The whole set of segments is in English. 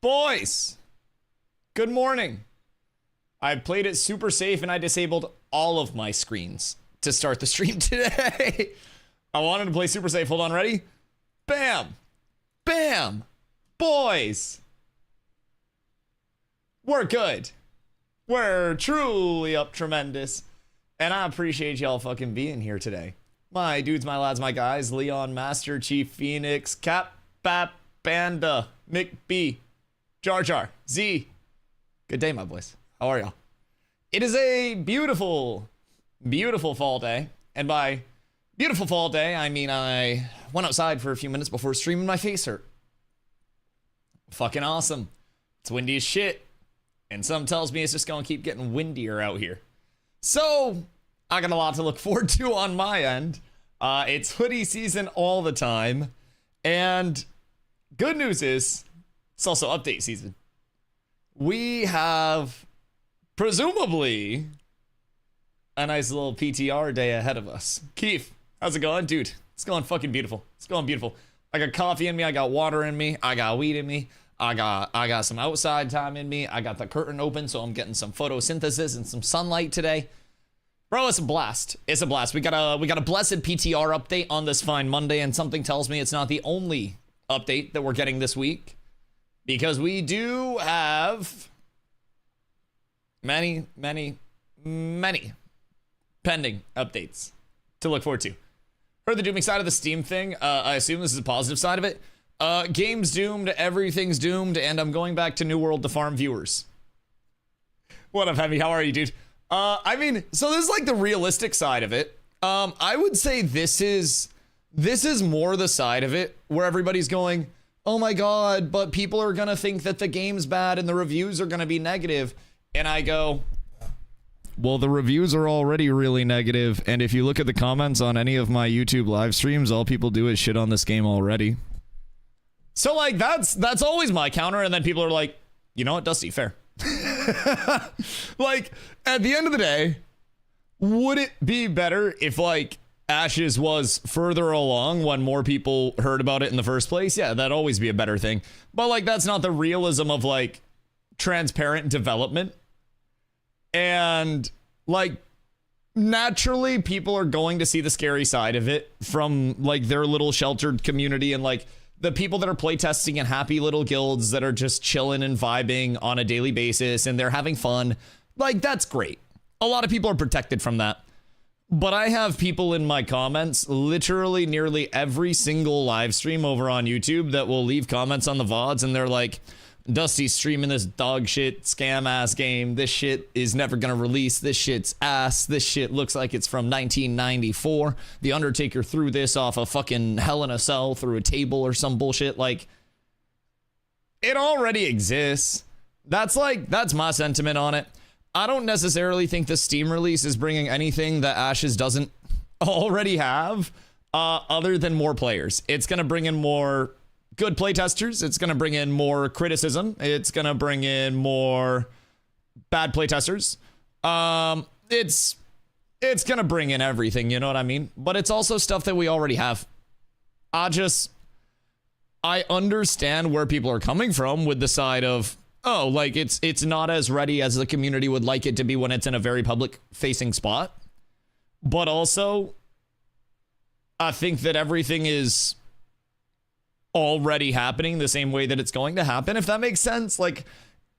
Boys, good morning. I played it super safe and I disabled all of my screens to start the stream today. I wanted to play super safe. Hold on, ready? Bam! Bam! Boys! We're good. We're truly up tremendous. And I appreciate y'all fucking being here today. My dudes, my lads, my guys, Leon, Master, Chief, Phoenix, Cap, Bap, Panda, Mick B, Jar Jar, Z. Good day, my boys. How are y'all? It is a beautiful, beautiful fall day. And by beautiful fall day, I mean I went outside for a few minutes before streaming. My face hurt. Fucking awesome. It's windy as shit. And some tells me it's just gonna keep getting windier out here. So, I got a lot to look forward to on my end. It's hoodie season all the time. And good news is, it's also update season. We have, presumably, a nice little PTR day ahead of us. Keith, how's it going? Dude, it's going fucking beautiful. It's going beautiful. I got coffee in me, I got water in me, I got weed in me, I got some outside time in me, I got the curtain open so I'm getting some photosynthesis and some sunlight today. Bro, it's a blast. It's a blast. We got a blessed PTR update on this fine Monday, and something tells me it's not the only update that we're getting this week. Because we do have many pending updates to look forward to. Heard the dooming side of the Steam thing. I assume this is a positive side of it. Game's doomed, everything's doomed, and I'm going back to New World to farm viewers. What up, Heavy? How are you, dude? I mean, so this is like the realistic side of it. I would say this is more the side of it where everybody's going, oh my god, but people are gonna think that the game's bad and the reviews are gonna be negative. And I go, well, the reviews are already really negative, and if you look at the comments on any of my YouTube live streams, all people do is shit on this game already. So like that's always my counter, and then people are like, you know what, Dusty, fair. Like, at the end of the day, would it be better if like Ashes was further along when more people heard about it in the first place? Yeah, that'd always be a better thing. But like, that's not the realism of like transparent development. And like, naturally people are going to see the scary side of it from like their little sheltered community, and like the people that are playtesting in happy little guilds that are just chilling and vibing on a daily basis and they're having fun. Like, that's great. A lot of people are protected from that. But I have people in my comments, literally nearly every single live stream over on YouTube, that will leave comments on the VODs and they're like, Dusty's streaming this dog shit scam ass game. This shit is never gonna release. This shit's ass. This shit looks like it's from 1994. The Undertaker threw this off a fucking Hell in a Cell through a table or some bullshit. Like, it already exists. That's my sentiment on it. I don't necessarily think the Steam release is bringing anything that Ashes doesn't already have, other than more players. It's gonna bring in more good playtesters. It's going to bring in more criticism. It's going to bring in more bad playtesters. It's going to bring in everything, you know what I mean? But it's also stuff that we already have. I understand where people are coming from with the side of, oh, like it's not as ready as the community would like it to be when it's in a very public facing spot. But also, I think that everything is already happening the same way that it's going to happen, if that makes sense. Like,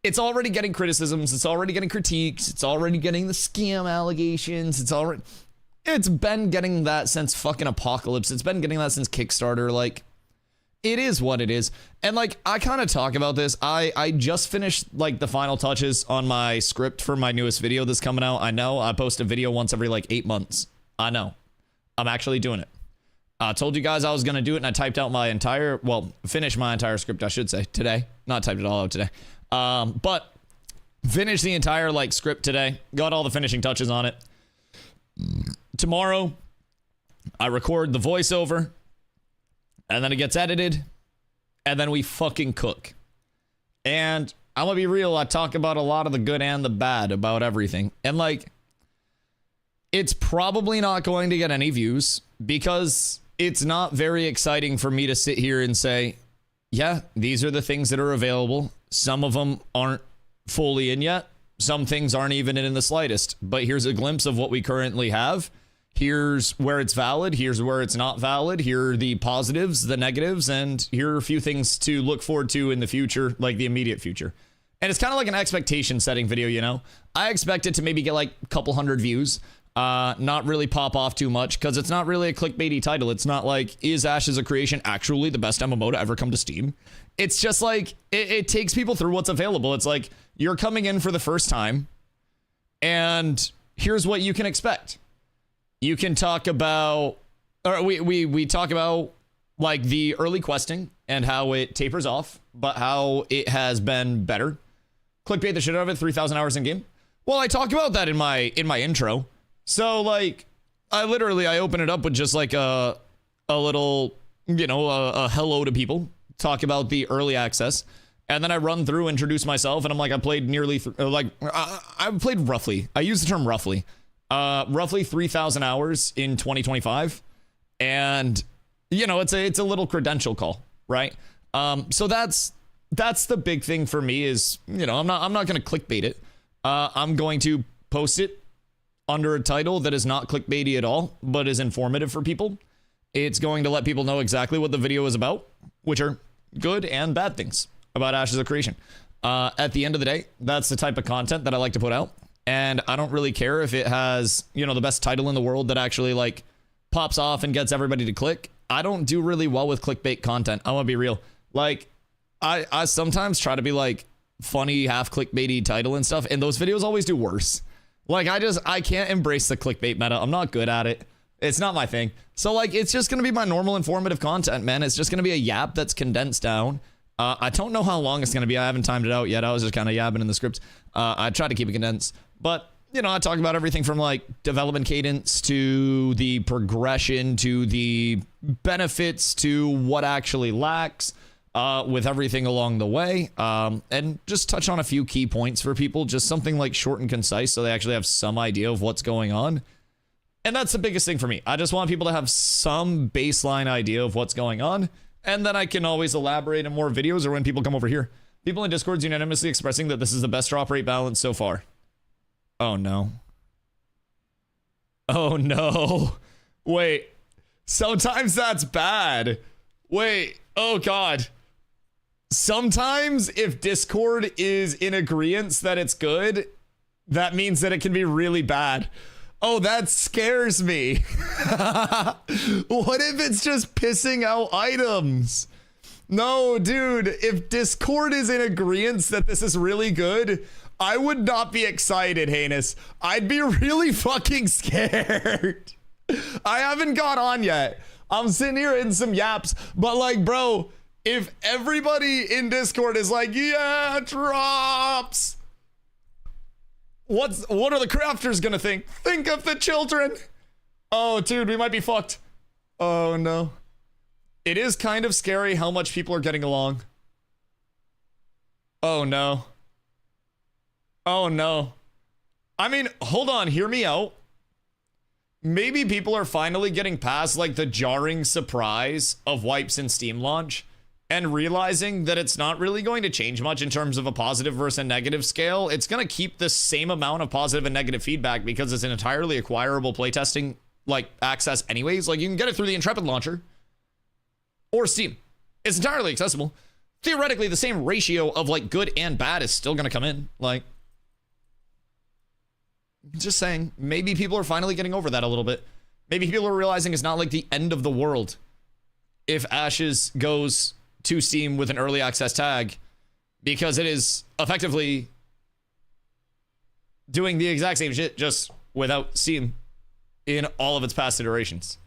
it's already getting criticisms, it's already getting critiques, it's already getting the scam allegations, it's been getting that since fucking Apocalypse, it's been getting that since Kickstarter. Like, it is what it is. And like, I kind of talk about this, I just finished like the final touches on my script for my newest video that's coming out. I know I post a video once every like 8 months. I know, I'm actually doing it. I told you guys I was going to do it, and I typed out my entire, well, finished my entire script, I should say, today. Not typed it all out today. But finished the entire, like, script today. Got all the finishing touches on it. Tomorrow, I record the voiceover, and then it gets edited, and then we fucking cook. And I'm going to be real, I talk about a lot of the good and the bad about everything. And, like, it's probably not going to get any views, because it's not very exciting for me to sit here and say, yeah, these are the things that are available. Some of them aren't fully in yet. Some things aren't even in the slightest. But here's a glimpse of what we currently have. Here's where it's valid. Here's where it's not valid. Here are the positives, the negatives, and here are a few things to look forward to in the future, like the immediate future. And it's kind of like an expectation setting video, you know? I expect it to maybe get like a couple hundred views. Not really pop off too much because it's not really a clickbaity title. It's not like, is Ashes of Creation actually the best MMO to ever come to Steam? It's just like, it takes people through what's available. It's like, you're coming in for the first time and here's what you can expect. You can talk about, or we talk about like the early questing and how it tapers off, but how it has been better. Clickbait the shit out of it, 3,000 hours in game. Well, I talk about that in my intro. So like, I open it up with just like a little, you know, a hello to people, talk about the early access. And then I run through, introduce myself. And I'm like, I played nearly, I played roughly, I use the term roughly 3,000 hours in 2025. And you know, it's a little credential call, right? So that's the big thing for me is, you know, I'm not going to clickbait it. I'm going to post it under a title that is not clickbaity at all, but is informative for people. It's going to let people know exactly what the video is about, which are good and bad things about Ashes of Creation. At the end of the day, that's the type of content that I like to put out. And I don't really care if it has, you know, the best title in the world that actually like pops off and gets everybody to click. I don't do really well with clickbait content. I want to be real. Like I sometimes try to be like funny, half clickbaity title and stuff. And those videos always do worse. Like I can't embrace the clickbait meta. I'm not good at it. It's not my thing. So like, it's just going to be my normal informative content, man. It's just going to be a yap that's condensed down. I don't know how long it's going to be. I haven't timed it out yet. I was just kind of yabbing in the script. I try to keep it condensed, but you know, I talk about everything from like development cadence to the progression to the benefits to what actually lacks with everything along the way, and just touch on a few key points for people, just something like short and concise so they actually have some idea of what's going on. And that's the biggest thing for me. I just want people to have some baseline idea of what's going on, and then I can always elaborate in more videos or when people come over here. People in Discord's unanimously expressing that this is the best drop rate balance so far. Oh no. Oh no. Wait. Sometimes that's bad. Wait. Oh god. Sometimes if Discord is in agreement that it's good, that means that it can be really bad. Oh, that scares me. What if it's just pissing out items? No, dude, if Discord is in agreement that this is really good, I would not be excited, Heinous. I'd be really fucking scared. I haven't got on yet. I'm sitting here in some yaps, but like, bro, if everybody in Discord is like, yeah, drops. What are the crafters gonna think? Think of the children. Oh, dude, we might be fucked. Oh, no. It is kind of scary how much people are getting along. Oh, no. Oh, no. I mean, hold on. Hear me out. Maybe people are finally getting past, like, the jarring surprise of wipes in Steam launch and realizing that it's not really going to change much in terms of a positive versus a negative scale. It's going to keep the same amount of positive and negative feedback because it's an entirely acquirable playtesting, like, access anyways. Like, you can get it through the Intrepid launcher or Steam. It's entirely accessible. Theoretically, the same ratio of, like, good and bad is still going to come in. Like, just saying, maybe people are finally getting over that a little bit. Maybe people are realizing it's not like the end of the world if Ashes goes to Steam with an early access tag, because it is effectively doing the exact same shit just without Steam in all of its past iterations.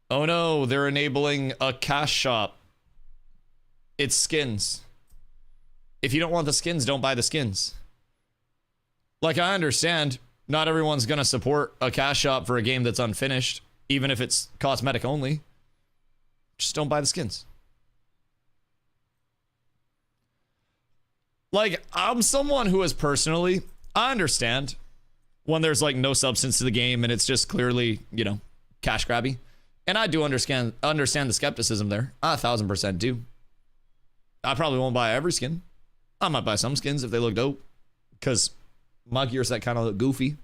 Oh no, they're enabling a cash shop. It's skins. If you don't want the skins, don't buy the skins. Like, I understand not everyone's gonna support a cash shop for a game that's unfinished, even if it's cosmetic only. Just don't buy the skins. Like, I'm someone who has personally, I understand when there's like no substance to the game and it's just clearly, you know, cash grabby. And I do understand the skepticism there. I 1000% do. I probably won't buy every skin. I might buy some skins if they look dope, because my gear set kind of look goofy.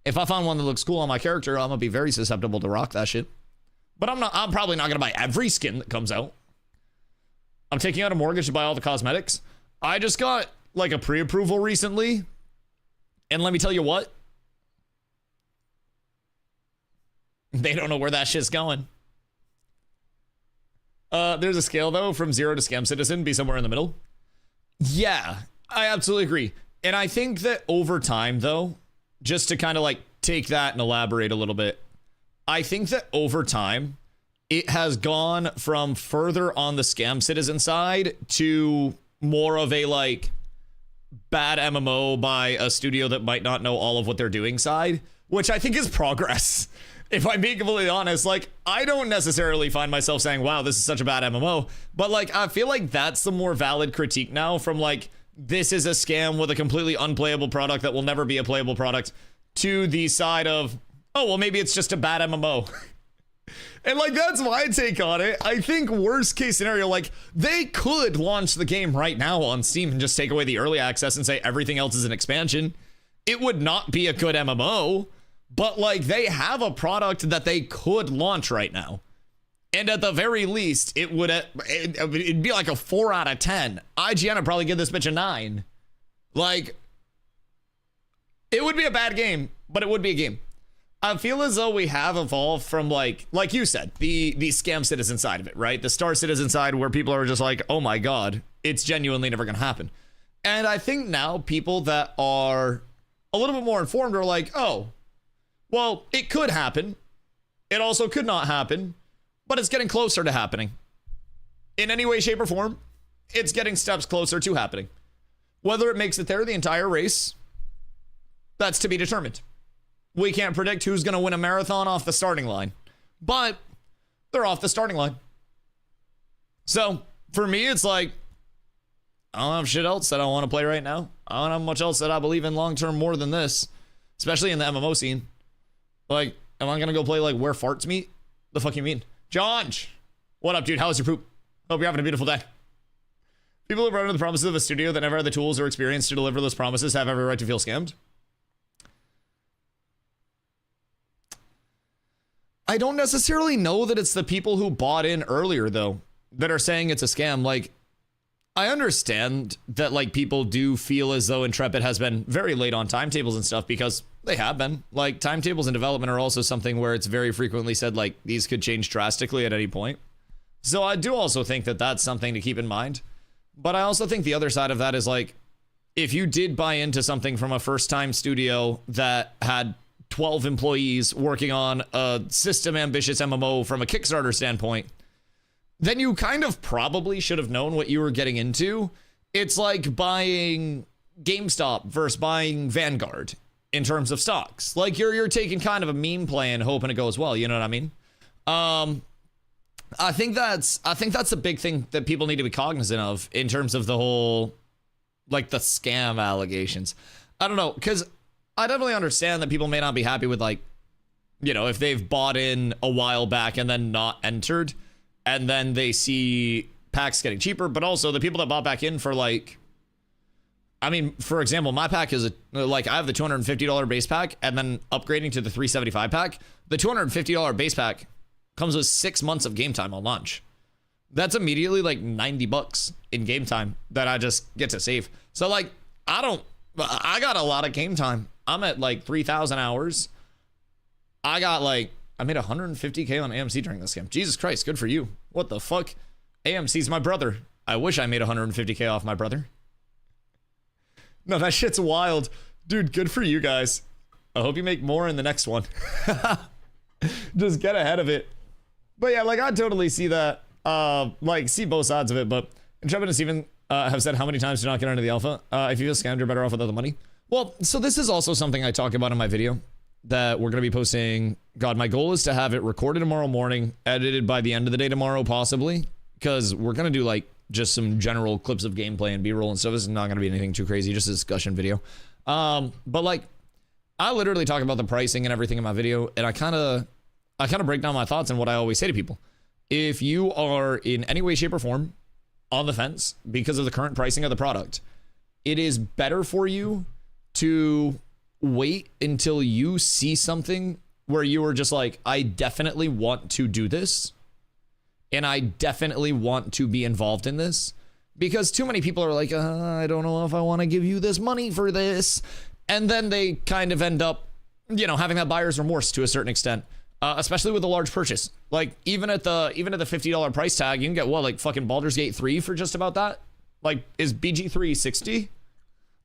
If I find one that looks cool on my character, I'm gonna be very susceptible to rock that shit. But I'm probably not gonna buy every skin that comes out. I'm taking out a mortgage to buy all the cosmetics. I just got like a pre-approval recently, and let me tell you what, they don't know where that shit's going. There's a scale though, from 0 to scam citizen, be somewhere in the middle. Yeah, I absolutely agree. And I think that over time though, just to kind of like take that and elaborate a little bit, I think that over time, it has gone from further on the scam citizen side to more of a like bad MMO by a studio that might not know all of what they're doing side, which I think is progress. If I'm being completely honest, like, I don't necessarily find myself saying, wow, this is such a bad MMO, but like, I feel like that's the more valid critique now from like, this is a scam with a completely unplayable product that will never be a playable product, to the side of, oh, well, maybe it's just a bad MMO. And like, that's my take on it. I think worst case scenario, like, they could launch the game right now on Steam and just take away the early access and say everything else is an expansion. It would not be a good MMO, but like, they have a product that they could launch right now. And at the very least, it would it'd be like a 4 out of 10. IGN would probably give this bitch a 9. Like, it would be a bad game, but it would be a game. I feel as though we have evolved from like you said, the scam citizen side of it, right? The star citizen side where people are just like, oh my God, it's genuinely never gonna happen. And I think now people that are a little bit more informed are like, oh, well, it could happen. It also could not happen, but it's getting closer to happening. In any way, shape, or form, it's getting steps closer to happening. Whether it makes it there the entire race, that's to be determined. We can't predict who's going to win a marathon off the starting line, but they're off the starting line. So for me, it's like, I don't have shit else that I want to play right now. I don't have much else that I believe in long-term more than this, especially in the MMO scene. Like, am I going to go play like Where Farts Meet? The fuck you mean? John, what up, dude? How's your poop? Hope you're having a beautiful day. People who run under the promises of a studio that never had the tools or experience to deliver those promises have every right to feel scammed. I don't necessarily know that it's the people who bought in earlier, though, that are saying it's a scam. Like, I understand that, like, people do feel as though Intrepid has been very late on timetables and stuff, because they have been. Like, timetables in development are also something where it's very frequently said, like, these could change drastically at any point. So I do also think that that's something to keep in mind. But I also think the other side of that is, like, if you did buy into something from a first-time studio that had 12 employees working on a system-ambitious MMO from a Kickstarter standpoint, then you kind of probably should have known what you were getting into. It's like buying GameStop versus buying Vanguard in terms of stocks. Like, you're taking kind of a meme play and hoping it goes well, you know what I mean? I think that's a big thing that people need to be cognizant of in terms of the whole, like, the scam allegations. I don't know, because I definitely understand that people may not be happy with, like, you know, if they've bought in a while back and then not entered, and then they see packs getting cheaper, but also the people that bought back in for, like, I mean, for example, my pack is like, I have the $250 base pack, and then upgrading to the $375 pack. The $250 base pack comes with 6 months of game time on launch. That's immediately like $90 in game time that I just get to save. So like, I got a lot of game time. I'm at like 3,000 hours. I made 150K on AMC during this game. Jesus Christ, good for you. What the fuck? AMC's my brother. I wish I made 150K off my brother. No, that shit's wild. Dude, good for you guys. I hope you make more in the next one. Just get ahead of it. But yeah, like, I totally see that. Like, see both sides of it. But Intrepid and Steven have said how many times do not get into the alpha. If you feel scammed, you're better off without the money. Well, so this is also something I talk about in my video that we're going to be posting. God, my goal is to have it recorded tomorrow morning, edited by the end of the day tomorrow, possibly. Because we're going to do, like, just some general clips of gameplay and B-roll and stuff. This is not going to be anything too crazy, just a discussion video. But like, I literally talk about the pricing and everything in my video, and I kind of break down my thoughts and what I always say to people. If you are in any way, shape, or form on the fence because of the current pricing of the product. It is better for you to wait until you see something where you are just like, I definitely want to do this, and I definitely want to be involved in this, because too many people are like, I don't know if I want to give you this money for this, and then they kind of end up, you know, having that buyer's remorse to a certain extent, especially with a large purchase. Like even at the $50 price tag, you can get what, like fucking Baldur's Gate 3 for just about that. Like, is BG3 60?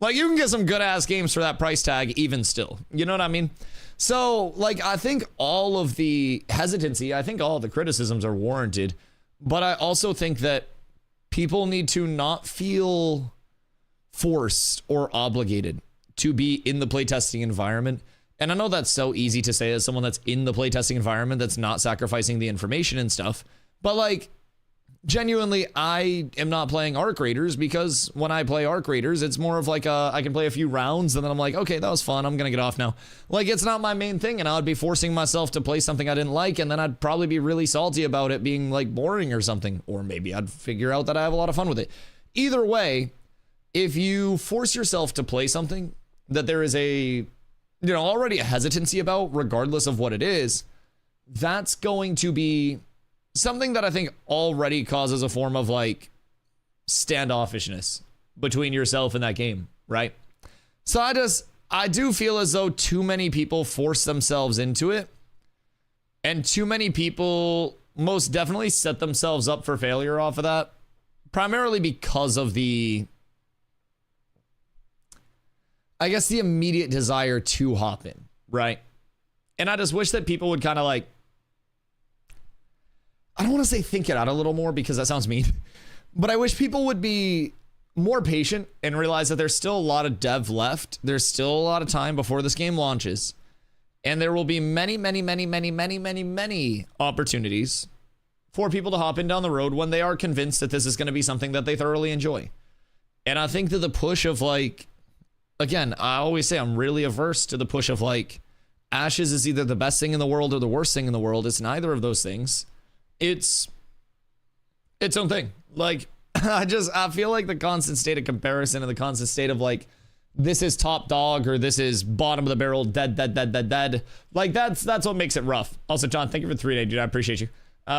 Like, you can get some good ass games for that price tag even still. You know what I mean? So, like, I think all of the hesitancy, I think all of the criticisms are warranted, but I also think that people need to not feel forced or obligated to be in the playtesting environment. And I know that's so easy to say as someone that's in the playtesting environment that's not sacrificing the information and stuff, but like, genuinely, I am not playing Arc Raiders because when I play Arc Raiders, it's more of like I can play a few rounds and then I'm like, okay, that was fun, I'm gonna get off now. Like, it's not my main thing, and I would be forcing myself to play something I didn't like, and then I'd probably be really salty about it being like boring or something, or maybe I'd figure out that I have a lot of fun with it. Either way, if you force yourself to play something that there is a, you know, already a hesitancy about, regardless of what it is, that's going to be something that I think already causes a form of like standoffishness between yourself and that game, right? So I do feel as though too many people force themselves into it, and too many people most definitely set themselves up for failure off of that, primarily because of the, I guess, the immediate desire to hop in, right? And I just wish that people would kind of like, I don't want to say think it out a little more because that sounds mean, but I wish people would be more patient and realize that there's still a lot of dev left. There's still a lot of time before this game launches, and there will be many, many, many, many, many, many, many opportunities for people to hop in down the road when they are convinced that this is going to be something that they thoroughly enjoy. And I think that the push of like, again, I always say I'm really averse to the push of like, Ashes is either the best thing in the world or the worst thing in the world. It's neither of those things. It's its own thing. Like, I feel like the constant state of comparison and the constant state of like, this is top dog or this is bottom of the barrel, dead. Like, that's what makes it rough. Also, John, thank you for the 3-day, dude. I appreciate you.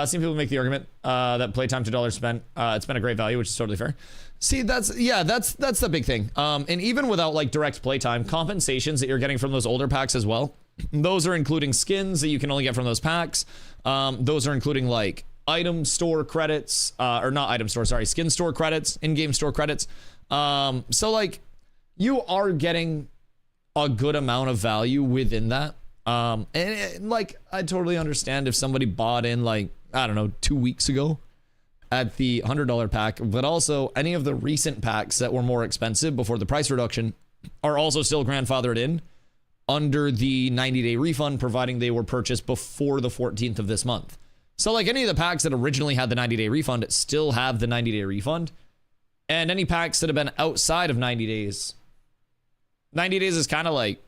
Seen people make the argument that playtime $2 spent, it's been a great value, which is totally fair. See, that's the big thing. And even without like direct playtime, compensations that you're getting from those older packs as well, those are including skins that you can only get from those packs. Those are including like item store credits, or not item store, sorry, skin store credits, in-game store credits. So like, you are getting a good amount of value within that. And like, I totally understand if somebody bought in like, I don't know, 2 weeks ago at the $100 pack, but also any of the recent packs that were more expensive before the price reduction are also still grandfathered in under the 90-day refund, providing they were purchased before the 14th of this month. So like, any of the packs that originally had the 90-day refund still have the 90-day refund, and any packs that have been outside of 90 days, 90 days is kind of like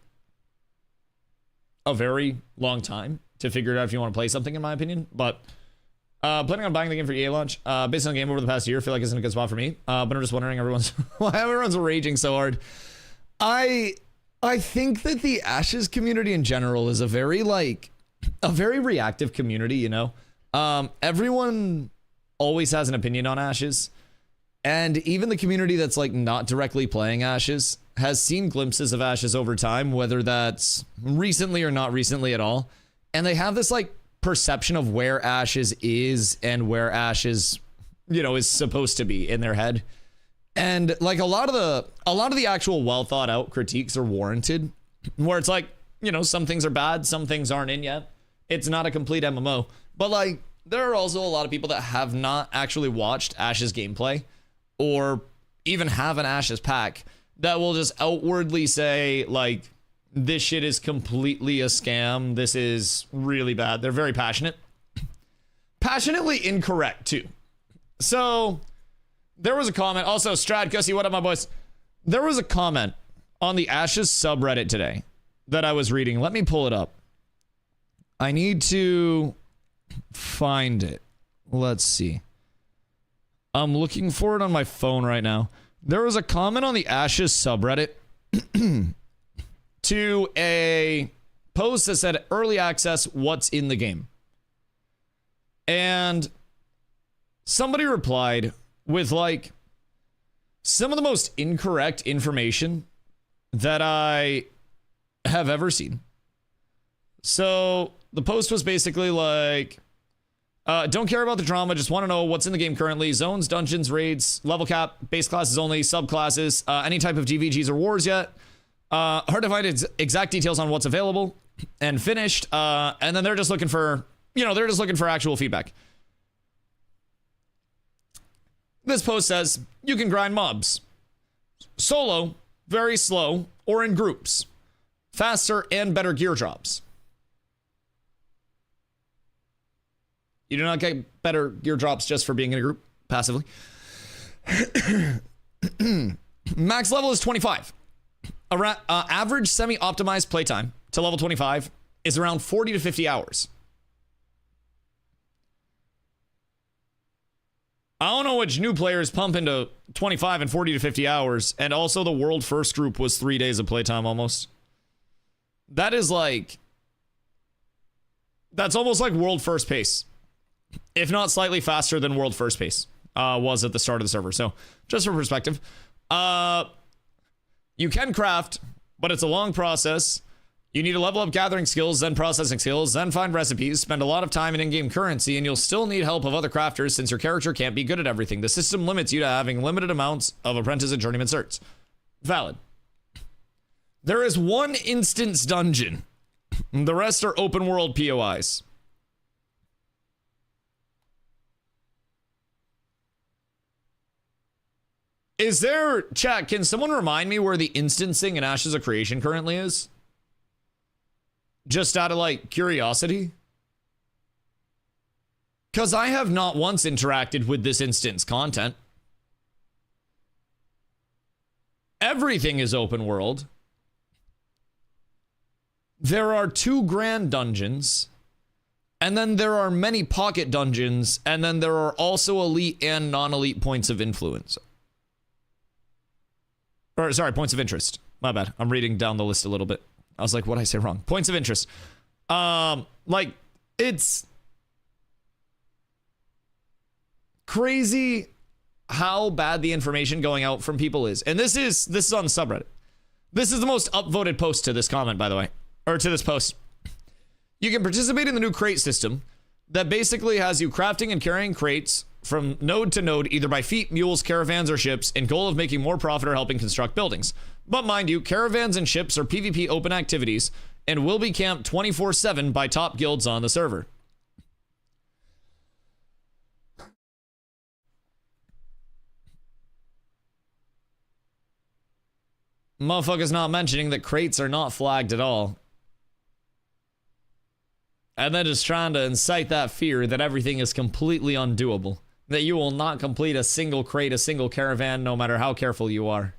a very long time to figure it out if you want to play something, in my opinion. But planning on buying the game for EA launch, based on the game over the past year, I feel like it's in a good spot for me. But I'm just wondering why everyone's raging so hard. I think that the Ashes community in general is a very reactive community, you know? Everyone always has an opinion on Ashes, and even the community that's like not directly playing Ashes has seen glimpses of Ashes over time, whether that's recently or not recently at all. And they have this like perception of where Ashes is and where Ashes, you know, is supposed to be in their head. And like, a lot of the actual well thought out critiques are warranted, where it's like, you know, some things are bad, some things aren't in yet. It's not a complete MMO, but like, there are also a lot of people that have not actually watched Ashes gameplay or even have an Ashes pack that will just outwardly say like, this shit is completely a scam. This is really bad. They're very passionately incorrect too. So there was a comment. Also, Strad, Gussie, what up, my boys? There was a comment on the Ashes subreddit today that I was reading. Let me pull it up. I need to find it. Let's see. I'm looking for it on my phone right now. There was a comment on the Ashes subreddit to a post that said early access, what's in the game? And somebody replied with like some of the most incorrect information that I have ever seen. So the post was basically like, don't care about the drama, just want to know what's in the game currently. Zones, dungeons, raids, level cap, base classes only, subclasses, any type of GVGs or wars yet. Hard to find exact details on what's available and finished. And then they're just looking for, they're just looking for actual feedback. This post says, you can grind mobs. Solo, very slow, or in groups. Faster and better gear drops. You do not get better gear drops just for being in a group passively. Max level is 25. Average semi-optimized playtime to level 25 is around 40 to 50 hours. I don't know which new players pump into 25 and 40 to 50 hours. And also the world first group was 3 days of playtime almost. That is like... That's almost like world first pace. If not slightly faster than world first pace was at the start of the server. So just for perspective. You can craft, but it's a long process. You need to level up gathering skills, then processing skills, then find recipes, spend a lot of time in in-game currency, and you'll still need help of other crafters since your character can't be good at everything. The system limits you to having limited amounts of apprentice and journeyman certs. Valid. There is one instance dungeon. The rest are open world POIs. Is there, chat, can someone remind me where the instancing in Ashes of Creation currently is? Just out of, like, curiosity? Because I have not once interacted with this instance content. Everything is open world. There are 2 grand dungeons. And then there are many pocket dungeons. And then there are also elite and non-elite points of influence. Or, sorry, points of interest. My bad. I'm reading down the list a little bit. I was like, what did I say wrong? Points of interest. Like, it's crazy how bad the information going out from people is. And this is on the subreddit. This is the most upvoted post to this comment, by the way. Or to this post. You can participate in the new crate system that basically has you crafting and carrying crates from node to node, either by feet, mules, caravans, or ships, in goal of making more profit or helping construct buildings. But mind you, caravans and ships are PvP open activities and will be camped 24/7 by top guilds on the server. Motherfucker's not mentioning that crates are not flagged at all. And then just trying to incite that fear that everything is completely undoable. That you will not complete a single crate, a single caravan, no matter how careful you are.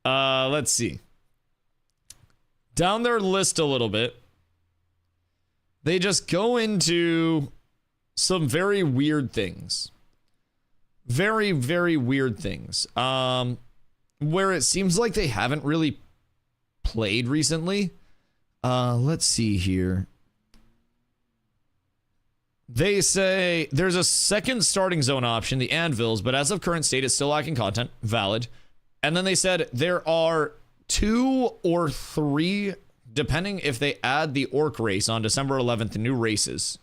Let's see. Down their list a little bit. They just go into some very weird things. Very, very weird things. Where it seems like they haven't really played recently. Let's see here. They say there's a second starting zone option, the anvils, but as of current state, it's still lacking content. Valid. And then they said there are 2 or 3, depending if they add the orc race on December 11th, new races.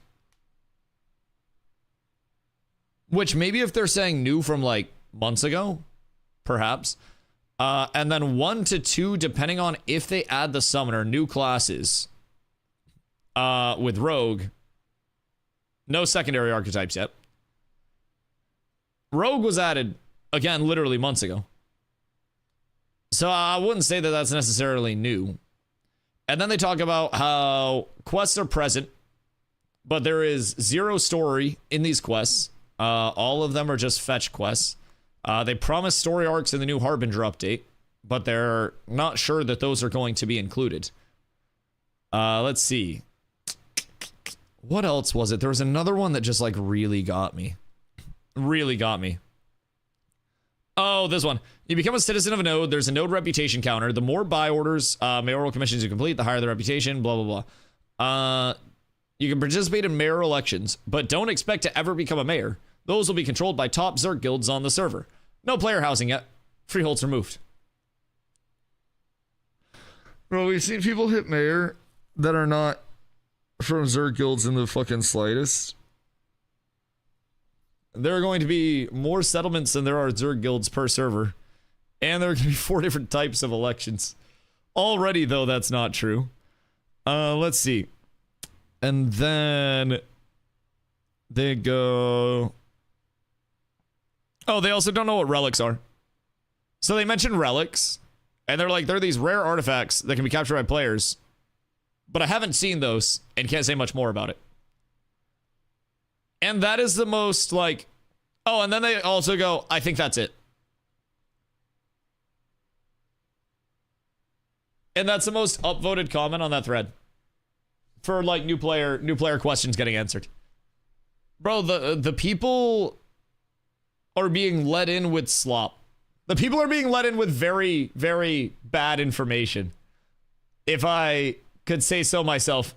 Which maybe if they're saying new from like months ago, perhaps. And then 1 to 2, depending on if they add the summoner, new classes with rogue. No secondary archetypes yet. Rogue was added, again, literally months ago. So I wouldn't say that that's necessarily new. And then they talk about how quests are present, but there is 0 story in these quests. All of them are just fetch quests. They promise story arcs in the new Harbinger update, but they're not sure that those are going to be included. Let's see. What else was it? There was another one that just like really got me. really got me. Oh, this one. You become a citizen of a node. There's a node reputation counter. The more buy orders, mayoral commissions you complete, the higher the reputation, blah, blah, blah. You can participate in mayor elections, but don't expect to ever become a mayor. Those will be controlled by top Zerg guilds on the server. No player housing yet. Freeholds removed. Bro, we've seen people hit mayor that are not from Zerg guilds in the fucking slightest. There are going to be more settlements than there are Zerg guilds per server. And there are going to be 4 different types of elections. Already, though, that's not true. Let's see. And then they go... Oh, they also don't know what relics are. So they mentioned relics. And they're like, they're these rare artifacts that can be captured by players. But I haven't seen those and can't say much more about it. And that is the most, like... Oh, and then they also go, I think that's it. And that's the most upvoted comment on that thread. For, like, new player questions getting answered. Bro, the people are being let in with slop. The people are being let in with very, very bad information. If I could say so myself.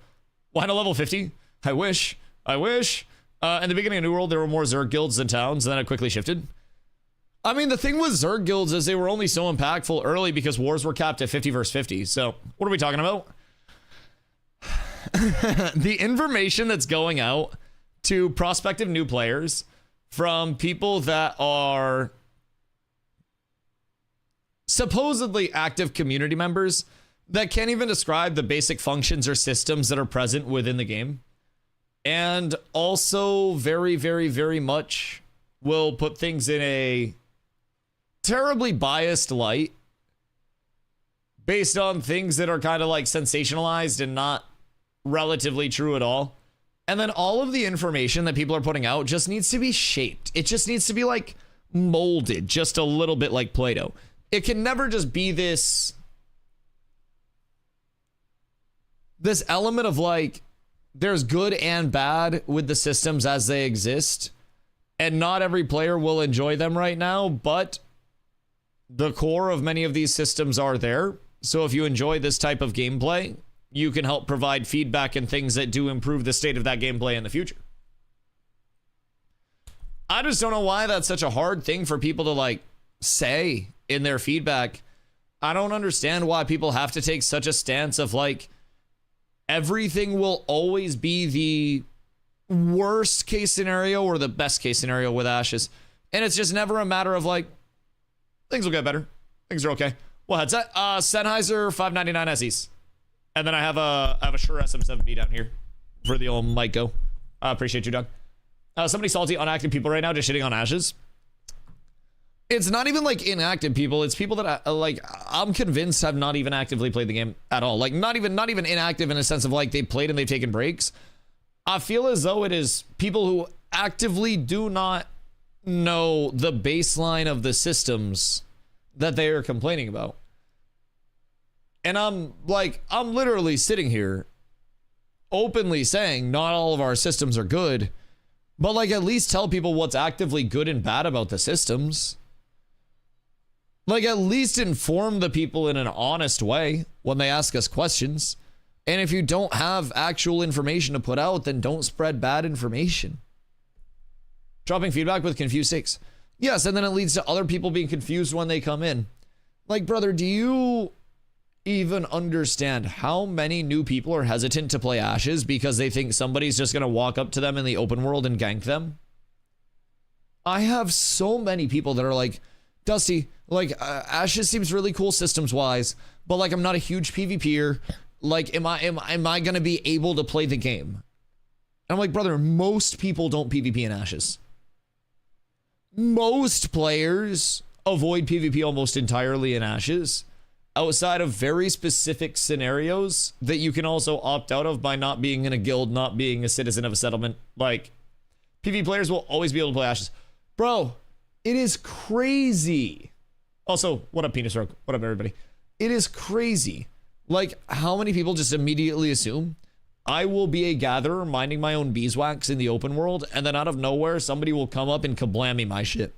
Why not level 50? I wish. I wish. In the beginning of New World, there were more Zerg guilds than towns, and then it quickly shifted. I mean, the thing with Zerg guilds is they were only so impactful early because wars were capped at 50 versus 50. So, what are we talking about? The information that's going out to prospective new players from people that are supposedly active community members that can't even describe the basic functions or systems that are present within the game. And also very, very, very much will put things in a terribly biased light based on things that are kind of like sensationalized and not relatively true at all. And then all of the information that people are putting out just needs to be shaped. It just needs to be like molded just a little bit like Play-Doh. It can never just be this element of like, there's good and bad with the systems as they exist, and not every player will enjoy them right now, but the core of many of these systems are there. So if you enjoy this type of gameplay, you can help provide feedback and things that do improve the state of that gameplay in the future. I just don't know why that's such a hard thing for people to like say in their feedback. I don't understand why people have to take such a stance of like, everything will always be the worst case scenario or the best case scenario with Ashes. And it's just never a matter of like, things will get better. Things are okay. What headset? Sennheiser 599 SEs. And then I have a Shure SM7B down here for the old mic go. Appreciate you, Doug. Somebody salty on active people right now just shitting on Ashes. It's not even like inactive people. It's people that I'm convinced have not even actively played the game at all. Like not even inactive in a sense of like they played and they've taken breaks. I feel as though it is people who actively do not know the baseline of the systems that they are complaining about. And I'm literally sitting here openly saying not all of our systems are good, but like at least tell people what's actively good and bad about the systems. Like, at least inform the people in an honest way when they ask us questions. And if you don't have actual information to put out, then don't spread bad information. Dropping feedback with confused stakes. Yes, and then it leads to other people being confused when they come in. Like, brother, do you even understand how many new people are hesitant to play Ashes because they think somebody's just going to walk up to them in the open world and gank them? I have so many people that are like, Dusty, like, Ashes seems really cool systems-wise, but, like, I'm not a huge PvPer. Like, am I gonna be able to play the game? And I'm like, brother, most people don't PvP in Ashes. Most players avoid PvP almost entirely in Ashes, outside of very specific scenarios that you can also opt out of by not being in a guild, not being a citizen of a settlement. Like, PvP players will always be able to play Ashes. Bro, it is crazy. Also, what up, Penis Rogue? What up, everybody? It is crazy. Like, how many people just immediately assume I will be a gatherer minding my own beeswax in the open world, and then out of nowhere, somebody will come up and kablam me my shit.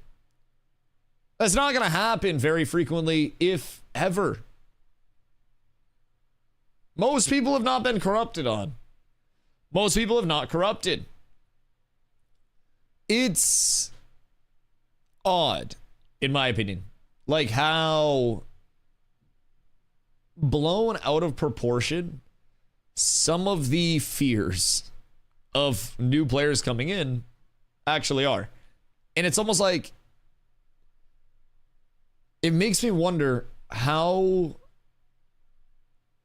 That's not going to happen very frequently, if ever. Most people have not been corrupted on. Most people have not corrupted. It's odd, in my opinion. Like how blown out of proportion some of the fears of new players coming in actually are. And it's almost like, it makes me wonder how,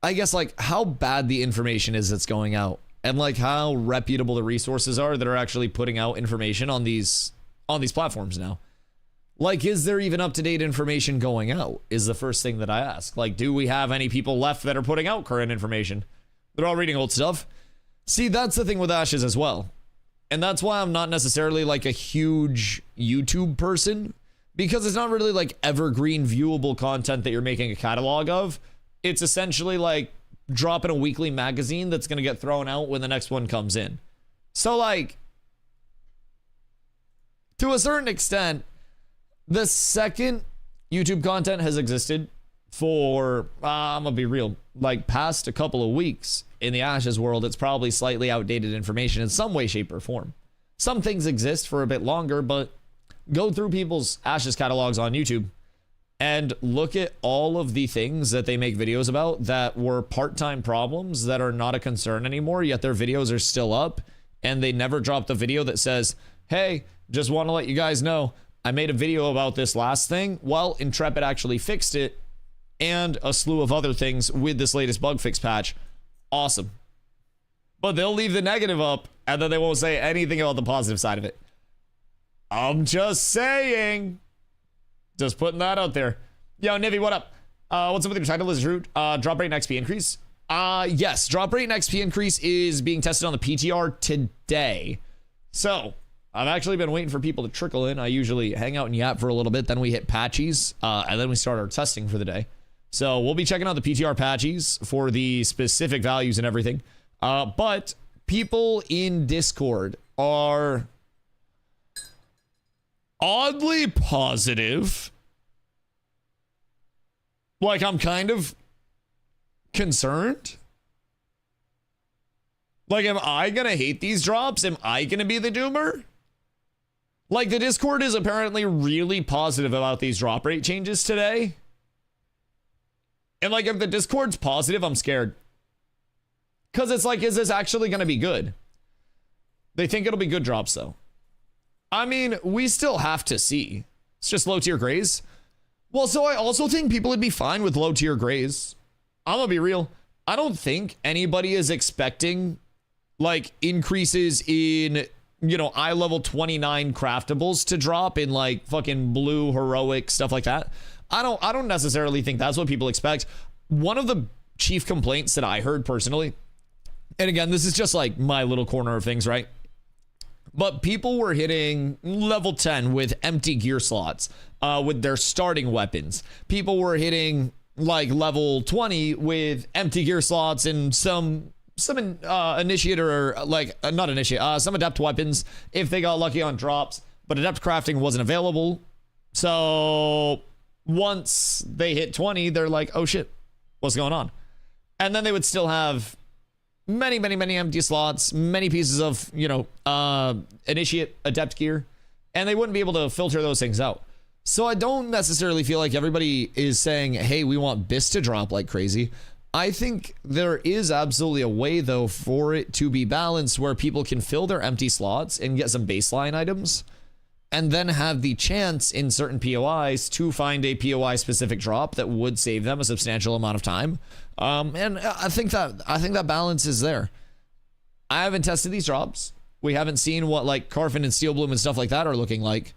I guess, like how bad the information is that's going out, and like how reputable the resources are that are actually putting out information on these platforms now. Like, is there even up-to-date information going out is the first thing that I ask. Like, do we have any people left that are putting out current information? They're all reading old stuff. See, that's the thing with Ashes as well. And that's why I'm not necessarily like a huge YouTube person, because it's not really like evergreen viewable content that you're making a catalog of. It's essentially like dropping a weekly magazine that's going to get thrown out when the next one comes in. So like, to a certain extent, the second YouTube content has existed for, I'm gonna be real, like past a couple of weeks in the Ashes world, it's probably slightly outdated information in some way, shape, or form. Some things exist for a bit longer, but go through people's Ashes catalogs on YouTube and look at all of the things that they make videos about that were part-time problems that are not a concern anymore, yet their videos are still up, and they never dropped a video that says, hey, just want to let you guys know, I made a video about this last thing. Well, Intrepid actually fixed it, and a slew of other things with this latest bug fix patch. Awesome. But they'll leave the negative up, and then they won't say anything about the positive side of it. I'm just saying. Just putting that out there. Yo, Nivy, what up? What's up with your title? Is root drop rate and XP increase? Yes, drop rate and XP increase is being tested on the PTR today. So I've actually been waiting for people to trickle in. I usually hang out and yap for a little bit, then we hit patches, and then we start our testing for the day. So we'll be checking out the PTR patches for the specific values and everything. But people in Discord are oddly positive. Like, I'm kind of concerned. Like, am I gonna hate these drops? Am I gonna be the doomer? Like, the Discord is apparently really positive about these drop rate changes today. And like, if the Discord's positive, I'm scared. Because it's like, is this actually going to be good? They think it'll be good drops, though. I mean, we still have to see. It's just low tier grays. Well, so I also think people would be fine with low tier grays. I'm going to be real. I don't think anybody is expecting like increases in, you know, eye level 29 craftables to drop in like fucking blue heroic stuff like that. I don't necessarily think that's what people expect. One of the chief complaints that I heard personally, and again, this is just like my little corner of things, right? But people were hitting level 10 with empty gear slots with their starting weapons. People were hitting like level 20 with empty gear slots and some initiator, or like not initiate, some adept weapons if they got lucky on drops, but adept crafting wasn't available. So once they hit 20, they're like, oh shit, what's going on? And then they would still have many empty slots, many pieces of, you know, initiate adept gear, and they wouldn't be able to filter those things out. So I don't necessarily feel like everybody is saying, hey, we want BIS to drop like crazy. I think there is absolutely a way, though, for it to be balanced where people can fill their empty slots and get some baseline items, and then have the chance in certain POIs to find a POI specific drop that would save them a substantial amount of time. And I think that balance is there. I haven't tested these drops. We haven't seen what like Carfin and Steel Bloom and stuff like that are looking like.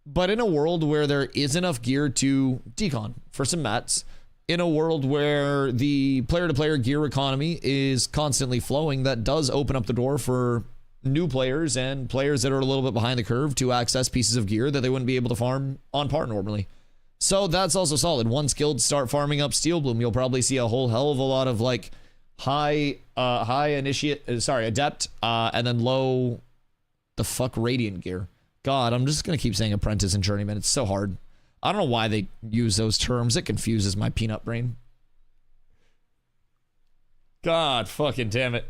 But in a world where there is enough gear to decon for some mats, in a world where the player-to-player gear economy is constantly flowing, that does open up the door for new players and players that are a little bit behind the curve to access pieces of gear that they wouldn't be able to farm on par normally. So that's also solid. Once guilds start farming up Steel Bloom, you'll probably see a whole hell of a lot of like high initiate, sorry, adept, and then low, the fuck, radiant gear. God, I'm just gonna keep saying apprentice and journeyman. It's so hard. I don't know why they use those terms. It confuses my peanut brain. God fucking damn it.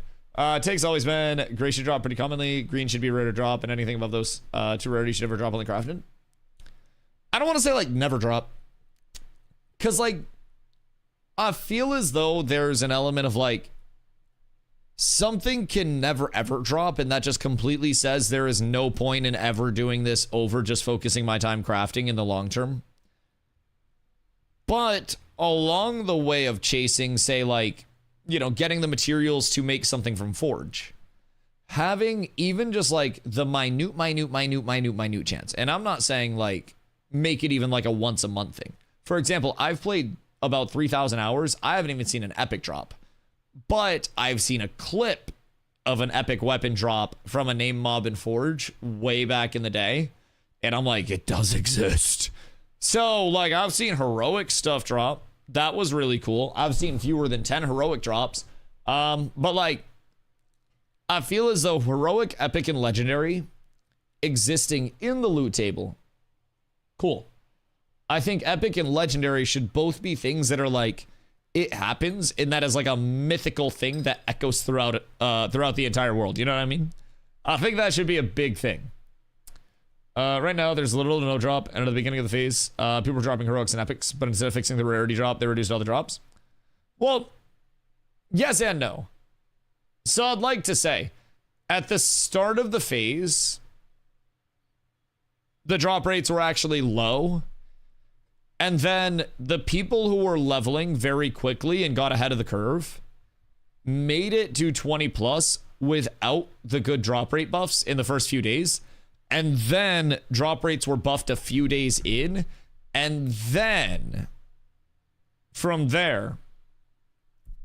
Take's always been gray should drop pretty commonly. Green should be rare to drop, and anything above those two rarities should never drop on the crafted. I don't want to say like never drop, because like I feel as though there's an element of like something can never ever drop, and that just completely says there is no point in ever doing this over just focusing my time crafting in the long term. But along the way of chasing, say like, you know, getting the materials to make something from Forge, having even just like the minute chance. And I'm not saying like make it even like a once a month thing. For example, I've played about 3,000 hours. I haven't even seen an epic drop, but I've seen a clip of an epic weapon drop from a name mob in Forge way back in the day. And I'm like, it does exist. So like I've seen heroic stuff drop. That was really cool. I've seen fewer than 10 heroic drops. But like, I feel as though heroic, epic, and legendary existing in the loot table, cool. I think epic and legendary should both be things that are like, it happens, and that is like a mythical thing that echoes throughout the entire world. You know what I mean? I think that should be a big thing. Right now, there's little to no drop, and at the beginning of the phase, people were dropping heroics and epics, but instead of fixing the rarity drop, they reduced all the drops. Well, yes and no. So I'd like to say, at the start of the phase, the drop rates were actually low, and then the people who were leveling very quickly and got ahead of the curve made it to 20 plus without the good drop rate buffs in the first few days. And then drop rates were buffed a few days in. And then from there,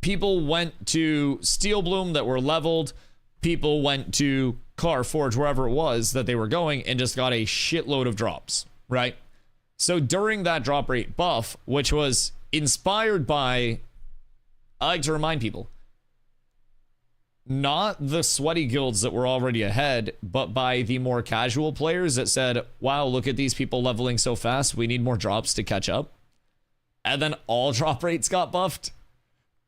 people went to Steel Bloom that were leveled. People went to Car Forge, wherever it was that they were going, and just got a shitload of drops, right? So during that drop rate buff, which was inspired by, I like to remind people, not the sweaty guilds that were already ahead, but by the more casual players that said, wow, look at these people leveling so fast. We need more drops to catch up. And then all drop rates got buffed.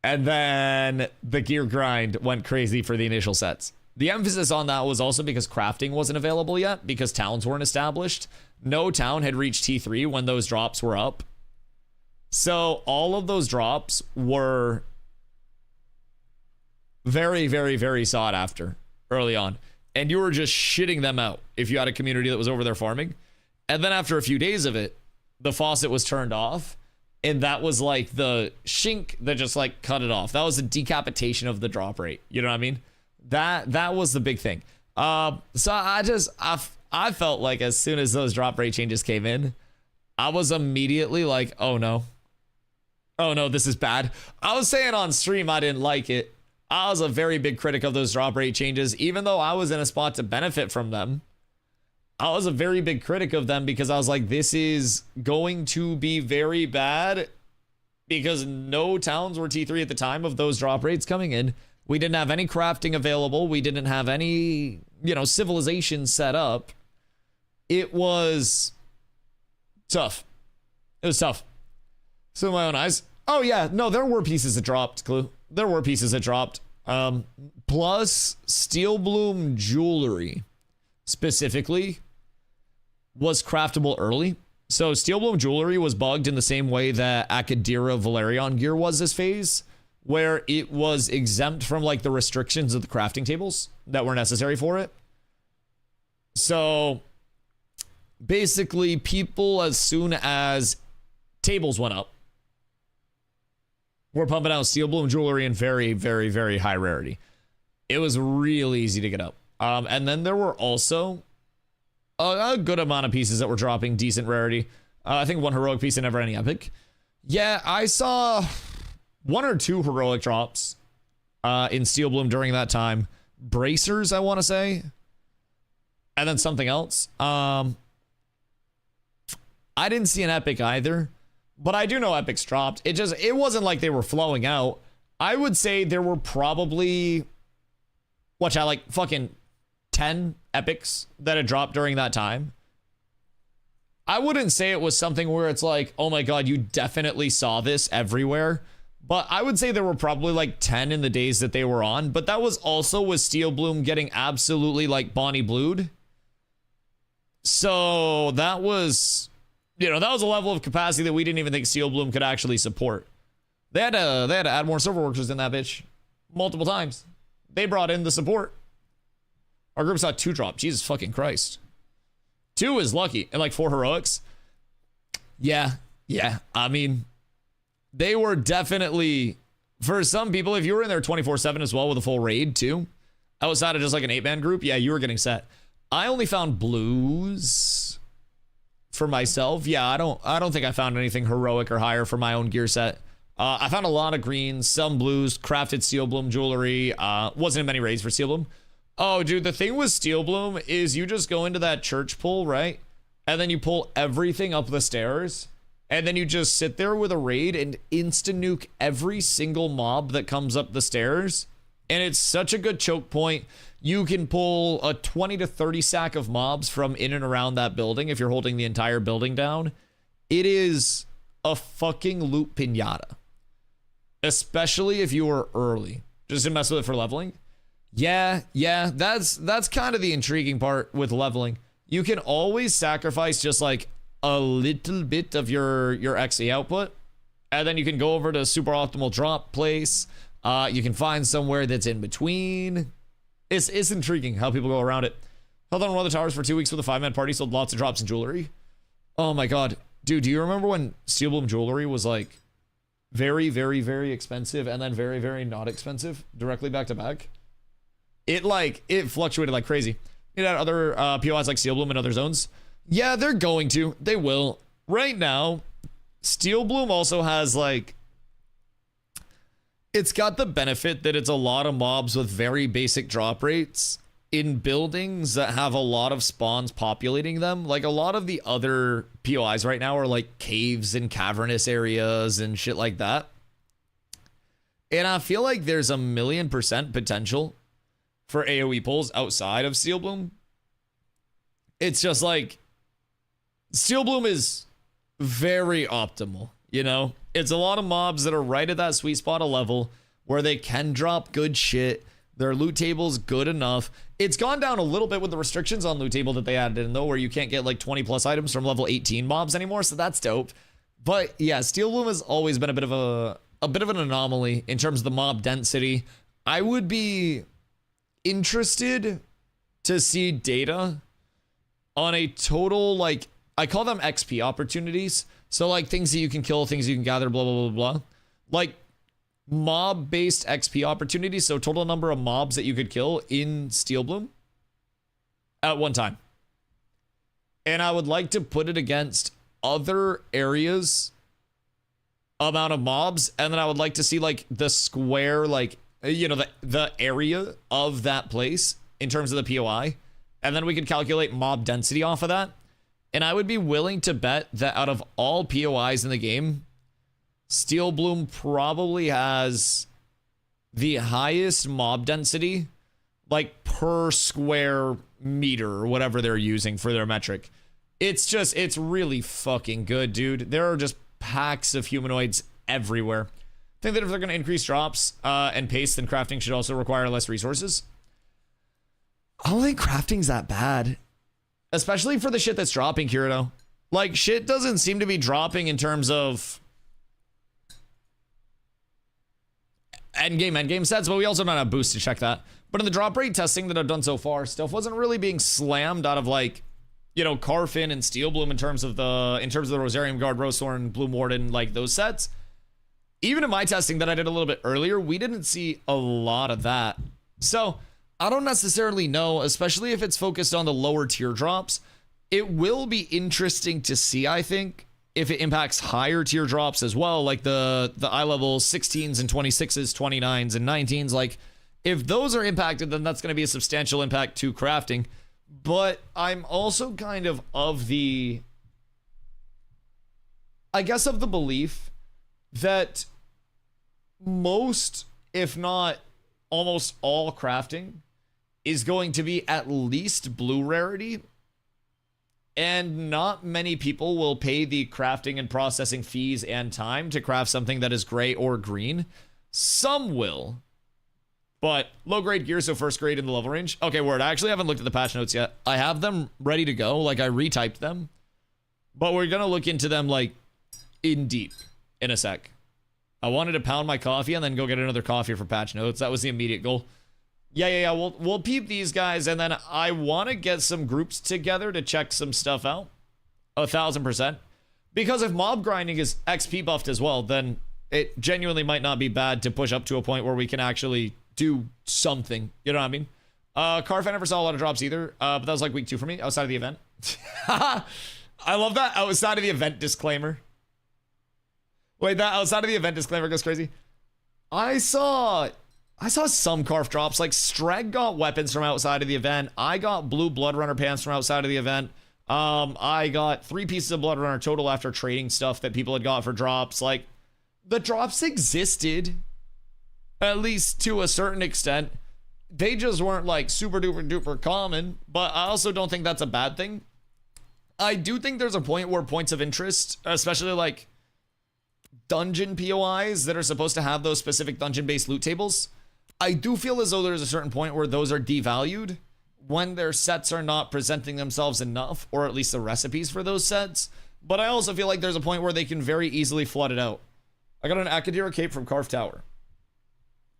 And then the gear grind went crazy for the initial sets. The emphasis on that was also because crafting wasn't available yet, because towns weren't established. No town had reached T3 when those drops were up. So all of those drops were very, very, very sought after early on. And you were just shitting them out if you had a community that was over there farming. And then after a few days of it, the faucet was turned off. And that was like the shink that just like cut it off. That was the decapitation of the drop rate. You know what I mean? That was the big thing. So I felt like as soon as those drop rate changes came in, I was immediately like, oh no. Oh no, this is bad. I was saying on stream I didn't like it. I was a very big critic of those drop rate changes, even though I was in a spot to benefit from them. I was a very big critic of them because I was like, this is going to be very bad because no towns were T3 at the time of those drop rates coming in. We didn't have any crafting available. We didn't have any, civilization set up. It was tough. It was tough. So in my own eyes. Oh yeah, no, there were pieces that dropped, Clue. There were pieces that dropped. Plus, Steel Bloom jewelry specifically was craftable early. So Steel Bloom jewelry was bugged in the same way that Akadira Valerion gear was this phase, where it was exempt from like the restrictions of the crafting tables that were necessary for it. So basically people, as soon as tables went up, were pumping out Steel Bloom jewelry in very, very, very high rarity. It was real easy to get up. And then there were also a good amount of pieces that were dropping decent rarity. I think one heroic piece and never any epic. Yeah, I saw 1 or 2 heroic drops in Steel Bloom during that time. Bracers, I want to say. And then something else. I didn't see an epic either. But I do know epics dropped. It wasn't like they were flowing out. I would say there were probably, watch out, like fucking 10 epics that had dropped during that time. I wouldn't say it was something where it's like, oh my God, you definitely saw this everywhere. But I would say there were probably like 10 in the days that they were on. But that was also with Steel Bloom getting absolutely like Bonnie Blued. So that was, you know, that was a level of capacity that we didn't even think Steel Bloom could actually support. They had to add more server workers in that bitch multiple times. They brought in the support. Our group saw 2 drop. Jesus fucking Christ. 2 is lucky. And like 4 heroics. Yeah. I mean, they were definitely, for some people, if you were in there 24/7 as well with a full raid too, outside of just like an 8-man group, yeah, you were getting set. I only found blues for myself. Yeah, I don't think I found anything heroic or higher for my own gear set. I found a lot of greens, some blues, crafted Steel Bloom jewelry. Wasn't in many raids for Steel Bloom. Oh, dude, the thing with Steel Bloom is you just go into that church pull, right? And then you pull everything up the stairs. And then you just sit there with a raid and insta-nuke every single mob that comes up the stairs. And it's such a good choke point. You can pull a 20 to 30 stack of mobs from in and around that building if you're holding the entire building down. It is a fucking loot pinata. Especially if you were early. Just to mess with it for leveling. Yeah, that's kind of the intriguing part with leveling. You can always sacrifice just like a little bit of your XE output, and then you can go over to super optimal drop place. You can find somewhere that's in between. It's intriguing how people go around it. Held on one of the towers for 2 weeks with a 5-man party, sold lots of drops and jewelry. Oh my God, dude, do you remember when Steel Bloom jewelry was like very, very, very expensive and then very, very not expensive directly back to back? It fluctuated like crazy. You had other POIs like Steel Bloom in other zones. Yeah, they're going to. They will. Right now, Steel Bloom also has like, it's got the benefit that it's a lot of mobs with very basic drop rates in buildings that have a lot of spawns populating them. Like a lot of the other POIs right now are like caves and cavernous areas and shit like that. And I feel like there's 1,000,000% potential for AoE pulls outside of Steel Bloom. It's just like Steel Bloom is very optimal, you know? It's a lot of mobs that are right at that sweet spot of level where they can drop good shit. Their loot table's good enough. It's gone down a little bit with the restrictions on loot table that they added in though, where you can't get like 20 plus items from level 18 mobs anymore, so that's dope. But yeah, Steel Bloom has always been a bit of an anomaly in terms of the mob density. I would be interested to see data on a total, like, I call them XP opportunities. So like things that you can kill, things you can gather, blah, blah, blah, blah. Like mob-based XP opportunities. So total number of mobs that you could kill in Steel Bloom at one time. And I would like to put it against other areas amount of mobs. And then I would like to see like the square, like, you know, the area of that place in terms of the POI. And then we could calculate mob density off of that. And I would be willing to bet that out of all POIs in the game, Steel Bloom probably has the highest mob density, like per square meter or whatever they're using for their metric. It's really fucking good, dude. There are just packs of humanoids everywhere. I think that if they're going to increase drops and pace, then crafting should also require less resources. I don't think crafting's that bad. Especially for the shit that's dropping, Kirito. Like, shit doesn't seem to be dropping in terms of endgame sets, but we also don't have boosts to check that. But in the drop rate testing that I've done so far, stuff wasn't really being slammed out of like, you know, Carfin and Steel Bloom in terms of the Rosarium Guard, Rosethorn, Bloom Warden, like those sets. Even in my testing that I did a little bit earlier, we didn't see a lot of that. So I don't necessarily know, especially if it's focused on the lower tier drops. It will be interesting to see, I think, if it impacts higher tier drops as well, like the eye level 16s and 26s, 29s and 19s. Like, if those are impacted, then that's going to be a substantial impact to crafting. But I'm also kind of the, I guess, of the belief that most if not almost all crafting, is going to be at least blue rarity. And not many people will pay the crafting and processing fees and time to craft something that is gray or green. Some will. But low grade gear, so first grade in the level range. Okay, word. I actually haven't looked at the patch notes yet. I have them ready to go. Like, I retyped them. But we're going to look into them, like, in deep in a sec. I wanted to pound my coffee and then go get another coffee for patch notes. That was the immediate goal. Yeah. We'll peep these guys, and then I want to get some groups together to check some stuff out. 1,000%. Because if mob grinding is XP buffed as well, then it genuinely might not be bad to push up to a point where we can actually do something. You know what I mean? Carf, I never saw a lot of drops either, but that was like week 2 for me, outside of the event. I love that outside of the event disclaimer. Wait, that outside of the event disclaimer goes crazy. I saw some Carf drops. Like, Streg got weapons from outside of the event. I got blue Blood Runner pants from outside of the event. I got 3 pieces of Blood Runner total after trading stuff that people had got for drops. Like, the drops existed, at least to a certain extent. They just weren't like super duper duper common, but I also don't think that's a bad thing. I do think there's a point where points of interest, especially like dungeon POIs that are supposed to have those specific dungeon-based loot tables, I do feel as though there's a certain point where those are devalued when their sets are not presenting themselves enough, or at least the recipes for those sets. But I also feel like there's a point where they can very easily flood it out. I got an Akadira cape from Carf Tower.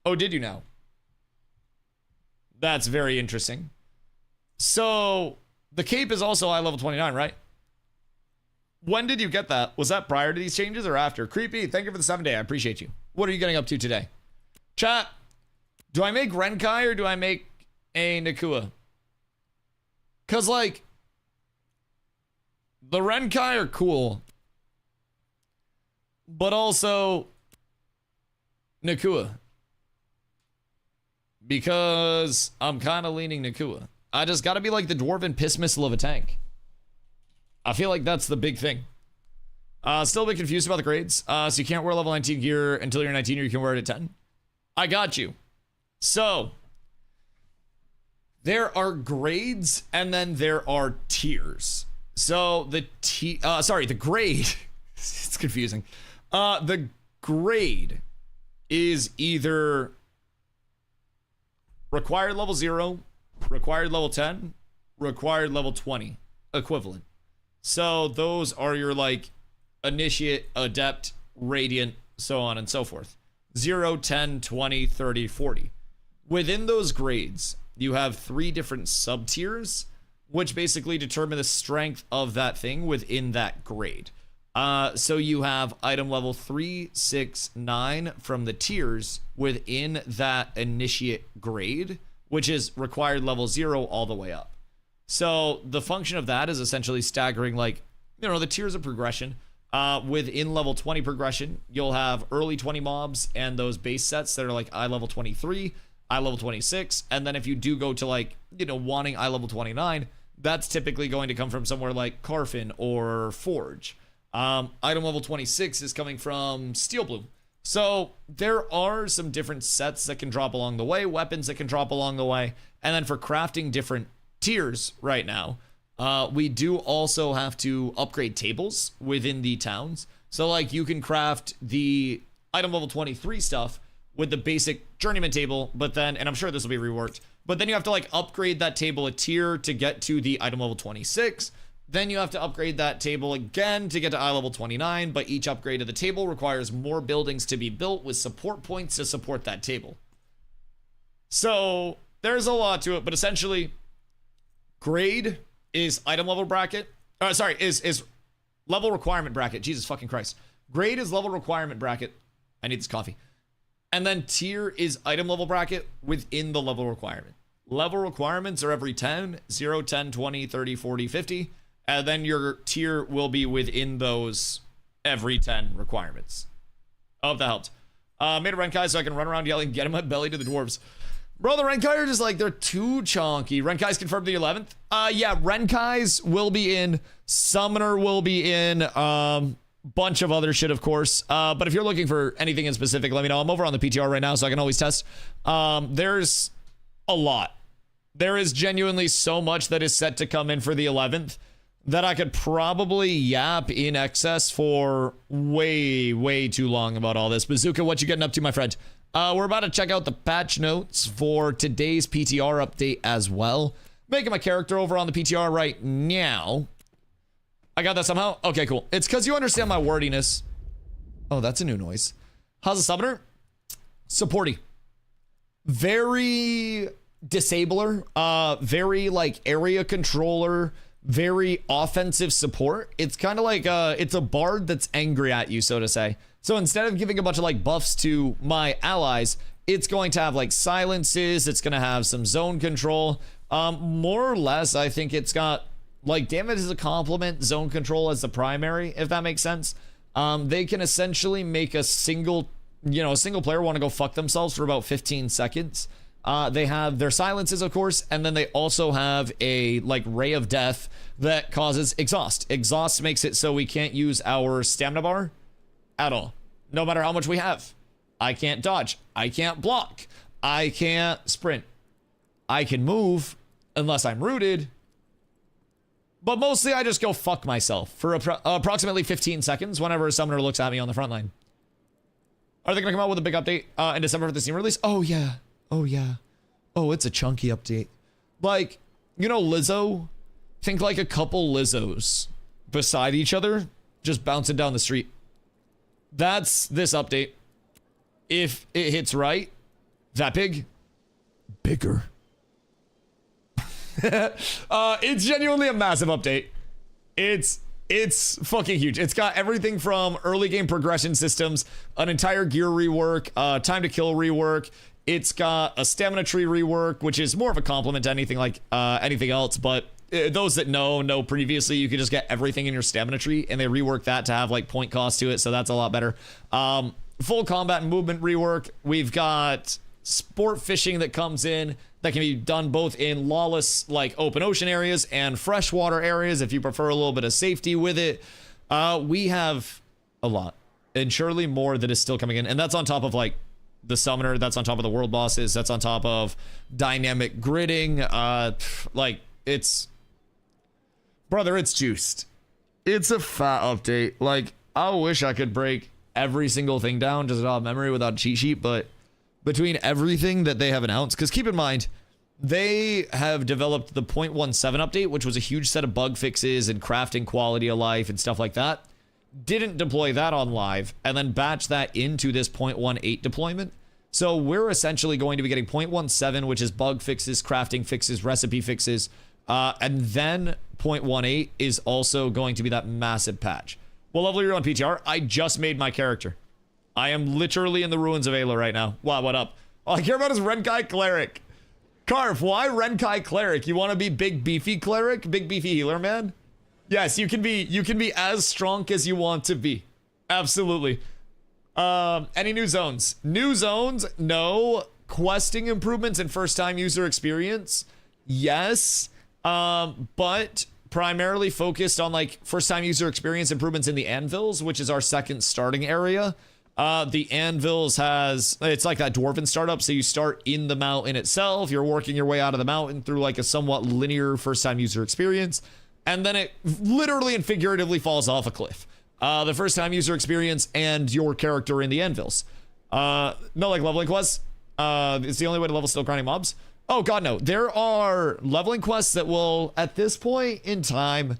Oh, did you now? That's very interesting. So, the cape is also eye level 29, right? When did you get that? Was that prior to these changes or after? Creepy, thank you for the 7-day. I appreciate you. What are you getting up to today? Chat, do I make Renkai or do I make a Nakua? Because, like, the Renkai are cool, but also Nakua. Because I'm kind of leaning Nakua. I just got to be like the Dwarven Piss Missile of a tank. I feel like that's the big thing. Still a bit confused about the grades. So you can't wear level 19 gear until you're 19, or you can wear it at 10. I got you. So, there are grades and then there are tiers. So the grade, it's confusing. The grade is either required level 0, required level 10, required level 20 equivalent. So those are your like initiate, adept, radiant, so on and so forth. 0, 10, 20, 30, 40. Within those grades, you have 3 different sub-tiers, which basically determine the strength of that thing within that grade. So you have item level 3, 6, 9 from the tiers within that initiate grade, which is required level 0 all the way up. So the function of that is essentially staggering, like, you know, the tiers of progression. Within level 20 progression, you'll have early 20 mobs and those base sets that are like eye level 23, eye level 26, and then if you do go to, like, you know, wanting eye level 29, that's typically going to come from somewhere like Carfin or Forge. Item level 26 is coming from Steel Bloom. So there are some different sets that can drop along the way, weapons that can drop along the way, and then for crafting different tiers right now, we do also have to upgrade tables within the towns. So like you can craft the item level 23 stuff with the basic journeyman table, but then, and I'm sure this will be reworked, but then you have to like upgrade that table a tier to get to the item level 26. Then you have to upgrade that table again to get to eye level 29, but each upgrade of the table requires more buildings to be built with support points to support that table. So there's a lot to it, but essentially grade is item level bracket. Is level requirement bracket. Jesus fucking Christ. Grade is level requirement bracket. I need this coffee. And then tier is item level bracket within the level requirement. Level requirements are every 10, 0, 10, 20, 30, 40, 50. And then your tier will be within those every 10 requirements. I hope that helped. Made a Renkai so I can run around yelling, get in my belly to the dwarves. Bro, the Renkai are just like, they're too chonky. Renkai's confirmed the 11th. Yeah, Renkai's will be in. Summoner will be in. bunch of other shit, of course. But if you're looking for anything in specific, let me know. I'm over on the PTR right now, so I can always test. There's a lot. There is genuinely so much that is set to come in for the 11th that I could probably yap in excess for way too long about all this. Bazooka, what you getting up to, my friend? We're about to check out the patch notes for today's PTR update as well. Making my character over on the PTR right now. I got that somehow? Okay, cool. It's because you understand my wordiness. Oh, that's a new noise. How's the summoner? Supporty. Very disabler. Very like area controller. Very offensive support. It's kind of like it's a bard that's angry at you, so to say. So instead of giving a bunch of like buffs to my allies, it's going to have like silences. It's going to have some zone control. More or less, I think it's got like damage as a complement, zone control as the primary, if that makes sense. They can essentially make a single player want to go fuck themselves for about 15 seconds. They have their silences, of course, and then they also have a like ray of death that causes exhaust. Exhaust makes it so we can't use our stamina bar at all, no matter how much we have. I can't dodge. I can't block. I can't sprint. I can move unless I'm rooted. But mostly I just go fuck myself for approximately 15 seconds whenever a summoner looks at me on the front line. Are they going to come out with a big update in December for the Steam release? Oh, yeah. Oh, yeah. Oh, it's a chunky update. Like, you know Lizzo? Think like a couple Lizzos beside each other, just bouncing down the street. That's this update. If it hits right, that big, bigger. It's genuinely a massive update. It's fucking huge. It's got everything from early game progression systems, an entire gear rework, time to kill rework. It's got a stamina tree rework, which is more of a compliment to anything like anything else. But those that know previously, you could just get everything in your stamina tree, and they rework that to have like point cost to it. So that's a lot better. Full combat and movement rework. We've got sport fishing that comes in that can be done both in lawless like open ocean areas and freshwater areas if you prefer a little bit of safety with it. We have a lot, and surely more that is still coming in, and that's on top of like the summoner, that's on top of the world bosses, that's on top of dynamic gridding. Like it's, brother, it's juiced. It's a fat update. Like I wish I could break every single thing down just out of memory without a cheat sheet, but between everything that they have announced, because keep in mind, they have developed the 0.17 update, which was a huge set of bug fixes and crafting quality of life and stuff like that. Didn't deploy that on live, and then batch that into this 0.18 deployment. So we're essentially going to be getting 0.17, which is bug fixes, crafting fixes, recipe fixes, and then 0.18 is also going to be that massive patch. What level are you on PTR? I just made my character. I am literally in the ruins of Ayla right now. Wow, what up? All I care about is Renkai Cleric. Carf, why Renkai Cleric? You want to be big beefy cleric? Big beefy healer, man? Yes, you can be as strong as you want to be. Absolutely. Any new zones? New zones? No. Questing improvements and first time user experience? Yes. But primarily focused on like first time user experience improvements in the anvils, which is our second starting area. The anvils it's like that dwarven startup. So you start in the mountain itself. You're working your way out of the mountain through like a somewhat linear first time user experience. And then it literally and figuratively falls off a cliff. The first time user experience and your character in the anvils. No like leveling quests. It's the only way to level still grinding mobs. Oh god, no. There are leveling quests that will, at this point in time,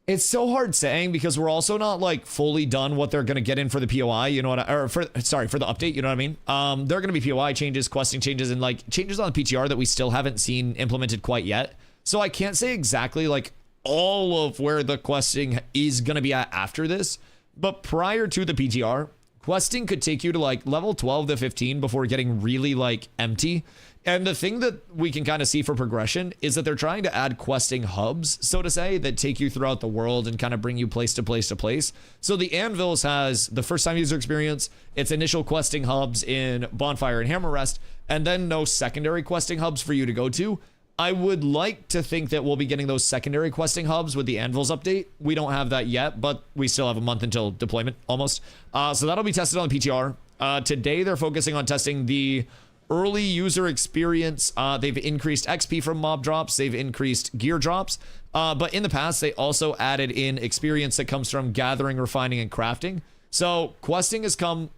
it's so hard saying because we're also not like fully done what they're going to get in for the POI, you know what for the update, you know what I mean? There are going to be POI changes, questing changes, and like changes on the PTR that we still haven't seen implemented quite yet. So I can't say exactly like all of where the questing is going to be at after this, but prior to the PTR, questing could take you to like level 12 to 15 before getting really like empty. And the thing that we can kind of see for progression is that they're trying to add questing hubs, so to say, that take you throughout the world and kind of bring you place to place to place. So the Anvils has the first time user experience, its initial questing hubs in Bonfire and Hammer Rest, and then no secondary questing hubs for you to go to. I would like to think that we'll be getting those secondary questing hubs with the Anvils update. We don't have that yet, but we still have a month until deployment, almost. So that'll be tested on the PTR. Today, they're focusing on testing the early user experience. They've increased XP from mob drops. They've increased gear drops. But in the past, they also added in experience that comes from gathering, refining, and crafting. So questing has come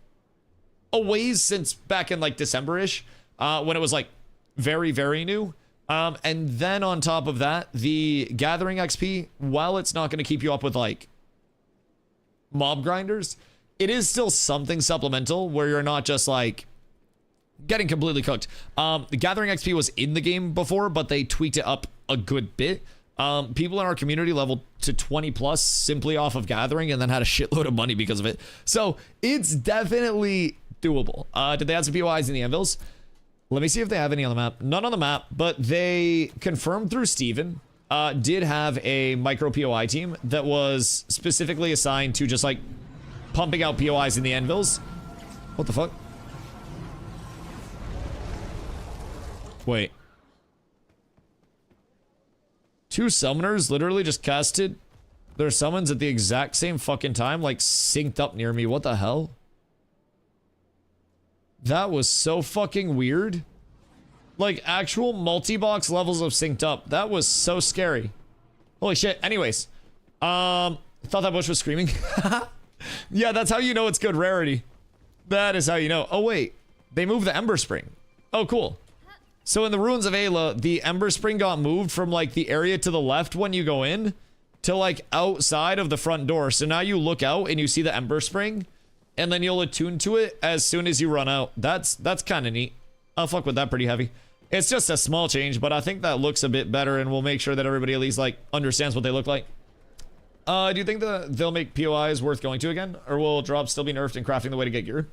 a ways since back in like December-ish, when it was like very, very new. And then on top of that, the gathering XP, while it's not going to keep you up with like mob grinders, it is still something supplemental where you're not just like getting completely cooked. The gathering XP was in the game before, but they tweaked it up a good bit. People in our community leveled to 20 plus simply off of gathering and then had a shitload of money because of it. So it's definitely doable. Did they add some POIs in the Anvils? Let me see if they have any on the map. None on the map, but they confirmed through Steven, did have a micro POI team that was specifically assigned to just like pumping out POIs in the Anvils. What the fuck? Wait. Two summoners literally just casted their summons at the exact same fucking time, like synced up near me. What the hell? That was so fucking weird. Like, actual multi-box levels of synced up. That was so scary. Holy shit. Anyways. Thought that bush was screaming. Yeah, that's how you know it's good rarity. That is how you know. Oh, wait. They moved the Ember Spring. Oh, cool. So in the Ruins of Ayla, the Ember Spring got moved from, like, the area to the left when you go in to, like, outside of the front door. So now you look out and you see the Ember Spring. And then you'll attune to it as soon as you run out. That's kind of neat. I'll fuck with that pretty heavy. It's just a small change, but I think that looks a bit better, and we'll make sure that everybody at least like understands what they look like. Do you think that they'll make POIs worth going to again, or will drops still be nerfed and crafting the way to get gear?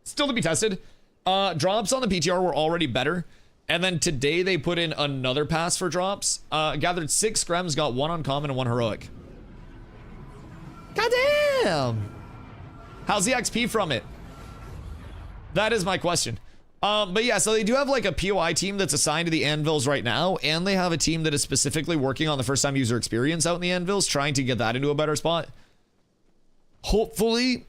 Still to be tested. Drops on the PTR were already better, and then today they put in another pass for drops. Gathered 6 scrims, got 1 uncommon and 1 heroic. Goddamn! How's the XP from it? That is my question. But yeah, so they do have like a POI team that's assigned to the Anvils right now, and they have a team that is specifically working on the first time user experience out in the Anvils, trying to get that into a better spot. Hopefully,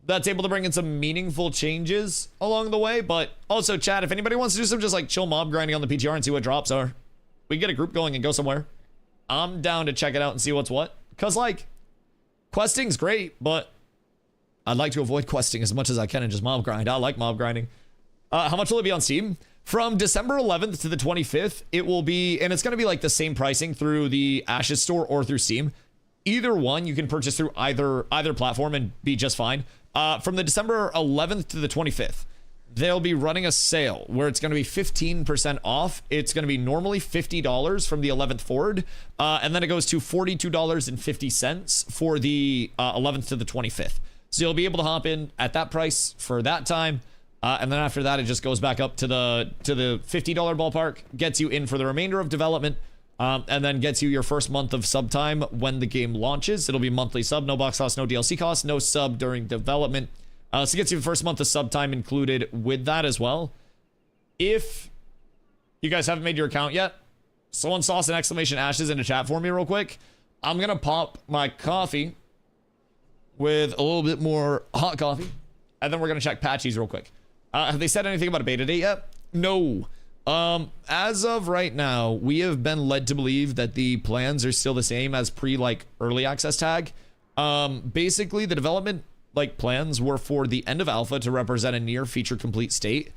that's able to bring in some meaningful changes along the way, but also, chat, if anybody wants to do some just like chill mob grinding on the PTR and see what drops are, we can get a group going and go somewhere. I'm down to check it out and see what's what. Because like, questing's great, but I'd like to avoid questing as much as I can and just mob grind. I like mob grinding. How much will it be on Steam? From December 11th to the 25th, it will be, and it's going to be like the same pricing through the Ashes store or through Steam. Either one, you can purchase through either platform and be just fine. From the December 11th to the 25th, they'll be running a sale where it's going to be 15% off. It's going to be normally $50 from the 11th forward, and then it goes to $42.50 for the 11th to the 25th. So you'll be able to hop in at that price for that time. And then after that, it just goes back up to the $50 ballpark, gets you in for the remainder of development, and then gets you your first month of sub time when the game launches. It'll be monthly sub, no box cost, no DLC cost, no sub during development. So it gets you the first month of sub time included with that as well. If you guys haven't made your account yet, someone sauce an exclamation ashes in the chat for me real quick. I'm going to pop my coffee with a little bit more hot coffee, and then we're going to check patches real quick. Have they said anything about a beta date yet? No. As of right now, we have been led to believe that the plans are still the same as like early access tag. Basically the development like plans were for the end of alpha to represent a near feature complete state.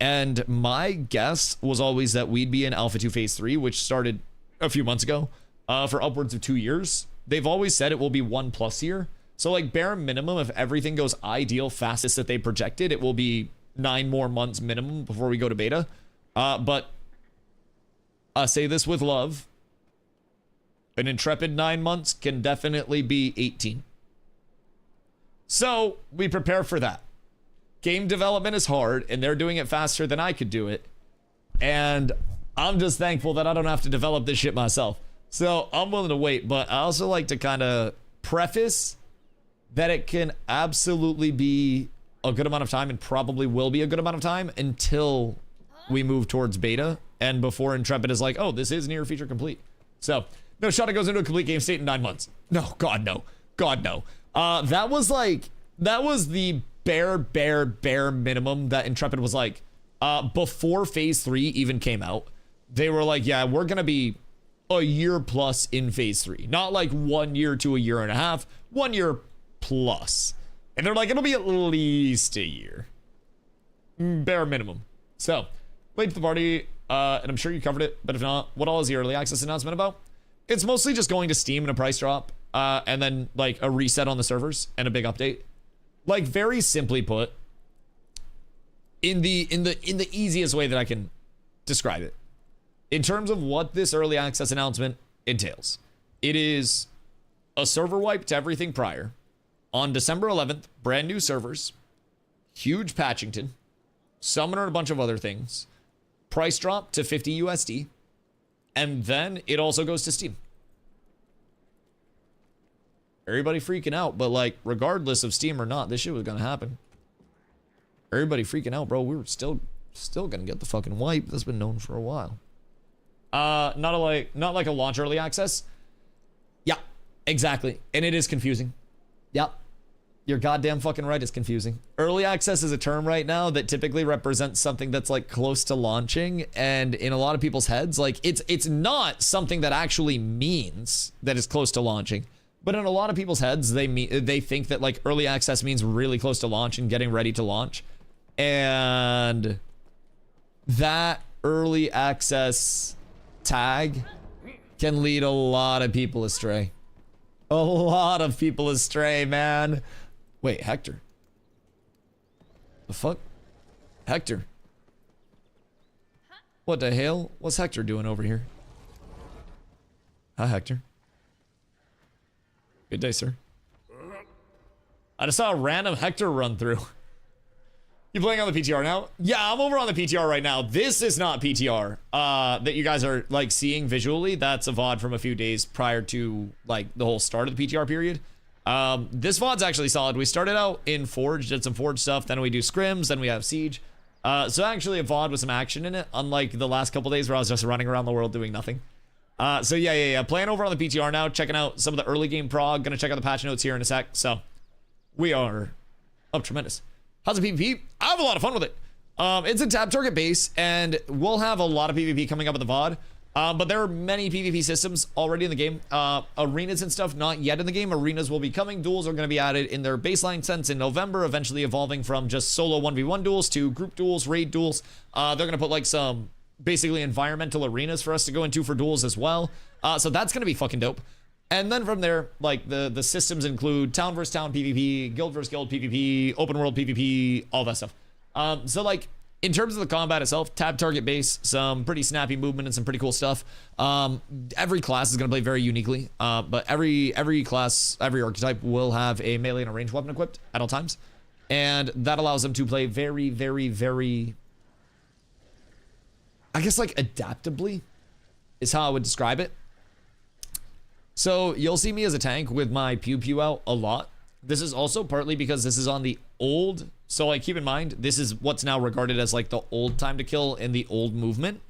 And my guess was always that we'd be in alpha 2 phase 3, which started a few months ago, for upwards of 2 years. They've always said it will be 1+ year. So like bare minimum, if everything goes ideal fastest that they projected, it will be 9 more months minimum before we go to beta. But I say this with love. An intrepid 9 months can definitely be 18. So we prepare for that. Game development is hard, and they're doing it faster than I could do it. And I'm just thankful that I don't have to develop this shit myself. So I'm willing to wait, but I also like to kind of preface that it can absolutely be a good amount of time and probably will be a good amount of time until we move towards beta and before Intrepid is like, oh, this is near feature complete. So no shot it goes into a complete game state in 9 months. No, God no. God no. That was the bare minimum that Intrepid was like, before phase 3 even came out. They were like, yeah, we're gonna be a year plus in phase 3, not like 1 year to a year and a half, 1 year plus. And they're like, it'll be at least a year, bare minimum. So late to the party, and I'm sure you covered it, but if not, what all is the early access announcement about? It's mostly just going to Steam and a price drop, and then like a reset on the servers and a big update. Like, very simply put, in the easiest way that I can describe it, in terms of what this early access announcement entails, it is a server wipe to everything prior on December 11th, brand new servers, huge patchington, summoner, and a bunch of other things, price drop to 50 USD, and then it also goes to Steam. Everybody freaking out, but like, regardless of Steam or not, this shit was gonna happen. Everybody freaking out, bro. We were still gonna get the fucking wipe. That's been known for a while. Not like a launch early access. Yeah, exactly. And it is confusing. Yep. You're goddamn fucking right, it's confusing. Early access is a term right now that typically represents something that's like close to launching, and in a lot of people's heads, like it's not something that actually means that it's close to launching. But in a lot of people's heads, they think that like early access means really close to launch and getting ready to launch. And that early access tag can lead a lot of people astray. A lot of people astray, man. Wait, Hector. The fuck? Hector. What the hell? What's Hector doing over here? Hi, Hector. Good day, sir. I just saw a random Hector run through. You playing on the PTR now? Yeah, I'm over on the PTR right now. This is not PTR that you guys are like seeing visually. That's a VOD from a few days prior to like the whole start of the PTR period. This VOD's actually solid. We started out in Forge, did some Forge stuff, then we do scrims, then we have Siege. So actually a VOD with some action in it, unlike the last couple days where I was just running around the world doing nothing. So yeah. Playing over on the PTR now, checking out some of the early game prog. Gonna check out the patch notes here in a sec. So we are up tremendous. How's the PvP? I have a lot of fun with it. It's a tab target base, and we'll have a lot of PvP coming up in the VOD. But there are many PvP systems already in the game. Arenas and stuff not yet in the game. Arenas will be coming. Duels are going to be added in their baseline sense in November, eventually evolving from just solo 1v1 duels to group duels, raid duels. They're going to put like some basically environmental arenas for us to go into for duels as well. So that's going to be fucking dope. And then from there, like the systems include town versus town PvP, guild versus guild PvP, open world PvP, all that stuff. So like in terms of the combat itself, tab target base, some pretty snappy movement and some pretty cool stuff. Every class is going to play very uniquely, but every class, every archetype will have a melee and a ranged weapon equipped at all times, and that allows them to play very, I guess like adaptably is how I would describe it. So you'll see me as a tank with my pew pew out a lot. This is also partly because this is on the old, so like keep in mind, this is what's now regarded as like the old time to kill in the old movement.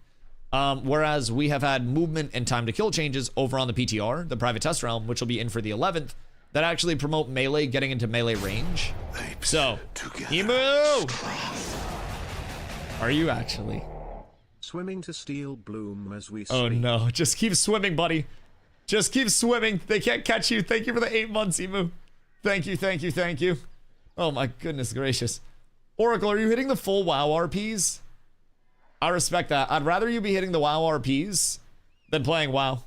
Whereas we have had movement and time to kill changes over on the PTR, the private test realm, which will be in for the 11th, that actually promote melee getting into melee range. So, Emu! Are you actually? Swimming to steel bloom as we speak. Oh no, just keep swimming, buddy. Just keep swimming. They can't catch you. Thank you for the 8 months, Emu. Thank you. Oh my goodness gracious. Oracle, are you hitting the full WoW RPs? I respect that. I'd rather you be hitting the WoW RPs than playing WoW.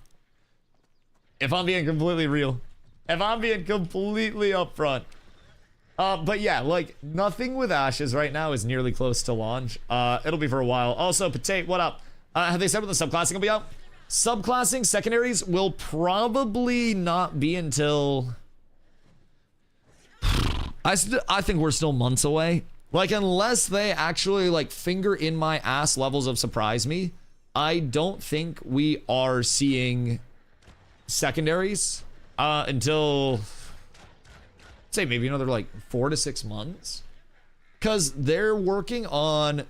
If I'm being completely real. If I'm being completely upfront. But yeah, like nothing with Ashes right now is nearly close to launch. It'll be for a while. Also, Potato, what up? Have they said when the subclassing will be out? Subclassing secondaries will probably not be until I think we're still months away. Like unless they actually like finger in my ass levels of surprise me, I don't think we are seeing secondaries until say maybe another like 4 to 6 months, because they're working on,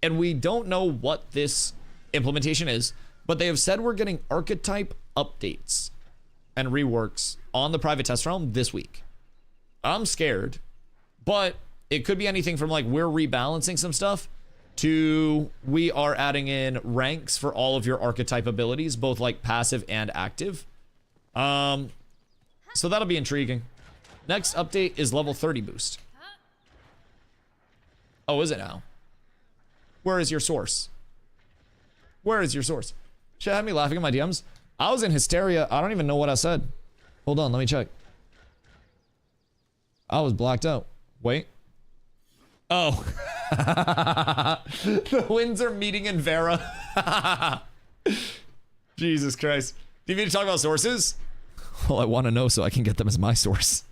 and we don't know what this implementation is, but they have said we're getting archetype updates and reworks on the private test realm this week. I'm scared, but it could be anything from like we're rebalancing some stuff to we are adding in ranks for all of your archetype abilities, both like passive and active. So that'll be intriguing. Next update is level 30 boost. Oh, is it now? Where is your source? Where is your source? Should have me laughing at my DMs. I was in hysteria. I don't even know what I said. Hold on, let me check. I was blacked out. Wait. Oh. The winds are meeting in Vera. Jesus Christ. Do you mean to talk about sources? Well, I want to know so I can get them as my source.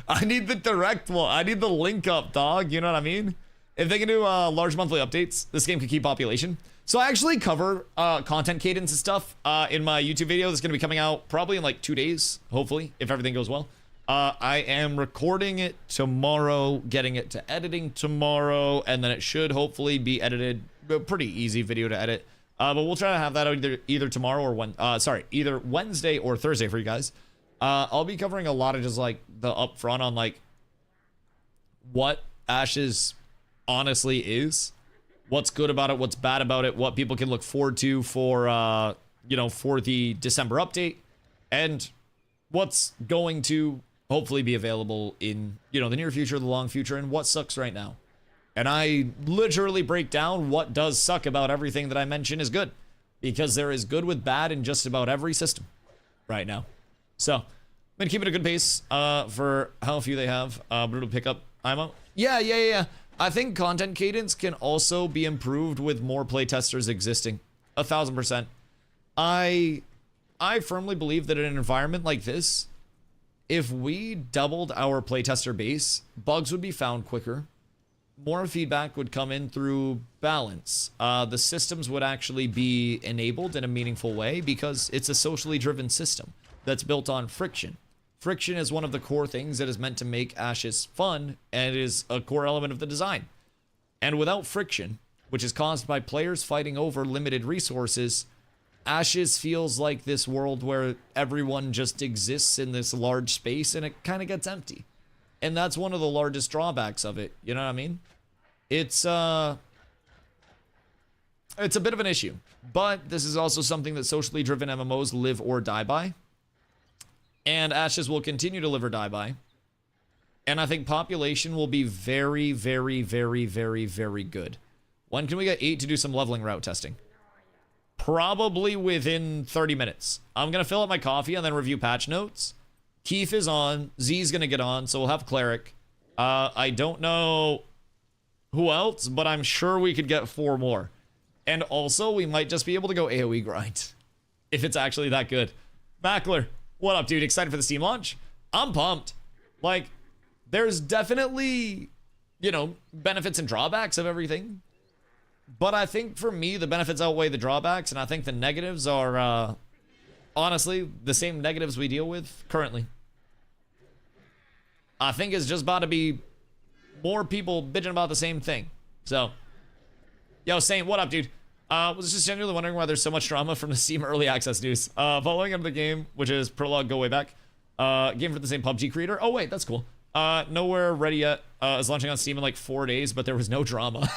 I need the direct one. I need the link up, dog. You know what I mean? If they can do large monthly updates, this game can keep population. So I actually cover content cadence and stuff in my YouTube video that's going to be coming out probably in like 2 days, hopefully, if everything goes well. I am recording it tomorrow, getting it to editing tomorrow, and then it should hopefully be edited. A pretty easy video to edit. But we'll try to have that either tomorrow or either Wednesday or Thursday for you guys. I'll be covering a lot of just like the upfront on like what Ashes honestly is, what's good about it, what's bad about it, what people can look forward to for for the December update, and what's going to hopefully be available in the near future, the long future, and what sucks right now. And I literally break down what does suck about everything that I mention is good, because there is good with bad in just about every system right now. So I'm gonna keep it a good pace for how few they have. Brutal pickup IMO. Yeah. I think content cadence can also be improved with more playtesters existing. 1000%. I firmly believe that in an environment like this, if we doubled our playtester base, bugs would be found quicker. More feedback would come in through balance. The systems would actually be enabled in a meaningful way because it's a socially driven system that's built on friction. Friction is one of the core things that is meant to make Ashes fun and is a core element of the design. And without friction, which is caused by players fighting over limited resources, Ashes feels like this world where everyone just exists in this large space and it kind of gets empty. And that's one of the largest drawbacks of it. You know what I mean? It's a bit of an issue, but this is also something that socially driven MMOs live or die by. And Ashes will continue to live or die by. And I think population will be very, very, very, very, very good. When can we get 8 to do some leveling route testing? Probably within 30 minutes. I'm going to fill up my coffee and then review patch notes. Keith is on. Z's going to get on, so we'll have Cleric. I don't know who else, but I'm sure we could get 4 more. And also, we might just be able to go AoE grind. If it's actually that good. Mackler, what up, dude? Excited for the Steam launch? I'm pumped. Like, there's definitely, benefits and drawbacks of everything. But I think for me, the benefits outweigh the drawbacks, and I think the negatives are, honestly, the same negatives we deal with currently. I think it's just about to be more people bitching about the same thing. So, yo, Saint, what up, dude? Was just genuinely wondering why there's so much drama from the Steam Early Access news. Following up the game, which is Prologue Go Way Back. Game for the same PUBG creator. Oh, wait, that's cool. Nowhere ready yet. Is launching on Steam in like 4 days, but there was no drama.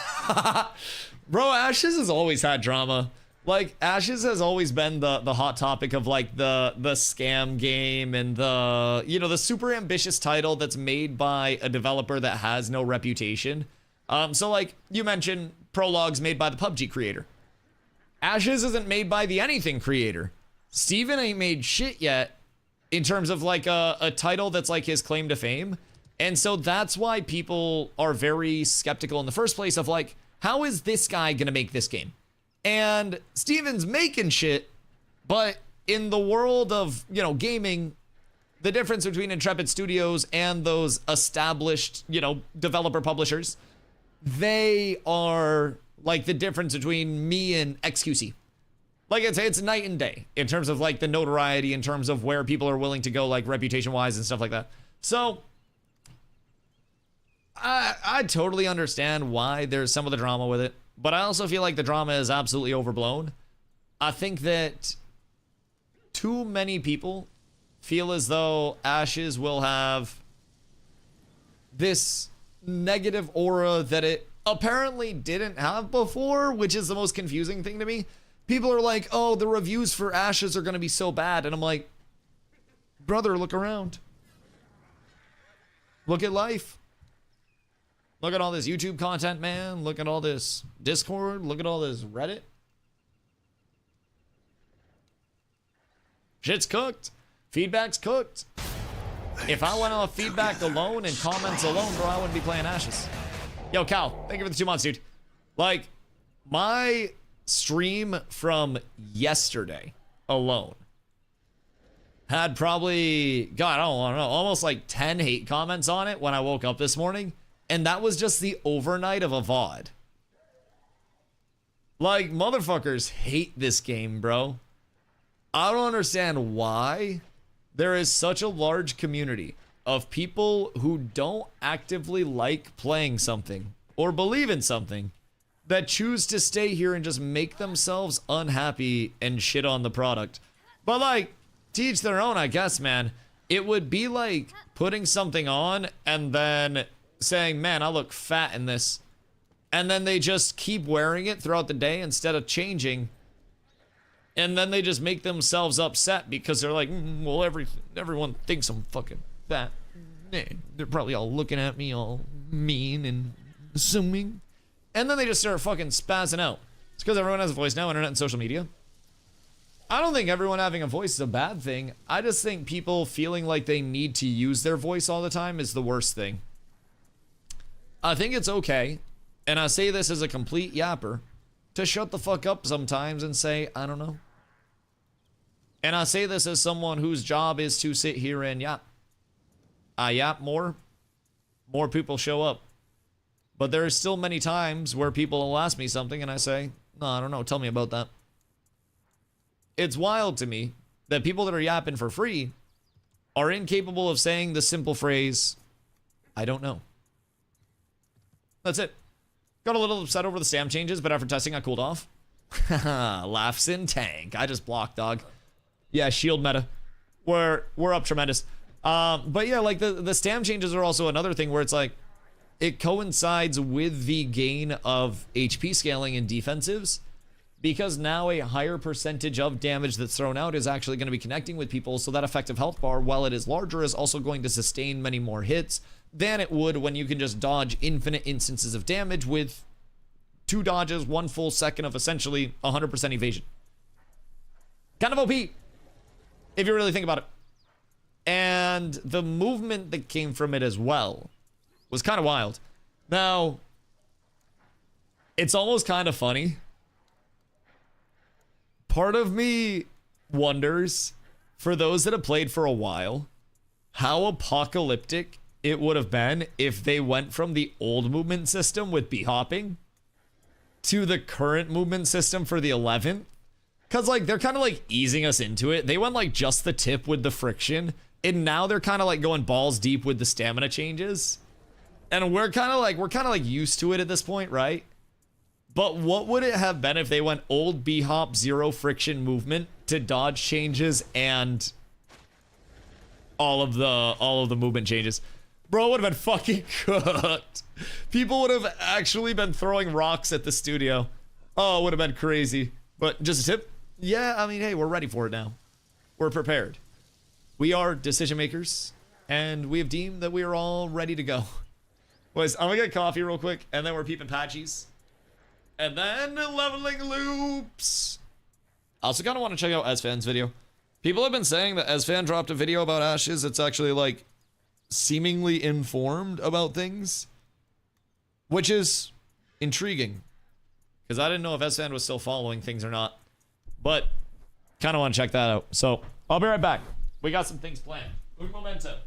Bro, Ashes has always had drama. Like, Ashes has always been the hot topic of like the scam game and the super ambitious title that's made by a developer that has no reputation. So like you mentioned, Prologue's made by the PUBG creator. Ashes isn't made by the anything creator. Steven ain't made shit yet in terms of like a title that's like his claim to fame. And so that's why people are very skeptical in the first place of like, how is this guy gonna make this game? And Steven's making shit, but in the world of, gaming, the difference between Intrepid Studios and those established, developer publishers, they are like the difference between me and XQC. Like it's night and day in terms of like the notoriety, in terms of where people are willing to go, like reputation wise and stuff like that. So I totally understand why there's some of the drama with it. but I also feel like the drama is absolutely overblown. I think that too many people feel as though Ashes will have this negative aura that it apparently didn't have before, which is the most confusing thing to me. People are like, oh, the reviews for Ashes are going to be so bad. And I'm like, brother, look around. Look at life. Look at all this YouTube content, man. Look at all this Discord. Look at all this Reddit. Shit's cooked. Feedback's cooked. If I went off feedback alone and comments alone, bro, I wouldn't be playing Ashes. Yo, Cal, thank you for the 2 months, dude. Like, my stream from yesterday alone had probably, God, I don't know, almost like 10 hate comments on it when I woke up this morning. And that was just the overnight of a VOD. Like, motherfuckers hate this game, bro. I don't understand why there is such a large community of people who don't actively like playing something or believe in something that choose to stay here and just make themselves unhappy and shit on the product. But like, to each their own, I guess, man. It would be like putting something on and then saying, man, I look fat in this. And then they just keep wearing it throughout the day instead of changing. And then they just make themselves upset because they're like, well, everyone thinks I'm fucking fat. They're probably all looking at me all mean and assuming. And then they just start fucking spazzing out. It's because everyone has a voice now, internet and social media. I don't think everyone having a voice is a bad thing. I just think people feeling like they need to use their voice all the time is the worst thing. I think it's okay, and I say this as a complete yapper, to shut the fuck up sometimes and say, I don't know. And I say this as someone whose job is to sit here and yap. I yap more people show up. But there are still many times where people will ask me something and I say, no, I don't know, tell me about that. It's wild to me that people that are yapping for free are incapable of saying the simple phrase, I don't know. That's it. Got a little upset over the stamp changes, but after testing, I cooled off. Laughs in tank. I just blocked, dog. Yeah, shield meta. We're up tremendous. But yeah, like the stamp changes are also another thing where it's like, it coincides with the gain of HP scaling in defensives, because now a higher percentage of damage that's thrown out is actually going to be connecting with people, so that effective health bar, while it is larger, is also going to sustain many more hits than it would when you can just dodge infinite instances of damage with 2 dodges, 1 full second of essentially 100% evasion. Kind of OP, if you really think about it. And the movement that came from it as well was kind of wild. Now, it's almost kind of funny. Part of me wonders, for those that have played for a while, how apocalyptic it would have been if they went from the old movement system with b-hopping to the current movement system for the 11th. Because, like, they're kind of, like, easing us into it. They went, like, just the tip with the friction, and now they're kind of, like, going balls deep with the stamina changes. And we're kind of, like, used to it at this point, right? But what would it have been if they went old b-hop, 0 friction movement to dodge changes and all of the movement changes? Bro, it would have been fucking cooked. People would have actually been throwing rocks at the studio. Oh, it would have been crazy. But just a tip. Yeah, I mean, hey, we're ready for it now. We're prepared. We are decision makers, and we have deemed that we are all ready to go. Boys, I'm gonna get coffee real quick, and then we're peeping patchies. And then leveling loops. I also kind of want to check out Esfan's video. People have been saying that Esfan dropped a video about Ashes. It's actually, like, seemingly informed about things, which is intriguing, because I didn't know if Esfan was still following things or not, but kind of want to check that out. So I'll be right back. We got some things planned. Un momento.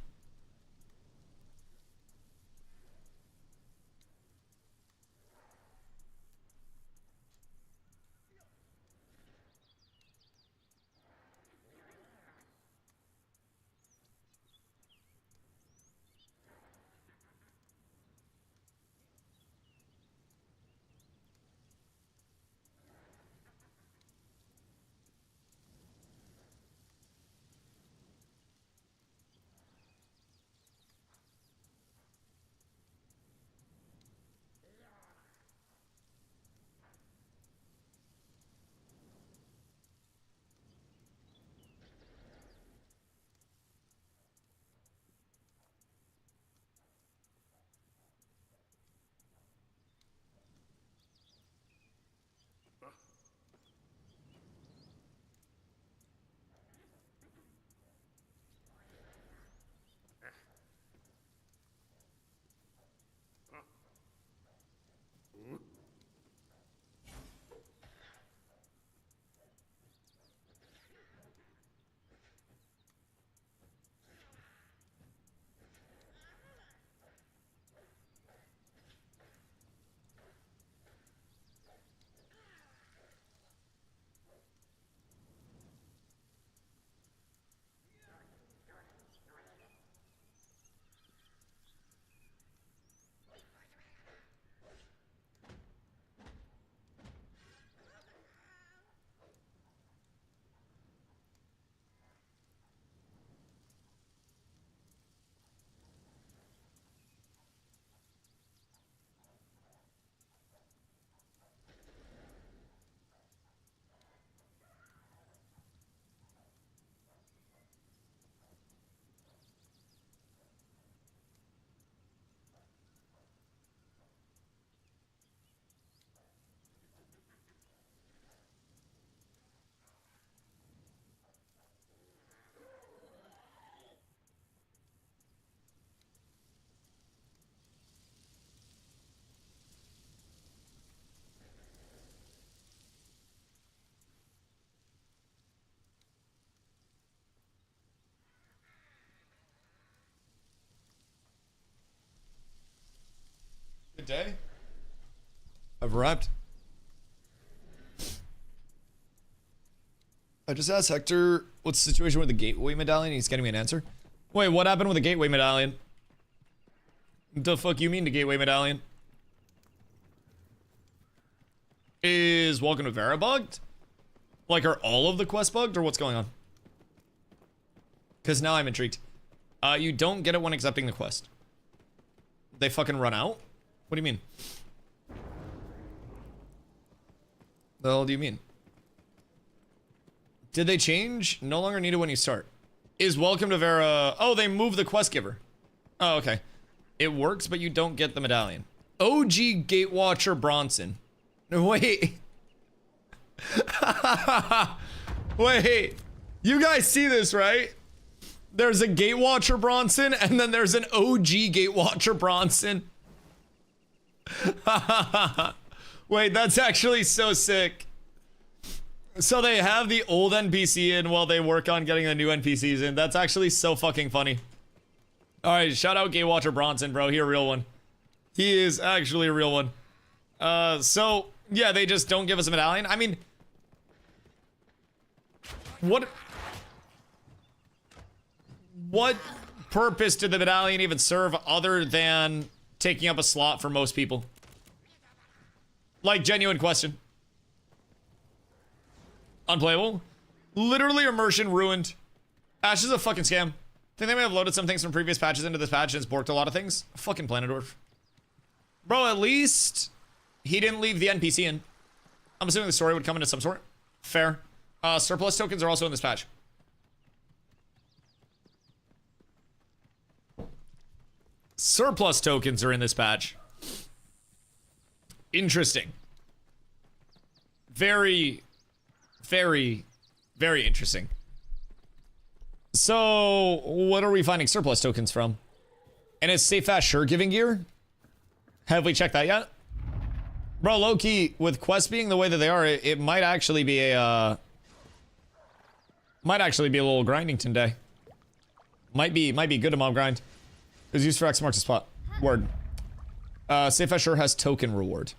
day. I've arrived. I just asked Hector what's the situation with the gateway medallion. He's getting me an answer. Wait, what happened with the gateway medallion? The fuck you mean the gateway medallion? Is Welcome to Vera bugged? Like, are all of the quests bugged, or what's going on? Because now I'm intrigued. You don't get it when accepting the quest. They fucking run out? What do you mean? The hell do you mean? Did they change? No longer needed when you start. Is Welcome to Vera... Oh, they moved the quest giver. Oh, okay. It works, but you don't get the medallion. OG Gatewatcher Bronson. Wait. Wait. You guys see this, right? There's a Gatewatcher Bronson, and then there's an OG Gatewatcher Bronson. Wait, that's actually so sick. So they have the old NPC in while they work on getting the new NPCs in. That's actually so fucking funny. Alright, shout out Gatewatcher Bronson, bro. He a real one. He is actually a real one. So, yeah, they just don't give us a medallion. I mean... What purpose did the medallion even serve other than taking up a slot for most people? Like, genuine question. Unplayable? Literally immersion ruined. Ash is a fucking scam. Think they may have loaded some things from previous patches into this patch and it's borked a lot of things? Fucking Planetdorf. Bro, at least he didn't leave the NPC in. I'm assuming the story would come into some sort. Fair. Surplus tokens are also in this patch. Surplus tokens are in this patch. Interesting. Very, very, very interesting. So, what are we finding surplus tokens from? And is Safe Fast Sure giving gear? Have we checked that yet? Bro, low-key, with quests being the way that they are, it might actually be a, might actually be a little grindington day. Might be good to mob grind. Is used for X marks the spot. Word. Safe Fast Sure has token reward.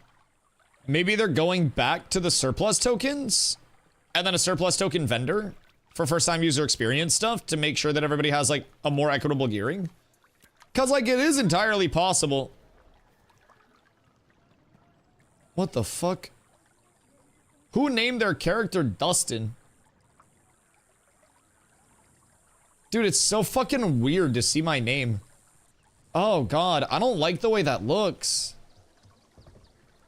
Maybe they're going back to the surplus tokens? And then a surplus token vendor? For first time user experience stuff to make sure that everybody has like a more equitable gearing. Cause like it is entirely possible. What the fuck? Who named their character Dustin? Dude, it's so fucking weird to see my name. Oh god, I don't like the way that looks.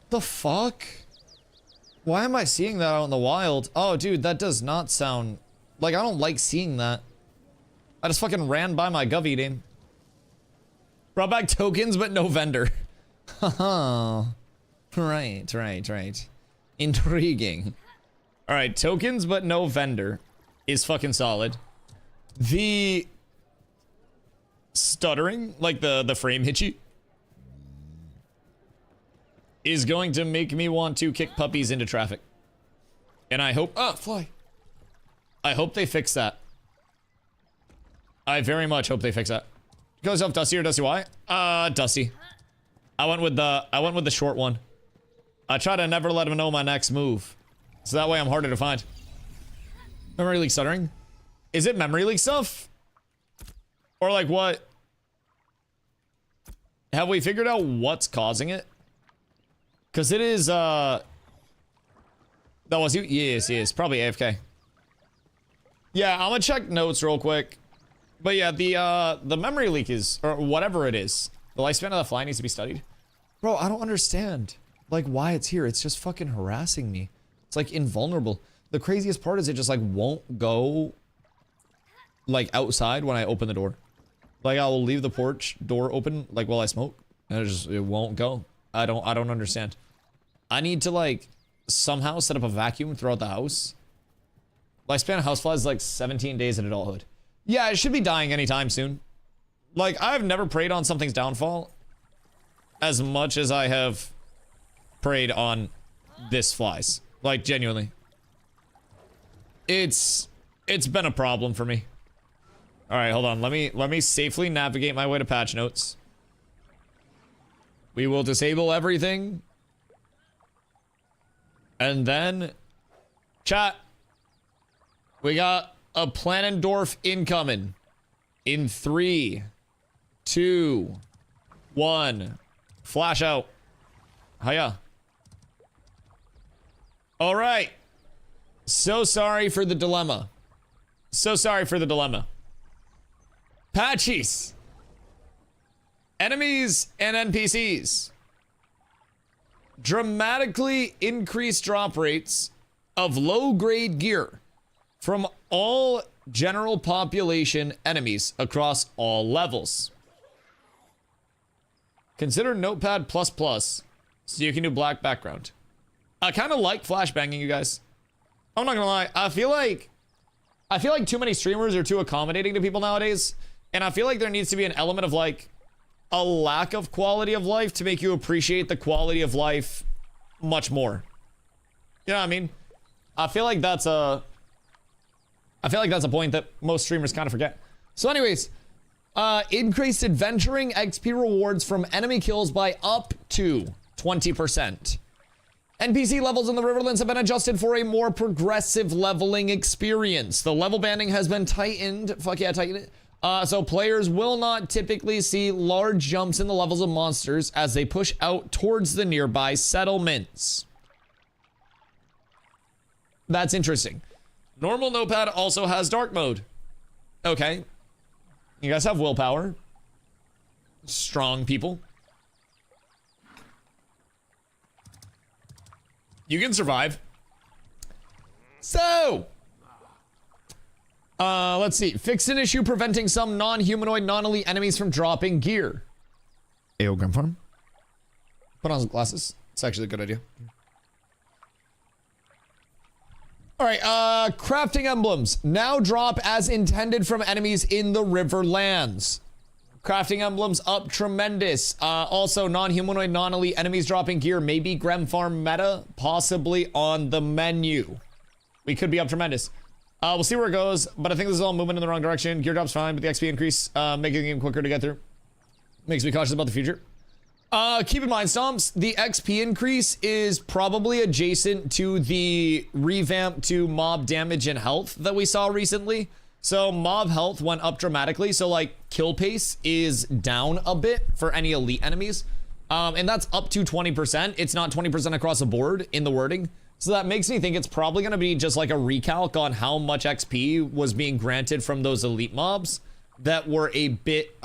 The fuck? Why am I seeing that out in the wild? Oh dude, that does not sound... Like, I don't like seeing that. I just fucking ran by my Govy name. Brought back tokens, but no vendor. Haha. Right. Intriguing. Alright, tokens, but no vendor is fucking solid. The... stuttering, like the frame hitchy, is going to make me want to kick puppies into traffic. And I hope... Oh, fly. I hope they fix that. I very much hope they fix that. Goes off Dusty or DustyWhy? Dusty. I went with the short one. I try to never let him know my next move. So that way I'm harder to find. Memory leak stuttering? Is it memory leak stuff? Or like what? Have we figured out what's causing it? Cause it is, that was you? Yes, probably AFK. Yeah, I'm gonna check notes real quick. But yeah, the memory leak is, or whatever it is, the lifespan of the fly needs to be studied. Bro, I don't understand, like, why it's here. It's just fucking harassing me. It's, like, invulnerable. The craziest part is it just, like, won't go, like, outside when I open the door. Like, I will leave the porch door open, like, while I smoke, and it won't go. I don't understand. I need to, like, somehow set up a vacuum throughout the house. Lifespan of housefly is like 17 days in adulthood. Yeah, it should be dying anytime soon. Like, I've never preyed on something's downfall as much as I have preyed on this fly's. Like, genuinely. It's been a problem for me. Alright, hold on. Let me safely navigate my way to patch notes. We will disable everything. And then, chat, we got a Planendorf incoming in 3, 2, 1. Flash out. Hiya. All right. So sorry for the dilemma. So sorry for the dilemma. Patchies. Enemies and NPCs. Dramatically increased drop rates of low-grade gear from all general population enemies across all levels. Consider Notepad++ so you can do black background. I kind of like flashbanging, you guys. I'm not gonna lie. I feel like too many streamers are too accommodating to people nowadays, and I feel like there needs to be an element of like a lack of quality of life to make you appreciate the quality of life much more. You know what I mean? I feel like that's a point that most streamers kind of forget. So anyways, increased adventuring XP rewards from enemy kills by up to 20%. NPC levels in the Riverlands have been adjusted for a more progressive leveling experience. The level banding has been tightened. Fuck yeah, tighten it. So players will not typically see large jumps in the levels of monsters as they push out towards the nearby settlements. That's interesting. Normal Notepad also has dark mode. Okay. You guys have willpower. Strong people. You can survive. So, let's see. Fix an issue preventing some non-humanoid, non-elite enemies from dropping gear. Ayo, Grim Farm. Put on some glasses. It's actually a good idea. All right, crafting emblems now drop as intended from enemies in the Riverlands. Crafting emblems up tremendous. Also, non-humanoid, non-elite enemies dropping gear may be Grem Farm meta, possibly on the menu. We could be up tremendous. We'll see where it goes, but I think this is all movement in the wrong direction. Gear drop's fine, but the XP increase, making the game quicker to get through. Makes me cautious about the future. Keep in mind, Stomps, the XP increase is probably adjacent to the revamp to mob damage and health that we saw recently. So mob health went up dramatically. So like kill pace is down a bit for any elite enemies. And that's up to 20%. It's not 20% across the board in the wording. So that makes me think it's probably going to be just like a recalc on how much XP was being granted from those elite mobs that were a bit,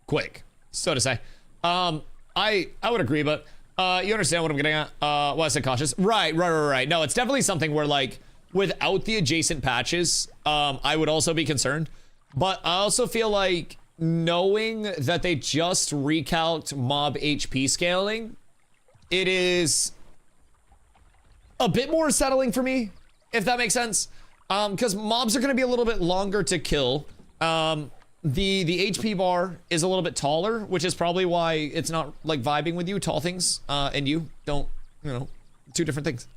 quick, so to say. I would agree, but you understand what I'm getting at. Well, I said cautious. Right. No, it's definitely something where like without the adjacent patches, I would also be concerned. But I also feel like knowing that they just recalced mob HP scaling, it is a bit more settling for me, if that makes sense. Because mobs are going to be a little bit longer to kill. The HP bar is a little bit taller, which is probably why it's not like vibing with you. Tall things and you don't, you know, two different things.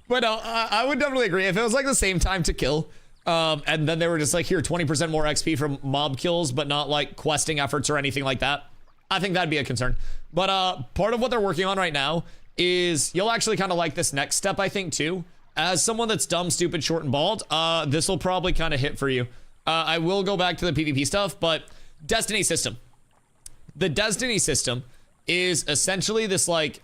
But no, I would definitely agree. If it was like the same time to kill, and then they were just like, here, 20% more XP from mob kills, but not like questing efforts or anything like that, I think that'd be a concern. But part of what they're working on right now is you'll actually kind of like this next step, I think, too. As someone that's dumb, stupid, short, and bald, this will probably kind of hit for you. I will go back to the PvP stuff, but Destiny system. The Destiny system is essentially this like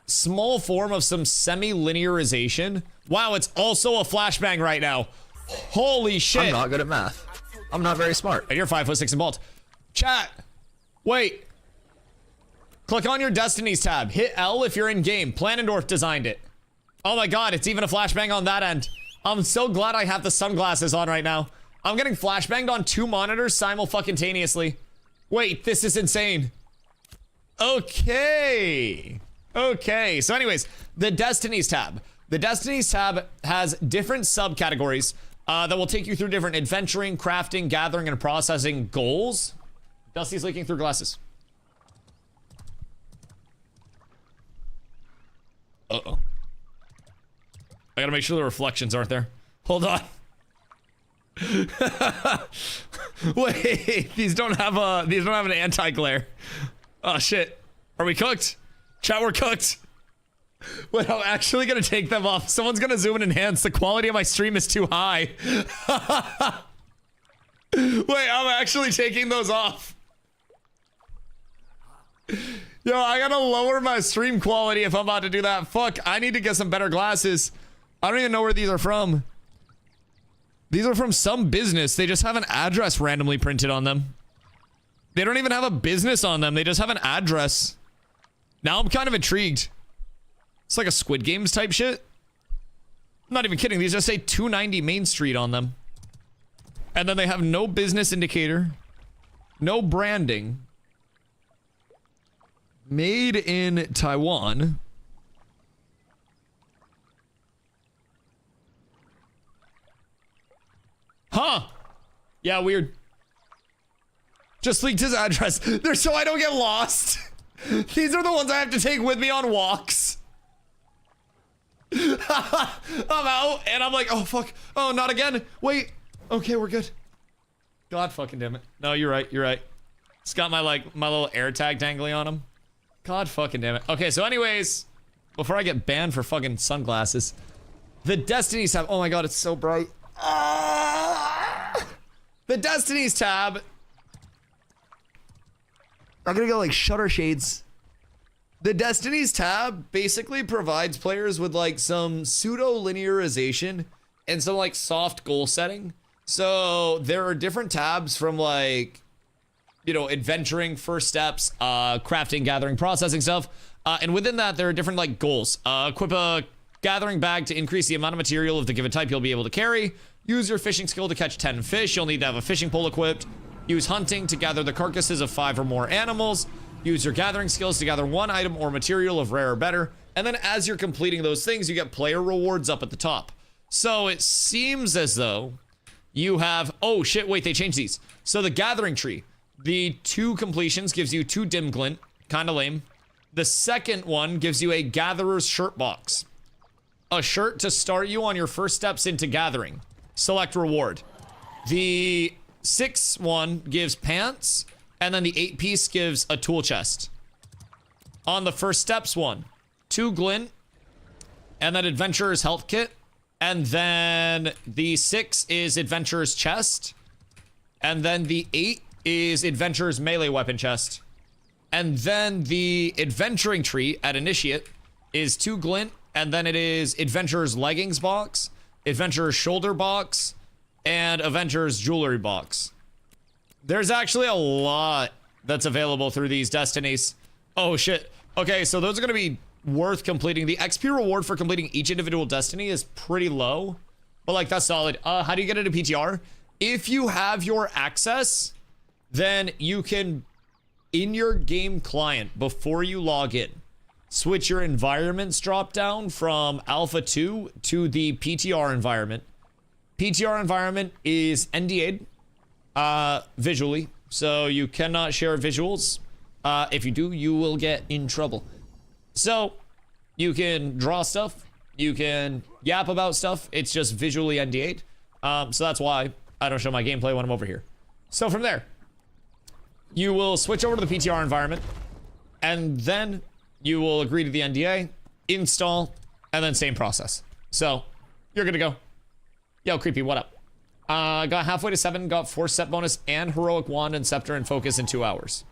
small form of some semi-linearization. Wow, it's also a flashbang right now. Holy shit. I'm not good at math. I'm not very smart. And you're 5'6" and bald. Chat. Wait. Click on your Destinies tab. Hit L if you're in game. Planendorf designed it. Oh my god, it's even a flashbang on that end. I'm so glad I have the sunglasses on right now. I'm getting flashbanged on 2 monitors simultaneously. Wait, this is insane. Okay. Okay, so anyways, the Destinies tab. The Destinies tab has different subcategories that will take you through different adventuring, crafting, gathering, and processing goals. Dusty's leaking through glasses. Uh-oh. I gotta make sure the reflections aren't there. Hold on. Wait, these don't have an anti-glare. Oh shit. Are we cooked? Chat, we're cooked. Wait, I'm actually gonna take them off. Someone's gonna zoom and enhance. The quality of my stream is too high. Wait, I'm actually taking those off. Yo, I gotta lower my stream quality if I'm about to do that. Fuck, I need to get some better glasses. I don't even know where these are from. These are from some business. They just have an address randomly printed on them. They don't even have a business on them. They just have an address. Now I'm kind of intrigued. It's like a Squid Games type shit. I'm not even kidding. These just say 290 Main Street on them. And then they have no business indicator. No branding. Made in Taiwan. Huh. Yeah, weird. Just leaked his address. They're so I don't get lost. These are the ones I have to take with me on walks. I'm out and I'm like, oh fuck. Oh, not again. Wait. Okay, we're good. God fucking damn it. No, you're right. You're right. It's got my little air tag dangly on him. God fucking damn it. Okay, so anyways, before I get banned for fucking sunglasses, the Destinies tab. Oh my god, it's so bright. The Destinies tab. I'm gonna go like shutter shades. The Destinies tab basically provides players with like some pseudo linearization and some like soft goal setting. So there are different tabs from like, you know, adventuring, first steps, crafting, gathering, processing stuff. And within that, there are different like goals. Equip a gathering bag to increase the amount of material of the given type you'll be able to carry. Use your fishing skill to catch 10 fish. You'll need to have a fishing pole equipped. Use hunting to gather the carcasses of 5 or more animals. Use your gathering skills to gather 1 item or material of rare or better. And then as you're completing those things, you get player rewards up at the top. So it seems as though you have, oh shit, wait, they changed these. So the gathering tree, the 2 completions gives you 2 dim glint, kind of lame. The second one gives you a gatherer's shirt box. A shirt to start you on your first steps into gathering. Select reward. The 6 one gives pants, and then the 8 piece gives a tool chest. On the first steps one, 2 glint, and then adventurer's health kit, and then the 6 is adventurer's chest, and then the 8 is adventurer's melee weapon chest, and then the adventuring tree at initiate is 2 glint, and then it is adventurer's leggings box, adventurer's shoulder box, and adventurer's jewelry box. There's actually a lot that's available through these destinies. Oh shit. Okay, so those are gonna be worth completing. The XP reward for completing each individual destiny is pretty low, but like that's solid. How do you get into PTR? If you have your access, then you can, in your game client, before you log in, switch your environments drop down from Alpha 2 to the PTR environment. PTR environment is NDA'd visually, so you cannot share visuals. If you do, you will get in trouble. So you can draw stuff, you can yap about stuff, it's just visually NDA'd. So that's why I don't show my gameplay when I'm over here. So from there, you will switch over to the PTR environment, and then you will agree to the NDA, install, and then same process. So you're good to go. Yo, Creepy, what up? Got halfway to 7, got 4 set bonus and heroic wand and scepter and focus in 2 hours.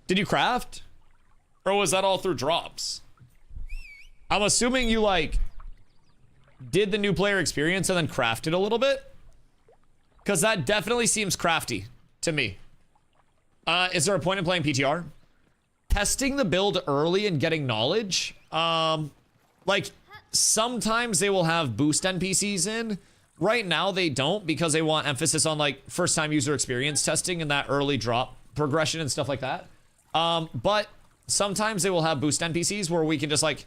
Did you craft? Or was that all through drops? I'm assuming you like did the new player experience and then crafted a little bit, because that definitely seems crafty to me. Is there a point in playing PTR? Testing the build early and getting knowledge. Like sometimes they will have boost NPCs in. Right now they don't, because they want emphasis on like first time user experience testing and that early drop progression and stuff like that. But sometimes they will have boost NPCs where we can just like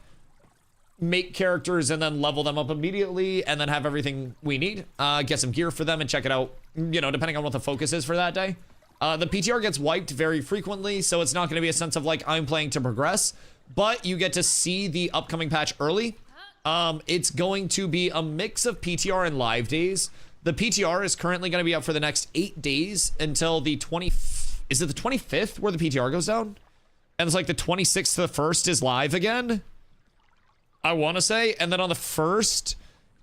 make characters and then level them up immediately and then have everything we need, get some gear for them and check it out, you know, depending on what the focus is for that day. The PTR gets wiped very frequently, so it's not going to be a sense of like I'm playing to progress, but you get to see the upcoming patch early. It's going to be a mix of PTR and live days. The PTR is currently going to be up for the next 8 days until the is it the 25th where the PTR goes down? And it's like the 26th to the 1st is live again, I want to say. And then on the 1st,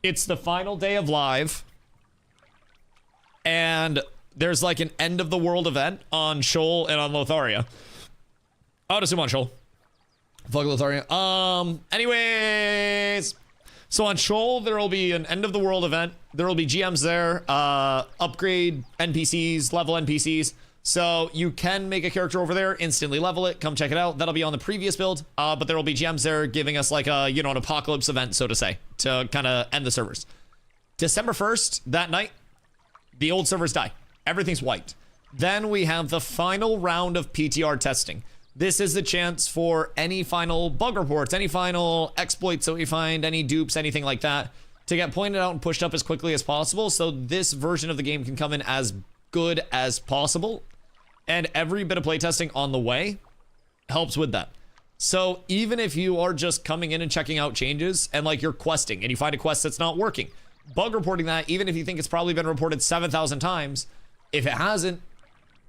it's the final day of live. And there's like an end of the world event on Shoal and on Lotharia. I would assume on Shoal. Fuck Lotharia. Anyways. So on Shoal, there will be an end of the world event. There will be GMs there, upgrade NPCs, level NPCs. So you can make a character over there, instantly level it, come check it out. That'll be on the previous build, but there will be GMs there giving us like a, you know, an apocalypse event, so to say, to kind of end the servers. December 1st, that night, the old servers die. Everything's wiped. Then we have the final round of PTR testing. This is the chance for any final bug reports, any final exploits that we find, any dupes, anything like that, to get pointed out and pushed up as quickly as possible, so this version of the game can come in as good as possible. And every bit of playtesting on the way helps with that. So even if you are just coming in and checking out changes and like you're questing and you find a quest that's not working, bug reporting that, even if you think it's probably been reported 7,000 times, if it hasn't,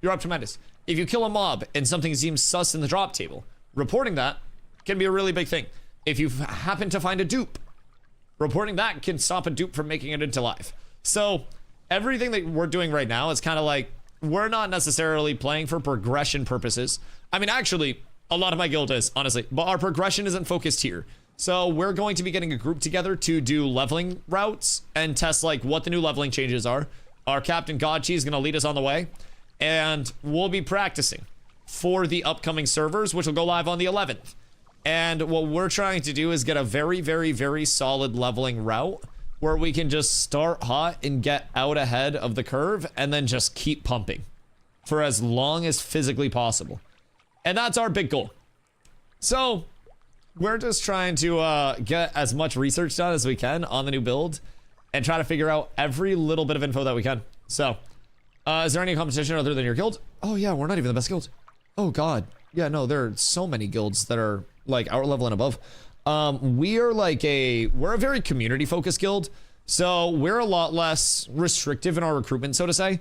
you're up tremendous. If you kill a mob and something seems sus in the drop table, reporting that can be a really big thing. If you happen to find a dupe, reporting that can stop a dupe from making it into live. So everything that we're doing right now is kind of like, we're not necessarily playing for progression purposes. I mean, actually, a lot of my guild is, honestly, but our progression isn't focused here. So we're going to be getting a group together to do leveling routes and test like what the new leveling changes are. Our captain Godchi is going to lead us on the way, and we'll be practicing for the upcoming servers, which will go live on the 11th. And what we're trying to do is get a very, very, very solid leveling route where we can just start hot and get out ahead of the curve and then just keep pumping for as long as physically possible. And that's our big goal. So we're just trying to get as much research done as we can on the new build and try to figure out every little bit of info that we can. So is there any competition other than your guild? Oh yeah, we're not even the best guild. Oh god. Yeah, no, there are so many guilds that are like our level and above. We're a very community focused guild, so we're a lot less restrictive in our recruitment, so to say.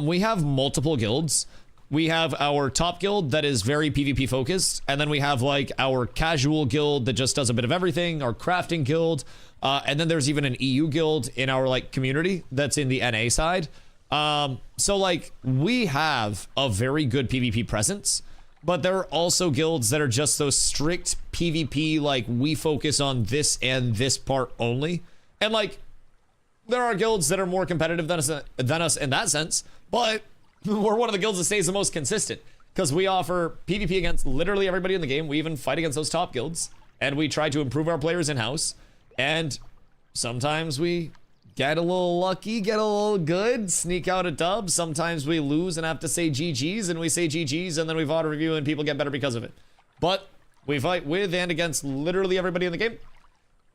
We have multiple guilds. We have our top guild that is very PvP focused, and then we have like our casual guild that just does a bit of everything, our crafting guild, and then there's even an EU guild in our like community that's in the NA side. So like we have a very good PvP presence. But there are also guilds that are just those strict PvP, like we focus on this and this part only. And like, there are guilds that are more competitive than us in that sense, but we're one of the guilds that stays the most consistent because we offer PvP against literally everybody in the game. We even fight against those top guilds, and we try to improve our players in-house. And sometimes we get a little lucky, get a little good, sneak out a dub. Sometimes we lose and have to say GG's, and we say GG's, and then we VOD review, and people get better because of it. But we fight with and against literally everybody in the game,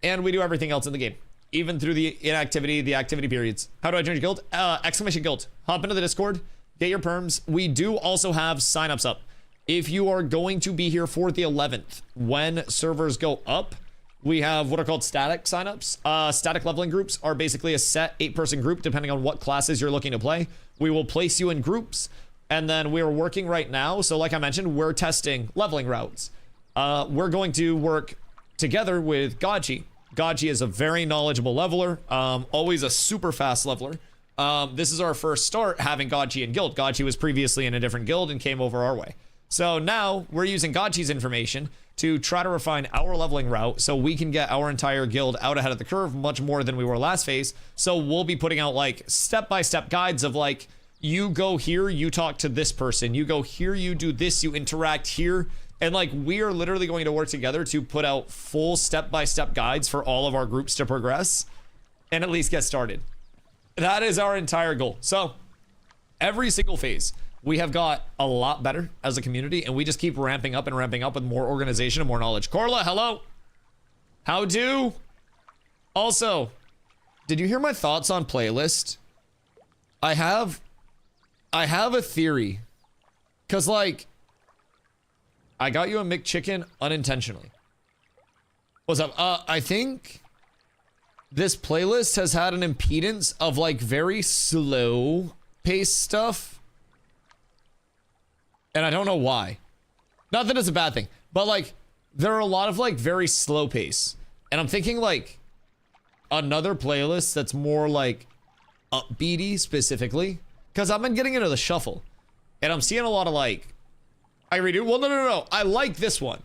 and we do everything else in the game, even through the inactivity, the activity periods. How do I join your guild? Exclamation guild. Hop into the Discord, get your perms. We do also have signups up. If you are going to be here for the 11th, when servers go up, we have what are called static signups. Static leveling groups are basically a set 8-person group, depending on what classes you're looking to play. We will place you in groups, and then we are working right now. So like I mentioned, we're testing leveling routes. We're going to work together with Godchi. Godchi is a very knowledgeable leveler, always a super fast leveler. This is our first start having Godchi in guild. Godchi was previously in a different guild and came over our way. So now we're using Godchi's information to try to refine our leveling route so we can get our entire guild out ahead of the curve much more than we were last phase. So we'll be putting out like step-by-step guides of like, you go here, you talk to this person, you go here, you do this, you interact here. And like, we are literally going to work together to put out full step-by-step guides for all of our groups to progress and at least get started. That is our entire goal. So every single phase, we have got a lot better as a community, and we just keep ramping up with more organization and more knowledge. Corla, hello. How do? Also, did you hear my thoughts on playlist? I have a theory. Cause like, I got you a McChicken unintentionally. What's up? I think this playlist has had an impedance of like very slow pace stuff. And I don't know why. Not that it's a bad thing, but like there are a lot of like very slow pace. And I'm thinking like another playlist that's more like upbeaty specifically. Because I've been getting into the shuffle. And I'm seeing a lot of like, I redo. Well, no. I like this one.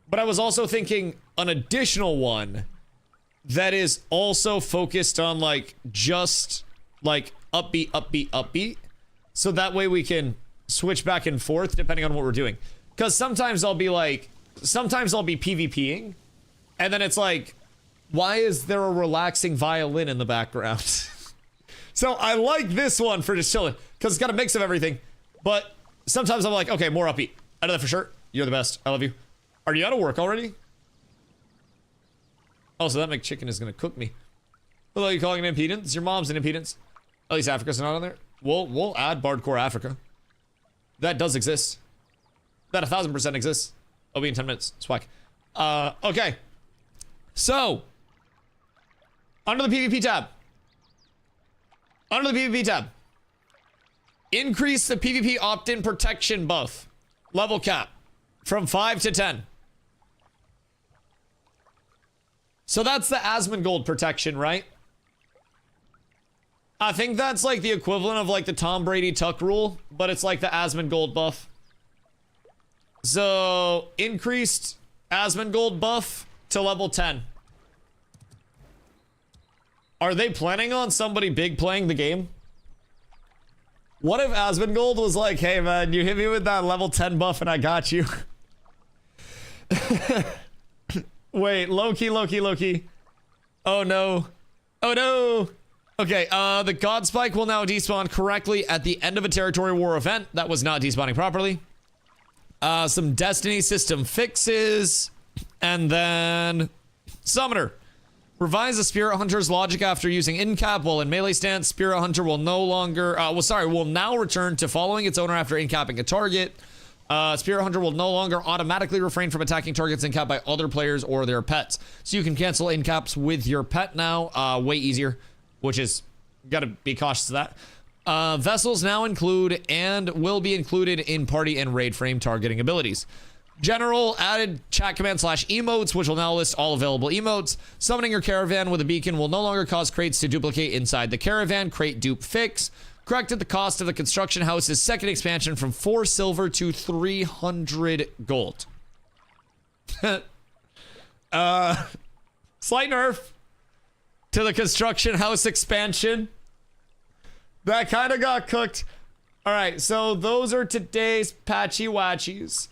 But I was also thinking an additional one that is also focused on like just like upbeat. So that way we can switch back and forth depending on what we're doing. Because sometimes I'll be PvPing. And then it's like, why is there a relaxing violin in the background? So I like this one for just chilling. Because it's got a mix of everything. But sometimes I'm like, okay, more upbeat. I know that for sure. You're the best. I love you. Are you out of work already? Oh, so that McChicken is gonna cook me. Hello, you calling an impedance? Your mom's an impedance. At least Africa's not on there. We'll add Bardcore Africa. That does exist. That 1000% exists. I'll be in 10 minutes. Swag. Okay. So, under the PvP tab. Increase the PvP opt-in protection buff. Level cap. From 5 to 10. So that's the Asmongold protection, right? I think that's like the equivalent of like the Tom Brady Tuck rule, but it's like the Asmongold buff. So, increased Asmongold buff to level 10. Are they planning on somebody big playing the game? What if Asmongold was like, hey man, you hit me with that level 10 buff and I got you? Wait, low-key. Oh no. Okay, the God Spike will now despawn correctly at the end of a Territory War event. That was not despawning properly. Some Destiny system fixes. And then... Summoner. Revise the Spirit Hunter's logic after using in-cap while in melee stance. Spirit Hunter will no longer... will now return to following its owner after in-capping a target. Spirit Hunter will no longer automatically refrain from attacking targets in-cap by other players or their pets. So you can cancel in-caps with your pet now. Way easier, which is... Gotta be cautious of that. Vessels now include and will be included in party and raid frame targeting abilities. General added chat command / emotes, which will now list all available emotes. Summoning your caravan with a beacon will no longer cause crates to duplicate inside the caravan. Crate dupe fix. Corrected the cost of the construction house's second expansion from 4 silver to 300 gold. Slight nerf to the construction house expansion. That kind of got cooked. All right, so those are today's patchy watchies.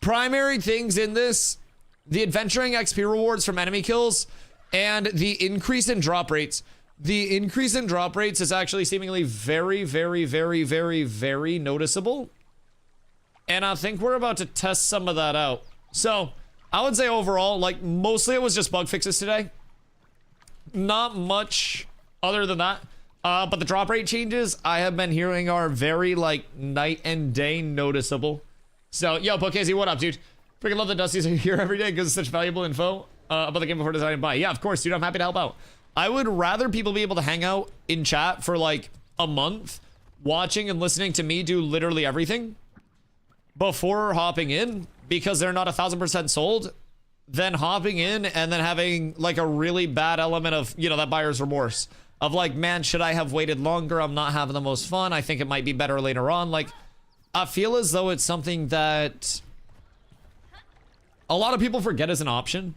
Primary things in this: the adventuring XP rewards from enemy kills and the increase in drop rates. The increase in drop rates is actually seemingly very noticeable. And I think we're about to test some of that out. So, I would say overall, like, mostly it was just bug fixes today. Not much other than that. But the drop rate changes I have been hearing are very, like, night and day noticeable. So, yo, Pokezi, what up, dude? Freaking love that Dusty's here every day because it's such valuable info about the game before deciding to buy. Yeah, of course, dude, I'm happy to help out. I would rather people be able to hang out in chat for, like, a month, watching and listening to me do literally everything before hopping in, because they're not 1000% sold, than hopping in and then having, like, a really bad element of, you know, that buyer's remorse. Of, like, man, should I have waited longer? I'm not having the most fun. I think it might be better later on. Like, I feel as though it's something that a lot of people forget as an option.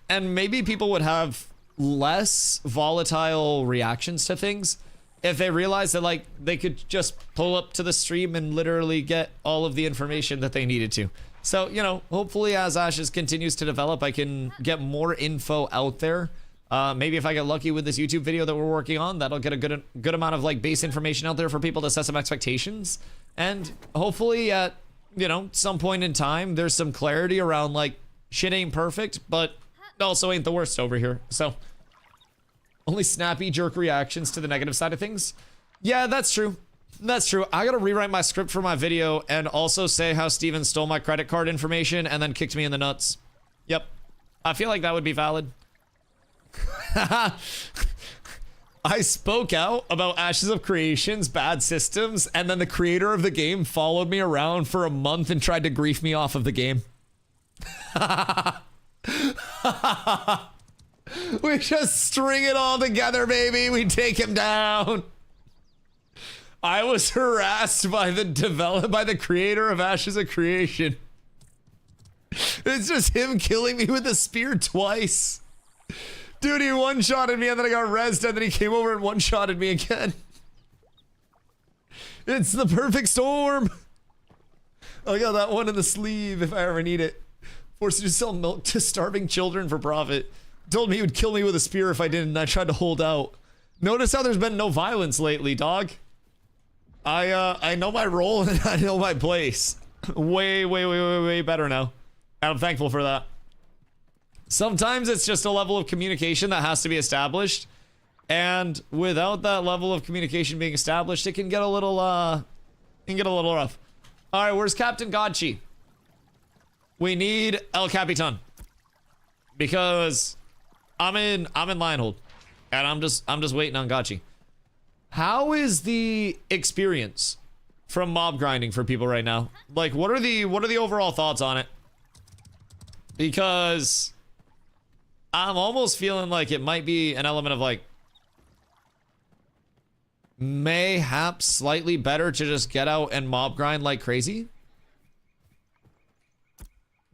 And maybe people would have less volatile reactions to things if they realized that, like, they could just pull up to the stream and literally get all of the information that they needed to. So, you know, hopefully as Ashes continues to develop, I can get more info out there. Maybe if I get lucky with this YouTube video that we're working on, that'll get a good amount of, like, base information out there for people to set some expectations. And hopefully at, you know, some point in time, there's some clarity around, like, shit ain't perfect, but also ain't the worst over here. So, only snappy jerk reactions to the negative side of things. Yeah, that's true. That's true. I gotta rewrite my script for my video and also say how Steven stole my credit card information and then kicked me in the nuts. Yep. I feel like that would be valid. I spoke out about Ashes of Creation's bad systems, and then the creator of the game followed me around for a month and tried to grief me off of the game. We just string it all together, baby. We take him down. I was harassed by the creator of Ashes of Creation. It's just him killing me with a spear twice. Dude, he one-shotted me and then I got rezzed and then he came over and one-shotted me again. It's the perfect storm. I got that one in the sleeve if I ever need it. Forced to sell milk to starving children for profit. Told me he would kill me with a spear if I didn't and I tried to hold out. Notice how there's been no violence lately, dog. I know my role and I know my place. Way better now. And I'm thankful for that. Sometimes it's just a level of communication that has to be established. And without that level of communication being established, it can get a little rough. All right, where's Captain Godchi? We need El Capitan. Because I'm in Lionhold. And I'm just waiting on Godchi. How is the experience from mob grinding for people right now? Like, what are the overall thoughts on it? Because I'm almost feeling like it might be an element of like mayhaps slightly better to just get out and mob grind like crazy.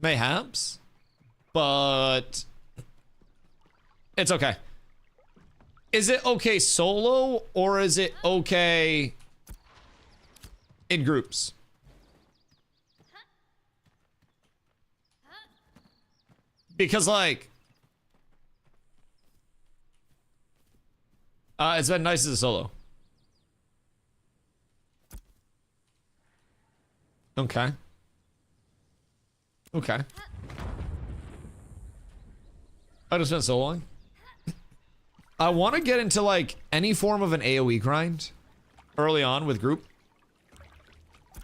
Mayhaps. But it's okay. Is it okay solo or is it okay in groups? Because like it's been nice as a solo. Okay. Okay. I just spent so long. I want to get into like any form of an AoE grind early on with group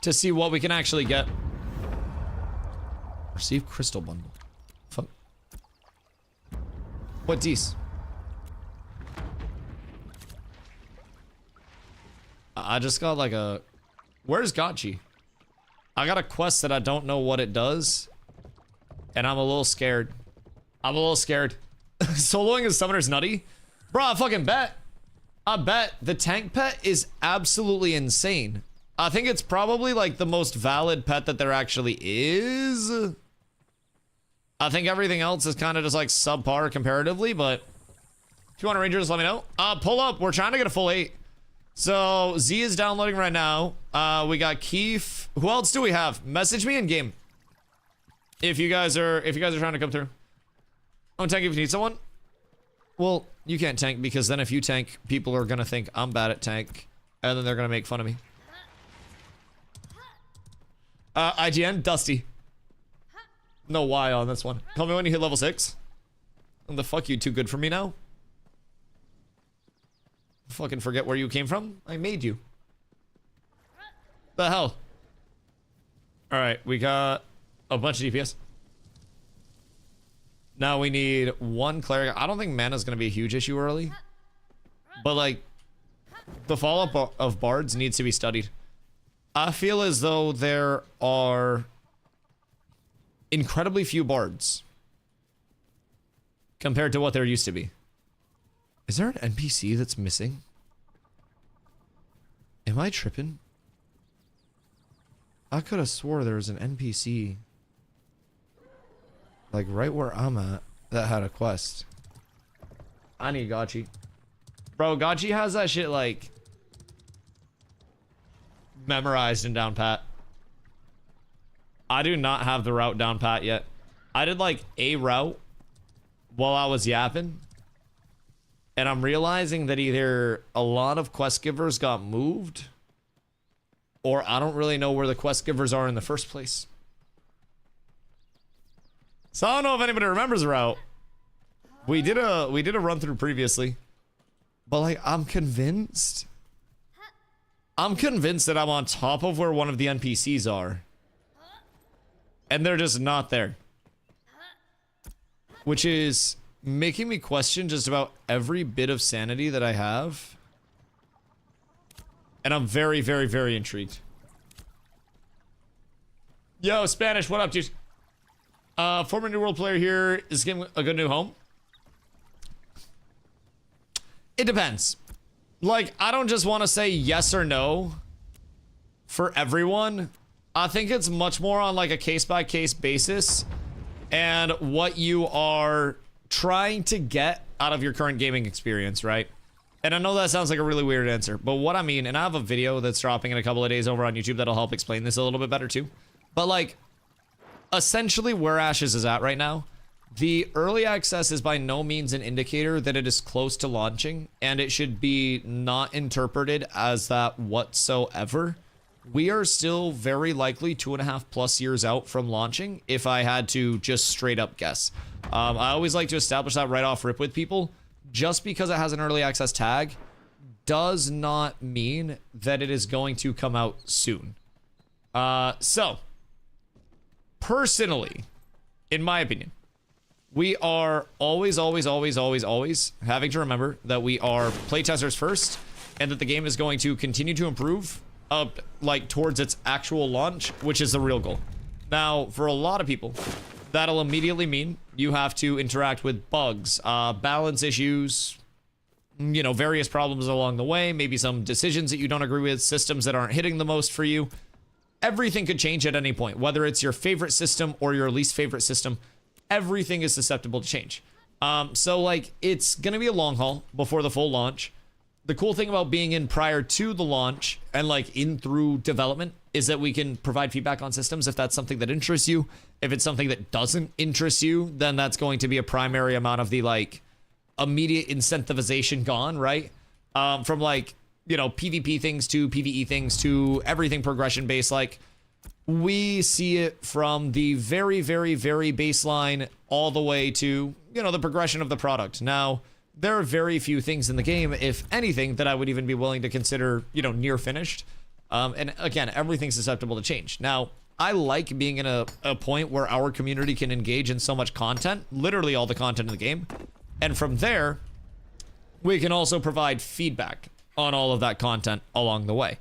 to see what we can actually get. Receive crystal bundle. Fuck. What DEC? I just got like a... Where's Gotchi? I got a quest that I don't know what it does. And I'm a little scared. I'm a little scared. Soloing a summoner's nutty? Bro, I fucking bet. I bet the tank pet is absolutely insane. I think it's probably like the most valid pet that there actually is. I think everything else is kind of just like subpar comparatively, but if you want a ranger, just let me know. Pull up. We're trying to get a full 8. So Z is downloading right now. We got Keith. Who else do we have? Message me in game. If you guys are trying to come through. I'm tank if you need someone. Well, you can't tank because then if you tank, people are gonna think I'm bad at tank, and then they're gonna make fun of me. IGN, Dusty. No Y on this one. Call me when you hit level 6. And the fuck, you too good for me now? Fucking forget where you came from? I made you. The hell? Alright, we got a bunch of DPS. Now we need 1 cleric. I don't think mana's gonna be a huge issue early. But like, the follow-up of bards needs to be studied. I feel as though there are incredibly few bards compared to what there used to be. Is there an NPC that's missing? Am I tripping? I could have swore there was an NPC like right where I'm at that had a quest. I need Gotchi. Bro, Gotchi has that shit like memorized and down pat. I do not have the route down pat yet. I did like a route while I was yapping. And I'm realizing that either a lot of quest givers got moved or I don't really know where the quest givers are in the first place. So I don't know if anybody remembers the route. We did a run through previously. But like I'm convinced that I'm on top of where one of the NPCs are. And they're just not there. Which is making me question just about every bit of sanity that I have. And I'm very, very, very intrigued. Yo, Spanish, what up, dude? Former New World player here. Is this game a good new home? It depends. Like, I don't just want to say yes or no for everyone. I think it's much more on like a case-by-case basis and what you are trying to get out of your current gaming experience, right? And I know that sounds like a really weird answer, but what I mean, and I have a video that's dropping in a couple of days over on YouTube that'll help explain this a little bit better too. But like, essentially where Ashes is at right now, the early access is by no means an indicator that it is close to launching, and it should be not interpreted as that whatsoever. We are still very likely 2.5+ years out from launching, if I had to just straight up guess. I always like to establish that right off rip with people. Just because it has an early access tag does not mean that it is going to come out soon. So, personally, in my opinion, we are always having to remember that we are playtesters first, and that the game is going to continue to improve up like towards its actual launch, which is the real goal. Now, for a lot of people, that'll immediately mean you have to interact with bugs, balance issues, you know, various problems along the way, maybe some decisions that you don't agree with, systems that aren't hitting the most for you. Everything could change at any point, whether it's your favorite system or your least favorite system. Everything is susceptible to change. So like, it's gonna be a long haul before the full launch. The cool thing about being in prior to the launch and like in through development is that we can provide feedback on systems if that's something that interests you. If it's something that doesn't interest you, then that's going to be a primary amount of the like immediate incentivization gone, right? From like, you know, PvP things to PvE things to everything progression based. Like, we see it from the very, very, very baseline all the way to, you know, the progression of the product. Now, there are very few things in the game, if anything, that I would even be willing to consider, you know, near finished. And again, everything's susceptible to change. Now, I like being in a point where our community can engage in so much content, literally all the content in the game. And from there, we can also provide feedback on all of that content along the way.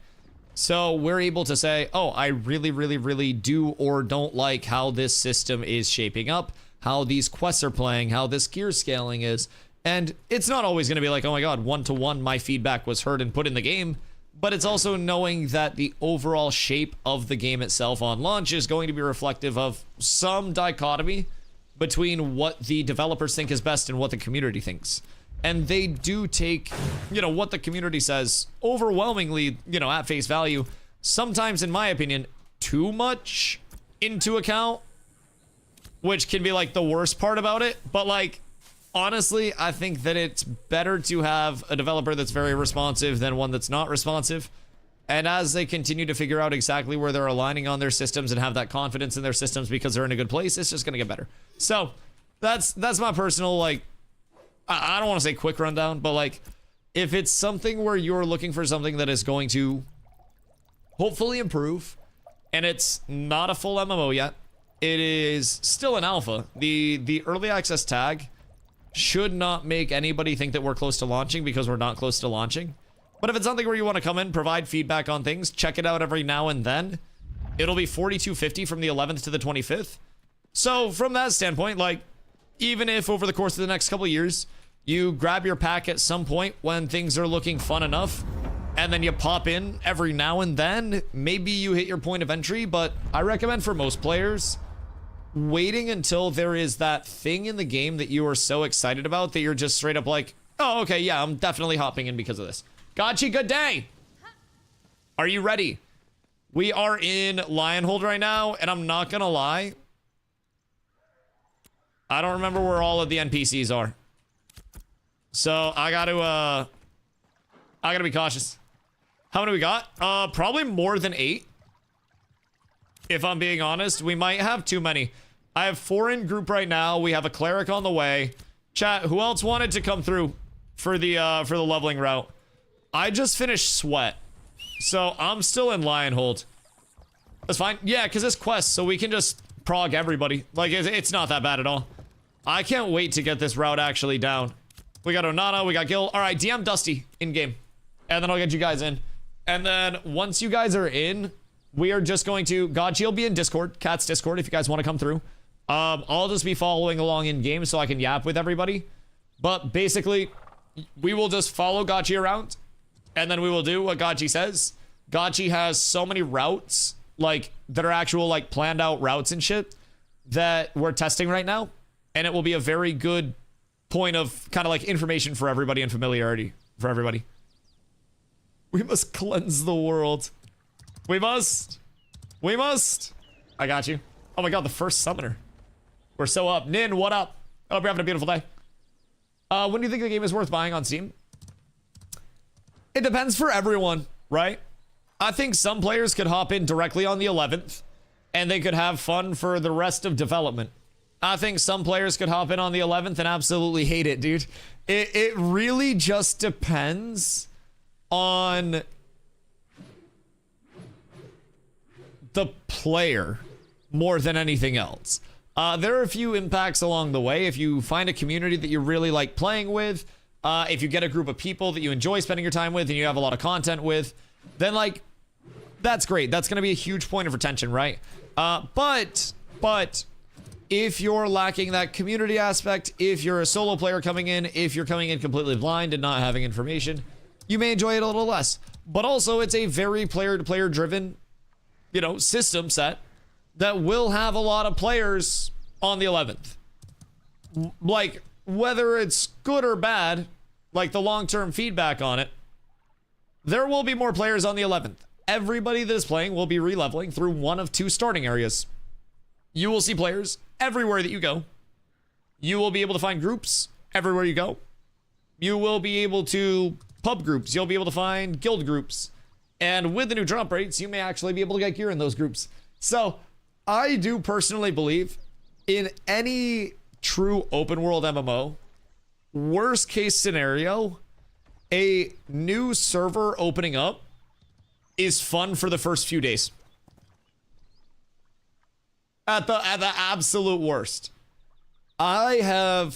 So we're able to say, oh, I really, really, really do or don't like how this system is shaping up, how these quests are playing, how this gear scaling is. And it's not always going to be like, oh my god, one-to-one, my feedback was heard and put in the game. But it's also knowing that the overall shape of the game itself on launch is going to be reflective of some dichotomy between what the developers think is best and what the community thinks. And they do take, you know, what the community says overwhelmingly, you know, at face value, sometimes, in my opinion, too much into account, which can be like the worst part about it. But like, honestly, I think that it's better to have a developer that's very responsive than one that's not responsive. And as they continue to figure out exactly where they're aligning on their systems and have that confidence in their systems because they're in a good place, it's just going to get better. So that's my personal, like, I don't want to say quick rundown, but like, if it's something where you're looking for something that is going to hopefully improve, and it's not a full MMO yet, it is still an alpha. The early access tag should not make anybody think that we're close to launching, because we're not close to launching. But if it's something where you want to come in, provide feedback on things, check it out every now and then, it'll be $42.50 from the 11th to the 25th. So from that standpoint, like, even if over the course of the next couple of years, you grab your pack at some point when things are looking fun enough, and then you pop in every now and then, maybe you hit your point of entry. But I recommend for most players, waiting until there is that thing in the game that you are so excited about that you're just straight up like, oh, okay, yeah, I'm definitely hopping in because of this. Gotchi, good day. Are you ready? We are in Lionhold right now, and I'm not gonna lie, I don't remember where all of the NPCs are. So I gotta be cautious. How many we got? Probably more than 8. If I'm being honest, we might have too many. I have 4 in group right now. We have a cleric on the way. Chat, who else wanted to come through for the leveling route? I just finished Sweat, so I'm still in Lionhold. That's fine. Yeah, because it's quest, so we can just prog everybody. Like, it's not that bad at all. I can't wait to get this route actually down. We got Onana, we got Gil. All right, DM Dusty in game. And then I'll get you guys in. And then once you guys are in, we are just going to... Godchi will be in Discord, Cat's Discord, if you guys want to come through. I'll just be following along in game so I can yap with everybody. But basically, we will just follow Godchi around. And then we will do what Godchi says. Godchi has so many routes, like, that are actual, like, planned out routes and shit that we're testing right now. And it will be a very good point of kind of like information for everybody and familiarity for everybody. We must cleanse the world. We must. We must. I got you. Oh my god, the first summoner. We're so up. Nin, what up? I hope you're having a beautiful day. When do you think the game is worth buying on Steam? It depends for everyone, right? I think some players could hop in directly on the 11th and they could have fun for the rest of development. I think some players could hop in on the 11th and absolutely hate it, dude. It really just depends on the player more than anything else. There are a few impacts along the way. If you find a community that you really like playing with, if you get a group of people that you enjoy spending your time with and you have a lot of content with, then like, that's great. That's going to be a huge point of retention, right? But if you're lacking that community aspect, if you're a solo player coming in, if you're coming in completely blind and not having information, you may enjoy it a little less. But also, it's a very player-to-player driven, you know, system set that will have a lot of players on the 11th. Like, whether it's good or bad, like the long-term feedback on it, there will be more players on the 11th. Everybody that is playing will be re-leveling through one of two starting areas. You will see players everywhere that you go. You will be able to find groups everywhere you go. You will be able to pub groups. You'll be able to find guild groups. And with the new drop rates, you may actually be able to get gear in those groups. So I do personally believe in any true open world MMO, worst case scenario, a new server opening up is fun for the first few days. At the absolute worst. I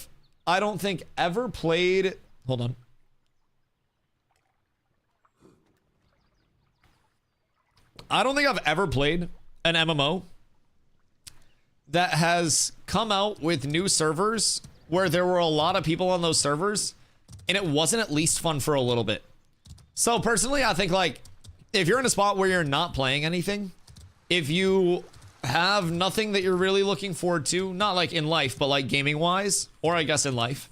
don't think ever played, hold on. I don't think I've ever played an MMO that has come out with new servers where there were a lot of people on those servers and it wasn't at least fun for a little bit. So personally, I think like if you're in a spot where you're not playing anything, if you have nothing that you're really looking forward to, not like in life, but like gaming wise, or I guess in life,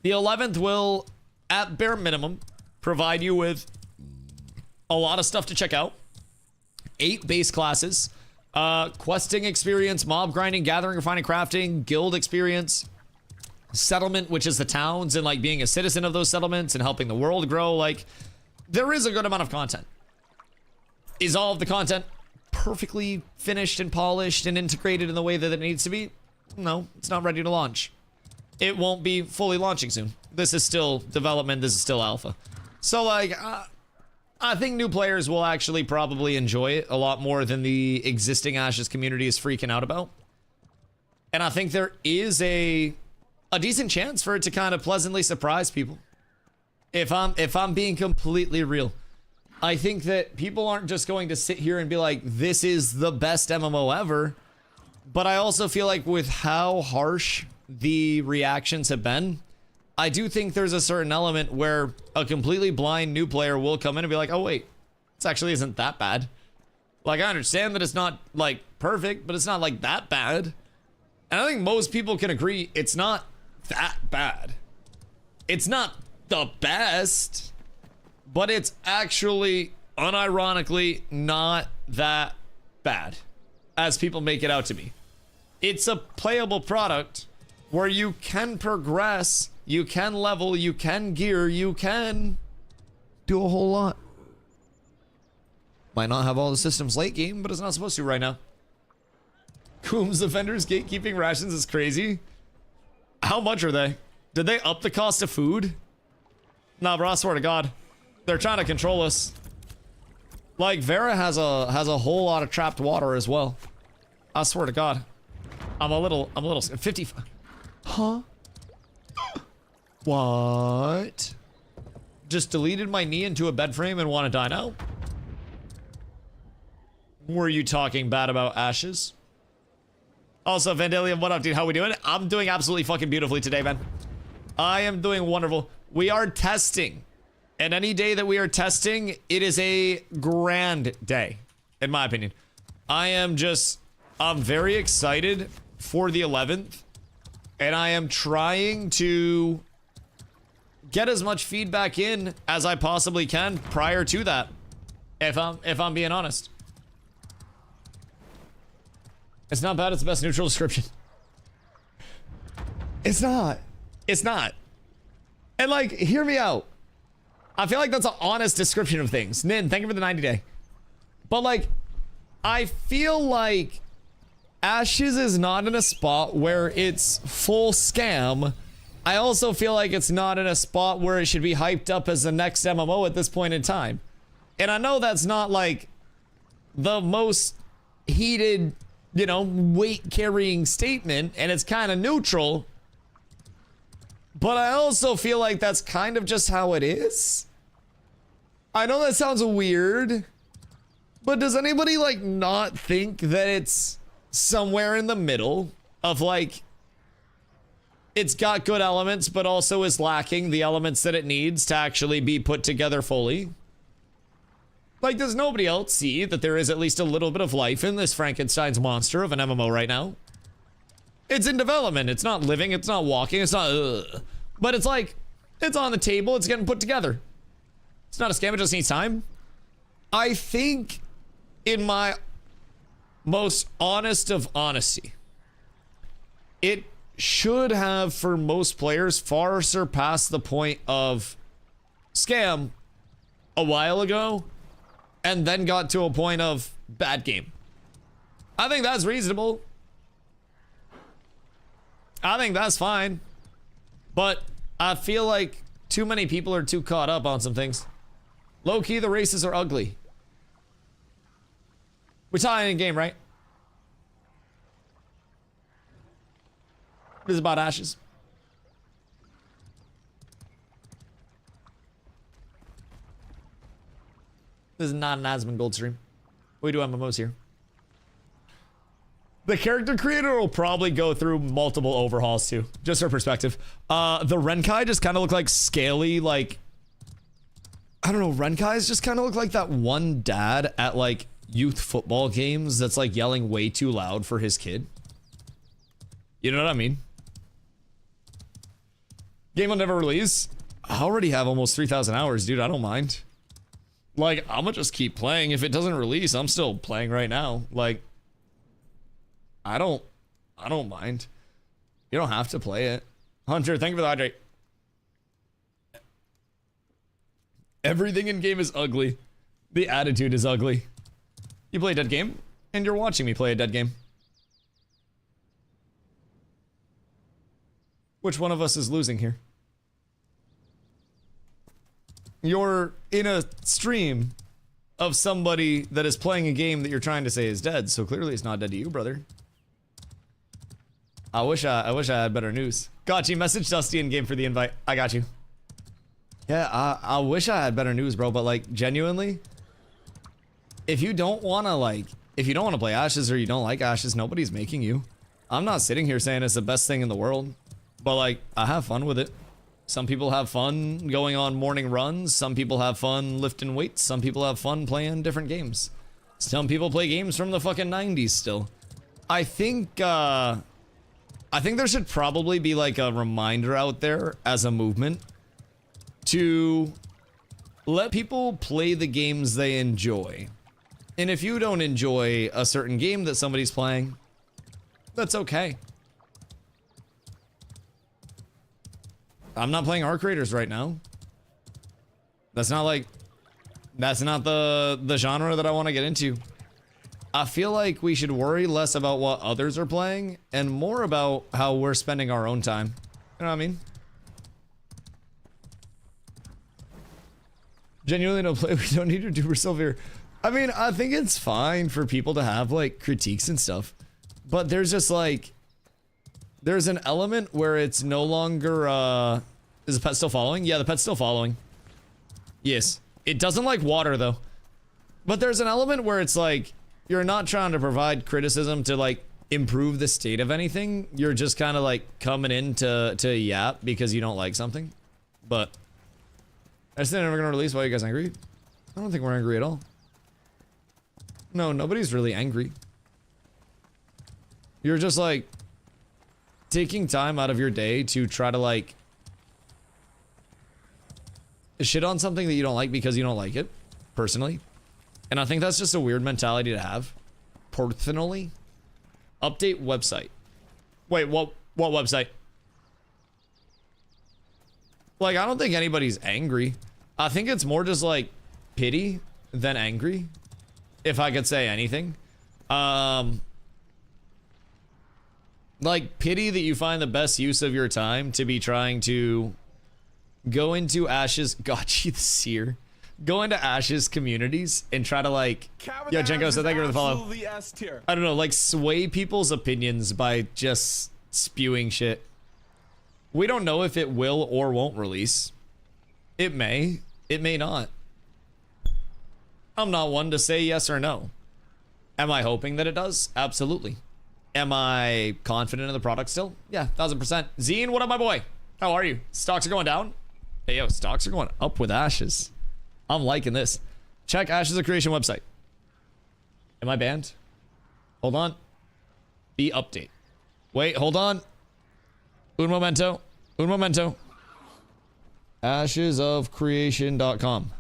the 11th will at bare minimum provide you with a lot of stuff to check out. 8 base classes, questing experience, mob grinding, gathering, refining, crafting, guild experience, settlement, which is the towns and like being a citizen of those settlements and helping the world grow. Like there is a good amount of content. Is all of the content perfectly finished and polished and integrated in the way that it needs to be? No, it's not ready to launch. It won't be fully launching soon. This is still development. This is still alpha. So like, I think new players will actually probably enjoy it a lot more than the existing Ashes community is freaking out about. And I think there is a decent chance for it to kind of pleasantly surprise people. If I'm being completely real. I think that people aren't just going to sit here and be like, this is the best MMO ever. But I also feel like with how harsh the reactions have been, I do think there's a certain element where a completely blind new player will come in and be like, oh wait, this actually isn't that bad. Like I understand that it's not like perfect, but it's not like that bad. And I think most people can agree it's not that bad. It's not the best, but it's actually unironically not that bad as people make it out to be. It's a playable product where you can progress, you can level, you can gear, you can do a whole lot. Might not have all the systems late game, but it's not supposed to right now. Coombs Defenders gatekeeping rations is crazy. How much are they? Did they up the cost of food? Nah, bro, I swear to God. They're trying to control us. Like, Vera has a whole lot of trapped water as well. I swear to God. I'm a little 50. Huh? What? Just deleted my knee into a bed frame and want to die now? Were you talking bad about Ashes? Also, Vandalium, what up, dude? How we doing? I'm doing absolutely fucking beautifully today, man. I am doing wonderful. We are testing. And any day that we are testing, it is a grand day, in my opinion. I'm very excited for the 11th. And I am trying to get as much feedback in as I possibly can prior to that. If I'm being honest. It's not bad, it's the best neutral description. It's not. It's not. And like, hear me out. I feel like that's an honest description of things. Nin, thank you for the 90-day. But like, I feel like Ashes is not in a spot where it's full scam. I also feel like it's not in a spot where it should be hyped up as the next MMO at this point in time. And I know that's not like the most heated, you know, weight carrying statement, and it's kind of neutral. But I also feel like that's kind of just how it is. I know that sounds weird, but does anybody like not think that it's somewhere in the middle of like, it's got good elements, but also is lacking the elements that it needs to actually be put together fully? Like, does nobody else see that there is at least a little bit of life in this Frankenstein's monster of an MMO right now? It's in development. It's not living. It's not walking. It's not, but it's like, it's on the table. It's getting put together. It's not a scam. It just needs time. I think in my most honest of honesty, it should have, for most players, far surpassed the point of scam a while ago, and then got to a point of bad game. I think that's reasonable. I think that's fine. But I feel like too many people are too caught up on some things. Low-key, the races are ugly. We're tying in game, right? This is about Ashes. This is not an Asmon Gold stream. We do MMOs here. The character creator will probably go through multiple overhauls too, just for perspective. The Renkai just kind of look like scaly, like, I don't know, Renkais just kind of look like that one dad at like youth football games that's like yelling way too loud for his kid. You know what I mean? Game will never release. I already have almost 3,000 hours, dude. I don't mind. Like, I'm gonna just keep playing. If it doesn't release, I'm still playing right now. Like, I don't mind. You don't have to play it. Hunter, thank you for the hydrate. Everything in game is ugly. The attitude is ugly. You play a dead game, and you're watching me play a dead game. Which one of us is losing here? You're in a stream of somebody that is playing a game that you're trying to say is dead, so clearly it's not dead to you, brother. I wish I had better news. Got you. Message Dusty in game for the invite. I got you. Yeah, I wish I had better news, bro, but like, genuinely, if you don't want to play Ashes or you don't like Ashes, nobody's making you. I'm not sitting here saying it's the best thing in the world, but like, I have fun with it. Some people have fun going on morning runs. Some people have fun lifting weights. Some people have fun playing different games. Some people play games from the fucking 90s still. I think there should probably be like a reminder out there as a movement to let people play the games they enjoy. And if you don't enjoy a certain game that somebody's playing, that's okay. I'm not playing Arc Raiders right now. That's not the genre that I want to get into. I feel like we should worry less about what others are playing and more about how we're spending our own time. You know what I mean? Genuinely no play. We don't need to do Silver. I mean, I think it's fine for people to have like critiques and stuff, but there's just like, There's an element where it's no longer, is the pet still following? Yeah, the pet's still following. Yes. It doesn't like water, though. But there's an element where it's like, you're not trying to provide criticism to, like, improve the state of anything. You're just kind of, like, coming in to yap because you don't like something. But I just think they're never going to release. Why are you guys angry? I don't think we're angry at all. No, nobody's really angry. You're just, like, taking time out of your day to try to, like, shit on something that you don't like because you don't like it, personally. And I think that's just a weird mentality to have. Personally. Update website. Wait, what website? Like, I don't think anybody's angry. I think it's more just, like, pity than angry. If I could say anything. Like, pity that you find the best use of your time to be trying to go into Ash's... God, the seer. Go into Ash's communities and try to, like... Yo, Jenko, so thank you for the follow. I don't know, like, sway people's opinions by just spewing shit. We don't know if it will or won't release. It may. It may not. I'm not one to say yes or no. Am I hoping that it does? Absolutely. Am I confident in the product still? Yeah, 1000%. Zine, what up, my boy? How are you? Stocks are going down? Hey, yo, stocks are going up with Ashes. I'm liking this. Check Ashes of Creation website. Am I banned? Hold on. The update. Wait, hold on. Un momento. Un momento. Ashesofcreation.com.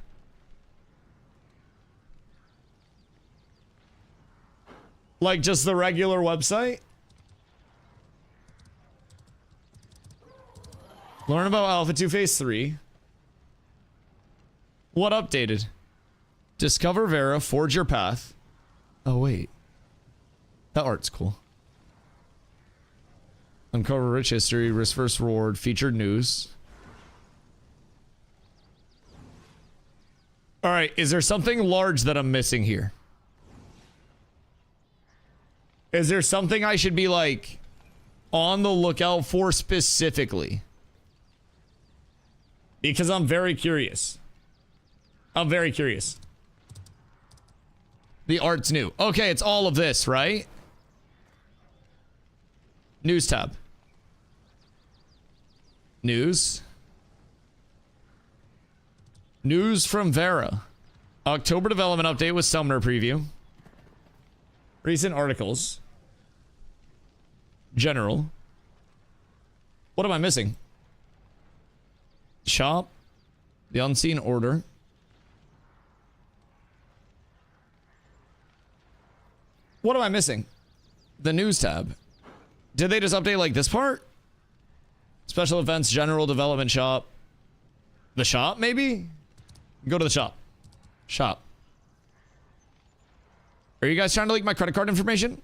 Like just the regular website? Learn about Alpha 2 Phase 3. What updated? Discover Vera, forge your path. Oh, wait. That art's cool. Uncover rich history, risk first reward, featured news. Alright, is there something large that I'm missing here? Is there something I should be, like, on the lookout for specifically? Because I'm very curious. I'm very curious. The art's new. Okay, it's all of this, right? News tab. News. News from Vera. October development update with Summoner preview. Recent articles. General. What am I missing? Shop. The Unseen Order. What am I missing? The news tab. Did they just update like this part? Special events, general development shop. The shop, maybe? Go to the shop. Shop. Are you guys trying to leak my credit card information?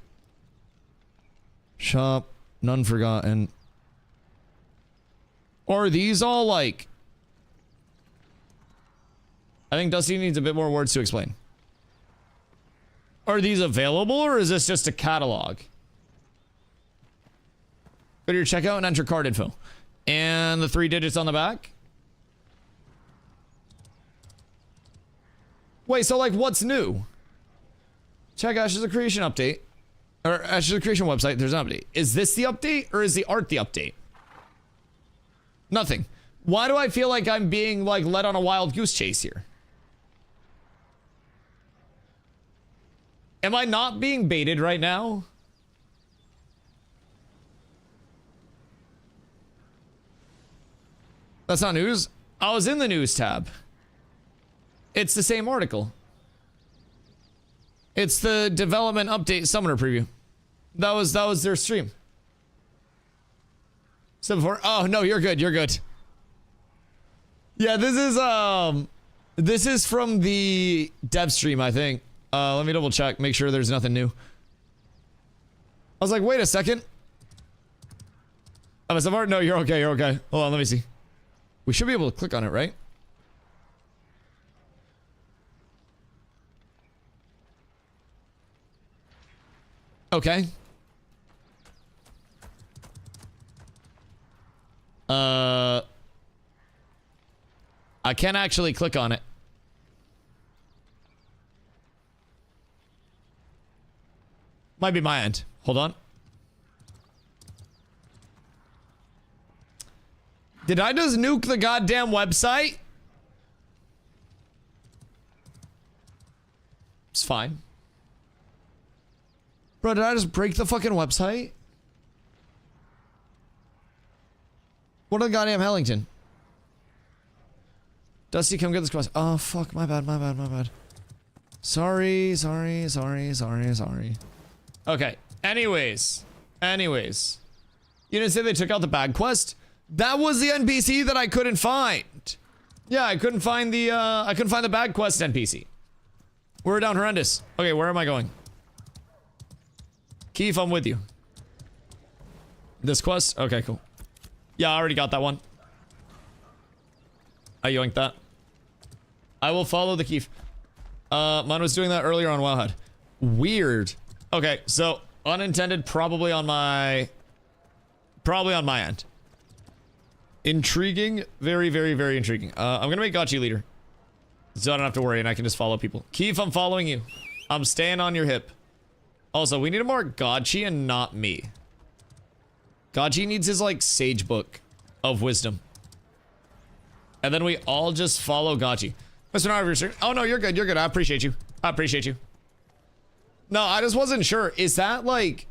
Shop. None forgotten. Or are these all like... I think Dusty needs a bit more words to explain. Are these available or is this just a catalog? Go to your checkout and enter card info. And the 3 digits on the back. Wait, so like what's new? Check Ashes of Creation update. Or Ashes of Creation website, there's an update. Is this the update or is the art the update? Nothing. Why do I feel like I'm being like led on a wild goose chase here? Am I not being baited right now? That's not news. I was in the news tab. It's the same article. It's the development update summoner preview. That was their stream. So before, oh no, you're good, you're good. Yeah, this is from the dev stream, I think. Let me double check, make sure there's nothing new. I was like, wait a second. Oh, some art? No, you're okay, you're okay. Hold on, let me see. We should be able to click on it, right? Okay. I can't actually click on it. Might be my end. Hold on. Did I just nuke the goddamn website? It's fine. Bro, did I just break the fucking website? What the goddamn Hellington? Dusty, come get this quest. Oh, fuck. My bad, my bad, my bad. Sorry. Okay. Anyways. You didn't say they took out the bag quest? That was the NPC that I couldn't find. Yeah, I couldn't find the bag quest NPC. We're down horrendous. Okay, where am I going? Keith, I'm with you. This quest? Okay, cool. Yeah, I already got that one. I yoinked that. I will follow the Keith. Mine was doing that earlier on Wowhead. Weird. Okay, so unintended, probably on my end. Intriguing. Very, very, very intriguing. I'm gonna make Gotchi leader. So I don't have to worry and I can just follow people. Keith, I'm following you. I'm staying on your hip. Also, we need to mark Gotchi and not me. Gotchi needs his, like, sage book of wisdom. And then we all just follow Gotchi. Mr. Narver, oh no, you're good, you're good. I appreciate you. I appreciate you. No, I just wasn't sure. Is that, like...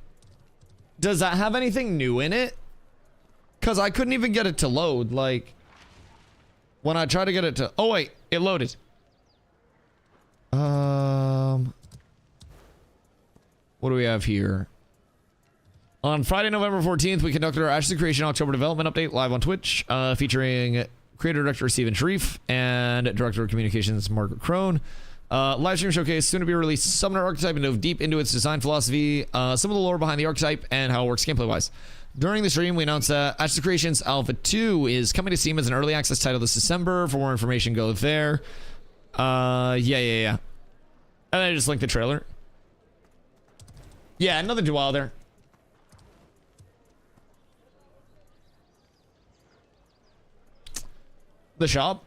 Does that have anything new in it? Because I couldn't even get it to load, like... When I tried to get it to... Oh, wait. It loaded. What do we have here? On Friday, November 14th, we conducted our Ashes of Creation October development update live on Twitch, featuring creator director Steven Sharif and director of communications Margaret Crone. Live stream showcase soon to be released Summoner archetype and dove deep into its design philosophy, some of the lore behind the archetype, and how it works gameplay wise. During the stream, we announced that Ashes of Creations Alpha 2 is coming to Steam as an early access title this December. For more information, go there. Yeah. And I just linked the trailer. Yeah, nothing too wild there. The shop?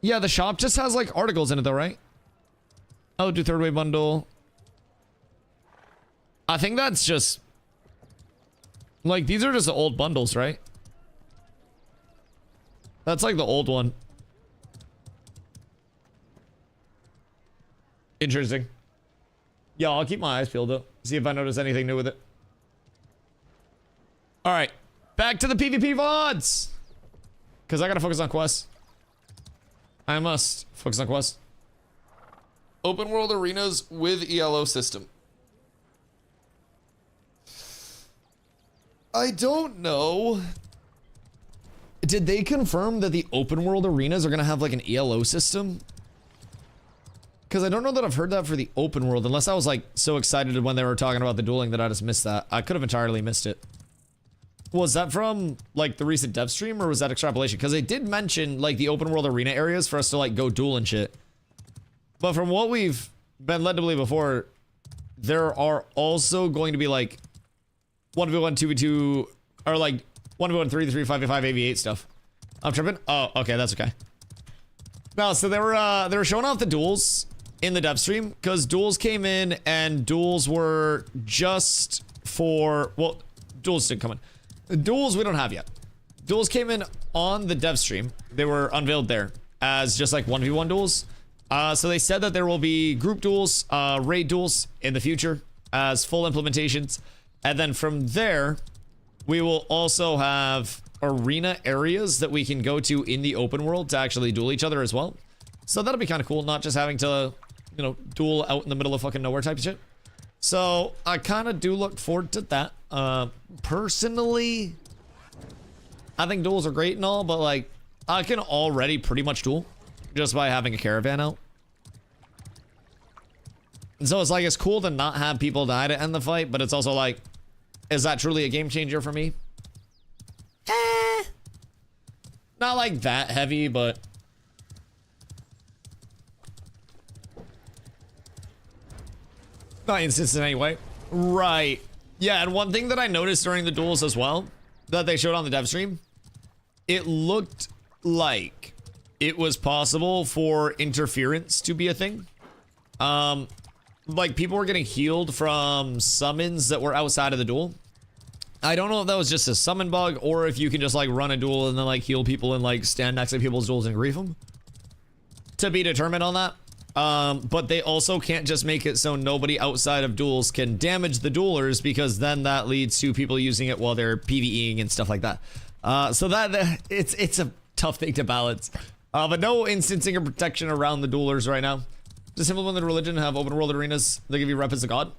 Yeah, the shop just has, like, articles in it, though, right? Oh, do third wave bundle. I think that's just... Like, these are just the old bundles, right? That's, like, the old one. Interesting. Yeah, I'll keep my eyes peeled, though. See if I notice anything new with it. Alright. Back to the PvP VODs! Because I gotta focus on quests. I must focus on quests. Open world arenas with ELO system. I don't know. Did they confirm that the open world arenas are gonna have like an ELO system? Because I don't know that I've heard that for the open world, unless I was like so excited when they were talking about the dueling that I just missed that. I could have entirely missed it. Was that from like the recent dev stream or was that extrapolation? Because they did mention like the open world arena areas for us to like go duel and shit. But from what we've been led to believe before, there are also going to be like 1v1, 2v2, or like 1v1, 3v3, 5v5, AV8 stuff. I'm tripping? Oh, okay, that's okay. No, so they were showing off the duels in the dev stream because duels came in and duels were just for, well, duels didn't come in. Duels we don't have yet. Duels came in on the dev stream. They were unveiled there as just like 1v1 duels. So they said that there will be group duels, raid duels in the future as full implementations. And then from there, we will also have arena areas that we can go to in the open world to actually duel each other as well. So that'll be kind of cool, not just having to, you know, duel out in the middle of fucking nowhere type of shit. So I kind of do look forward to that. Personally, I think duels are great and all, but like I can already pretty much duel just by having a caravan out. And so it's like, it's cool to not have people die to end the fight, but it's also like, is that truly a game changer for me? Not like that heavy, but not instance in any way. Right. Yeah, and one thing that I noticed during the duels as well, that they showed on the dev stream, it looked like it was possible for interference to be a thing. Like people were getting healed from summons that were outside of the duel. I don't know if that was just a summon bug or if you can just like run a duel and then like heal people and like stand next to people's duels and grief them. To be determined on that. But they also can't just make it so nobody outside of duels can damage the duelers, because then that leads to people using it while they're PvEing and stuff like that. So that it's a tough thing to balance. But no instancing or protection around the duelers right now. Just implement the religion, have open world arenas. They give you rep as a god.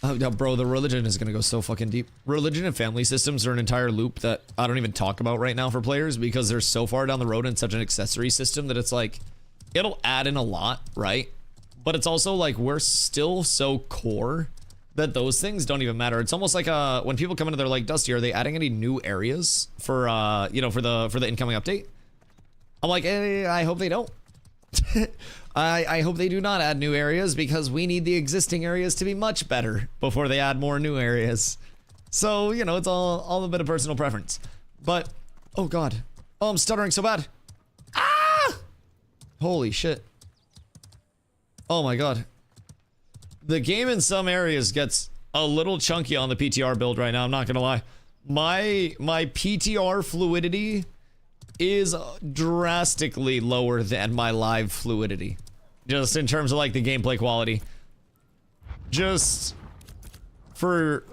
Oh, bro, the religion is gonna go so fucking deep. Religion and family systems are an entire loop that I don't even talk about right now for players, because they're so far down the road in such an accessory system that it's like, it'll add in a lot, right? But it's also like, we're still so core that those things don't even matter. It's almost like when people come in, they're like, Dusty, are they adding any new areas for you know, for the incoming update? I'm like, I hope they don't. I hope they do not add new areas, because we need the existing areas to be much better before they add more new areas. So, you know, it's all a bit of personal preference. But, oh god. Oh, I'm stuttering so bad. Ah! Holy shit. Oh my god. The game in some areas gets a little chunky on the PTR build right now, I'm not gonna lie. My PTR fluidity is drastically lower than my live fluidity. Just in terms of like the gameplay quality. Just for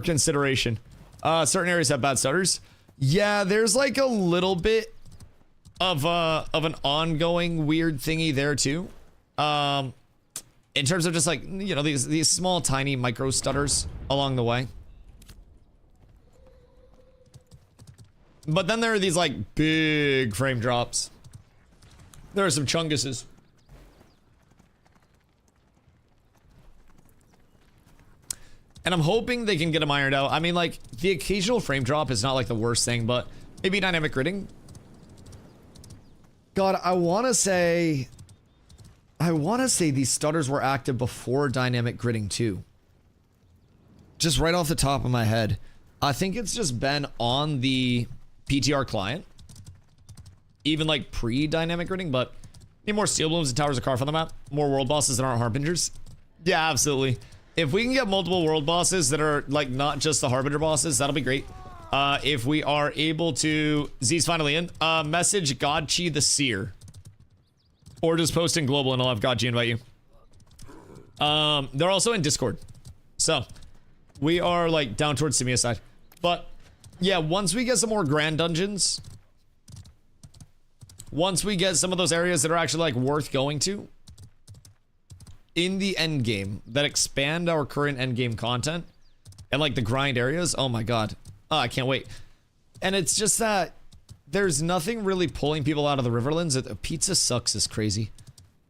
consideration. Certain areas have bad stutters. Yeah, there's like a little bit of an ongoing weird thingy there too. In terms of just like, you know, these small tiny micro stutters along the way. But then there are these like big frame drops. There are some chunguses. And I'm hoping they can get them ironed out. I mean, like, the occasional frame drop is not like the worst thing, but maybe dynamic gridding. God, I want to say these stutters were active before dynamic gridding too. Just right off the top of my head. I think it's just been on the PTR client. Even like pre-dynamic gridding, but need more steel blooms and towers of Karf on the map. More world bosses that aren't harbingers. Yeah, absolutely. If we can get multiple world bosses that are like not just the harbinger bosses, that'll be great. If we are able to, Z's finally in. Message Godchi the Seer, or just post in global and I'll have Godchi invite you. They're also in Discord, so we are like down towards Simia side. But yeah, once we get some more grand dungeons, once we get some of those areas that are actually like worth going to in the end game, that expand our current end game content and like the grind areas, oh my god. Oh, I can't wait. And it's just that there's nothing really pulling people out of the Riverlands. Pizza sucks is crazy.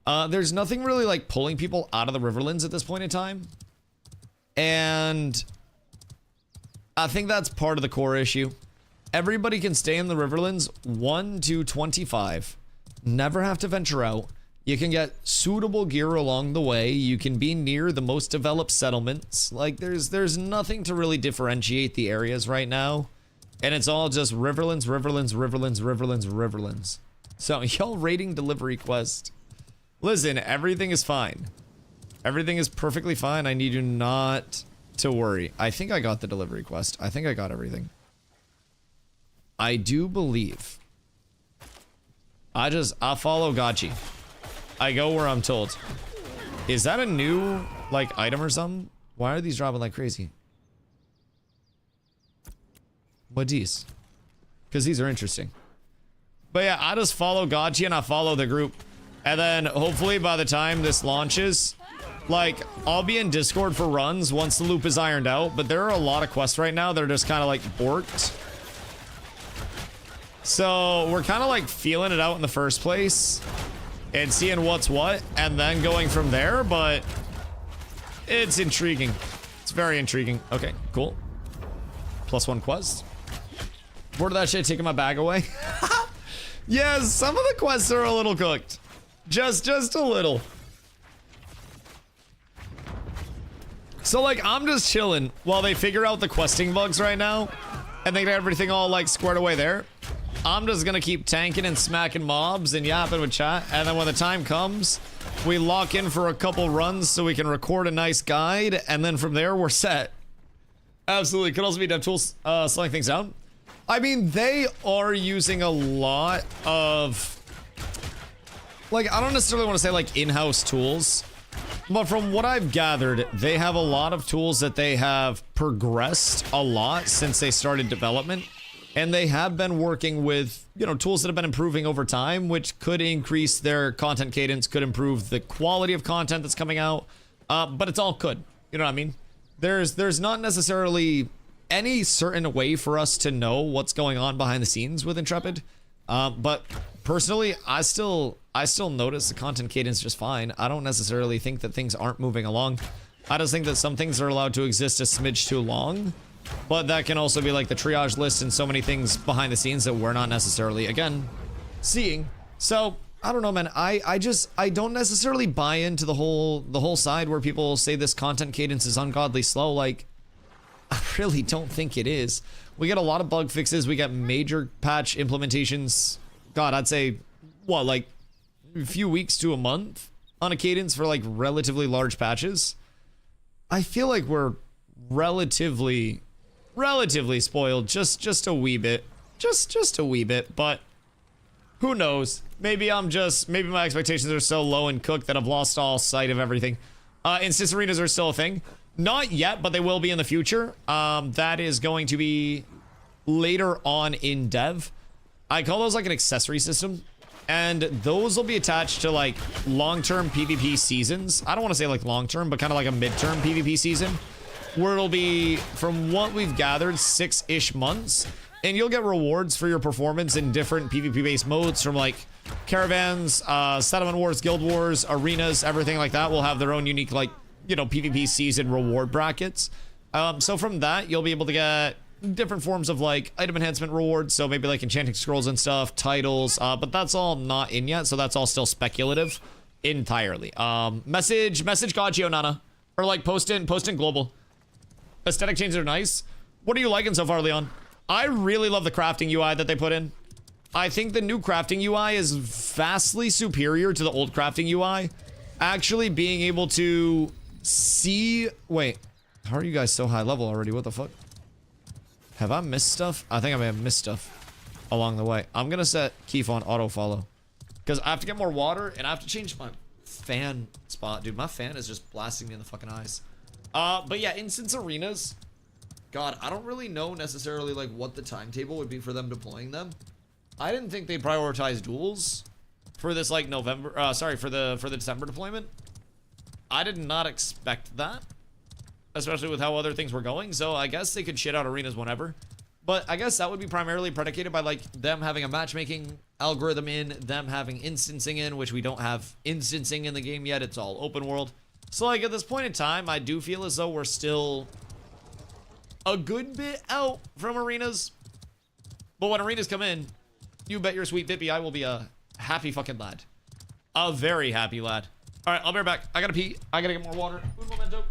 There's nothing really like pulling people out of the Riverlands at this point in time. And I think that's part of the core issue. Everybody can stay in the Riverlands 1 to 25. Never have to venture out. You can get suitable gear along the way. You can be near the most developed settlements. Like, there's nothing to really differentiate the areas right now. And it's all just Riverlands, Riverlands, Riverlands, Riverlands, Riverlands. So, y'all rating delivery quest. Listen, everything is fine. Everything is perfectly fine. I need you not to worry. I think I got the delivery quest. I think I got everything. I do believe. I follow Gachi. I go where I'm told. Is that a new, like, item or something? Why are these dropping like crazy? What these? Because these are interesting. But yeah, I just follow Gachi and I follow the group. And then hopefully by the time this launches, like, I'll be in Discord for runs once the loop is ironed out. But there are a lot of quests right now that are just kind of like borked. So we're kind of like feeling it out in the first place and seeing what's what, and then going from there, but it's intriguing. It's very intriguing. Okay, cool. +1 quest. Bored of that shit taking my bag away. Yes, some of the quests are a little cooked. Just a little. So like, I'm just chilling while they figure out the questing bugs right now, and they get everything all like squared away there. I'm just gonna keep tanking and smacking mobs and yapping with chat, and then when the time comes, we lock in for a couple runs so we can record a nice guide, and then from there, we're set. Absolutely. Could also be DevTools slowing things down. I mean, they are using a lot of... Like, I don't necessarily want to say, like, in-house tools. But from what I've gathered, they have a lot of tools that they have progressed a lot since they started development. And they have been working with, you know, tools that have been improving over time, which could increase their content cadence, could improve the quality of content that's coming out. But it's all good. You know what I mean? There's not necessarily any certain way for us to know what's going on behind the scenes with Intrepid. But personally, I still notice the content cadence just fine. I don't necessarily think that things aren't moving along. I just think that some things are allowed to exist a smidge too long. But that can also be like the triage list and so many things behind the scenes that we're not necessarily, again, seeing. So, I don't know, man. I don't necessarily buy into the whole side where people say this content cadence is ungodly slow. Like, I really don't think it is. We get a lot of bug fixes. We got major patch implementations. God, I'd say, what, like a few weeks to a month on a cadence for like relatively large patches. I feel like we're relatively spoiled, just a wee bit, just a wee bit, but who knows? Maybe my expectations are so low and cooked that I've lost all sight of everything. Instance arenas are still a thing. Not yet, but they will be in the future. That is going to be later on in dev. I call those like an accessory system, and those will be attached to like long-term PvP seasons. I don't want to say like long-term, but kind of like a mid-term PvP season, where it'll be, from what we've gathered, 6-ish months, and you'll get rewards for your performance in different PvP-based modes, from like caravans, settlement wars, guild wars, arenas, everything like that will have their own unique, like, you know, PvP season reward brackets. So from that, you'll be able to get different forms of like item enhancement rewards, so maybe like enchanting scrolls and stuff, titles, but that's all not in yet, so that's all still speculative entirely. Message God Nana, or like post in global. Aesthetic changes are nice. What are you liking so far, Leon? I really love the crafting UI that they put in. I think the new crafting UI is vastly superior to the old crafting UI. Actually being able to see... Wait, how are you guys so high level already? What the fuck? Have I missed stuff? I think I may have missed stuff along the way. I'm gonna set Keef on auto follow, because I have to get more water and I have to change my fan spot. Dude, my fan is just blasting me in the fucking eyes. But yeah, instance arenas, God, I don't really know necessarily like what the timetable would be for them deploying them. I didn't think they'd prioritize duels for this like for the December deployment. I did not expect that, especially with how other things were going. So I guess they could shit out arenas whenever, but I guess that would be primarily predicated by like them having a matchmaking algorithm in, them having instancing in, which we don't have instancing in the game yet. It's all open world. So like at this point in time, I do feel as though we're still a good bit out from arenas. But when arenas come in, you bet your sweet Bippy I will be a happy fucking lad. A very happy lad. All right, I'll be right back. I gotta pee. I gotta get more water. Un momento.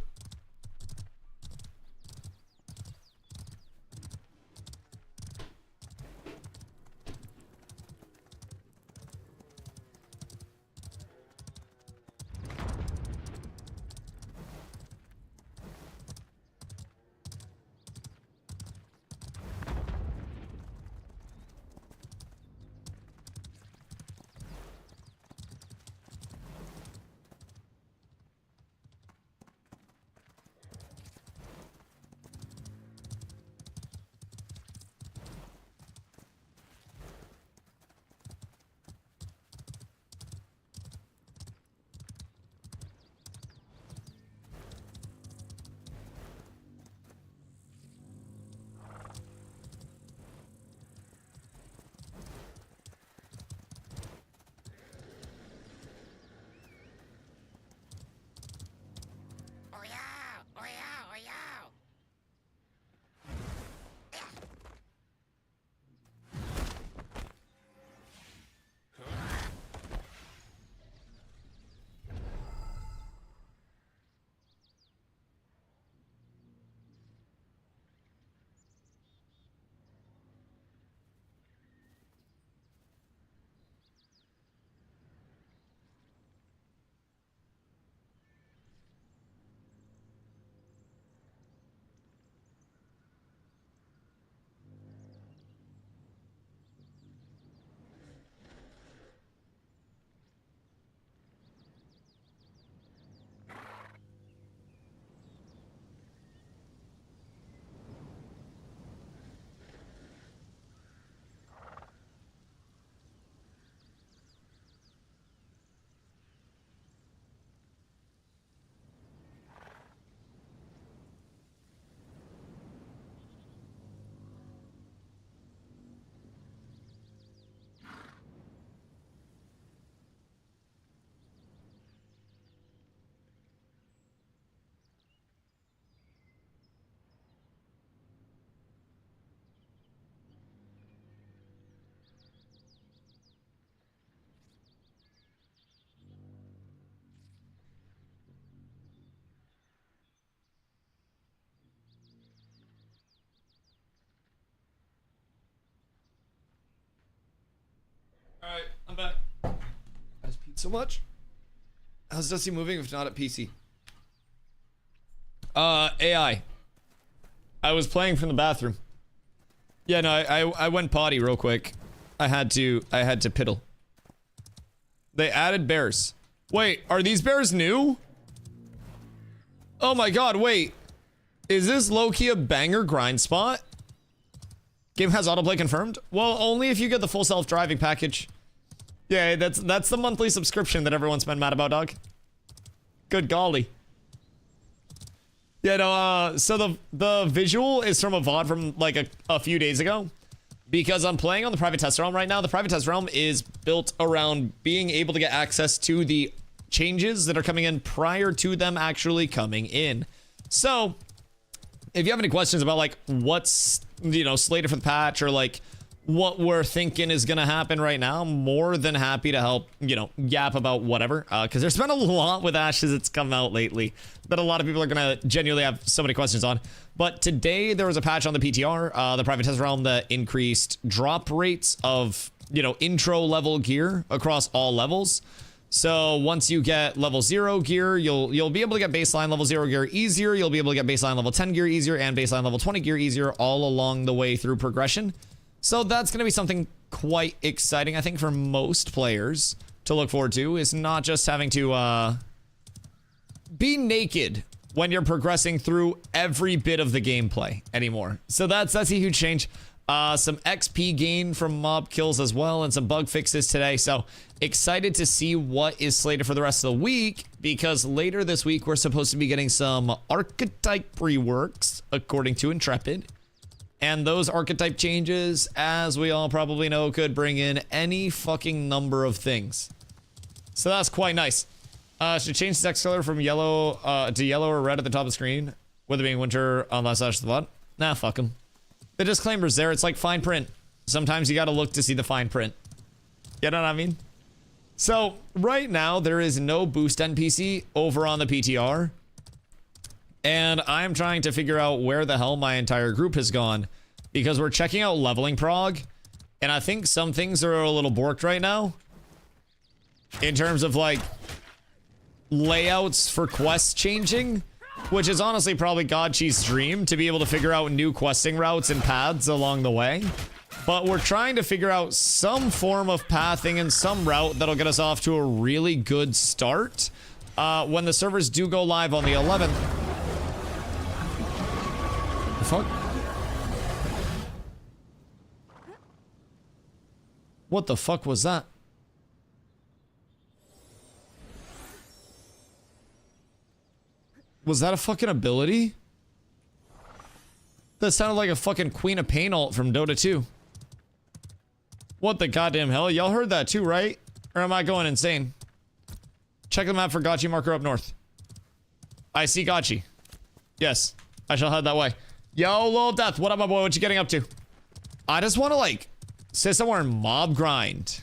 Alright, I'm back. I just peed so much. How's Dusty moving if not at PC? AI. I was playing from the bathroom. Yeah, no, I went potty real quick. I had to piddle. They added bears. Wait, are these bears new? Oh my god, wait. Is this low-key a banger grind spot? Game has autoplay confirmed? Well, only if you get the full self-driving package. Yeah, that's the monthly subscription that everyone's been mad about, dog. Good golly. Yeah, no, so the visual is from a VOD from like a few days ago. Because I'm playing on the private test realm right now. The private test realm is built around being able to get access to the changes that are coming in prior to them actually coming in. So, if you have any questions about like what's, you know, slated for the patch or like what we're thinking is gonna happen right now, I'm more than happy to help, you know, yap about whatever. Because there's been a lot with Ashes that's come out lately that a lot of people are gonna genuinely have so many questions on. But today there was a patch on the PTR, the private test realm, that increased drop rates of, you know, intro level gear across all levels. So once you get level 0 gear, you'll be able to get baseline level 0 gear easier. You'll be able to get baseline level 10 gear easier and baseline level 20 gear easier all along the way through progression. So that's going to be something quite exciting, I think, for most players to look forward to. Is not just having to be naked when you're progressing through every bit of the gameplay anymore. So that's a huge change. Some XP gain from mob kills as well, and some bug fixes today. So excited to see what is slated for the rest of the week, because later this week we're supposed to be getting some archetype reworks according to Intrepid. And those archetype changes, as we all probably know, could bring in any fucking number of things. So that's quite nice. Should change the text color from yellow to yellow or red at the top of the screen, with it being winter on last slash the bot. Nah, fuck them. The disclaimer's there. It's like fine print. Sometimes you gotta look to see the fine print. You know what I mean? So right now there is no boost NPC over on the PTR, and I'm trying to figure out where the hell my entire group has gone, because we're checking out leveling prog, and I think some things are a little borked right now in terms of like layouts for quests changing, which is honestly probably Godchi's dream, to be able to figure out new questing routes and paths along the way. But we're trying to figure out some form of pathing and some route that'll get us off to a really good start when the servers do go live on the 11th. The fuck? What the fuck was that? Was that a fucking ability? That sounded like a fucking Queen of Pain ult from Dota 2. What the goddamn hell? Y'all heard that too, right? Or am I going insane? Check the map for Gotchi marker up north. I see Gotchi. Yes, I shall head that way. Yo, Lil Death, what up, my boy? What you getting up to? I just want to, like, sit somewhere and mob grind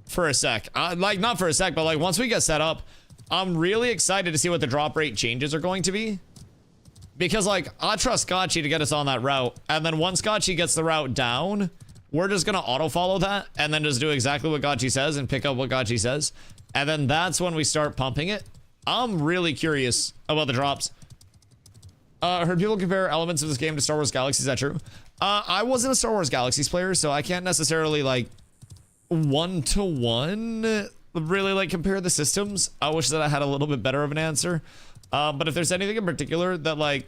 for a sec. Like, not for a sec, but, like, once we get set up, I'm really excited to see what the drop rate changes are going to be. Because, like, I trust Gotchi to get us on that route. And then once Gotchi gets the route down, we're just going to auto-follow that. And then just do exactly what Gotchi says and pick up what Gotchi says. And then that's when we start pumping it. I'm really curious about the drops. Heard people compare elements of this game to Star Wars Galaxies. Is that true? I wasn't a Star Wars Galaxies player, so I can't necessarily, like, one-to-one really, like, compare the systems. I wish that I had a little bit better of an answer. But if there's anything in particular that, like,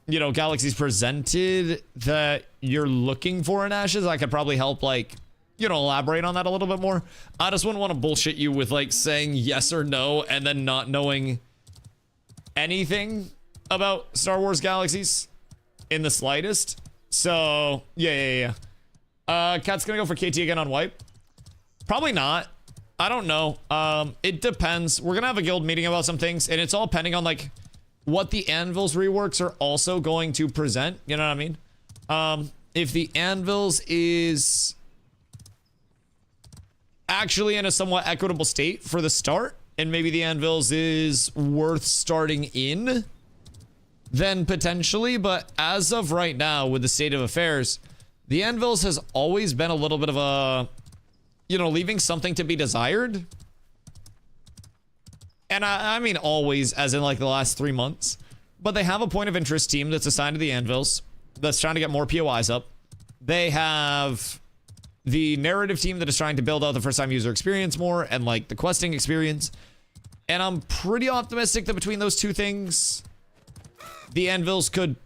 you know, Galaxies presented that you're looking for in Ashes, I could probably help, like, you know, elaborate on that a little bit more. I just wouldn't want to bullshit you with, like, saying yes or no and then not knowing anything about Star Wars Galaxies in the slightest. So, yeah. Cat's gonna go for KT again on wipe? Probably not. I don't know. It depends. We're gonna have a guild meeting about some things, and it's all pending on, like, what the Anvils reworks are also going to present. You know what I mean? If the Anvils is actually in a somewhat equitable state for the start, and maybe the Anvils is worth starting in, then potentially. But as of right now, with the state of affairs, the Anvils has always been a little bit of a you know, leaving something to be desired. And I mean always, as in like the last 3 months. But they have a point of interest team that's assigned to the Anvils that's trying to get more POIs up. They have the narrative team that is trying to build out the first time user experience more and like the questing experience. And I'm pretty optimistic that between those two things, the Anvils could,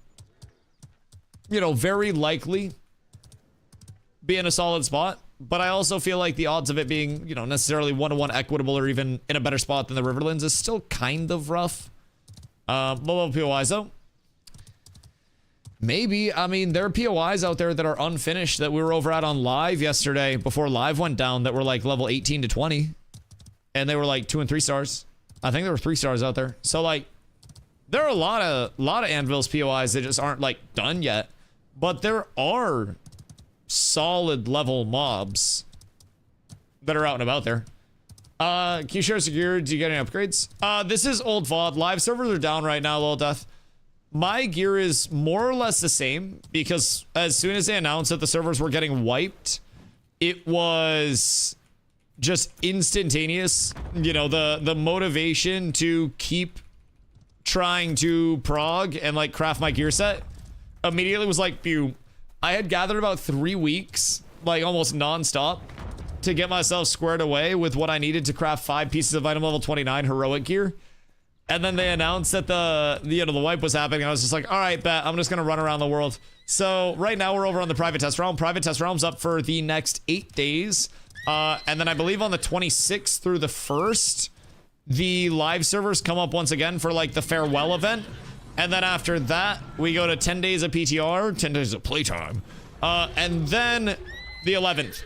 you know, very likely be in a solid spot. But I also feel like the odds of it being, you know, necessarily 1-to-1 equitable or even in a better spot than the Riverlands is still kind of rough. Low POIs though. Maybe, I mean, there are POIs out there that are unfinished that we were over at on live yesterday before live went down that were like level 18 to 20. And they were like 2 and 3 stars. I think there were 3 stars out there. So like, there are a lot of Anvil's POIs that just aren't like done yet. But there are solid level mobs that are out and about there. Can you share secure? Do you get any upgrades? This is old VOD. Live servers are down right now, Lil Death. My gear is more or less the same because as soon as they announced that the servers were getting wiped, it was just instantaneous. You know, the motivation to keep trying to prog and like craft my gear set immediately was like, phew. I had gathered about 3 weeks, like almost non-stop, to get myself squared away with what I needed to craft 5 pieces of item level 29 heroic gear. And then they announced that the wipe was happening. I was just like, all right, bet, I'm just going to run around the world. So right now we're over on the private test realm. Private test realm's up for the next 8 days. And then I believe on the 26th through the 1st, the live servers come up once again for like the farewell event. And then after that, we go to 10 days of PTR, 10 days of playtime. And then the 11th.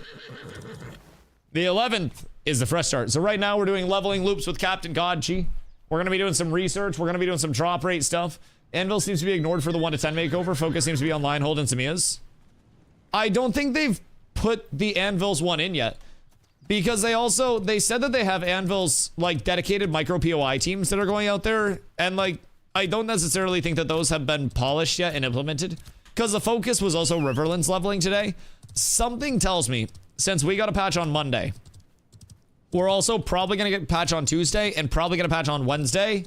The 11th is the fresh start. So right now we're doing leveling loops with Captain Godchi. We're going to be doing some research. We're going to be doing some drop rate stuff. Anvil seems to be ignored for the 1 to 10 makeover. Focus seems to be on Lionhold and Samia's. I don't think they've put the Anvil's one in yet. Because they said that they have Anvil's like dedicated micro POI teams that are going out there. And like, I don't necessarily think that those have been polished yet and implemented. Because the focus was also Riverlands leveling today. Something tells me, since we got a patch on Monday, we're also probably going to get a patch on Tuesday and probably get a patch on Wednesday.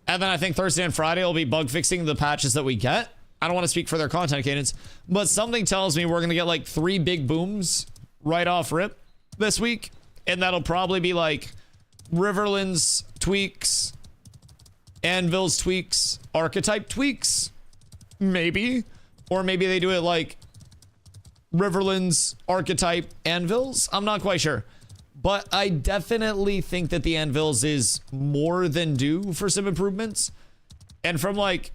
And then I think Thursday and Friday will be bug fixing the patches that we get. I don't want to speak for their content cadence, but something tells me we're going to get like 3 big booms right off rip this week. And that'll probably be like Riverlands tweaks, Anvil's tweaks, archetype tweaks, maybe. Or maybe they do it like Riverlands, archetype, Anvils. I'm not quite sure. But I definitely think that the Anvils is more than due for some improvements. And from like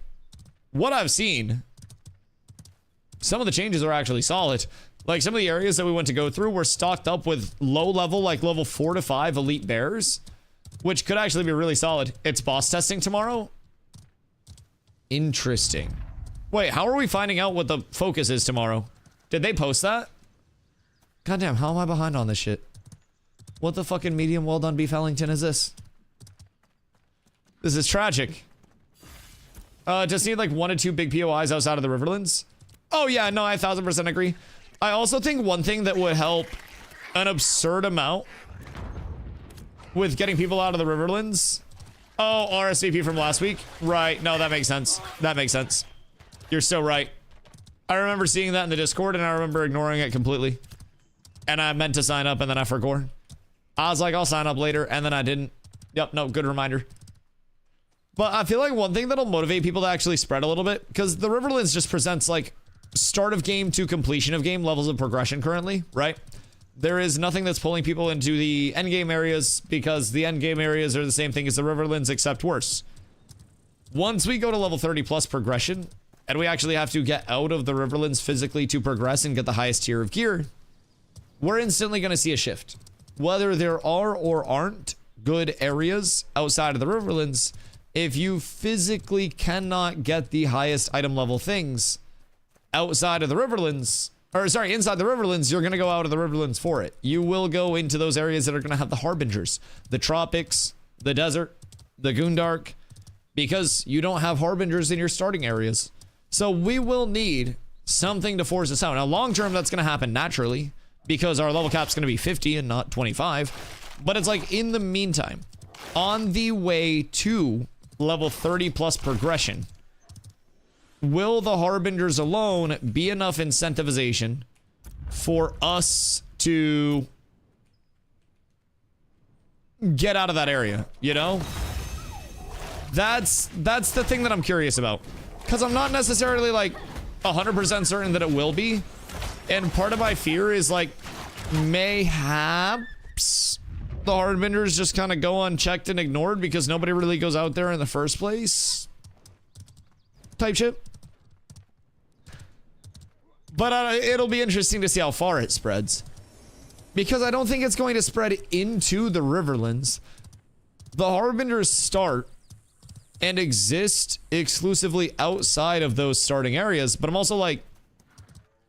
what I've seen, some of the changes are actually solid. Like some of the areas that we went to go through were stocked up with low level, like level 4 to 5 elite bears, which could actually be really solid. It's boss testing tomorrow. Interesting. Wait, how are we finding out what the focus is tomorrow? Did they post that? Goddamn, how am I behind on this shit? What the fucking medium well done beef Ellington is this? This is tragic. Just need like 1 to 2 big POIs outside of the Riverlands. Oh yeah, no, I 1000% agree. I also think one thing that would help an absurd amount with getting people out of the Riverlands. Oh, RSVP from last week. Right, no, that makes sense. That makes sense. You're so right. I remember seeing that in the Discord and I remember ignoring it completely. And I meant to sign up and then I forgot. I was like, I'll sign up later, and then I didn't. Yep, no, good reminder. But I feel like one thing that'll motivate people to actually spread a little bit, because the Riverlands just presents like start of game to completion of game levels of progression currently, right? There is nothing that's pulling people into the end game areas because the end game areas are the same thing as the Riverlands except worse. Once we go to level 30 plus progression, and we actually have to get out of the Riverlands physically to progress and get the highest tier of gear, we're instantly going to see a shift. Whether there are or aren't good areas outside of the Riverlands, if you physically cannot get the highest item level things outside of the Riverlands, or sorry, inside the Riverlands, you're going to go out of the Riverlands for it. You will go into those areas that are going to have the Harbingers, the Tropics, the Desert, the Goondark, because you don't have Harbingers in your starting areas. So we will need something to force us out. Now, long term, that's going to happen naturally. because our level cap's going to be 50 and not 25. But it's like, in the meantime, on the way to level 30 plus progression, will the Harbingers alone be enough incentivization for us to get out of that area, you know? That's the thing that I'm curious about. Because I'm not necessarily, like, 100% certain that it will be. And part of my fear is, like, mayhaps the Harbingers just kind of go unchecked and ignored because nobody really goes out there in the first place. Type shit. But it'll be interesting to see how far it spreads. Because I don't think it's going to spread into the Riverlands. The Harbingers start and exist exclusively outside of those starting areas. But I'm also like,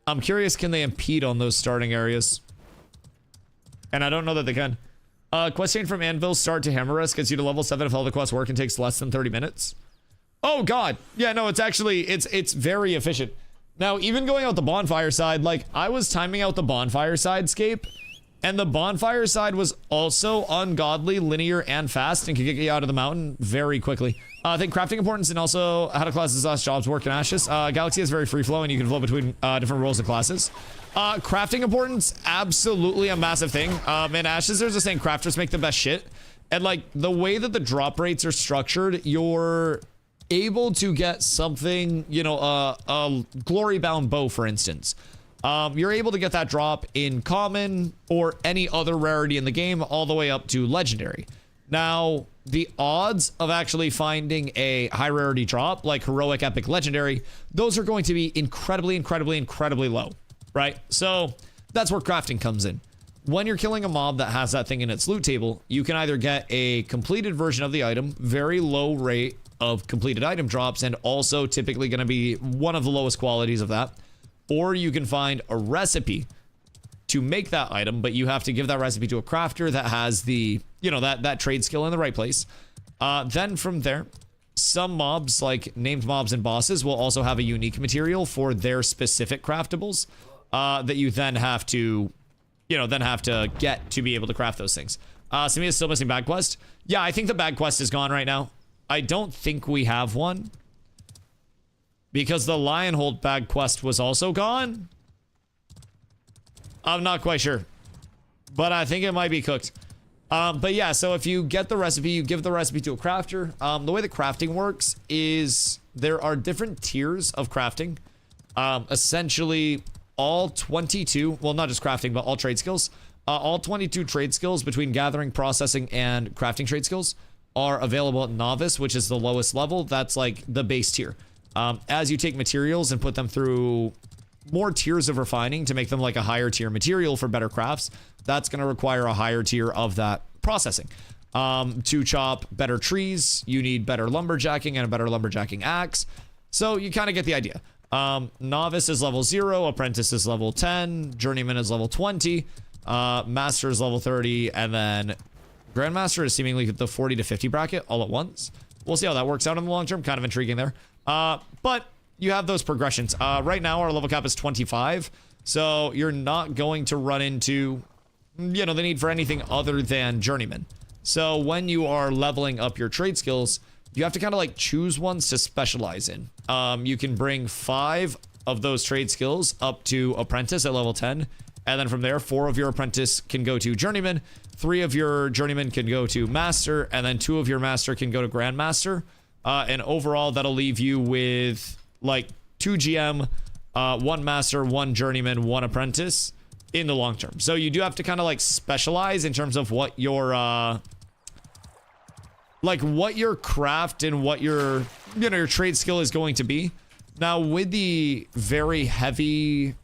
I'm curious, can they impede on those starting areas? And I don't know that they can. Quest chain from Anvil start to Hammerrest gets you to level 7 if all the quests work and takes less than 30 minutes. Oh god. Yeah, no, it's actually, it's very efficient. Now, even going out the bonfire side, like, I was timing out the bonfire side scape, and the bonfire side was also ungodly, linear, and fast, and could get you out of the mountain very quickly. I think crafting importance and also how to classes jobs work in Ashes. Galaxy is very free flow, and you can flow between different roles and classes. Crafting importance, absolutely a massive thing. In Ashes, there's a saying, crafters make the best shit. And, like, the way that the drop rates are structured, you're able to get something, you know, a glory bound bow, for instance. You're able to get that drop in common or any other rarity in the game all the way up to legendary. Now, the odds of actually finding a high rarity drop like heroic, epic, legendary, those are going to be incredibly, incredibly, incredibly low, right? So that's where crafting comes in. When you're killing a mob that has that thing in its loot table, you can either get a completed version of the item, very low rate of completed item drops, and also typically going to be one of the lowest qualities of that, or you can find a recipe to make that item, but you have to give that recipe to a crafter that has the, you know, that trade skill in the right place. Then from there, some mobs, like named mobs and bosses, will also have a unique material for their specific craftables that you then have to, you know, get to be able to craft those things. Samia is still missing bag quest. Yeah, I think the bag quest is gone right now. I don't think we have one because the Lionhold bag quest was also gone. I'm not quite sure, but I think it might be cooked. But yeah, so if you get the recipe, you give the recipe to a crafter. The way the crafting works is there are different tiers of crafting. Essentially, all 22, well, not just crafting, but all trade skills. All 22 trade skills between gathering, processing, and crafting trade skills are available at Novice, which is the lowest level. That's like the base tier. As you take materials and put them through more tiers of refining to make them like a higher tier material for better crafts, that's going to require a higher tier of that processing. To chop better trees, you need better lumberjacking and a better lumberjacking axe. So you kind of get the idea. Novice is level 0, Apprentice is level 10, Journeyman is level 20, Master is level 30, and then Grandmaster is seemingly the 40 to 50 bracket all at once. We'll see how that works out in the long term. Kind of intriguing there. But you have those progressions. Right now, our level cap is 25. So you're not going to run into, you know, the need for anything other than Journeyman. So when you are leveling up your trade skills, you have to kind of like choose ones to specialize in. You can bring 5 of those trade skills up to Apprentice at level 10. And then from there, 4 of your Apprentice can go to Journeyman, 3 of your Journeyman can go to Master, and then 2 of your Master can go to Grandmaster. And overall, that'll leave you with like 2 GM, 1 Master, 1 Journeyman, 1 Apprentice in the long term. So you do have to kind of like specialize in terms of what your like what your craft and what your, you know, your trade skill is going to be. Now with the very heavy,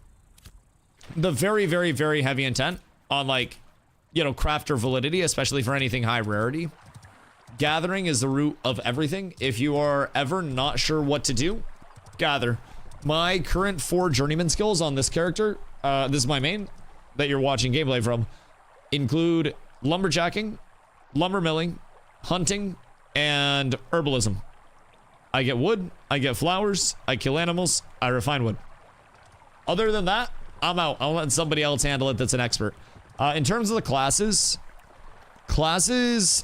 very heavy intent on like, you know, crafter validity, especially for anything high rarity, gathering is the root of everything. If you are ever not sure what to do, gather. My current 4 journeyman skills on this character, this is my main that you're watching gameplay from, include lumberjacking, lumber milling, hunting, and herbalism. I get wood, I get flowers, I kill animals, I refine wood. Other than that, I'm out. I'm letting somebody else handle it that's an expert. In terms of the classes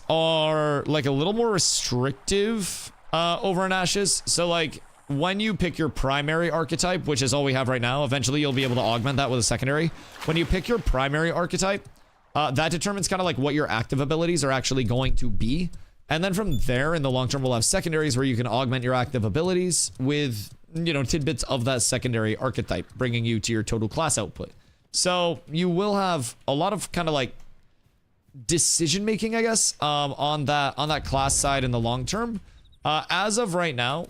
are like a little more restrictive over in Ashes. So like when you pick your primary archetype, which is all we have right now, eventually you'll be able to augment that with a secondary. When you pick your primary archetype, that determines kind of like what your active abilities are actually going to be. And then from there in the long term, we'll have secondaries where you can augment your active abilities with, you know, tidbits of that secondary archetype, bringing you to your total class output. So you will have a lot of kind of like decision making, I guess, on that class side in the long term. As of right now,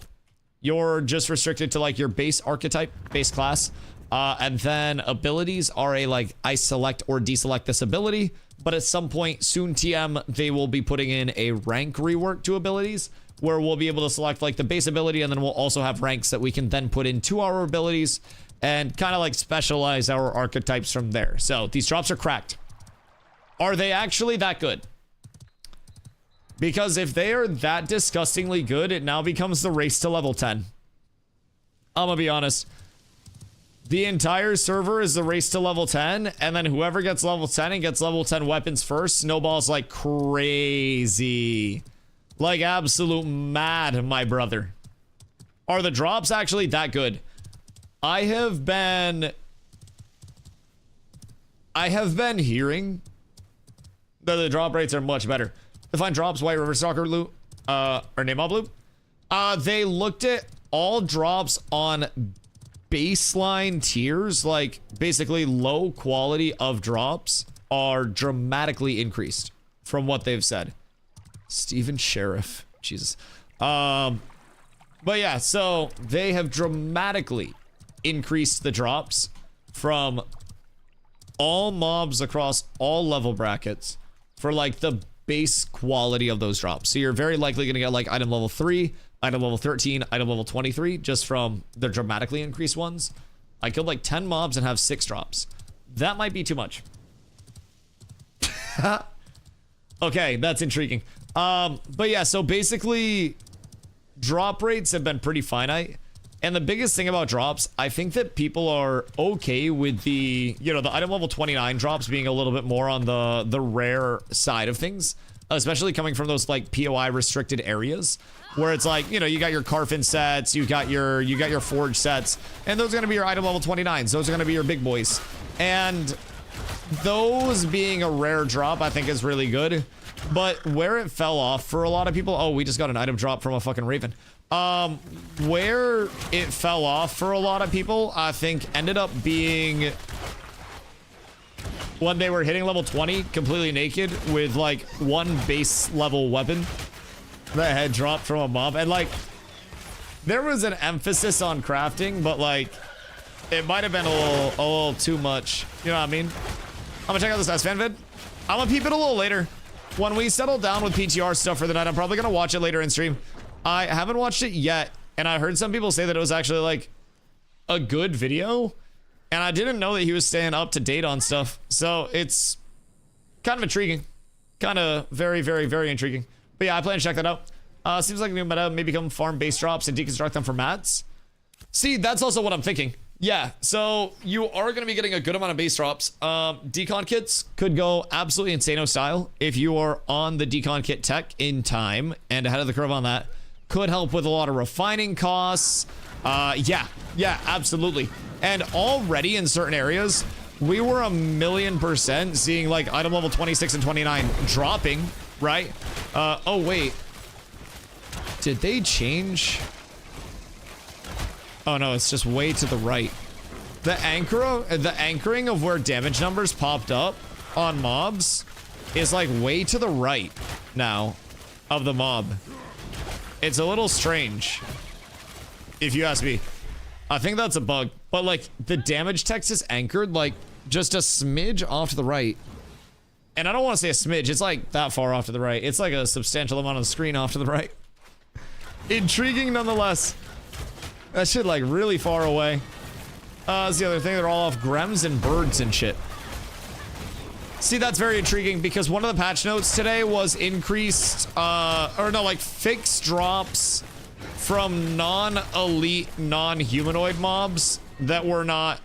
you're just restricted to like your base archetype, base class. And then abilities are a like I select or deselect this ability, but at some point soon TM they will be putting in a rank rework to abilities where we'll be able to select like the base ability, and then we'll also have ranks that we can then put into our abilities and kind of like specialize our archetypes from there. So these drops are cracked. Are they actually that good? Because if they are that disgustingly good, it now becomes the race to level 10. I'm gonna be honest. The entire server is the race to level 10, and then whoever gets level 10 and gets level 10 weapons first snowballs like crazy. Like absolute mad, my brother. Are the drops actually that good? I have been hearing that the drop rates are much better. Define drops, White River Stalker loot, or Namob loot. They looked at all drops on baseline tiers, like basically low quality of drops are dramatically increased from what they've said. Steven Sheriff, Jesus. But yeah, so they have dramatically increased the drops from all mobs across all level brackets for like the base quality of those drops. So you're very likely gonna get like item level 3, item level 13, item level 23, just from the dramatically increased ones. I killed like 10 mobs and have 6 drops. That might be too much. Okay, that's intriguing. But yeah, so basically drop rates have been pretty finite. And the biggest thing about drops, I think that people are okay with the, you know, the item level 29 drops being a little bit more on the rare side of things, especially coming from those like POI restricted areas where it's like, you know, you got your Carfin sets, you got your Forge sets, and those are going to be your item level 29s. Those are going to be your big boys. And those being a rare drop, I think is really good. But where it fell off for a lot of people, oh, we just got an item drop from a fucking Raven. Where it fell off for a lot of people, I think ended up being when they were hitting level 20 completely naked with like one base level weapon that had dropped from a mob. And like, there was an emphasis on crafting, but like, it might have been a little too much. You know what I mean? I'm gonna check out this S-Fan vid. I'm gonna peep it a little later. When we settle down with PTR stuff for the night, I'm probably gonna watch it later in stream. I haven't watched it yet, and I heard some people say that it was actually like a good video, and I didn't know that he was staying up to date on stuff. So it's kind of intriguing, kind of very, very, very intriguing. But yeah, I plan to check that out. Seems like a new meta, maybe come farm base drops and deconstruct them for mats. See, that's also what I'm thinking. Yeah, so you are going to be getting a good amount of base drops. Decon kits could go absolutely insano style if you are on the decon kit tech in time and ahead of the curve on that. Could help with a lot of refining costs. Yeah, absolutely. And already in certain areas, we were 1,000,000% seeing like item level 26 and 29 dropping, right? Oh wait, did they change? Oh no, it's just way to the right. The anchoring of where damage numbers popped up on mobs is like way to the right now of the mob. It's a little strange, if you ask me. I think that's a bug, but like the damage text is anchored like just a smidge off to the right. And I don't want to say a smidge, it's like that far off to the right. It's like a substantial amount of the screen off to the right. Intriguing nonetheless. That shit like really far away. That's the other thing, they're all off Grems and birds and shit. See, that's very intriguing because one of the patch notes today was increased, or no, like fixed drops from non-elite, non-humanoid mobs that were not,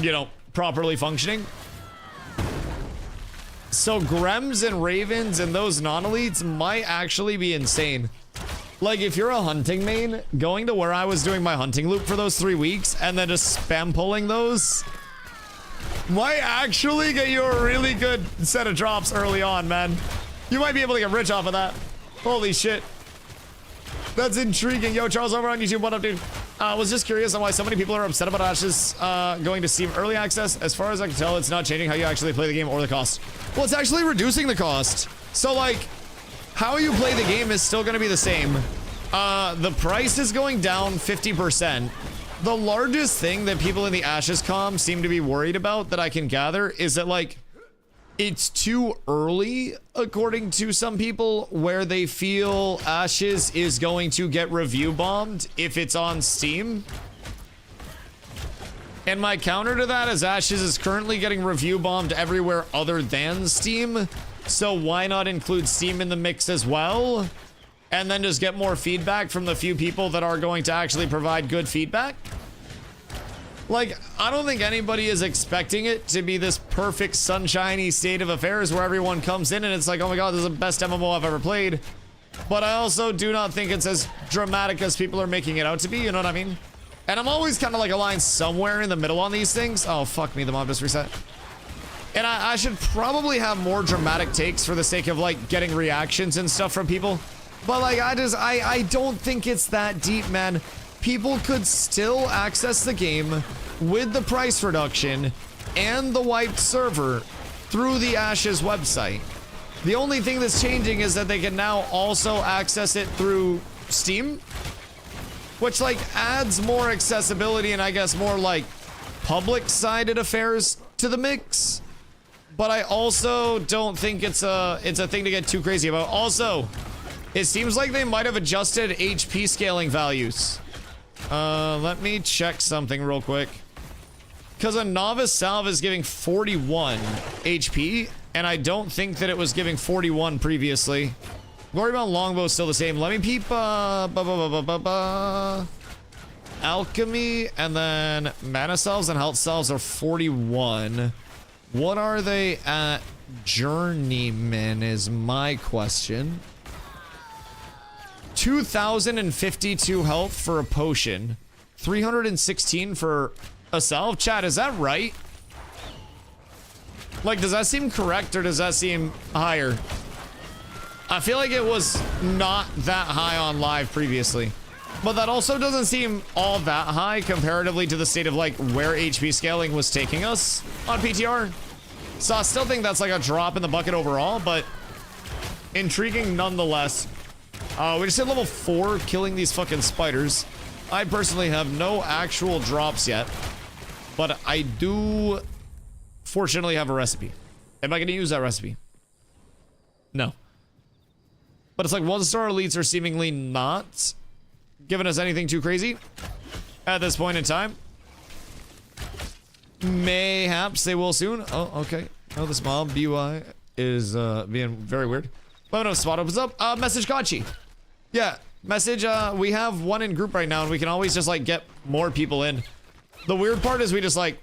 you know, properly functioning. So Grems and Ravens and those non-elites might actually be insane. Like, if you're a hunting main, going to where I was doing my hunting loop for those 3 weeks and then just spam pulling those might actually get you a really good set of drops early on, man. You might be able to get rich off of that. Holy shit. That's intriguing. Yo, Charles over on YouTube, what up, dude? I was just curious on why so many people are upset about Ashes going to Steam Early Access. As far as I can tell, it's not changing how you actually play the game or the cost. Well, it's actually reducing the cost. So, like, how you play the game is still going to be the same. The price is going down 50%. The largest thing that people in the Ashes comm seem to be worried about that I can gather is that, like, it's too early, according to some people, where they feel Ashes is going to get review bombed if it's on Steam. And my counter to that is Ashes is currently getting review bombed everywhere other than Steam. So why not include Steam in the mix as well? And then just get more feedback from the few people that are going to actually provide good feedback? Like, I don't think anybody is expecting it to be this perfect sunshiny state of affairs where everyone comes in and it's like, oh my god, this is the best MMO I've ever played. But I also do not think it's as dramatic as people are making it out to be, you know what I mean? And I'm always kind of like aligned somewhere in the middle on these things. Oh, fuck me, the mob just reset. And I should probably have more dramatic takes for the sake of, like, getting reactions and stuff from people. But, like, I don't think it's that deep, man. People could still access the game with the price reduction and the wiped server through the Ashes website. The only thing that's changing is that they can now also access it through Steam, which, like, adds more accessibility and I guess more, like, public-sided affairs to the mix. But I also don't think it's a thing to get too crazy about. Also, it seems like they might have adjusted HP scaling values. Let me check something real quick. Because a novice salve is giving 41 HP, and I don't think that it was giving 41 previously. Glorybound longbow is still the same. Let me peep, alchemy, and then mana salves and health salves are 41. What are they at journeyman is my question. 2,052 health for a potion. 316 for a salve. Chat, is that right? Like, does that seem correct or does that seem higher? I feel like it was not that high on live previously. But that also doesn't seem all that high comparatively to the state of, like, where HP scaling was taking us on PTR. So I still think that's like a drop in the bucket overall, but intriguing nonetheless. We just hit level 4 killing these fucking spiders. I personally have no actual drops yet, but I do fortunately have a recipe. Am I going to use that recipe? No. But it's like 1-star elites are seemingly not giving us anything too crazy at this point in time. Mayhaps they will soon. Oh, okay. Oh, this mob DUI is being very weird. Oh no, spot opens up. Message Kachi. Yeah, message. We have one in group right now, and we can always just like get more people in. The weird part is we just like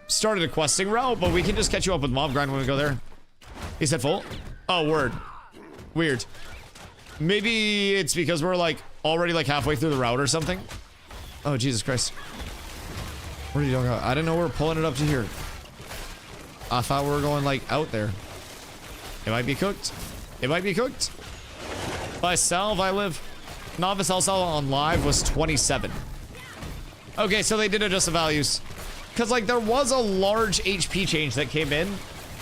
started a questing route, but we can just catch you up with mob grind when we go there. He said full. Oh, word. Weird. Maybe it's because we're like already like halfway through the route or something. Oh, Jesus Christ. Where are you going? I didn't know we were pulling it up to here. I thought we were going like out there. It might be cooked. It might be cooked. By salve, I live. Novice LSL on live was 27. Okay, so they did adjust the values. Because, like, there was a large HP change that came in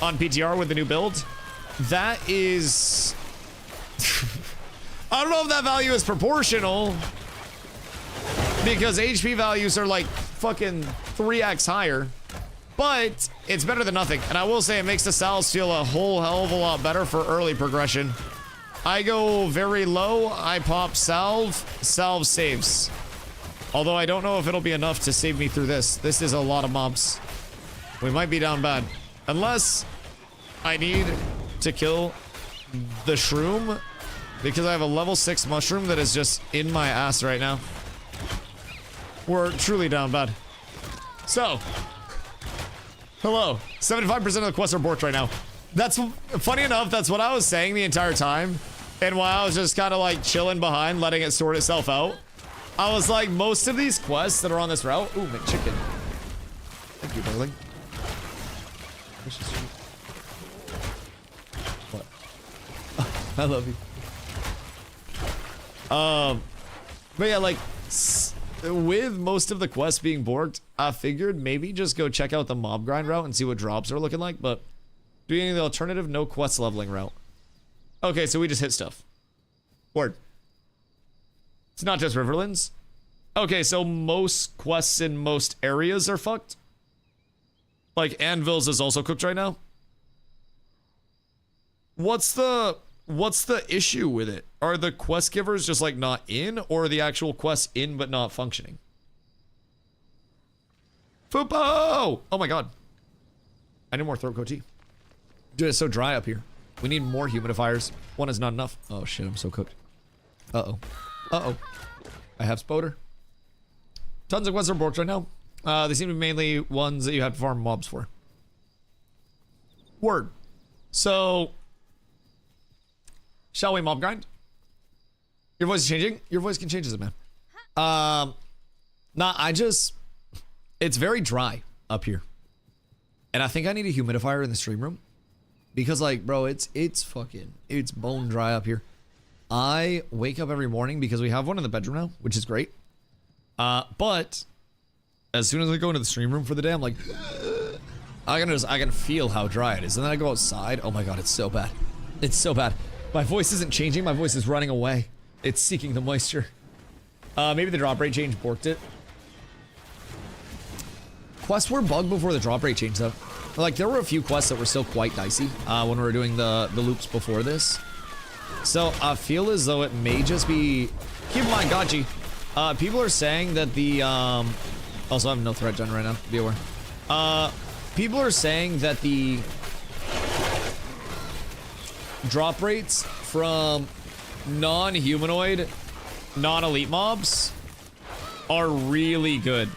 on PTR with the new build. That is... I don't know if that value is proportional. Because HP values are, like, fucking 3x higher. But it's better than nothing. And I will say it makes the salves feel a whole hell of a lot better for early progression. I go very low, I pop salve saves. Although I don't know if it'll be enough to save me through this. This is a lot of mobs. We might be down bad. Unless I need to kill the shroom. Because I have a level 6 mushroom that is just in my ass right now. We're truly down bad. So, Hello. 75% of the quests are borked right now. That's funny enough. That's what I was saying the entire time. And while I was just kind of like chilling behind, letting it sort itself out, I was like, most of these quests that are on this route. Ooh, McChicken. Thank you, darling. What? I love you. But yeah, like, with most of the quests being borked, I figured maybe just go check out the mob grind route and see what drops are looking like, but doing the alternative no quest leveling route. Okay, so we just hit stuff. Word. It's not just Riverlands. Okay, so most quests in most areas are fucked. Like, Anvils is also cooked right now. What's the issue with it? Are the quest givers just like not in, or are the actual quests in but not functioning? Fupo! Oh my god. I need more throat coat tea. Dude, it's so dry up here. We need more humidifiers. One is not enough. Oh shit, I'm so cooked. Uh-oh. Uh-oh. I have spoder. Tons of quests are borked right now. They seem to be mainly ones that you have to farm mobs for. Word. So, shall we mob grind? Your voice is changing? Your voice can change as a man. Nah, it's very dry up here. And I think I need a humidifier in the stream room. Because like, bro, it's bone dry up here. I wake up every morning because we have one in the bedroom now, which is great. But as soon as I go into the stream room for the day, I'm like, I can feel how dry it is. And then I go outside. Oh my god, it's so bad. It's so bad. My voice isn't changing. My voice is running away. It's seeking the moisture. Maybe the drop rate change borked it. Quests were bugged before the drop rate change, though. Like, there were a few quests that were still quite dicey when we were doing the loops before this. So, I feel as though it may just be... Keep in mind, Gachi. People are saying that the... Also, I have no threat gen right now. Be aware. People are saying that the... drop rates from non-humanoid, non-elite mobs are really good.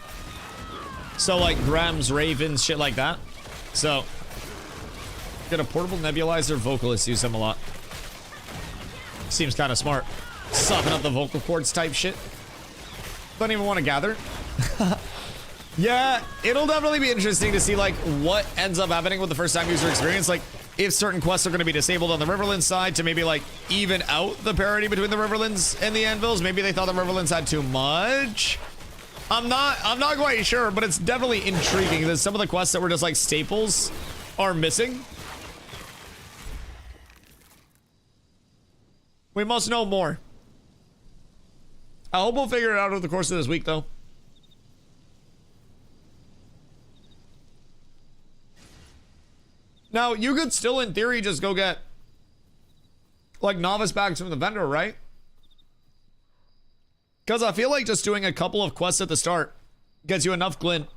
So like Grams, Ravens, shit like that. So get a portable nebulizer. Vocalists use them a lot. Seems kind of smart. Soften up the vocal cords type shit. Don't even want to gather. Yeah, it'll definitely be interesting to see like what ends up happening with the first time user experience. Like if certain quests are going to be disabled on the Riverlands side to maybe like even out the parity between the Riverlands and the Anvils. Maybe they thought the Riverlands had too much. I'm not quite sure, but it's definitely intriguing that some of the quests that were just like staples are missing. We must know more. I hope we'll figure it out over the course of this week, though. Now, you could still, in theory, just go get, like, novice bags from the vendor, right? Because I feel like just doing a couple of quests at the start gets you enough glint.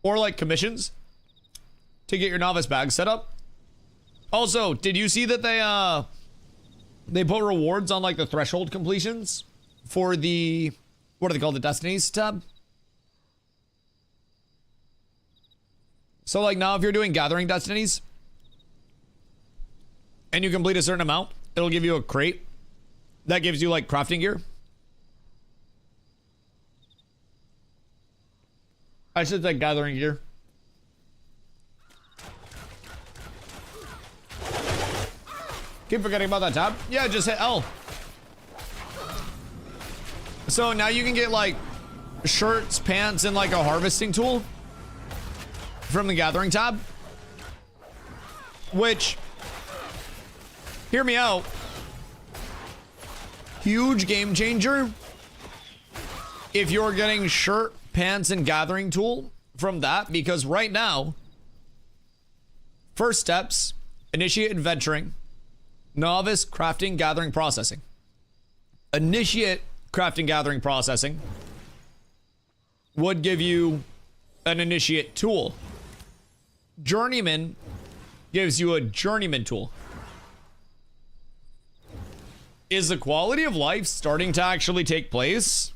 Or, like, commissions to get your novice bag set up. Also, did you see that they put rewards on, like, the threshold completions for the, what are they called, the Destinies tab? So, like, now if you're doing gathering destinies and you complete a certain amount, it'll give you a crate that gives you, like, crafting gear. I should say gathering gear. Keep forgetting about that tab. Yeah, just hit L. So now you can get, like, shirts, pants, and, like, a harvesting tool from the gathering tab, which, hear me out, huge game changer if you're getting shirt, pants, and gathering tool from that, because right now, first steps, initiate adventuring, novice crafting, gathering, processing. Initiate crafting, gathering, processing would give you an initiate tool. Journeyman gives you a journeyman tool. Is the quality of life starting to actually take place?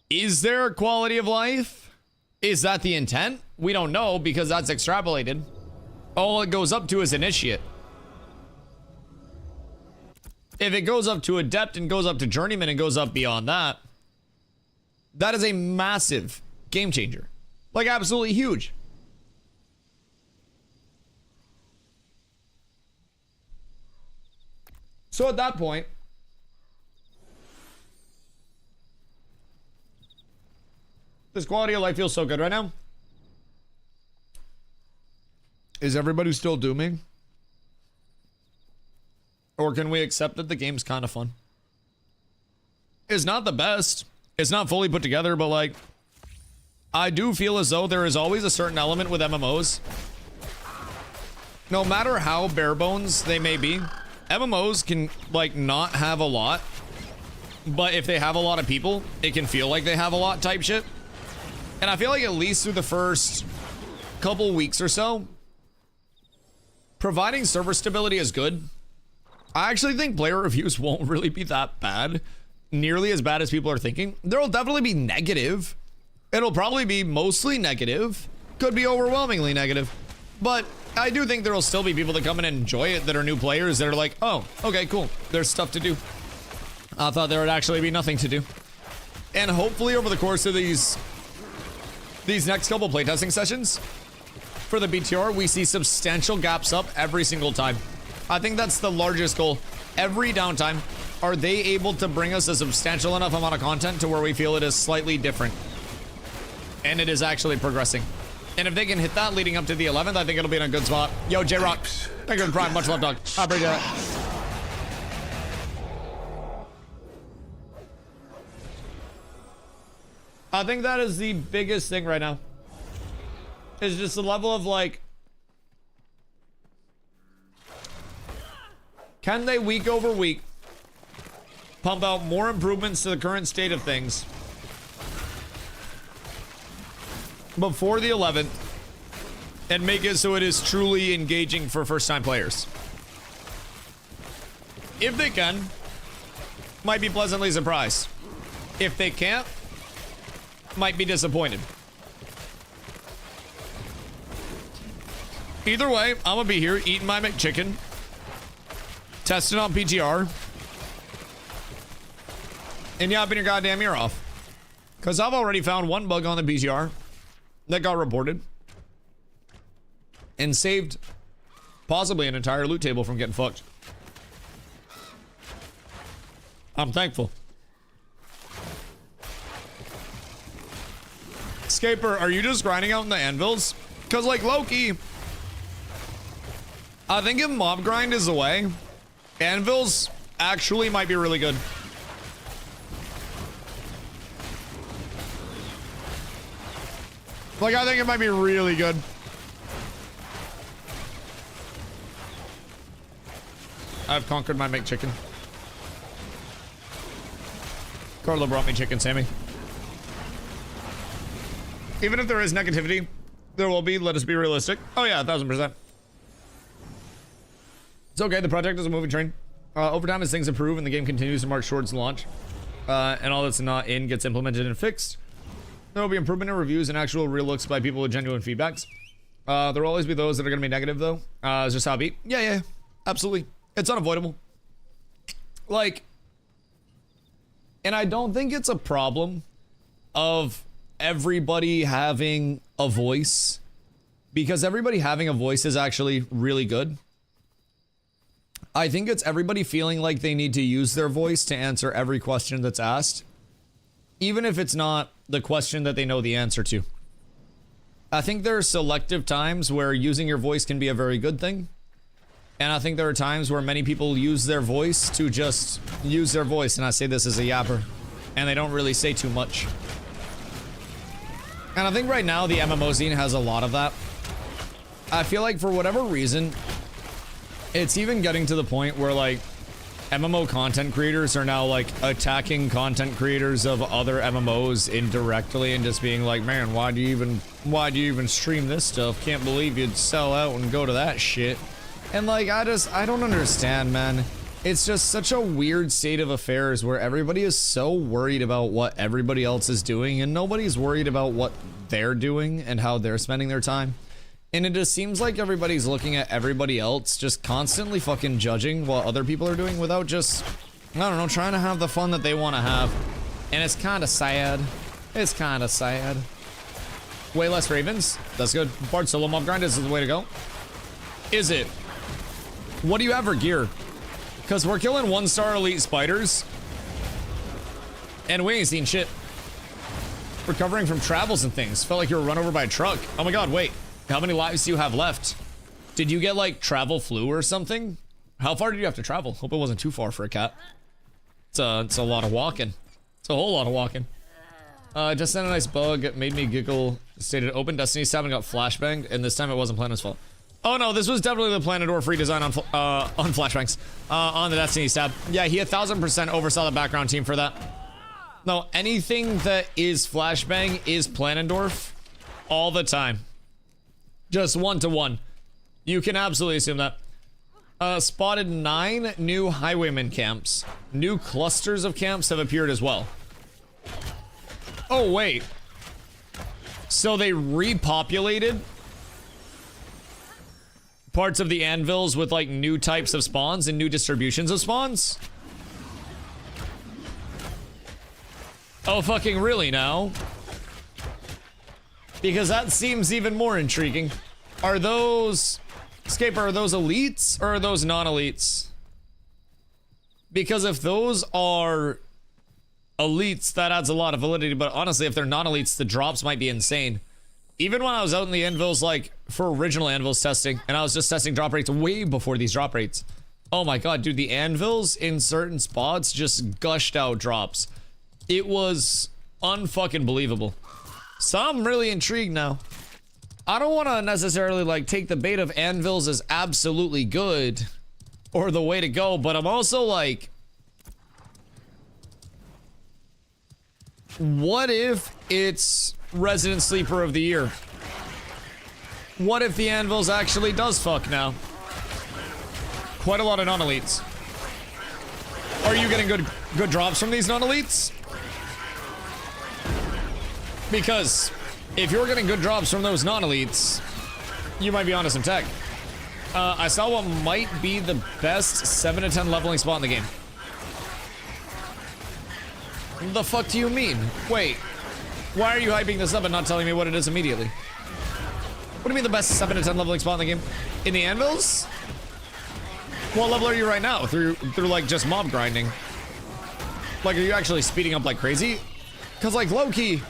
Is there a quality of life? Is that the intent? We don't know because that's extrapolated. All it goes up to is initiate. If it goes up to adept and goes up to journeyman and goes up beyond that, that is a massive game changer. Like, absolutely huge. So at that point, this quality of life feels so good right now. Is everybody still dooming? Or can we accept that the game's kind of fun? It's not the best. It's not fully put together, but like, I do feel as though there is always a certain element with MMOs. No matter how bare bones they may be, MMOs can like not have a lot, but if they have a lot of people, it can feel like they have a lot type shit. And I feel like at least through the first couple weeks or so, providing server stability is good. I actually think player reviews won't really be that bad, nearly as bad as people are thinking. There'll definitely be negative. It'll probably be mostly negative, could be overwhelmingly negative, but I do think there'll still be people that come in and enjoy it that are new players that are like, oh, okay, cool. There's stuff to do. I thought there would actually be nothing to do. And hopefully over the course of these next couple playtesting sessions for the BTR, we see substantial gaps up every single time. I think that's the largest goal. Every downtime, are they able to bring us a substantial enough amount of content to where we feel it is slightly different and it is actually progressing? And if they can hit that leading up to the 11th, I think it'll be in a good spot. Yo, J-Rock, thank you for the prime. Much love, dog. I appreciate it. I think that is the biggest thing right now. It's just the level of like, can they week over week pump out more improvements to the current state of things before the 11th and make it so it is truly engaging for first-time players? If they can, might be pleasantly surprised. If they can't, might be disappointed. Either way, I'm gonna be here eating my McChicken, testing on PTR, and yapping your goddamn ear off. Because I've already found one bug on the PTR that got reported and saved possibly an entire loot table from getting fucked. I'm thankful. Scaper, are you just grinding out in the anvils? Because like Loki, I think if mob grind is the way, anvils actually might be really good. Like, I think it might be really good. I've conquered my McChicken. Carlo brought me chicken, Sammy. Even if there is negativity, there will be. Let us be realistic. Oh yeah, 1000%. It's okay. The project is a moving train. Over time, as things improve and the game continues to march towards launch, and all that's not in gets implemented and fixed, there will be improvement in reviews and actual real looks by people with genuine feedbacks. There will always be those that are going to be negative, though. It's just how it be. Yeah, absolutely. It's unavoidable. Like, and I don't think it's a problem of everybody having a voice, because everybody having a voice is actually really good. I think it's everybody feeling like they need to use their voice to answer every question that's asked, even if it's not the question that they know the answer to. I think there are selective times where using your voice can be a very good thing. And I think there are times where many people use their voice to just use their voice. And I say this as a yapper. And they don't really say too much. And I think right now the MMO scene has a lot of that. I feel like for whatever reason, it's even getting to the point where like MMO content creators are now like attacking content creators of other MMOs indirectly and just being like, man, why do you even stream this stuff? Can't believe you'd sell out and go to that shit. And like, I don't understand, man. It's just such a weird state of affairs where everybody is so worried about what everybody else is doing and nobody's worried about what they're doing and how they're spending their time. And it just seems like everybody's looking at everybody else, just constantly fucking judging what other people are doing without just, I don't know, trying to have the fun that they want to have. And it's kind of sad. It's kind of sad. Way less ravens. That's good. Bard solo mob grind is the way to go. Is it? What do you have for gear? Because we're killing 1-star elite spiders. And we ain't seen shit. Recovering from travels and things. Felt like you were run over by a truck. Oh my god, wait. How many lives do you have left? Did you get like travel flu or something? How far did you have to travel? Hope it wasn't too far for a cat. It's a lot of walking. It's a whole lot of walking. Just sent a nice bug. It made me giggle. Stated open Destiny stab and got flashbanged, and this time it wasn't Planet's fault. Oh no, this was definitely the Planetor free design on flashbangs. On the Destiny stab. Yeah, he 1000% oversaw the background team for that. No, anything that is flashbang is Planendorf all the time. Just 1-to-1. You can absolutely assume that. Spotted 9 new highwayman camps. New clusters of camps have appeared as well. Oh, wait. So they repopulated parts of the anvils with like new types of spawns and new distributions of spawns? Oh, fucking really now? Because that seems even more intriguing. Are those... Scaper, are those elites or are those non-elites? Because if those are elites, that adds a lot of validity, but honestly, if they're non-elites, the drops might be insane. Even when I was out in the anvils, like, for original anvils testing, and I was just testing drop rates way before these drop rates. Oh my god, dude, the anvils in certain spots just gushed out drops. It was unfucking believable. So I'm really intrigued now. I don't want to necessarily like take the bait of anvils as absolutely good or the way to go, but I'm also like, what if it's Resident Sleeper of the Year? What if the anvils actually does fuck now? Quite a lot of non-elites. Are you getting good drops from these non-elites? Because if you're getting good drops from those non-elites, you might be onto some tech. I saw what might be the best 7 to 10 leveling spot in the game. The fuck do you mean? Wait, why are you hyping this up and not telling me what it is immediately? What do you mean the best 7 to 10 leveling spot in the game? In the anvils? What level are you right now? Through like just mob grinding? Like, are you actually speeding up like crazy? Cause like low-key,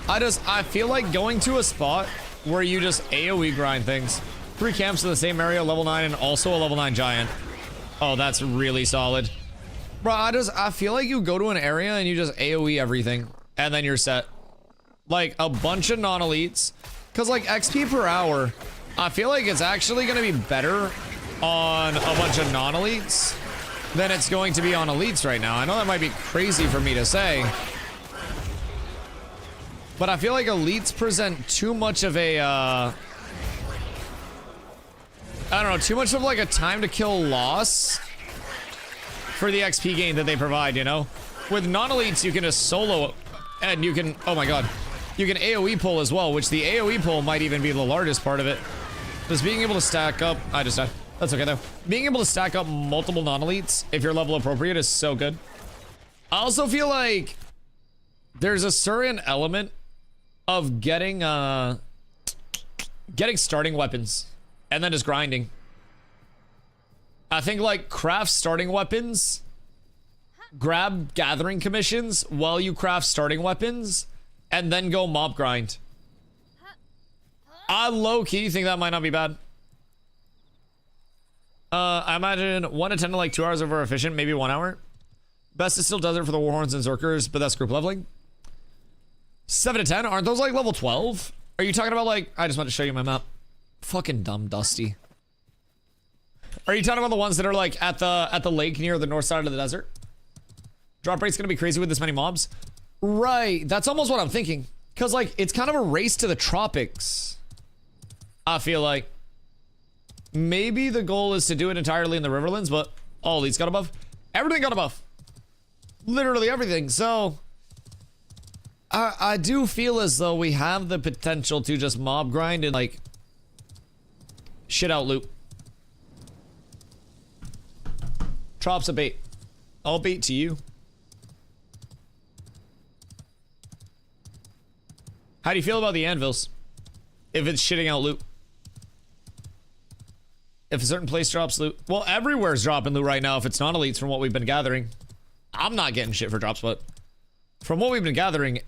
I feel like going to a spot where you just AoE grind things. 3 camps in the same area, level 9, and also a level 9 giant. Oh, that's really solid. Bro, I feel like you go to an area and you just AoE everything, and then you're set. Like, a bunch of non-elites. Because, like, XP per hour, I feel like it's actually going to be better on a bunch of non-elites than it's going to be on elites right now. I know that might be crazy for me to say, but I feel like elites present too much of a, I don't know, too much of like a time to kill loss for the XP gain that they provide, you know? With non-elites, you can just solo, and you can, oh my god, you can AoE pull as well, which the AoE pull might even be the largest part of it. Just being able to stack up, I just died. That's okay though. Being able to stack up multiple non-elites, if you're level appropriate, is so good. I also feel like there's a certain element of getting starting weapons and then just grinding. I think like craft starting weapons, grab gathering commissions while you craft starting weapons, and then go mob grind. I low-key think that might not be bad. I imagine 1 to 10 to like 2 hours over efficient, maybe 1 hour. Best is still does it for the Warhorns and Zerkers, but that's group leveling. 7 to 10? Aren't those like level 12? Are you talking about like... I just want to show you my map. Fucking dumb, Dusty. Are you talking about the ones that are like at the lake near the north side of the desert? Drop rate's gonna be crazy with this many mobs? Right, that's almost what I'm thinking. Because like, it's kind of a race to the tropics. I feel like. Maybe the goal is to do it entirely in the Riverlands, but All elites got a buff. Everything got a buff. Literally everything. So I do feel as though we have the potential to just mob grind and like shit out loot. Drops a bait. I'll bait to you. How do you feel about the anvils? If it's shitting out loot. If a certain place drops loot. Well, everywhere's dropping loot right now if it's not elites from what we've been gathering. I'm not getting shit for drops, but from what we've been gathering,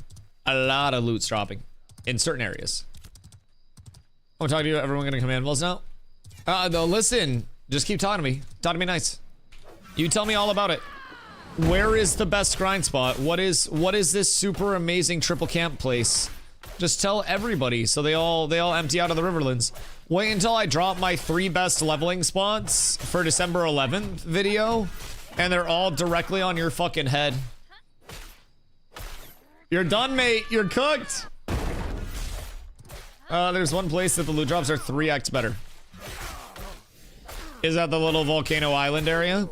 a lot of loot's dropping in certain areas. I want to talk to you. Everyone gonna come anvils now? No, listen. Just keep talking to me. Talk to me nice. You tell me all about it. Where is the best grind spot? What is this super amazing triple camp place? Just tell everybody so they all empty out of the Riverlands. Wait until I drop my 3 best leveling spots for December 11th video, and they're all directly on your fucking head. You're done, mate. You're cooked. There's one place that the loot drops are 3x better. Is that the little volcano island area?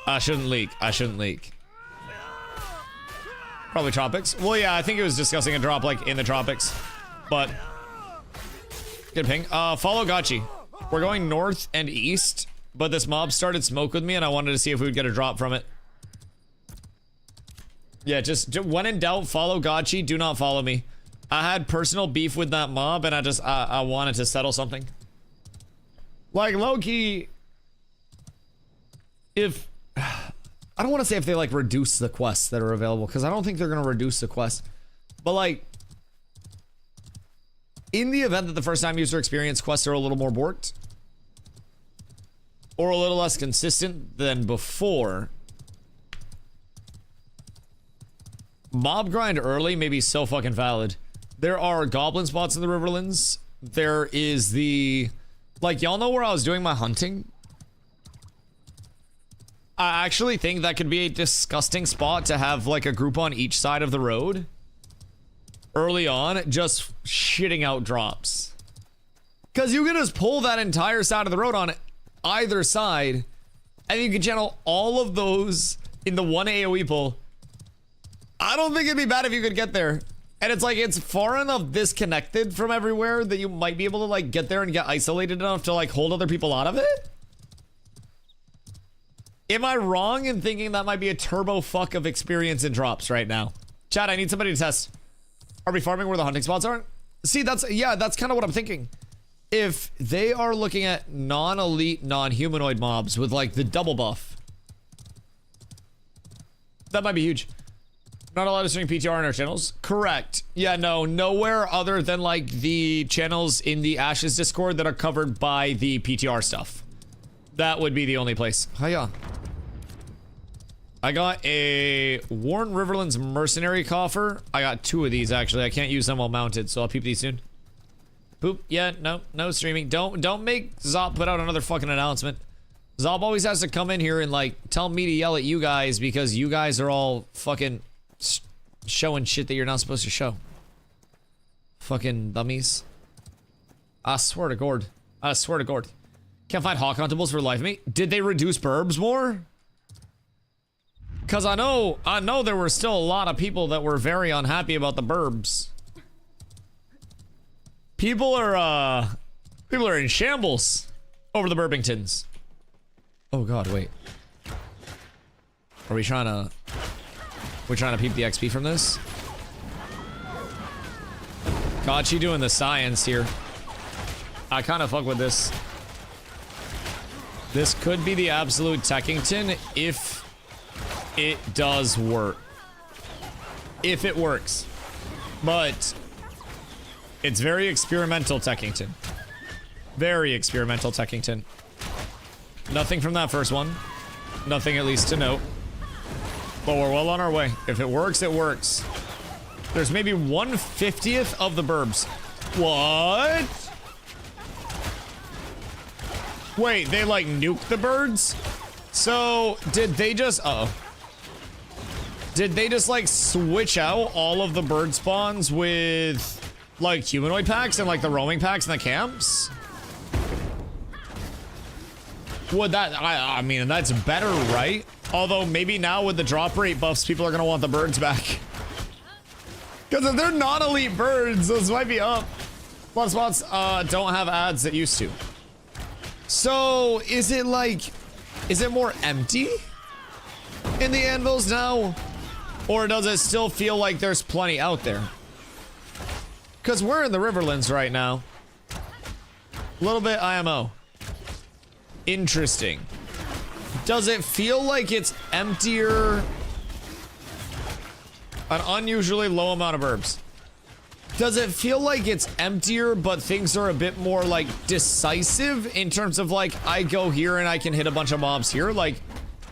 I shouldn't leak. I shouldn't leak. Probably tropics. Well, yeah, I think it was discussing a drop like in the tropics. But good ping. Follow Gachi. We're going north and east, but this mob started smoke with me and I wanted to see if we would get a drop from it. Yeah, just when in doubt, follow Gachi. Do not follow me. I had personal beef with that mob and I wanted to settle something. Like low-key, if I don't want to say if they like reduce the quests that are available, because I don't think they're going to reduce the quests, but like in the event that the first time user experience quests are a little more borked or a little less consistent than before, mob grind early may be so fucking valid. There are goblin spots in the Riverlands. There is the, like, y'all know where I was doing my hunting? I actually think that could be a disgusting spot to have like a group on each side of the road early on, just shitting out drops. Because you can just pull that entire side of the road on either side and you can channel all of those in the one AoE pull. I don't think it'd be bad if you could get there. And it's like, it's far enough disconnected from everywhere that you might be able to like get there and get isolated enough to like hold other people out of it. Am I wrong in thinking that might be a turbo fuck of experience in drops right now? Chat, I need somebody to test. Are we farming where the hunting spots aren't? See, that's kind of what I'm thinking. If they are looking at non-elite, non-humanoid mobs with like the double buff, that might be huge. Not allowed to stream PTR in our channels? Correct. Yeah, no, nowhere other than like the channels in the Ashes Discord that are covered by the PTR stuff. That would be the only place. Hiya. I got a Warren Riverlands mercenary coffer. I got 2 of these actually. I can't use them while mounted, so I'll peep these soon. Boop. Yeah, no streaming. Don't make Zop put out another fucking announcement. Zop always has to come in here and like tell me to yell at you guys because you guys are all fucking showing shit that you're not supposed to show. Fucking dummies. I swear to God. I swear to God. Can't find hawk huntables for the life of me. Did they reduce burbs more? Cause I know there were still a lot of people that were very unhappy about the burbs. People are in shambles over the Burbingtons. Oh God, wait. Are we trying to peep the XP from this? Got you doing the science here. I kind of fuck with this. This could be the absolute Tekkington if it does work. If it works. But it's very experimental Tekkington. Very experimental Tekkington. Nothing from that first one. Nothing at least to note. But we're well on our way. If it works, it works. There's maybe 1/50th of the burbs. What? Wait, they like nuked the birds? So did they just did they just like switch out all of the bird spawns with like humanoid packs and like the roaming packs in the camps? Would that, I mean, that's better, right? Although maybe now with the drop rate buffs, people are gonna want the birds back. Because if they're not elite birds, those might be up. Plus spots don't have ads that used to. So is it more empty in the anvils now? Or does it still feel like there's plenty out there? Because we're in the Riverlands right now. A little bit IMO. Interesting. Does it feel like it's emptier? An unusually low amount of herbs. Does it feel like it's emptier, but things are a bit more like decisive in terms of like, I go here and I can hit a bunch of mobs here? Like,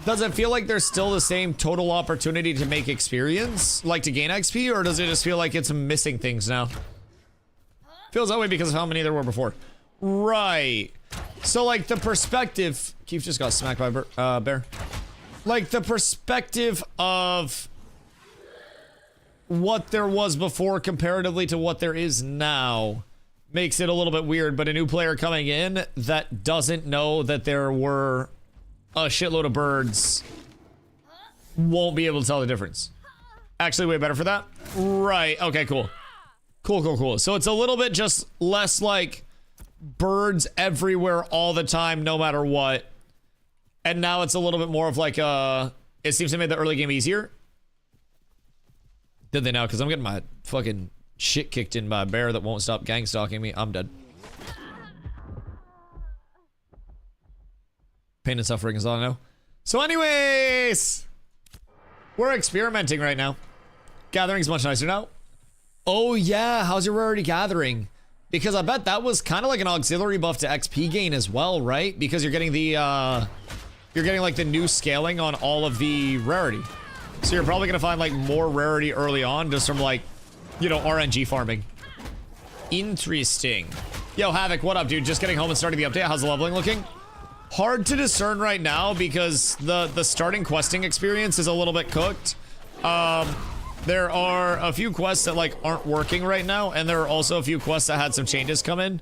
does it feel like there's still the same total opportunity to make experience, like to gain XP, or does it just feel like it's missing things now? Feels that way because of how many there were before. Right. So like the perspective, Keith just got smacked by bear. Like the perspective of what there was before comparatively to what there is now makes it a little bit weird, but a new player coming in that doesn't know that there were a shitload of birds won't be able to tell the difference. Actually, way better for that. Right. Okay, cool. Cool. So it's a little bit just less like birds everywhere all the time, no matter what. And now it's a little bit more of like it seems to make the early game easier. Did they now? Because I'm getting my fucking shit kicked in by a bear that won't stop gang stalking me. I'm dead. Pain and suffering is all I know. So anyways, we're experimenting right now. Gathering's much nicer now. Oh yeah, how's your rarity gathering? Because I bet that was kind of like an auxiliary buff to XP gain as well, right? Because you're getting the you're getting like the new scaling on all of the rarity. So you're probably gonna find like more rarity early on just from like, you know, RNG farming. Interesting. Yo, Havoc, what up, dude? Just getting home and starting the update. How's the leveling looking? Hard to discern right now because the starting questing experience is a little bit cooked. There are a few quests that like aren't working right now, and there are also a few quests that had some changes come in.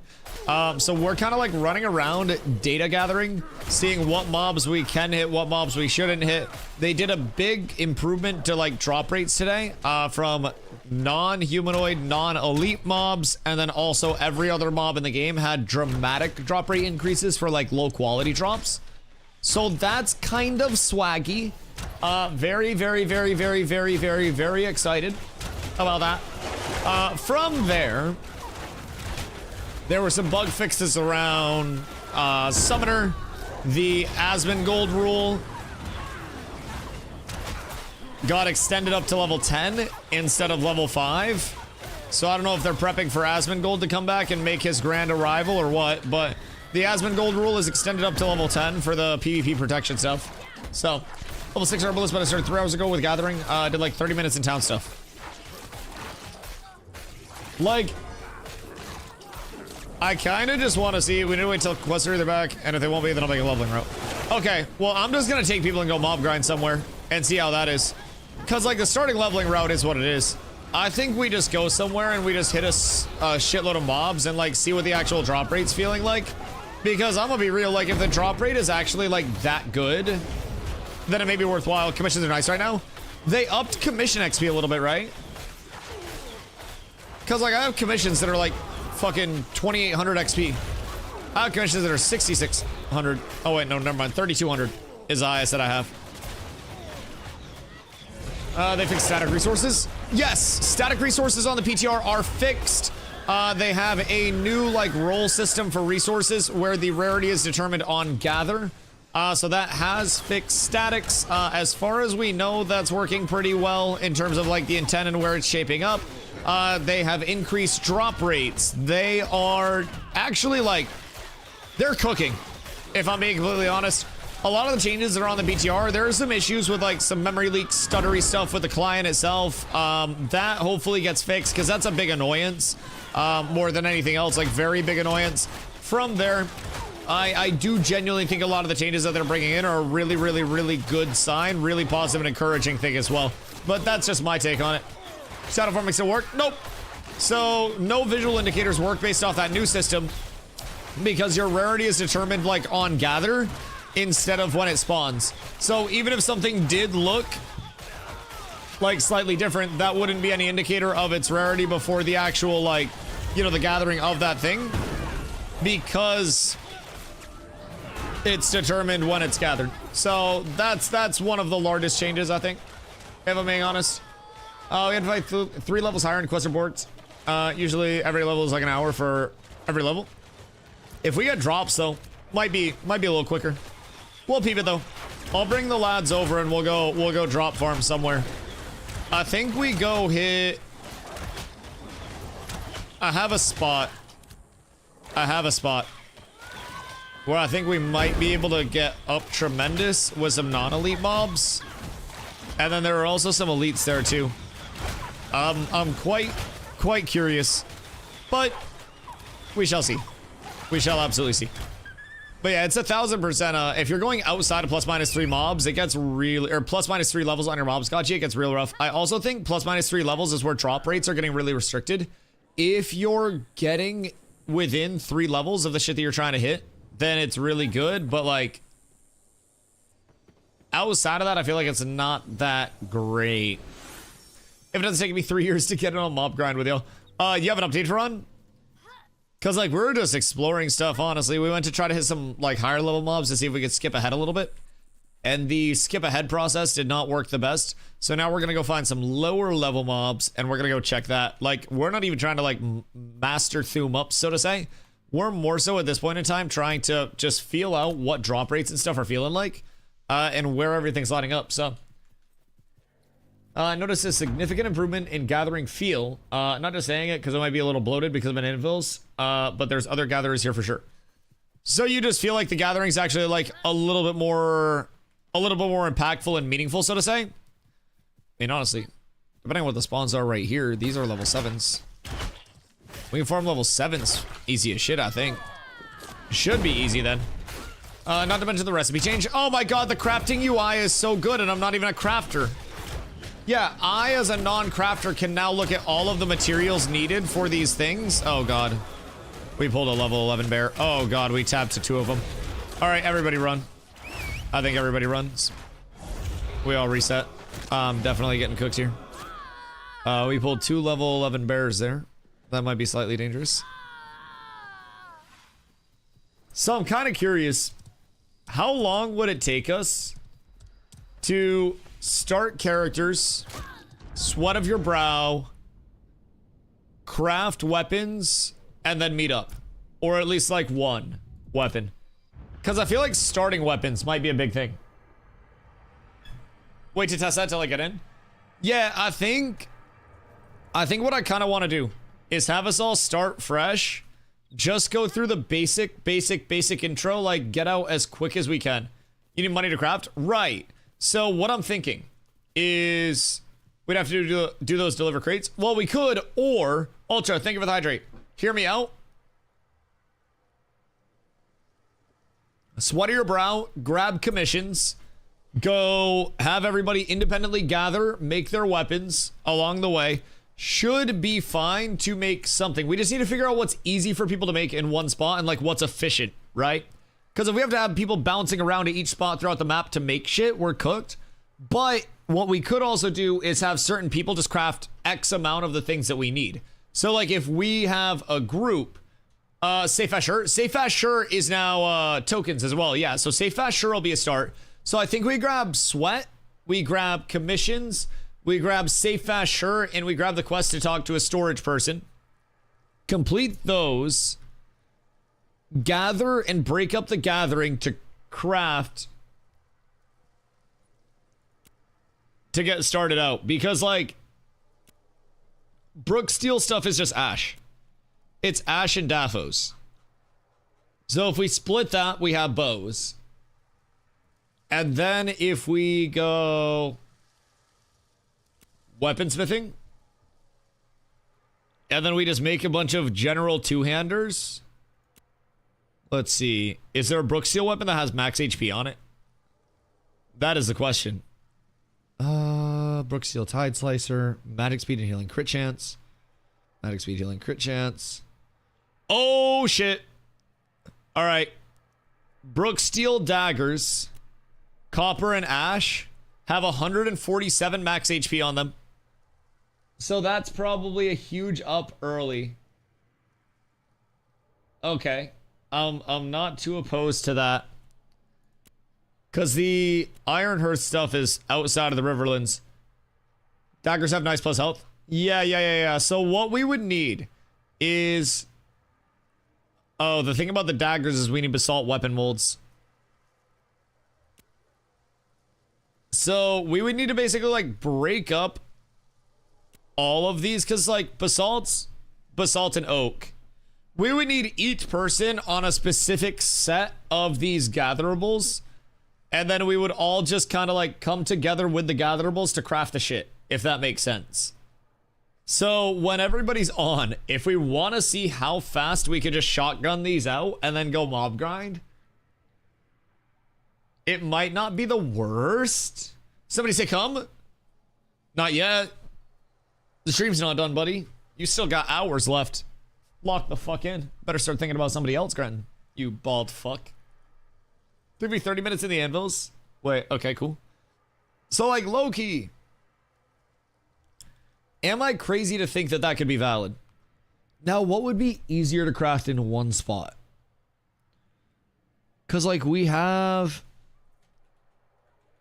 So we're kind of like running around data gathering, seeing what mobs we can hit, what mobs we shouldn't hit. They did a big improvement to like drop rates today, from non-humanoid, non-elite mobs, and then also every other mob in the game had dramatic drop rate increases for like low quality drops. So that's kind of swaggy. Very excited about that. From there were some bug fixes around Summoner, the Asmongold rule got extended up to level 10 instead of level 5. So I don't know if they're prepping for Asmongold to come back and make his grand arrival or what, but the Asmongold rule is extended up to level 10 for the PvP protection stuff. So level 6 Herbalist, but I started 3 hours ago with Gathering. Did like 30 minutes in town stuff. Like, I kind of just want to see. We need to wait till quests are either back, and if they won't be, then I'll make a leveling route. Okay, well, I'm just going to take people and go mob grind somewhere and see how that is. Because, like, the starting leveling route is what it is. I think we just go somewhere and we just hit a shitload of mobs and, like, see what the actual drop rate's feeling like. Because I'm going to be real, like, if the drop rate is actually, like, that good, then it may be worthwhile. Commissions are nice right now. They upped commission XP a little bit, right? Because, like, I have commissions that are, like, fucking 2,800 XP. I have commissions that are 6,600. Oh, wait, no, never mind. 3,200 is the highest that I have. They fixed static resources. Yes, static resources on the PTR are fixed. They have a new, like, roll system for resources where the rarity is determined on gather. So that has fixed statics. As far as we know, that's working pretty well in terms of like the intent and where it's shaping up. They have increased drop rates. They are actually like, they're cooking, if I'm being completely honest. A lot of the changes that are on the BTR, there are some issues with like some memory leak, stuttery stuff with the client itself. That hopefully gets fixed because that's a big annoyance, more than anything else, like very big annoyance. From there, I do genuinely think a lot of the changes that they're bringing in are a really good sign, really positive and encouraging thing as well. But that's just my take on it. Shadow farming still work? Nope. So no visual indicators work based off that new system because your rarity is determined like on gather. instead of when it spawns. So even if something did look like slightly different, that wouldn't be any indicator of its rarity before the actual, like, you know, the gathering of that thing, because it's determined when it's gathered. So that's one of the largest changes, I think, if I'm being honest. We had to fight 3 levels higher in quest reports. Usually every level is like an hour for every level. If we get drops though, might be a little quicker. We'll peep it though. I'll bring the lads over and we'll go drop farm somewhere. I think we go hit. I have a spot where I think we might be able to get up tremendous with some non-elite mobs. And then there are also some elites there too. I'm quite curious, but we shall see. We shall absolutely see. But yeah, it's 1000%. If you're going outside of ±3 mobs, it gets really, or ±3 levels on your mobs, gotcha, it gets real rough. I also think ±3 levels is where drop rates are getting really restricted. If you're getting within 3 levels of the shit that you're trying to hit, then it's really good. But like, outside of that, I feel like it's not that great. If it doesn't take me 3 years to get it on mob grind with you. You have an update to run? Because, like, we're just exploring stuff, honestly. We went to try to hit some, like, higher level mobs to see if we could skip ahead a little bit. And the skip ahead process did not work the best. So now we're going to go find some lower level mobs, and we're going to go check that. Like, we're not even trying to, like, master Thum up, so to say. We're more so at this point in time trying to just feel out what drop rates and stuff are feeling like. And where everything's lining up, so. I noticed a significant improvement in gathering feel. Not just saying it because it might be a little bloated because of an infills, but there's other gatherers here for sure. So you just feel like the gathering's actually like a little bit more impactful and meaningful, so to say. I mean, honestly, depending on what the spawns are right here, these are level 7s. We can farm level 7s easy as shit, I think. Should be easy then. Not to mention the recipe change. Oh my god, the crafting UI is so good and I'm not even a crafter. Yeah, I, as a non-crafter, can now look at all of the materials needed for these things. Oh, God. We pulled a level 11 bear. Oh, God, we tapped to 2 of them. All right, everybody run. I think everybody runs. We all reset. Definitely getting cooked here. We pulled 2 level 11 bears there. That might be slightly dangerous. So I'm kind of curious. How long would it take us to start characters, sweat of your brow, craft weapons, and then meet up? Or at least like one weapon. Because I feel like starting weapons might be a big thing. Wait to test that till I get in? Yeah, I think what I kind of want to do is have us all start fresh. Just go through the basic intro, like get out as quick as we can. You need money to craft? Right. So what I'm thinking is we'd have to do those deliver crates. Well, we could, or Ultra, thank you for the hydrate. Hear me out. Sweat of your brow, grab commissions, go have everybody independently gather, make their weapons along the way. Should be fine to make something. We just need to figure out what's easy for people to make in one spot and like what's efficient, right? Because if we have to have people bouncing around to each spot throughout the map to make shit, we're cooked. But what we could also do is have certain people just craft X amount of the things that we need. So like if we have a group, Safe Fast Sure. Safe Fast Sure is now tokens as well. Yeah, so Safe Fast Sure will be a start. So I think we grab Sweat, we grab commissions, we grab Safe Fast Sure, and we grab the quest to talk to a storage person. Complete those. Gather and break up the gathering to craft to get started out, because like Brooksteel stuff is just ash. It's ash and daphos. So if we split that, we have bows. And then if we go weaponsmithing, and then we just make a bunch of general two-handers. Let's see. Is there a Brooksteel weapon that has max HP on it? That is the question. Brooksteel Tide Slicer, magic speed and healing crit chance. Magic speed healing crit chance. Oh shit. All right. Brook Steel daggers, copper and ash have 147 max HP on them. So that's probably a huge up early. Okay. I'm not too opposed to that. Because the Ironhearth stuff is outside of the Riverlands. Daggers have nice plus health. Yeah. So what we would need is... Oh, the thing about the daggers is we need basalt weapon molds. So we would need to basically like break up all of these because like basalt and oak. We would need each person on a specific set of these gatherables. And then we would all just kind of like come together with the gatherables to craft the shit, if that makes sense. So when everybody's on, if we want to see how fast we could just shotgun these out and then go mob grind, it might not be the worst. Somebody say come. Not yet. The stream's not done, buddy. You still got hours left. Lock the fuck in. Better start thinking about somebody else, Grenton. You bald fuck. Took me 30 minutes in the anvils. Wait, okay, cool. So like low-key, am I crazy to think that that could be valid? Now, what would be easier to craft in one spot? Because, like, we have...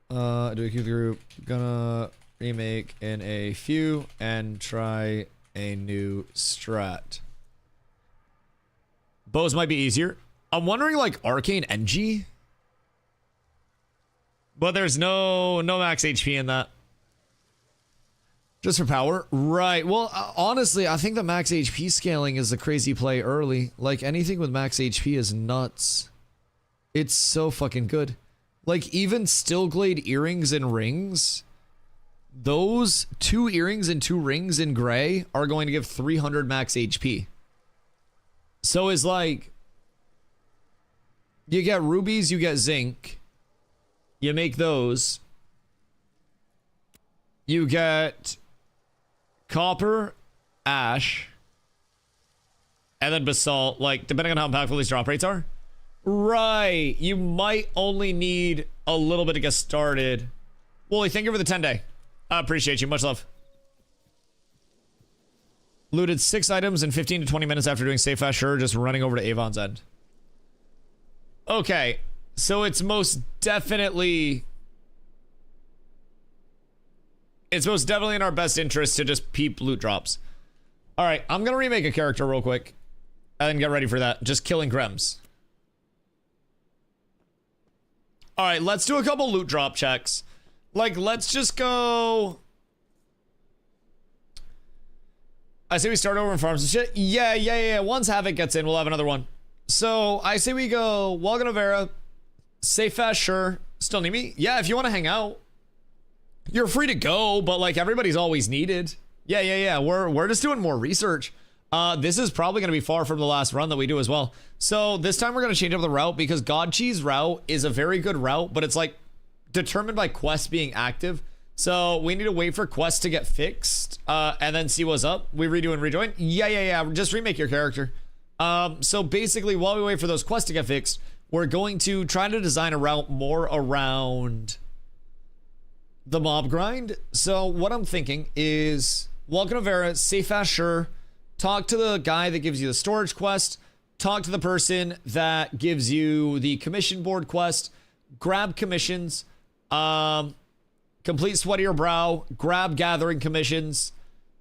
do a Q group. Gonna remake in a few and try a new strat. Bows might be easier. I'm wondering, like, Arcane NG? But there's no max HP in that. Just for power? Right. Well, honestly, I think the max HP scaling is a crazy play early. Like, anything with max HP is nuts. It's so fucking good. Like, even Stillglade earrings and rings, those 2 earrings and 2 rings in gray are going to give 300 max HP. So it's like, you get rubies, you get zinc. You make those. You get... copper, ash, and then basalt, like, depending on how impactful these drop rates are. Right. You might only need a little bit to get started. Wooly, thank you for the 10-day. I appreciate you. Much love. Looted 6 items in 15 to 20 minutes after doing safe fast, sure, just running over to Avon's end. Okay. So it's most definitely... It's most definitely in our best interest to just peep loot drops. All right, I'm gonna remake a character real quick and then get ready for that. Just killing Grems. All right, let's do a couple loot drop checks. Like, let's just go... I say we start over in farms and shit. Yeah. Once Havoc gets in, we'll have another one. So I say we go Walgan Vera, safe fast, sure. Still need me? Yeah, if you want to hang out. You're free to go, but like everybody's always needed. Yeah. We're just doing more research. This is probably going to be far from the last run that we do as well. So this time we're going to change up the route because God Cheese route is a very good route, but it's like determined by quests being active. So we need to wait for quests to get fixed and then see what's up. We redo and rejoin. Yeah. Just remake your character. So basically while we wait for those quests to get fixed, we're going to try to design a route more around the mob grind. So what I'm thinking is Walking Vera, safe fast, sure. Talk to the guy that gives you the storage quest. Talk to the person that gives you the commission board quest. Grab commissions. Complete Sweat of Your Brow. Grab gathering commissions.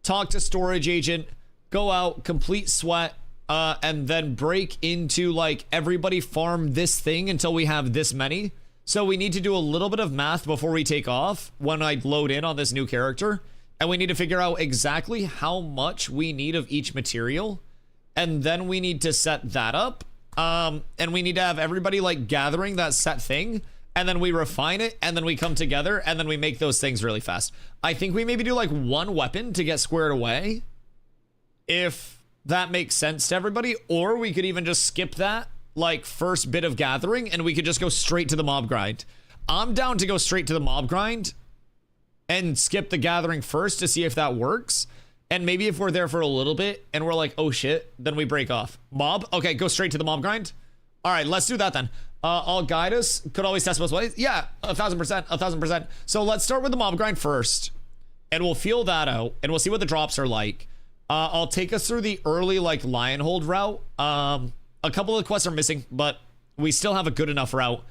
Talk to storage agent. Go out, complete sweat. And then break into like everybody farm this thing until we have this many. So we need to do a little bit of math before we take off when I load in on this new character. And we need to figure out exactly how much we need of each material. And then we need to set that up. And we need to have everybody like gathering that set thing. And then we refine it. And then we come together. And then we make those things really fast. I think we maybe do like 1 weapon to get squared away. If that makes sense to everybody. Or we could even just skip that like first bit of gathering and we could just go straight to the mob grind. I'm down to go straight to the mob grind and skip the gathering first to see if that works. And maybe if we're there for a little bit and we're like, oh shit, then we break off. Mob? Okay, go straight to the mob grind. All right, let's do that then. I'll guide us. Could always test both ways. Yeah, 1,000%, 1,000%. So let's start with the mob grind first, and we'll feel that out, and we'll see what the drops are like. I'll take us through the early like Lionhold route. A couple of quests are missing, but we still have a good enough route.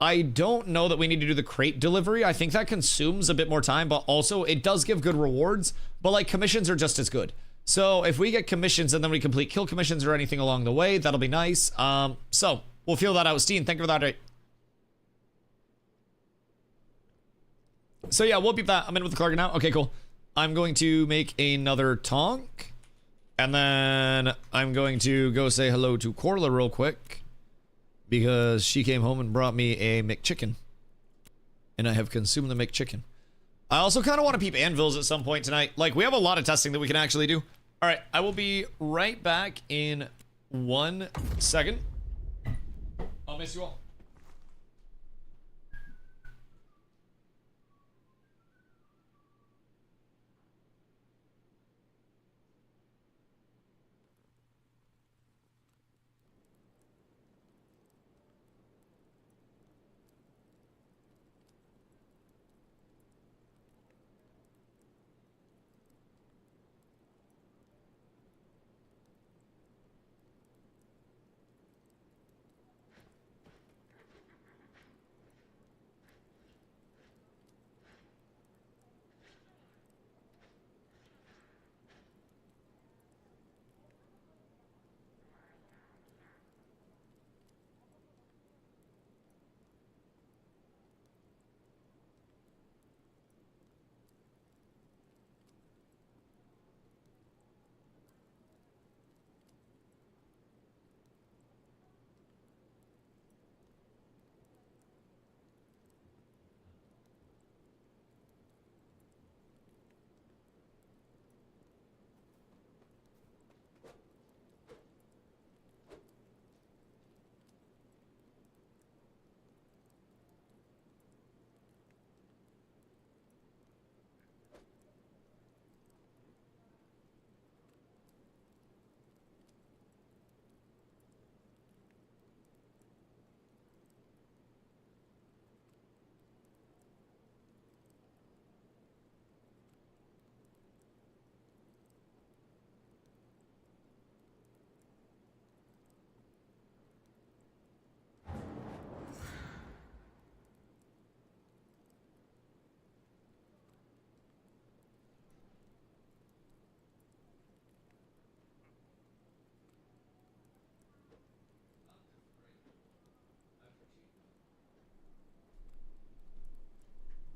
I don't know that we need to do the crate delivery. I think that consumes a bit more time, but also it does give good rewards, but like commissions are just as good. So if we get commissions and then we complete kill commissions or anything along the way, that'll be nice. So we'll feel that out. Steen, thank you for that. So yeah, we'll beep that. I'm in with the Clark now. Okay, cool. I'm going to make another tonk, and then I'm going to go say hello to Corla real quick, because she came home and brought me a McChicken, and I have consumed the McChicken. I also kind of want to peep anvils at some point tonight. Like, we have a lot of testing that we can actually do. All right, I will be right back in 1 second. I'll miss you all.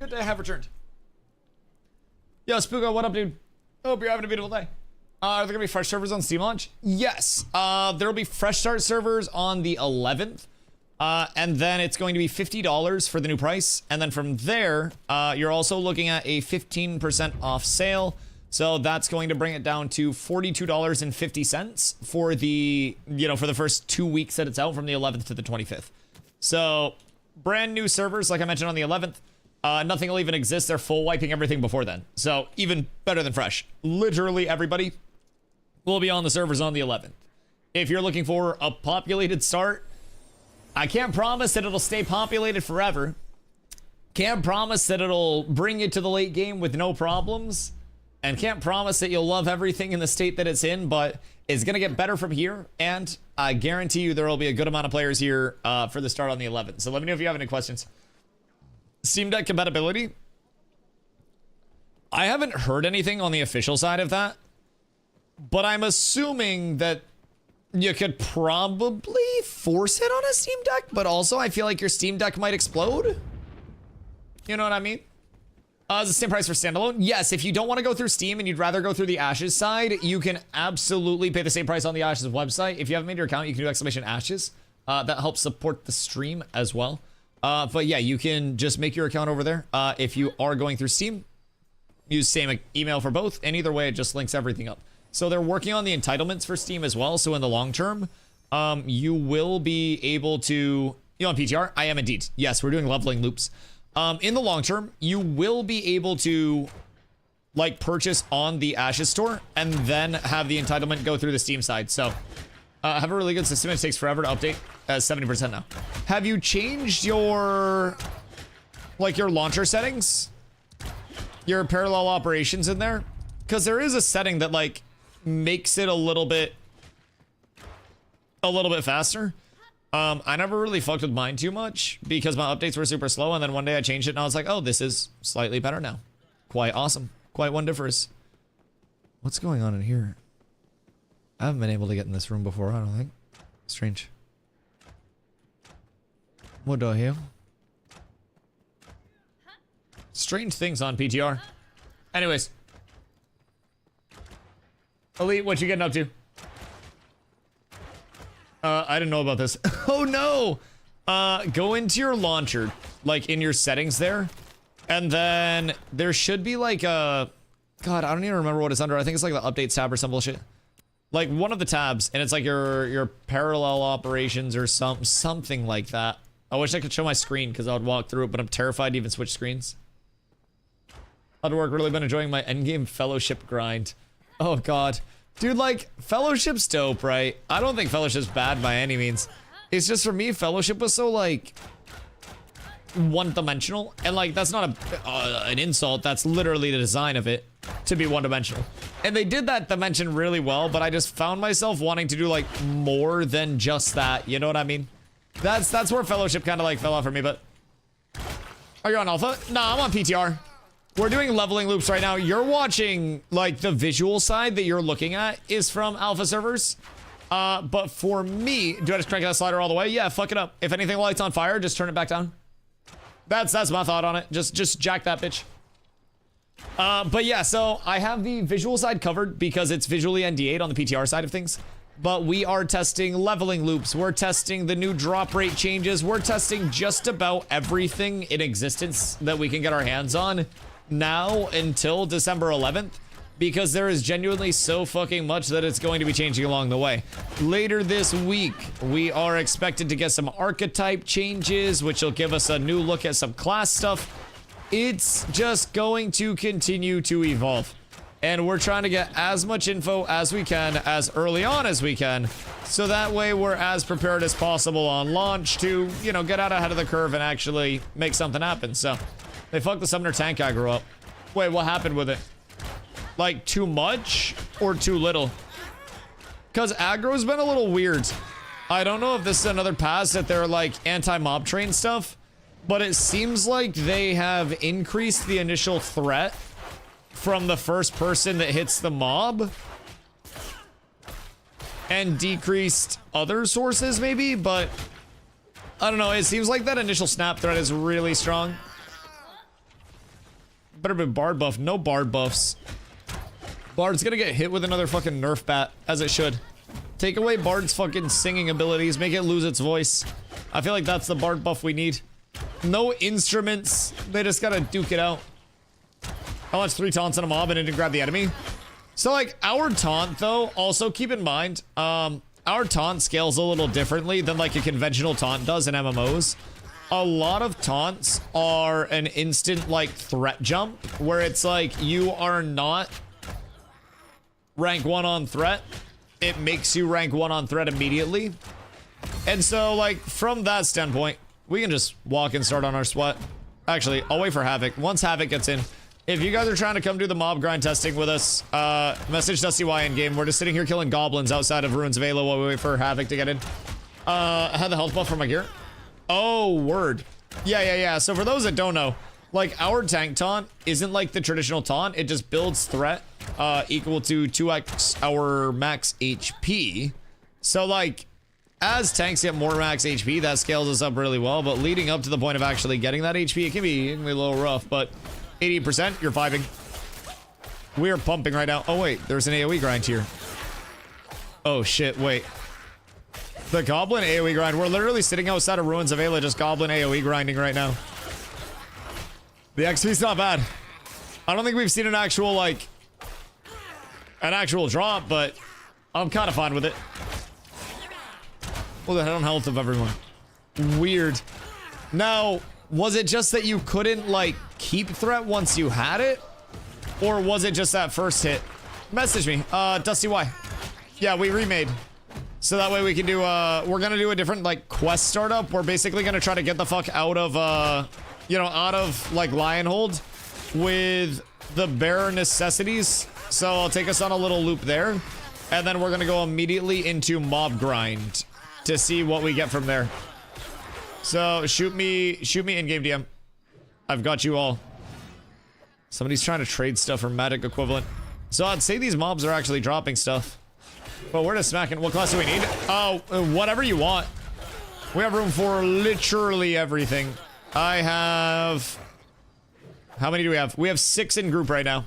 Good day, have returned. Yo, Spoogo, what up, dude? Hope you're having a beautiful day. Are there gonna be fresh servers on Steam launch? Yes. There'll be fresh start servers on the 11th. And then it's going to be $50 for the new price. And then from there, you're also looking at a 15% off sale. So that's going to bring it down to $42.50 for the, for the first 2 weeks that it's out, from the 11th to the 25th. So brand new servers, like I mentioned, on the 11th. Nothing will even exist. They're full wiping everything before then. So even better than fresh. Literally everybody will be on the servers on the 11th. If you're looking for a populated start, I can't promise that it'll stay populated forever. Can't promise that it'll bring you to the late game with no problems. And can't promise that you'll love everything in the state that it's in, but it's going to get better from here. And I guarantee you there will be a good amount of players here for the start on the 11th. So let me know if you have any questions. Steam Deck compatibility. I haven't heard anything on the official side of that, but I'm assuming that you could probably force it on a Steam Deck, but also I feel like your Steam Deck might explode. You know what I mean? Is the same price for standalone? Yes, if you don't want to go through Steam and you'd rather go through the Ashes side, you can absolutely pay the same price on the Ashes website. If you haven't made your account, you can do !Ashes. That helps support the stream as well. But yeah, you can just make your account over there. If you are going through Steam, use same email for both, and either way, it just links everything up. So they're working on the entitlements for Steam as well. So in the long term, you will be able to, on PTR, I am indeed. Yes, we're doing leveling loops. In the long term, you will be able to like purchase on the Ashes store and then have the entitlement go through the Steam side. So have a really good system. It takes forever to update. 70% now. Have you changed your, like, your launcher settings? Your parallel operations in there? Because there is a setting that, like, makes it a little bit faster. I never really fucked with mine too much because my updates were super slow, and then one day I changed it and I was like, oh, this is slightly better now. Quite awesome. Quite wonderful. What's going on in here? I haven't been able to get in this room before, I don't think. Strange. What the hell? Strange things on PTR. Anyways. Elite, what you getting up to? I didn't know about this. Oh no! Go into your launcher, like in your settings there. And then there should be like a... God, I don't even remember what it's under. I think it's like the updates tab or some bullshit. Like one of the tabs, and it's like your parallel operations or something like that. I wish I could show my screen because I would walk through it, but I'm terrified to even switch screens. How'd work? Really been enjoying my endgame fellowship grind. Oh god. Dude, like, fellowship's dope, right? I don't think fellowship's bad by any means. It's just for me, fellowship was so, like, one-dimensional. And, like, that's not an insult. That's literally the design of it, to be one-dimensional. And they did that dimension really well, but I just found myself wanting to do, like, more than just that. You know what I mean? That's where fellowship kind of, like, fell off for me, but... Are you on alpha? Nah, I'm on PTR. We're doing leveling loops right now. You're watching, like, the visual side that you're looking at is from alpha servers. But for me, do I just crank that slider all the way? Yeah, fuck it up. If anything lights on fire, just turn it back down. That's my thought on it. Just jack that bitch. But yeah, so I have the visual side covered because it's visually NDA'd on the PTR side of things. But we are testing leveling loops. We're testing the new drop rate changes. We're testing just about everything in existence that we can get our hands on now until December 11th, because there is genuinely so fucking much that it's going to be changing along the way. Later this week, we are expected to get some archetype changes, which will give us a new look at some class stuff. It's just going to continue to evolve. And we're trying to get as much info as we can, as early on as we can, so that way we're as prepared as possible on launch to, you know, get out ahead of the curve and actually make something happen. So, they fucked the summoner tank aggro up. Wait, what happened with it? Like, too much or too little? Because aggro's been a little weird. I don't know if this is another pass that they're, like, anti-mob train stuff, but it seems like they have increased the initial threat from the first person that hits the mob and decreased other sources maybe, but I don't know. It seems like that initial snap threat is really strong. Better be Bard buff. No Bard buffs. Bard's gonna get hit with another fucking nerf bat, as it should. Take away Bard's fucking singing abilities, make it lose its voice. I feel like that's the Bard buff we need. No instruments. They just gotta duke it out. I launched 3 taunts on a mob and it didn't grab the enemy. So, like, our taunt, though, also keep in mind, our taunt scales a little differently than, like, a conventional taunt does in MMOs. A lot of taunts are an instant, like, threat jump, where it's like, you are not rank 1 on threat. It makes you rank 1 on threat immediately. And so, like, from that standpoint, we can just walk and start on our sweat. Actually, I'll wait for Havoc. Once Havoc gets in, if you guys are trying to come do the mob grind testing with us, message DustyWhy in game. We're just sitting here killing goblins outside of Ruins of Ayla while we wait for Havoc to get in. I had the health buff from my gear. Oh, word. Yeah. So for those that don't know, like, our tank taunt isn't like the traditional taunt. It just builds threat equal to 2x our max HP. So, like, as tanks get more max HP, that scales us up really well. But leading up to the point of actually getting that HP, it can be a little rough. But 80%, you're vibing. We are pumping right now. Oh, wait, there's an AoE grind here. Oh, shit, wait. The Goblin AoE grind. We're literally sitting outside of Ruins of Ayla just Goblin AoE grinding right now. The XP's not bad. I don't think we've seen an actual, like, an actual drop, but I'm kind of fine with it. Well, the head on health of everyone. Weird. Now, was it just that you couldn't, like, keep threat once you had it? Or was it just that first hit? Message me. DustyWhy. Yeah, we remade. So that way we can do, we're gonna do a different, like, quest startup. We're basically gonna try to get the fuck out of, you know, out of, like, Lionhold with the bare necessities. So I'll take us on a little loop there. And then we're gonna go immediately into mob grind to see what we get from there. So shoot me in-game DM. I've got you all. Somebody's trying to trade stuff for magic equivalent. So I'd say these mobs are actually dropping stuff. But we're just smacking. What class do we need? Oh, whatever you want. We have room for literally everything. I have... How many do we have? We have 6 in group right now.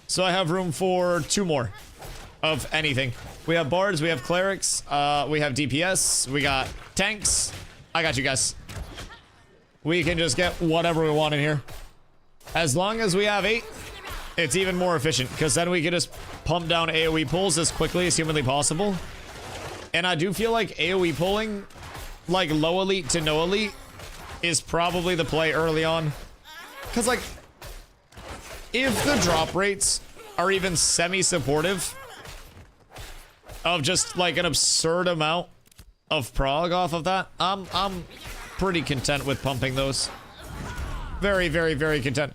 So I have room for 2 more of anything. We have bards, we have clerics, we have DPS, we got tanks. I got you guys. We can just get whatever we want in here. As long as we have 8, it's even more efficient, because then we can just pump down AoE pulls as quickly as humanly possible. And I do feel like AoE pulling, like low elite to no elite, is probably the play early on. Because, like, if the drop rates are even semi-supportive of just, like, an absurd amount of prog off of that, I'm pretty content with pumping those. Very, very, very content.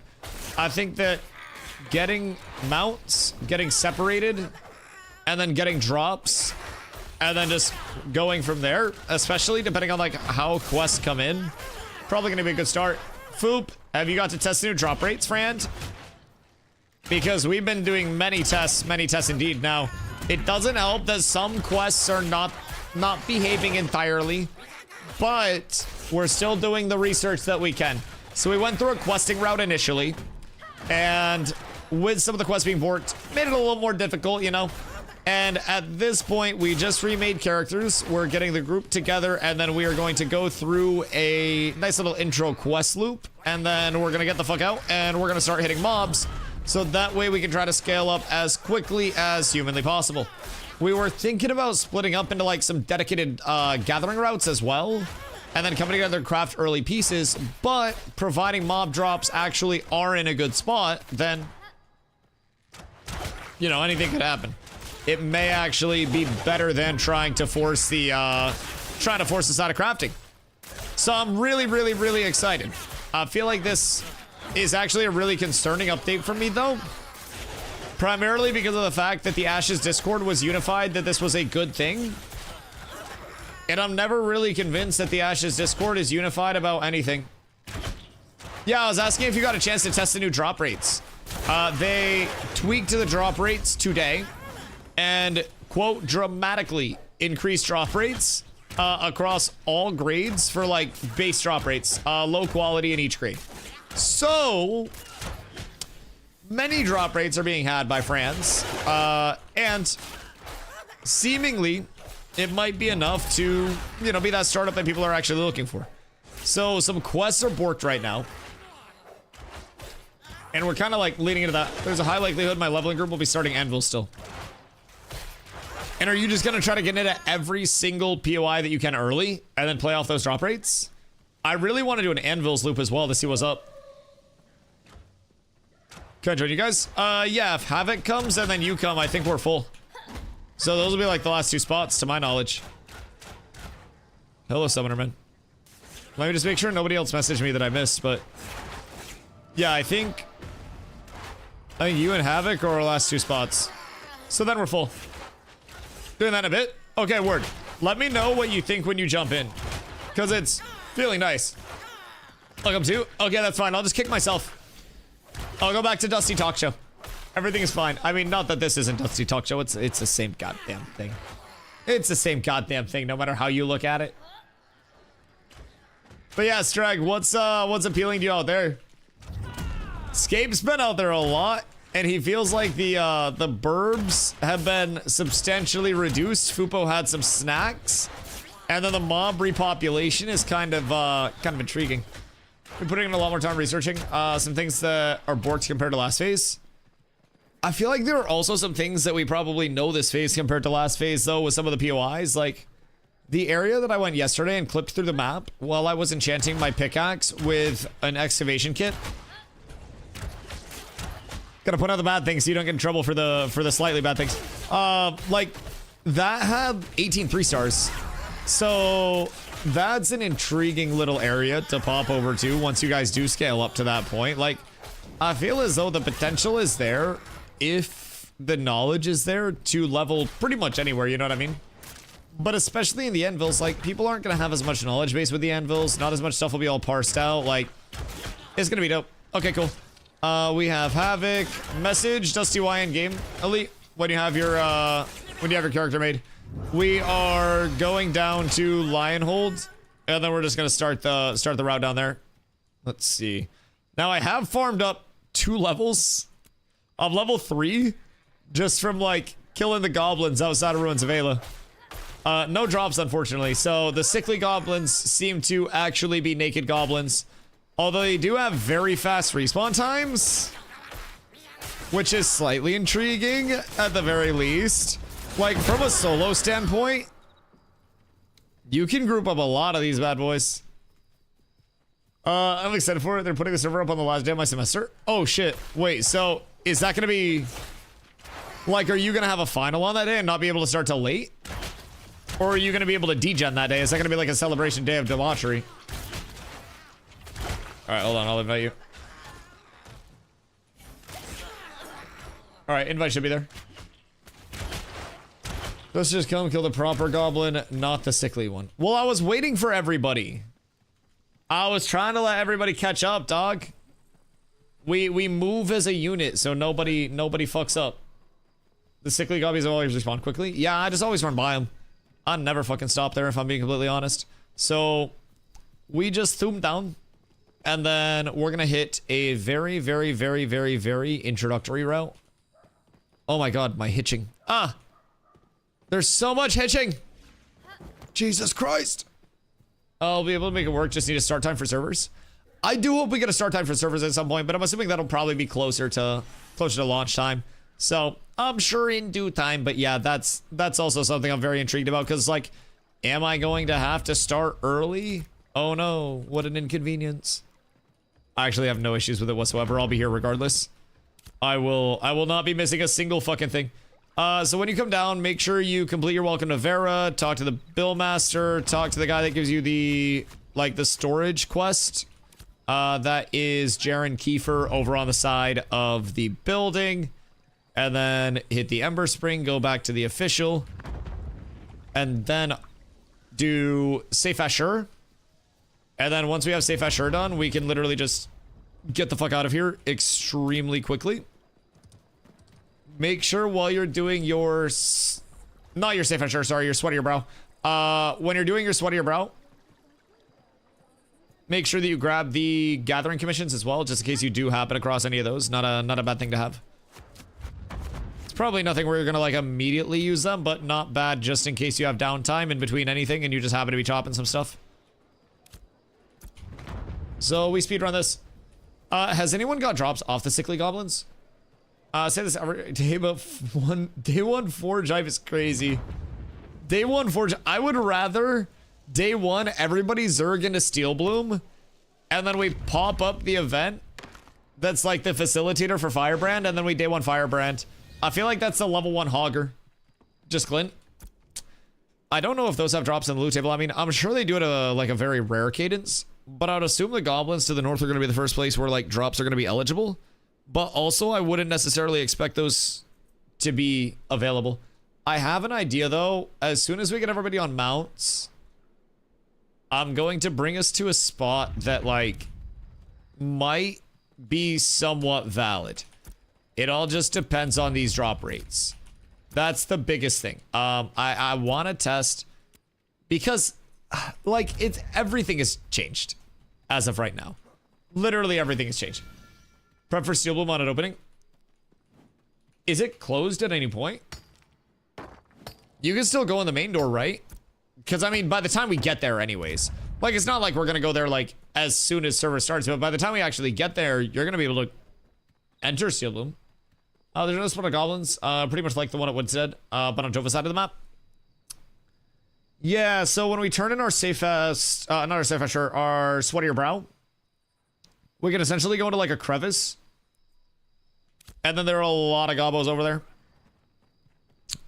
I think that getting mounts, getting separated, and then getting drops, and then just going from there, especially depending on, like, how quests come in, probably gonna be a good start. Foop, have you got to test new drop rates, friend? Because we've been doing many tests indeed. Now, it doesn't help that some quests are not behaving entirely, but we're still doing the research that we can. So we went through a questing route initially, and with some of the quests being borked, made it a little more difficult, you know? And at this point, we just remade characters. We're getting the group together, and then we are going to go through a nice little intro quest loop, and then we're gonna get the fuck out, and we're gonna start hitting mobs, so that way we can try to scale up as quickly as humanly possible. We were thinking about splitting up into, like, some dedicated gathering routes as well, and then coming together to craft early pieces, but providing mob drops actually are in a good spot, then, you know, anything could happen. It may actually be better than trying to force the, trying to force us out of crafting. So I'm really, really, really excited. I feel like this is actually a really concerning update for me, though. Primarily because of the fact that the Ashes Discord was unified, that this was a good thing. And I'm never really convinced that the Ashes Discord is unified about anything. Yeah, I was asking if you got a chance to test the new drop rates. They tweaked the drop rates today. And, quote, dramatically increased drop rates across all grades for, like, base drop rates. Low quality in each grade. So, many drop rates are being had by France. And, seemingly, it might be enough to, you know, be that startup that people are actually looking for. So, some quests are borked right now. And we're kind of, like, leading into that. There's a high likelihood my leveling group will be starting Anvil still. And are you just gonna try to get into every single POI that you can early and then play off those drop rates? I really want to do an Anvils loop as well to see what's up. Can I join you guys? Yeah, if Havoc comes and then you come, I think we're full. So those will be like the last 2 spots to my knowledge. Hello, Summonerman. Let me just make sure nobody else messaged me that I missed, but... Yeah, I think you and Havoc are our last 2 spots. So then we're full. Doing that in a bit? Okay, word. Let me know what you think when you jump in. Because it's feeling nice. Welcome to? Okay, that's fine. I'll just kick myself. I'll go back to Dusty Talk Show. Everything is fine. I mean, not that this isn't Dusty Talk Show. It's the same goddamn thing. It's the same goddamn thing, no matter how you look at it. But yeah, Strag, what's appealing to you out there? Scape's been out there a lot. And he feels like the burbs have been substantially reduced. Fupo had some snacks. And then the mob repopulation is kind of intriguing. We're putting in a lot more time researching some things that are borked compared to last phase. I feel like there are also some things that we probably know this phase compared to last phase, though, with some of the POIs. Like, the area that I went yesterday and clipped through the map while I was enchanting my pickaxe with an excavation kit. Gotta point out the bad things so you don't get in trouble for the slightly bad things. Like, that had 18 3-stars. So that's an intriguing little area to pop over to once you guys do scale up to that point. Like, I feel as though the potential is there if the knowledge is there to level pretty much anywhere, you know what I mean? But especially in the anvils, like, people aren't going to have as much knowledge base with the anvils. Not as much stuff will be all parsed out. Like, it's going to be dope. Okay, cool. We have Havoc, Message, DustyWhy in game. Elite, when you have your character made. We are going down to Lionhold, and then we're just going to start the route down there. Let's see. Now, I have farmed up 2 levels of level 3 just from, like, killing the goblins outside of Ruins of Ayla. No drops, unfortunately. So the sickly goblins seem to actually be naked goblins. Although they do have very fast respawn times, which is slightly intriguing at the very least. Like, from a solo standpoint, you can group up a lot of these bad boys. I'm excited for it. They're putting the server up on the last day of my semester. Oh, shit. Wait, so is that going to be... Like, are you going to have a final on that day and not be able to start till late? Or are you going to be able to degen that day? Is that going to be like a celebration day of debauchery? Alright, hold on. I'll invite you. Alright, invite should be there. Let's just kill the proper goblin, not the sickly one. Well, I was waiting for everybody. I was trying to let everybody catch up, dog. We move as a unit, so nobody fucks up. The sickly gobbies always respond quickly. Yeah, I just always run by them. I never fucking stop there, if I'm being completely honest. So, we just zoom down. And then we're gonna hit a very, very, very, very, very introductory route. Oh my god, my hitching. Ah! There's so much hitching! Jesus Christ! I'll be able to make it work, just need a start time for servers. I do hope we get a start time for servers at some point, but I'm assuming that'll probably be closer to launch time. So, I'm sure in due time, but yeah, that's also something I'm very intrigued about, because, like, am I going to have to start early? Oh no, what an inconvenience. I actually have no issues with it whatsoever. I'll be here regardless. I will not be missing a single fucking thing. So when you come down, make sure you complete your welcome to Vera, talk to the bill master, talk to the guy that gives you the, like, the storage quest. That is Jaren Kiefer over on the side of the building. And then hit the Ember Spring, go back to the official. And then do Safe Asher. And then once we have Safe Asher done, we can literally just get the fuck out of here extremely quickly. Make sure while you're doing your... Not your Safe Asher, sorry, your Sweat of Your Brow. When you're doing your Sweat of Your Brow, make sure that you grab the Gathering Commissions as well, just in case you do happen across any of those. Not a bad thing to have. It's probably nothing where you're gonna, like, immediately use them, but not bad just in case you have downtime in between anything and you just happen to be chopping some stuff. So we speedrun this. Has anyone got drops off the sickly goblins? Say this every day, but day one Forge Hive is crazy. Day one Forge, I would rather day one everybody Zerg into Steel Bloom, and then we pop up the event that's like the facilitator for Firebrand, and then we day one Firebrand. I feel like that's the level 1 Hogger. Just Clint. I don't know if those have drops in the loot table. I mean, I'm sure they do it at like a very rare cadence, but I would assume the goblins to the north are going to be the first place where, like, drops are going to be eligible. But also, I wouldn't necessarily expect those to be available. I have an idea, though. As soon as we get everybody on mounts, I'm going to bring us to a spot that, like, might be somewhat valid. It all just depends on these drop rates. That's the biggest thing. I want to test, because, like, everything has changed as of right now. Literally everything has changed. Prep for Steel Bloom on an opening. Is it closed at any point? You can still go in the main door, right? Because, I mean, by the time we get there anyways, like, it's not like we're going to go there, like, as soon as server starts, but by the time we actually get there, you're going to be able to enter Steel Bloom. There's no spot of goblins, pretty much like the one at Woodstead, but on Jova's side of the map. Yeah, so when we turn in our safest, not our safest, our Sweat of Your Brow, we can essentially go into like a crevice. And then there are a lot of gobos over there.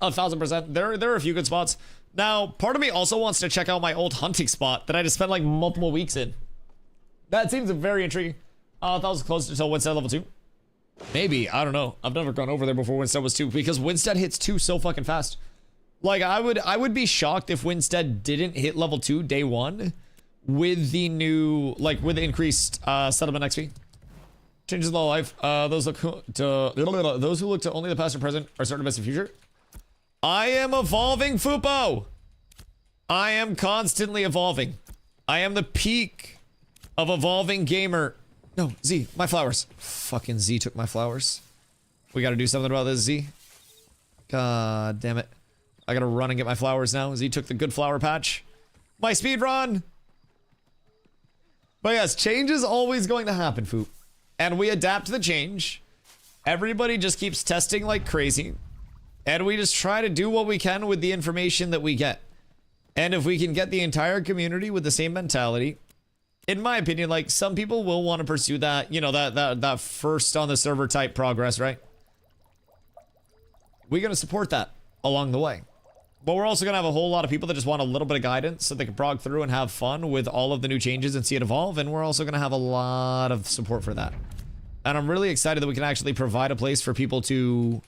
1,000%. There are a few good spots. Now, part of me also wants to check out my old hunting spot that I just spent like multiple weeks in. That seems very intriguing. That was close until Winstead level 2. Maybe, I don't know. I've never gone over there before Winstead was 2 because Winstead hits 2 so fucking fast. Like I would be shocked if Winstead didn't hit level 2 day 1 with the new, like with the increased settlement XP. Changes law of life. Those who look to only the past and present are certain to miss the future. I am evolving, Fupo. I am constantly evolving. I am the peak of evolving gamer. No, Z, my flowers. Fucking Z took my flowers. We gotta do something about this, Z. God damn it. I gotta run and get my flowers now. Z took the good flower patch. My speed run. But yes, change is always going to happen, Foop. And we adapt to the change. Everybody just keeps testing like crazy. And we just try to do what we can with the information that we get. And if we can get the entire community with the same mentality, in my opinion, like some people will want to pursue that, you know, that first on the server type progress, right? We're going to support that along the way. But we're also going to have a whole lot of people that just want a little bit of guidance so they can prog through and have fun with all of the new changes and see it evolve. And we're also going to have a lot of support for that. And I'm really excited that we can actually provide a place for people to,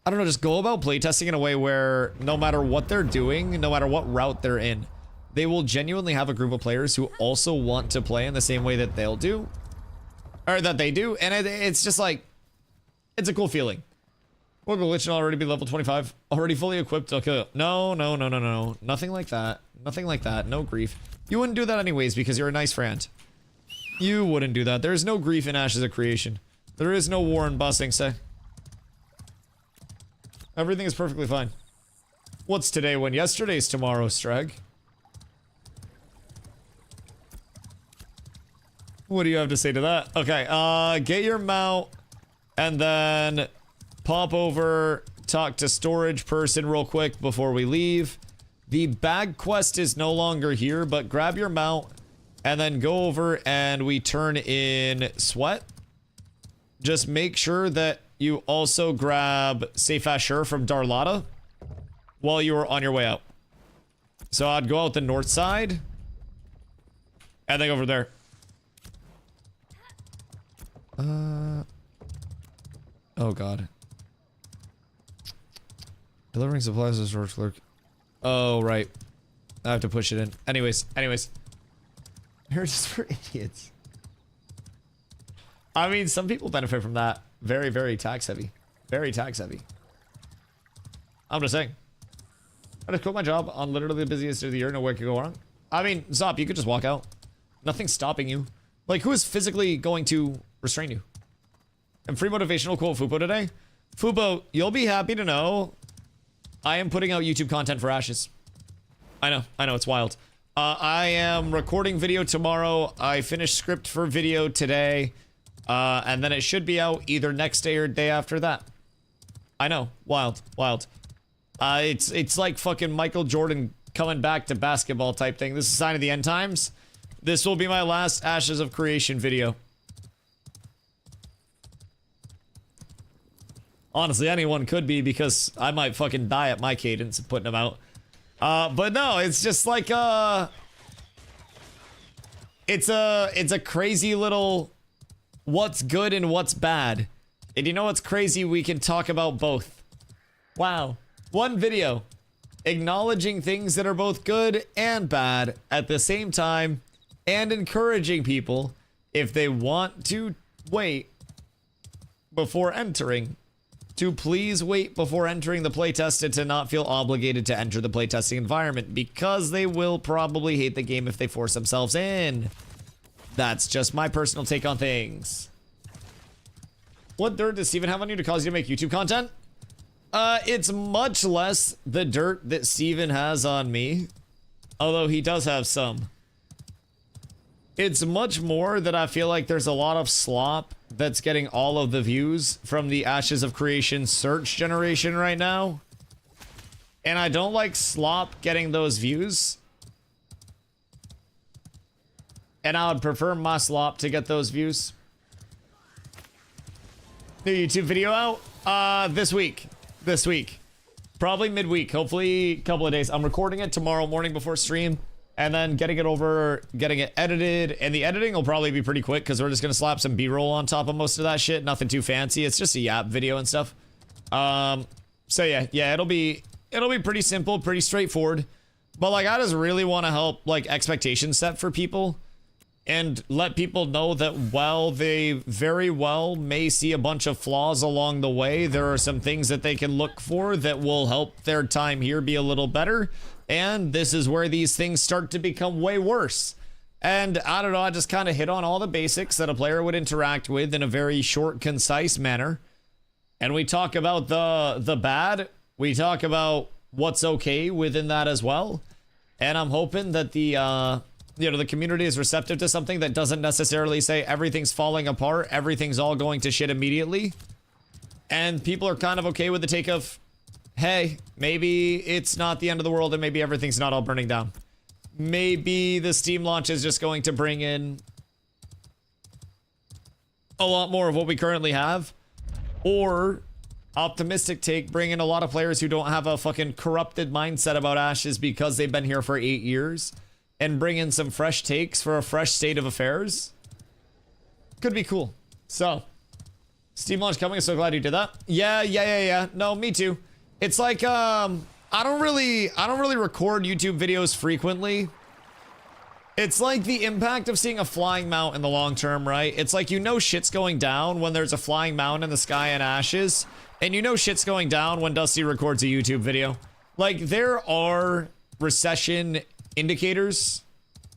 I don't know, just go about playtesting in a way where no matter what they're doing, no matter what route they're in, they will genuinely have a group of players who also want to play in the same way that they'll do. Or that they do. And it's just like, it's a cool feeling. Will Glitch already be level 25? Already fully equipped? Okay. No. Nothing like that. Nothing like that. No grief. You wouldn't do that anyways because you're a nice friend. You wouldn't do that. There's no grief in Ashes of Creation. There is no war in Bossing, say. Everything is perfectly fine. What's today when yesterday's tomorrow, Streg? What do you have to say to that? Okay, get your mount and then pop over, talk to storage person real quick before we leave. The bag quest is no longer here, but grab your mount and then go over and we turn in sweat. Just make sure that you also grab Safe Asher from Darlata while you are on your way out. So I'd go out the north side and then go over there. Oh god. Delivering supplies to storage clerk. Oh, right. I have to push it in. Anyways. They're just for idiots. I mean, some people benefit from that. Very, very tax heavy. Very tax heavy. I'm just saying. I just quit my job on literally the busiest day of the year. No way could go wrong. I mean, Zop, you could just walk out. Nothing's stopping you. Like, who is physically going to restrain you? And free motivational quote Fupo today. Fupo, you'll be happy to know I am putting out YouTube content for Ashes. I know, it's wild. I am recording video tomorrow. I finished script for video today. And then it should be out either next day or day after that. I know, wild. It's like fucking Michael Jordan coming back to basketball type thing. This is a sign of the end times. This will be my last Ashes of Creation video. Honestly, anyone could be because I might fucking die at my cadence of putting them out. But no, it's just like, it's a crazy little what's good and what's bad. And you know what's crazy? We can talk about both. Wow. One video acknowledging things that are both good and bad at the same time and encouraging people if they want to wait before entering to please wait before entering the playtest and to not feel obligated to enter the playtesting environment because they will probably hate the game if they force themselves in. That's just my personal take on things. What dirt does Steven have on you to cause you to make YouTube content? It's much less the dirt that Steven has on me, although he does have some. It's much more that I feel like there's a lot of slop that's getting all of the views from the Ashes of Creation search generation right now. And I don't like slop getting those views. And I would prefer my slop to get those views. New YouTube video out this week. Probably midweek, hopefully a couple of days. I'm recording it tomorrow morning before stream, and then getting it edited, and the editing will probably be pretty quick because we're just gonna slap some B-roll on top of most of that shit. Nothing too fancy. It's just a yap video and stuff. So yeah, it'll be pretty simple, pretty straightforward. But like, I just really want to help like expectations set for people and let people know that while they very well may see a bunch of flaws along the way, there are some things that they can look for that will help their time here be a little better. And this is where these things start to become way worse. And I don't know, I just kind of hit on all the basics that a player would interact with in a very short, concise manner. And we talk about the bad. We talk about what's okay within that as well. And I'm hoping that the community is receptive to something that doesn't necessarily say everything's falling apart, everything's all going to shit immediately. And people are kind of okay with the take of, hey, maybe it's not the end of the world and maybe everything's not all burning down. Maybe the Steam launch is just going to bring in a lot more of what we currently have. Or, optimistic take, bring in a lot of players who don't have a fucking corrupted mindset about Ashes because they've been here for 8 years. And bring in some fresh takes for a fresh state of affairs. Could be cool. So, Steam launch coming. So glad you did that. Yeah. No, me too. It's like I don't really record YouTube videos frequently. It's like the impact of seeing a flying mount in the long term, right? It's like, you know, shit's going down when there's a flying mount in the sky in Ashes, and you know shit's going down when Dusty records a YouTube video. Like, there are recession indicators,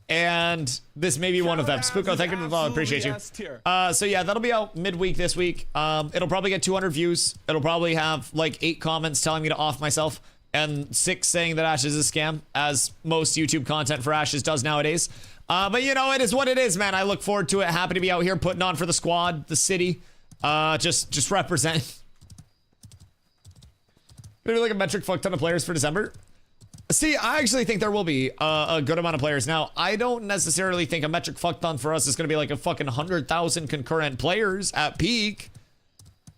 and this may be one of them. Spooko, thank you for the follow. Appreciate you. So yeah, that'll be out midweek this week. It'll probably get 200 views. It'll probably have like 8 comments telling me to off myself and 6 saying that Ashes is a scam, as most YouTube content for Ashes does nowadays. But you know, it is what it is, man. I look forward to it. Happy to be out here putting on for the squad, the city. Just represent. Maybe like a metric fuck ton of players for December. See, I actually think there will be a good amount of players. Now, I don't necessarily think a metric fuck ton for us is going to be like a fucking 100,000 concurrent players at peak.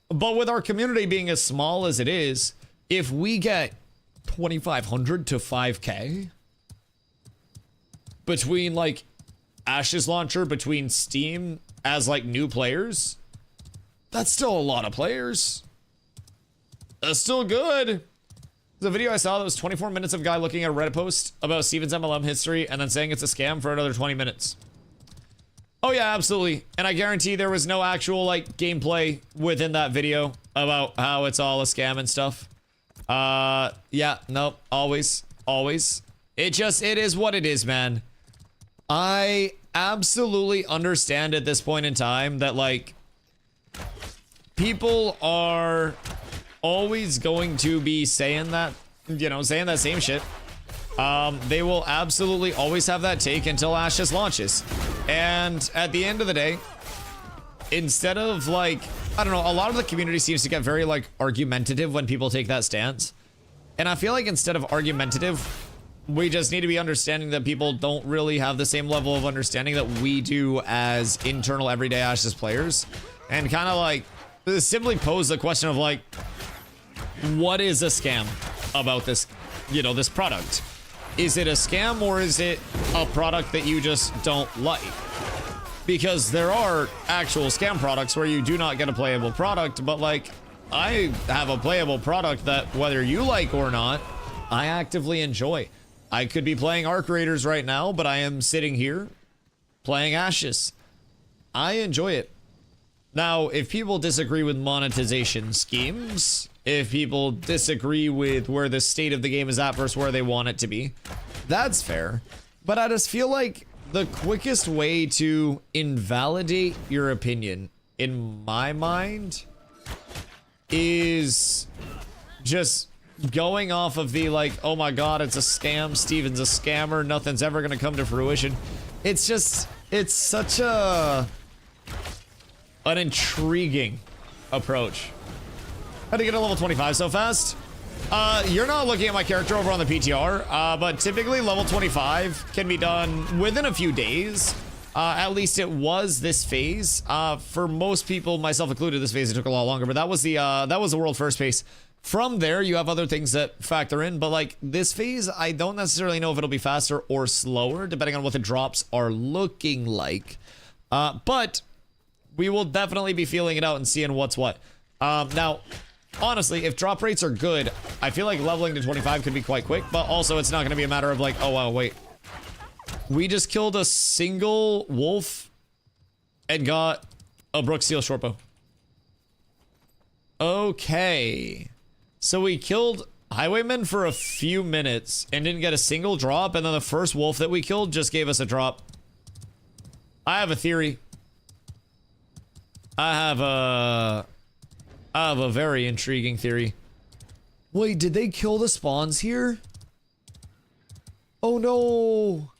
But with our community being as small as it is, if we get 2,500 to 5K between like Ashes Launcher, between Steam as like new players, that's still a lot of players. That's still good. The video I saw that was 24 minutes of a guy looking at a Reddit post about Steven's MLM history and then saying it's a scam for another 20 minutes. Oh yeah, absolutely. And I guarantee there was no actual like gameplay within that video about how it's all a scam and stuff. Yeah, no, always. It is what it is, man. I absolutely understand at this point in time that like people are always going to be saying that, you know, saying that same shit. They will absolutely always have that take until Ashes launches. And at the end of the day, instead of like, I don't know, a lot of the community seems to get very like argumentative when people take that stance. And I feel like instead of argumentative, we just need to be understanding that people don't really have the same level of understanding that we do as internal everyday Ashes players. And kind of like simply pose the question of like, what is a scam about this, you know, this product? Is it a scam or is it a product that you just don't like? Because there are actual scam products where you do not get a playable product, but like, I have a playable product that whether you like or not, I actively enjoy. I could be playing Arc Raiders right now, but I am sitting here playing Ashes. I enjoy it. Now, if people disagree with monetization schemes, if people disagree with where the state of the game is at versus where they want it to be, that's fair. But I just feel like the quickest way to invalidate your opinion, in my mind, is just going off of the like, oh my god, it's a scam, Steven's a scammer, nothing's ever gonna come to fruition. It's just, it's such an intriguing approach. How to get to level 25 so fast? You're not looking at my character over on the PTR, but typically level 25 can be done within a few days. At least it was this phase. For most people, myself included, this phase it took a lot longer, but that was the world first phase. From there, you have other things that factor in, but like this phase, I don't necessarily know if it'll be faster or slower, depending on what the drops are looking like. But we will definitely be feeling it out and seeing what's what. Now, honestly, if drop rates are good, I feel like leveling to 25 could be quite quick, but also it's not going to be a matter of like, oh, wow, wait. We just killed a single wolf and got a Brook Steel shortbow. Okay. So we killed Highwaymen for a few minutes and didn't get a single drop, and then the first wolf that we killed just gave us a drop. I have a theory. I have a very intriguing theory. Wait, did they kill the spawns here? Oh no!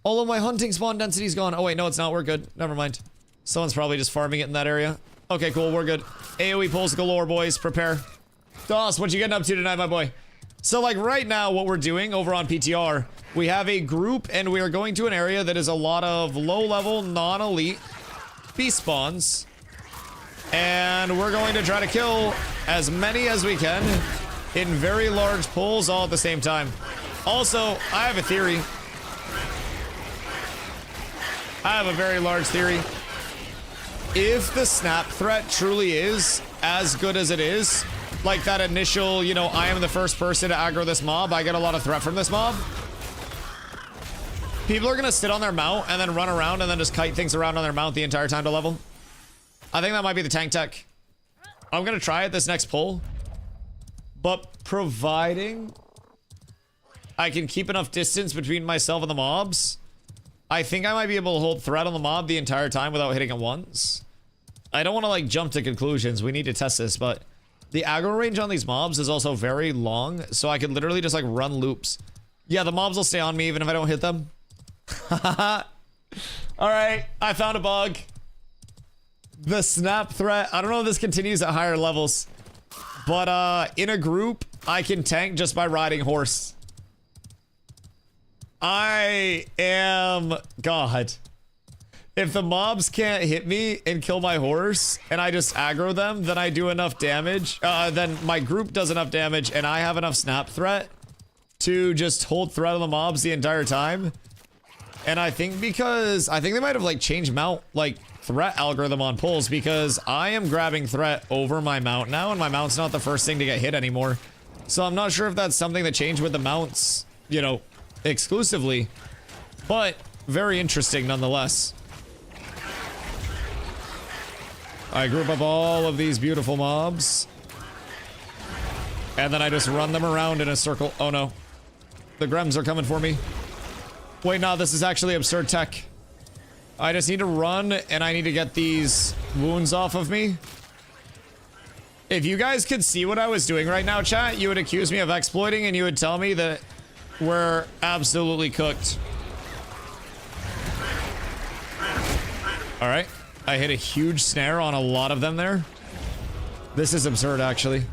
All of my hunting spawn density's gone. Oh wait, no it's not. We're good. Never mind. Someone's probably just farming it in that area. Okay, cool. We're good. AoE pulls galore, boys. Prepare. Doss, what you getting up to tonight, my boy? So like right now, what we're doing over on PTR, we have a group and we are going to an area that is a lot of low-level, non-elite beast spawns. And we're going to try to kill as many as we can in very large pools all at the same time. Also, I have a theory. I have a very large theory. If the snap threat truly is as good as it is, like that initial, you know, I am the first person to aggro this mob, I get a lot of threat from this mob, people are gonna sit on their mount and then run around and then just kite things around on their mount the entire time to level. I think that might be the tank tech. I'm gonna try it this next pull, but providing I can keep enough distance between myself and the mobs, I think I might be able to hold threat on the mob the entire time without hitting it once. I don't want to like jump to conclusions. We need to test this, but the aggro range on these mobs is also very long, so I could literally just like run loops. Yeah, the mobs will stay on me even if I don't hit them. Alright, I found a bug. The snap threat. I don't know if this continues at higher levels, but in a group, I can tank just by riding horse. I am God. If the mobs can't hit me and kill my horse and I just aggro them, then I do enough damage. Then my group does enough damage and I have enough snap threat to just hold threat on the mobs the entire time. And I think because I think they might have like changed mount like threat algorithm on pulls, because I am grabbing threat over my mount now and my mount's not the first thing to get hit anymore. So I'm not sure if that's something that changed with the mounts, you know, exclusively, but very interesting nonetheless. I group up all of these beautiful mobs and then I just run them around in a circle. Oh no, the Grems are coming for me. Wait, no, this is actually absurd tech. I just need to run and I need to get these wounds off of me. If you guys could see what I was doing right now, chat, you would accuse me of exploiting and you would tell me that we're absolutely cooked. All right. I hit a huge snare on a lot of them there. This is absurd, actually.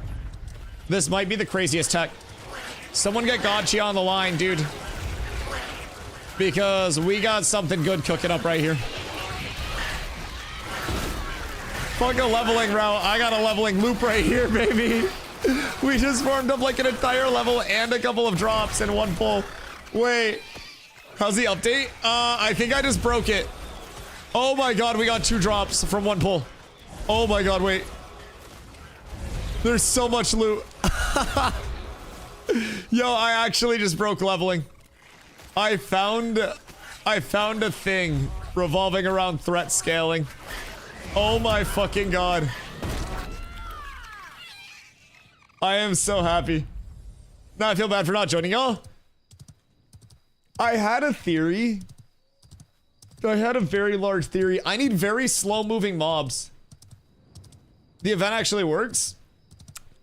This might be the craziest tech. Someone get Gotchi on the line, dude. Because we got something good cooking up right here. Fuck a leveling route. I got a leveling loop right here, baby. We just farmed up like an entire level and a couple of drops in one pull. Wait. How's the update? I think I just broke it. Oh my god, we got 2 drops from one pull. Oh my god, wait. There's so much loot. Yo, I actually just broke leveling. I found a thing revolving around threat scaling. Oh my fucking god. I am so happy. Now I feel bad for not joining y'all. I had a theory. I had a very large theory. I need very slow moving mobs. The event actually works.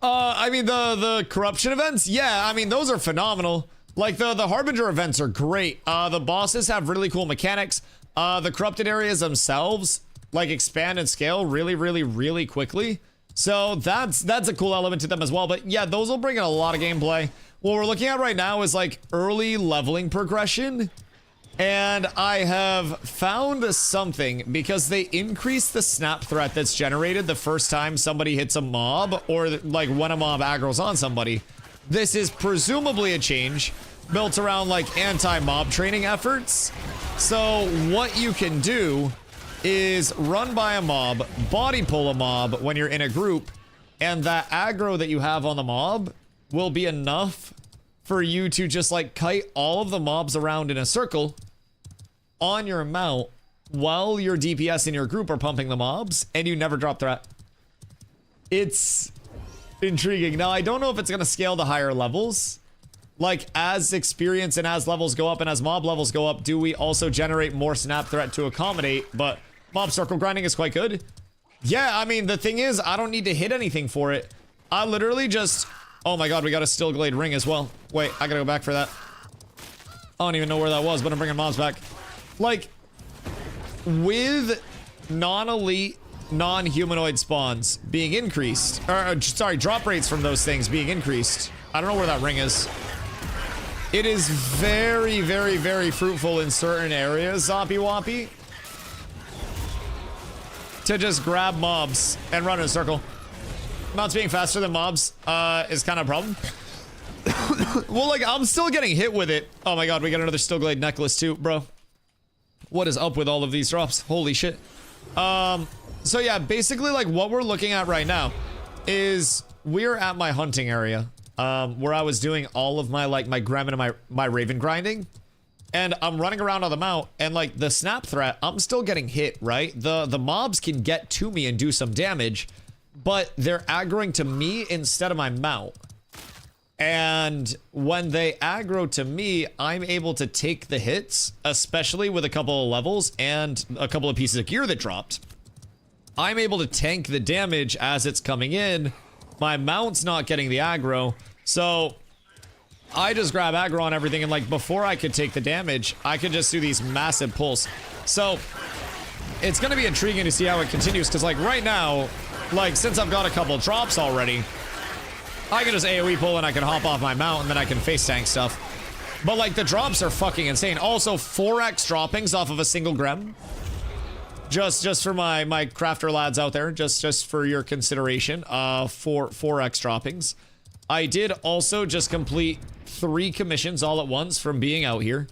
I mean the corruption events, yeah, I mean those are phenomenal. Like the Harbinger events are great. The bosses have really cool mechanics. The corrupted areas themselves like expand and scale really quickly. So that's a cool element to them as well. But yeah, those will bring in a lot of gameplay. What we're looking at right now is like early leveling progression And I have found something because they increase the snap threat that's generated the first time somebody hits a mob or like when a mob aggro's on somebody. This is presumably a change built around like anti-mob training efforts. So what you can do is run by a mob, body pull a mob when you're in a group, and that aggro that you have on the mob will be enough for you to just like kite all of the mobs around in a circle on your mount while your DPS in your group are pumping the mobs, and you never drop threat. It's intriguing. Now, I don't know if it's going to scale to higher levels. Like, as experience and as levels go up and as mob levels go up, do we also generate more snap threat to accommodate? But mob circle grinding is quite good. Yeah, I mean, the thing is, I don't need to hit anything for it. I literally just... Oh my god, we got a Steel Glade ring as well. Wait, I gotta go back for that. I don't even know where that was, but I'm bringing mobs back. Like, with non-elite, non-humanoid spawns being increased, or sorry, drop rates from those things being increased. I don't know where that ring is. It is very, very, very fruitful in certain areas, Zoppy Woppy, to just grab mobs and run in a circle. Mounts being faster than mobs is kind of a problem. Well, like, I'm still getting hit with it. Oh my god, we got another Steel Glade necklace too, bro. What is up with all of these drops? Holy shit. So yeah, basically, like, what we're looking at right now is we're at my hunting area, where I was doing all of my, like, my Gremlin and my Raven grinding. And I'm running around on the mount, and, like, the snap threat, I'm still getting hit, right? The mobs can get to me and do some damage, but they're aggroing to me instead of my mount. And when they aggro to me, I'm able to take the hits, especially with a couple of levels and a couple of pieces of gear that dropped. I'm able to tank the damage as it's coming in. My mount's not getting the aggro, so I just grab aggro on everything, and like before I could take the damage, I could just do these massive pulls. So it's gonna be intriguing to see how it continues, because like right now, like since I've got a couple drops already, I can just AoE pull and I can hop off my mount and then I can face tank stuff. But like the drops are fucking insane. Also 4x droppings off of a single Grem. Just for my crafter lads out there, just for your consideration, 4x droppings. I did also just complete 3 commissions all at once from being out here.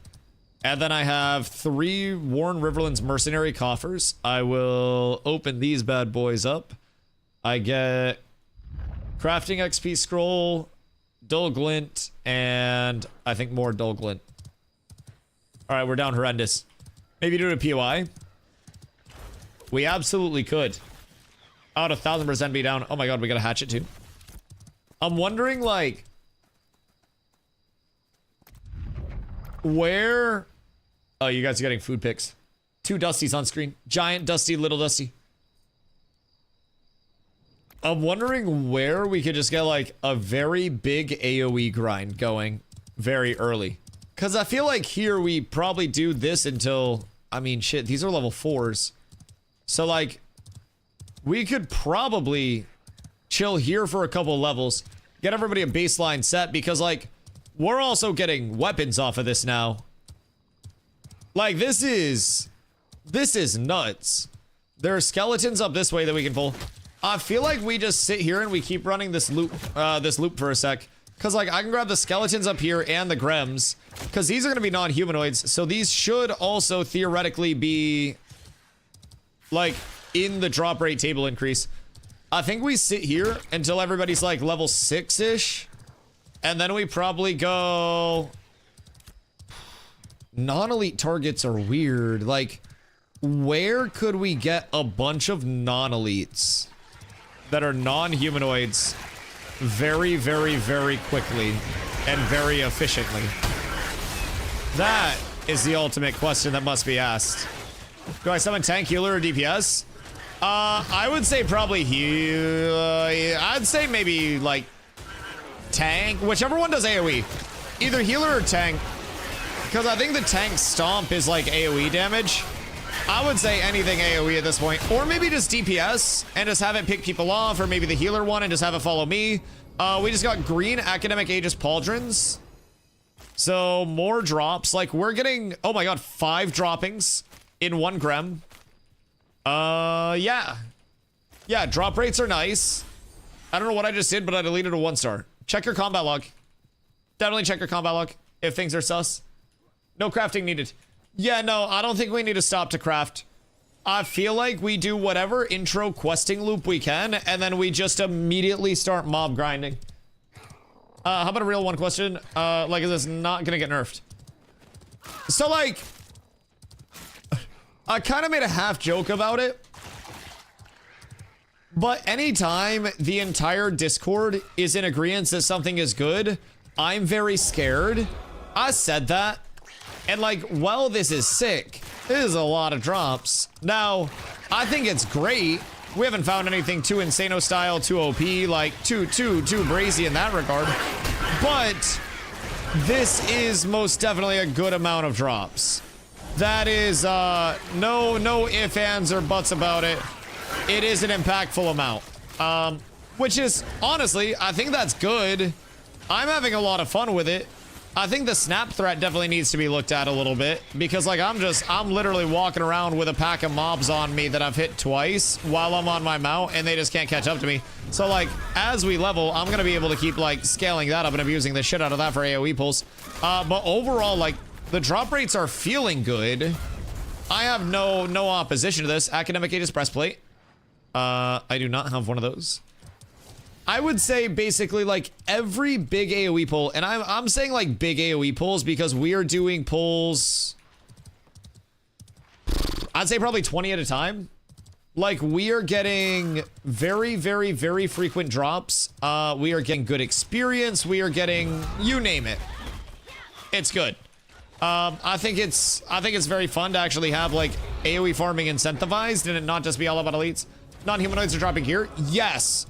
And then I have 3 Warren Riverlands mercenary coffers. I will open these bad boys up. I get crafting XP scroll, dull glint, and I think more dull glint. All right, we're down horrendous. Maybe do a POI. We absolutely could. I would 1000% be down. Oh my god, we got a hatchet too. I'm wondering, like, where... Oh, you guys are getting food picks. 2 Dustys on screen. Giant Dusty, little Dusty. I'm wondering where we could just get, like, a very big AoE grind going very early. Because I feel like here we probably do this until... I mean, shit, these are level 4s. So, like, we could probably chill here for a couple of levels, get everybody a baseline set, because, like, we're also getting weapons off of this now. Like, this is nuts. There are skeletons up this way that we can pull. I feel like we just sit here and we keep running this loop for a sec. Because, like, I can grab the skeletons up here and the Grems, because these are going to be non-humanoids, so these should also theoretically be... like, in the drop rate table increase. I think we sit here until everybody's, like, level 6-ish. And then we probably go... Non-elite targets are weird. Like, where could we get a bunch of non-elites that are non-humanoids very, very, very quickly and very efficiently? That is the ultimate question that must be asked. Do I summon tank, healer, or DPS? I would say probably heal. I'd say maybe like tank, whichever one does AoE. Either healer or tank. Because I think the tank stomp is like AoE damage. I would say anything AoE at this point. Or maybe just DPS and just have it pick people off. Or maybe the healer one and just have it follow me. We just got green Academic Aegis Pauldrons. So more drops. Like we're getting, oh my god, 5 droppings in 1 Grem. Yeah. Yeah, drop rates are nice. I don't know what I just did, but I deleted a 1-star. Check your combat log. Definitely check your combat log if things are sus. No crafting needed. Yeah, no, I don't think we need to stop to craft. I feel like we do whatever intro questing loop we can, and then we just immediately start mob grinding. How about a real one question? Like, is this not gonna get nerfed? So, like, I kind of made a half joke about it. But anytime the entire Discord is in agreement that something is good, I'm very scared. I said that. And like, well, this is sick. This is a lot of drops. Now, I think it's great. We haven't found anything too Insano style, too OP, like too brazy in that regard. But this is most definitely a good amount of drops. That is, no ifs, ands, or buts about it. It is an impactful amount. Which is, honestly, I think that's good. I'm having a lot of fun with it. I think the snap threat definitely needs to be looked at a little bit. Because, like, I'm literally walking around with a pack of mobs on me that I've hit twice while I'm on my mount, and they just can't catch up to me. So, like, as we level, I'm gonna be able to keep, like, scaling that up and abusing the shit out of that for AoE pulls. But overall, like, the drop rates are feeling good. I have no opposition to this. Academic Aegis breastplate. I do not have one of those. I would say basically like every big AoE pull, and I'm saying like big AoE pulls because we are doing pulls, I'd say probably 20 at a time. Like we are getting very frequent drops. We are getting good experience. We are getting, you name it. It's good. I think it's very fun to actually have like AoE farming incentivized and it not just be all about elites. Non-humanoids are dropping here. Yes.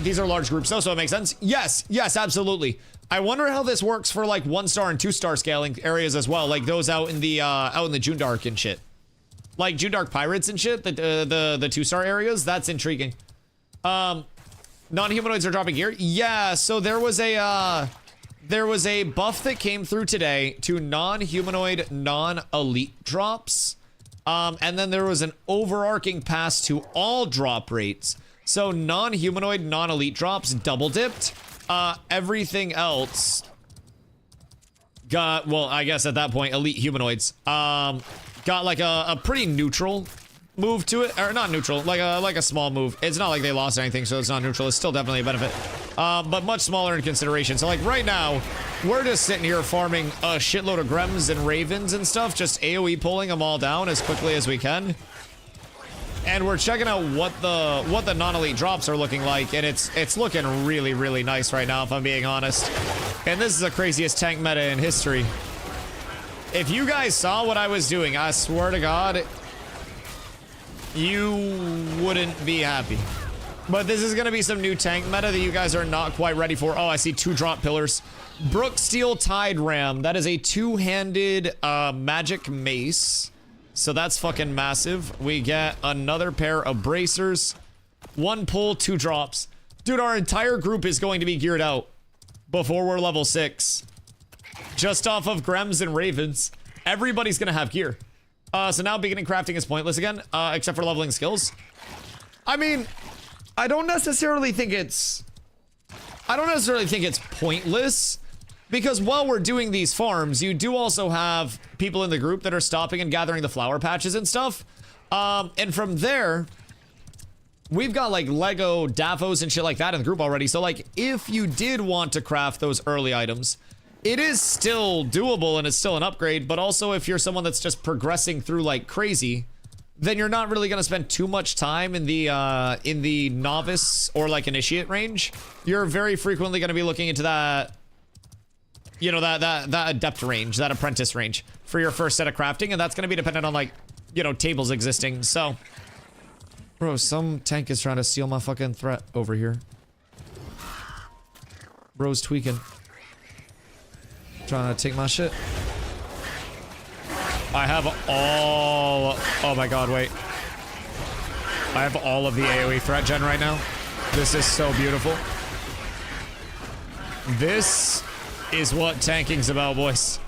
These are large groups though, so it makes sense. Yes, absolutely. I wonder how this works for like 1-star and 2-star scaling areas as well, like those out in the Junedark and shit. Like Junedark pirates and shit, the 2-star areas, that's intriguing. Non-humanoids are dropping here. Yeah, so there was a buff that came through today to non-humanoid, non-elite drops. And then there was an overarching pass to all drop rates. So non-humanoid, non-elite drops double dipped. Everything else got, well, I guess at that point, elite humanoids got like a pretty neutral move to it, or not neutral, like a small move. It's not like they lost anything, so it's not neutral. It's still definitely a benefit, but much smaller in consideration. So like right now, we're just sitting here farming a shitload of Grems and Ravens and stuff, just AoE pulling them all down as quickly as we can. And we're checking out what the non-elite drops are looking like, and it's looking really nice right now, if I'm being honest. And this is the craziest tank meta in history. If you guys saw what I was doing, I swear to God, you wouldn't be happy. But this is gonna be some new tank meta that you guys are not quite ready for. Oh, I see 2 drop pillars. Brooksteel Tide Ram. That is a 2-handed magic mace. So that's fucking massive. We get another pair of bracers. 1 pull, 2 drops. Dude, our entire group is going to be geared out before we're level 6. Just off of Grems and Ravens. Everybody's gonna have gear. So now beginning crafting is pointless again, except for leveling skills. I mean, I don't necessarily think it's pointless. Because while we're doing these farms, you do also have people in the group that are stopping and gathering the flower patches and stuff. And from there, we've got like Lego Davos and shit like that in the group already. So like, if you did want to craft those early items, it is still doable and it's still an upgrade. But also if you're someone that's just progressing through like crazy, then you're not really going to spend too much time in the novice or like initiate range. You're very frequently going to be looking into that, you know, that adept range, that apprentice range for your first set of crafting, and that's going to be dependent on like, you know, tables existing. So, bro, some tank is trying to steal my fucking threat over here. Bro's tweaking, trying to take my shit. I have all, oh my god, wait, I have all of the AoE threat gen right now. This is so beautiful. This is what tanking's about, boys.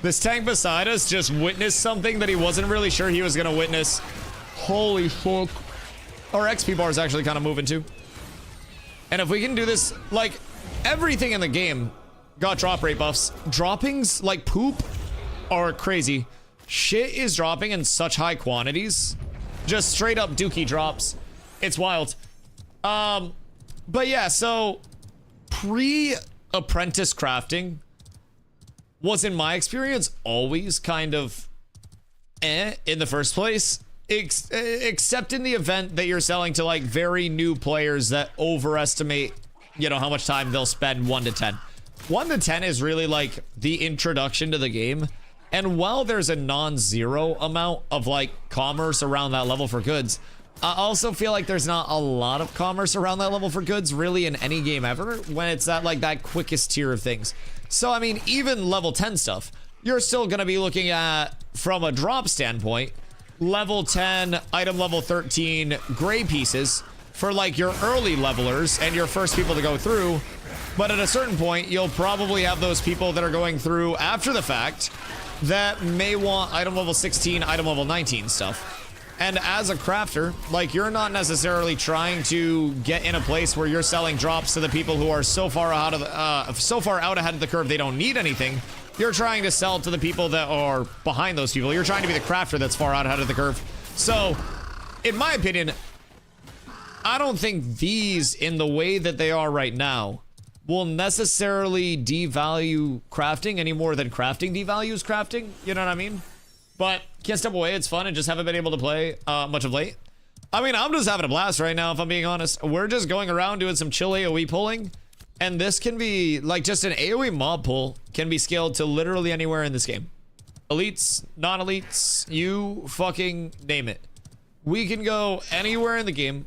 This tank beside us just witnessed something that he wasn't really sure he was gonna witness. Holy fuck. Our XP bar is actually kind of moving too. And if we can do this, like, everything in the game got drop rate buffs. Droppings, like poop, are crazy. Shit is dropping in such high quantities. Just straight up dookie drops. It's wild. But yeah, so pre-apprentice crafting was, in my experience, always kind of in the first place. Except in the event that you're selling to like very new players that overestimate, you know, how much time they'll spend 1 to 10. 1 to 10 is really like the introduction to the game. And while there's a non-zero amount of like commerce around that level for goods, I also feel like there's not a lot of commerce around that level for goods really in any game ever when it's that quickest tier of things. So I mean, even level 10 stuff, you're still gonna be looking at, from a drop standpoint, level 10, item level 13 gray pieces for like your early levelers and your first people to go through. But at a certain point, you'll probably have those people that are going through after the fact that may want item level 16, item level 19 stuff. And as a crafter, like, you're not necessarily trying to get in a place where you're selling drops to the people who are so far out ahead of the curve they don't need anything. You're trying to sell to the people that are behind those people. You're trying to be the crafter that's far out ahead of the curve. So, in my opinion, I don't think these, in the way that they are right now, will necessarily devalue crafting any more than crafting devalues crafting. You know what I mean? But can't step away. It's fun and just haven't been able to play much of late. I mean, I'm just having a blast right now, if I'm being honest. We're just going around doing some chill AoE pulling. And this can be, like, just an AoE mob pull can be scaled to literally anywhere in this game. Elites, non-elites, you fucking name it. We can go anywhere in the game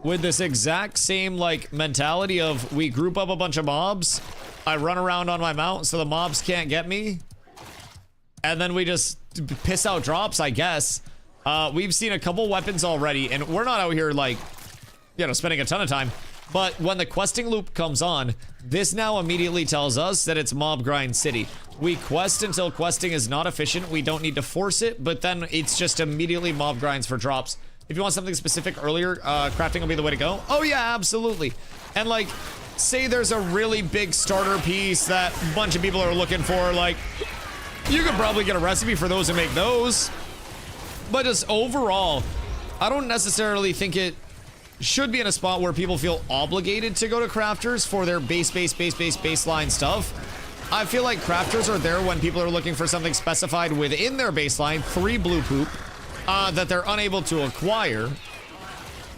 with this exact same, like, mentality of we group up a bunch of mobs, I run around on my mount so the mobs can't get me, and then we just piss out drops, I guess. We've seen a couple weapons already, and we're not out here, like, you know, spending a ton of time. But when the questing loop comes on, this now immediately tells us that it's mob grind city. We quest until questing is not efficient. We don't need to force it, but then it's just immediately mob grinds for drops. If you want something specific earlier, crafting will be the way to go. Oh yeah, absolutely. And like, say there's a really big starter piece that a bunch of people are looking for, like, you could probably get a recipe for those and make those. But just overall, I don't necessarily think it should be in a spot where people feel obligated to go to crafters for their baseline stuff. I feel like crafters are there when people are looking for something specified within their baseline, 3 blue poop, that they're unable to acquire,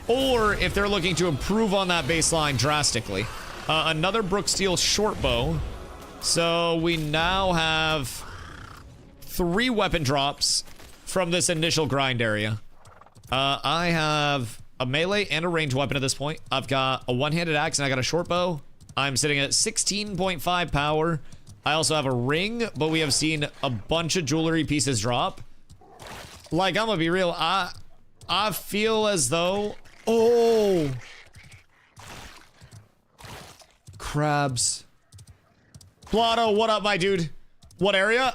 or if they're looking to improve on that baseline drastically. Another Brooksteel short bow. So we now have 3 weapon drops from this initial grind area. I have a melee and a ranged weapon at this point. I've got a one-handed axe and I got a short bow. I'm sitting at 16.5 power. I also have a ring, but we have seen a bunch of jewelry pieces drop. Like, I'm gonna be real, I feel as though, oh, crabs. Blotto, what up, my dude? What area?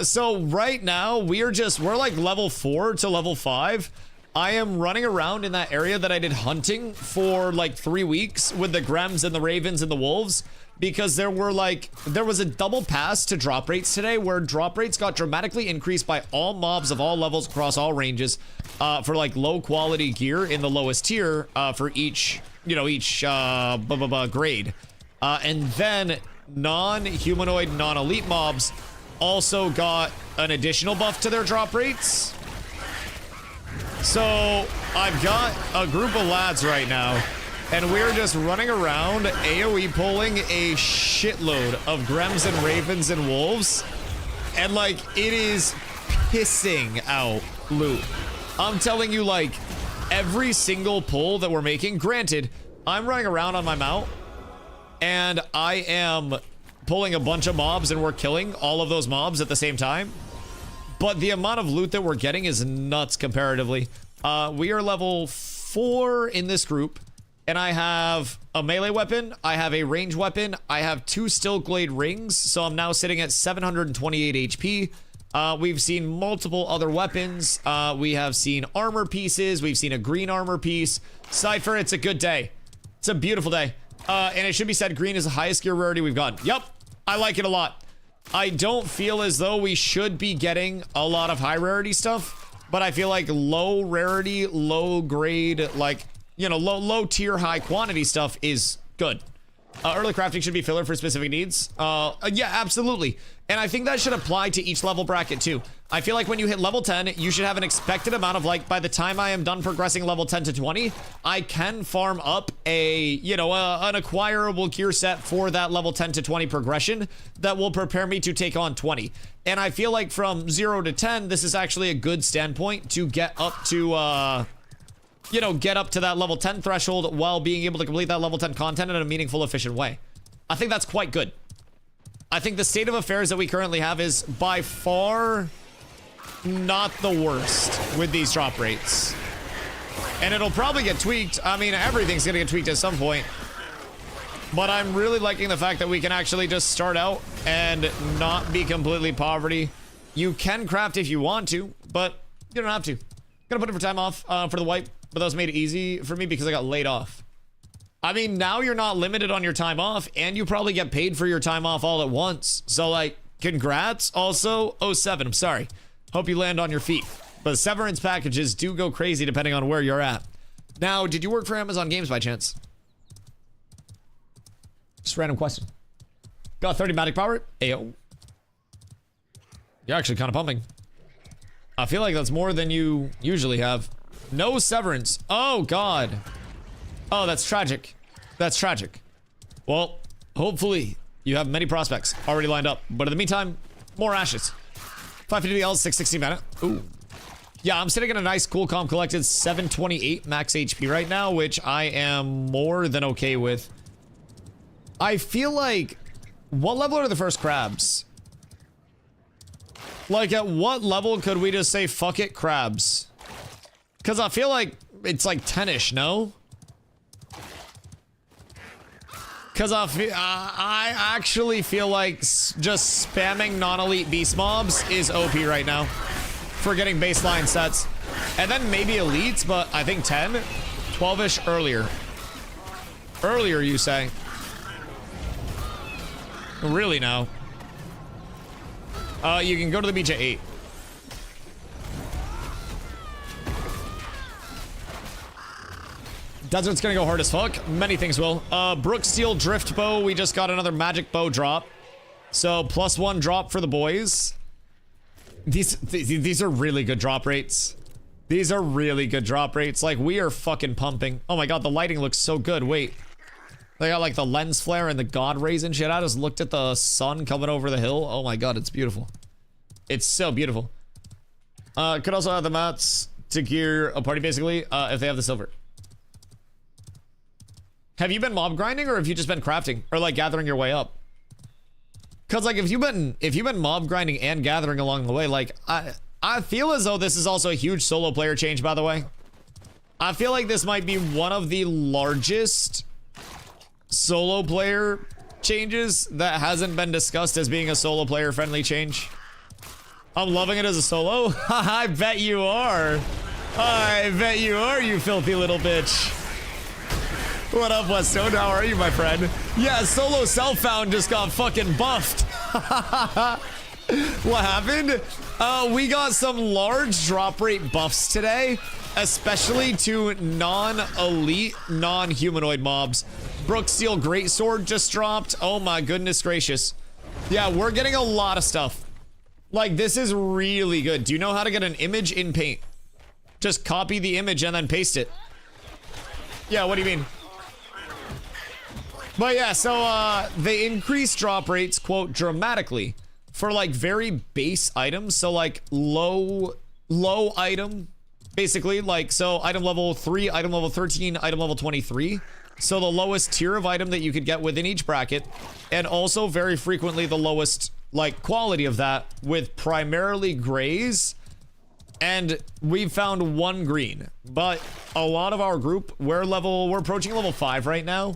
So right now we're like level 4 to level 5. I am running around in that area that I did hunting for like 3 weeks with the Grems and the Ravens and the Wolves, because there was a double pass to drop rates today where drop rates got dramatically increased by all mobs of all levels across all ranges for like low quality gear in the lowest tier for each grade. And then non-humanoid, non-elite mobs also got an additional buff to their drop rates. So I've got a group of lads right now, and we're just running around AoE pulling a shitload of Grems and Ravens and Wolves, and like, it is pissing out loot. I'm telling you, like, every single pull that we're making, granted, I'm running around on my mount, and I am pulling a bunch of mobs and we're killing all of those mobs at the same time. But the amount of loot that we're getting is nuts comparatively. We are level 4 in this group. And I have a melee weapon, I have a range weapon, I have 2 steel glade rings, so I'm now sitting at 728 HP. We've seen multiple other weapons. We have seen armor pieces, we've seen a green armor piece. Cypher, it's a good day. It's a beautiful day. And it should be said, green is the highest gear rarity we've gotten. Yep, I like it a lot. I don't feel as though we should be getting a lot of high rarity stuff, but I feel like low rarity, low grade, like, you know, low tier, high quantity stuff is good. Early crafting should be filler for specific needs. Yeah, absolutely. And I think that should apply to each level bracket too. I feel like when you hit level 10, you should have an expected amount of, like, by the time I am done progressing level 10 to 20, I can farm up a, you know, an acquirable gear set for that level 10 to 20 progression that will prepare me to take on 20. And I feel like from 0 to 10, this is actually a good standpoint to get up to, you know, get up to that level 10 threshold while being able to complete that level 10 content in a meaningful, efficient way. I think that's quite good. I think the state of affairs that we currently have is by far not the worst with these drop rates. And it'll probably get tweaked. I mean, everything's gonna get tweaked at some point. But I'm really liking the fact that we can actually just start out and not be completely poverty. You can craft if you want to, but you don't have to. Gonna put it for time off for the wipe, but that was made easy for me because I got laid off. I mean, now you're not limited on your time off, and you probably get paid for your time off all at once. So, like, congrats. Also, 07, I'm sorry. Hope you land on your feet. But severance packages do go crazy depending on where you're at. Now, did you work for Amazon Games by chance? Just a random question. Got 30 magic power? Ayo. You're actually kind of pumping. I feel like that's more than you usually have. No severance. Oh, God. Oh, that's tragic. That's tragic. Well, hopefully you have many prospects already lined up. But in the meantime, more ashes. 550 L, 660 mana. Ooh. Yeah, I'm sitting in a nice cool calm collected 728 max HP right now, which I am more than okay with. I feel like... What level are the first crabs? Like, at what level could we just say, fuck it, crabs? Because I feel like it's like 10-ish, no? Because I actually feel like just spamming non-elite beast mobs is OP right now for getting baseline sets. And then maybe elites, but I think 10, 12-ish earlier. Earlier, you say? Really now? You can go to the beach at 8. Desert's gonna go hard as fuck. Many things will. Brook Steel Drift Bow. We just got another magic bow drop. So +1 drop for the boys. These are really good drop rates. These are really good drop rates. Like, we are fucking pumping. Oh my god, the lighting looks so good. Wait. They got like the lens flare and the god rays and shit. I just looked at the sun coming over the hill. Oh my god, it's beautiful. It's so beautiful. Could also have the mats to gear a party basically, if they have the silver. Have you been mob grinding or have you just been crafting or like gathering your way up? Cause like if you've been mob grinding and gathering along the way, like I feel as though this is also a huge solo player change, by the way. I feel like this might be one of the largest solo player changes that hasn't been discussed as being a solo player friendly change. I'm loving it as a solo. I bet you are. I bet you are, you filthy little bitch. What up, Westone? How are you, my friend? Yeah, solo self-found just got fucking buffed. What happened? We got some large drop rate buffs today, especially to non-elite, non-humanoid mobs. Brook Steel Greatsword just dropped. Oh my goodness gracious. Yeah, we're getting a lot of stuff. Like, this is really good. Do you know how to get an image in Paint? Just copy the image and then paste it. Yeah, what do you mean? But yeah, so they increase drop rates, quote, dramatically for like very base items. So like low item, basically, like, so item level 3, item level 13, item level 23. So the lowest tier of item that you could get within each bracket, and also very frequently the lowest like quality of that, with primarily grays And we found 1 green, but a lot of our group, we're approaching level 5 right now.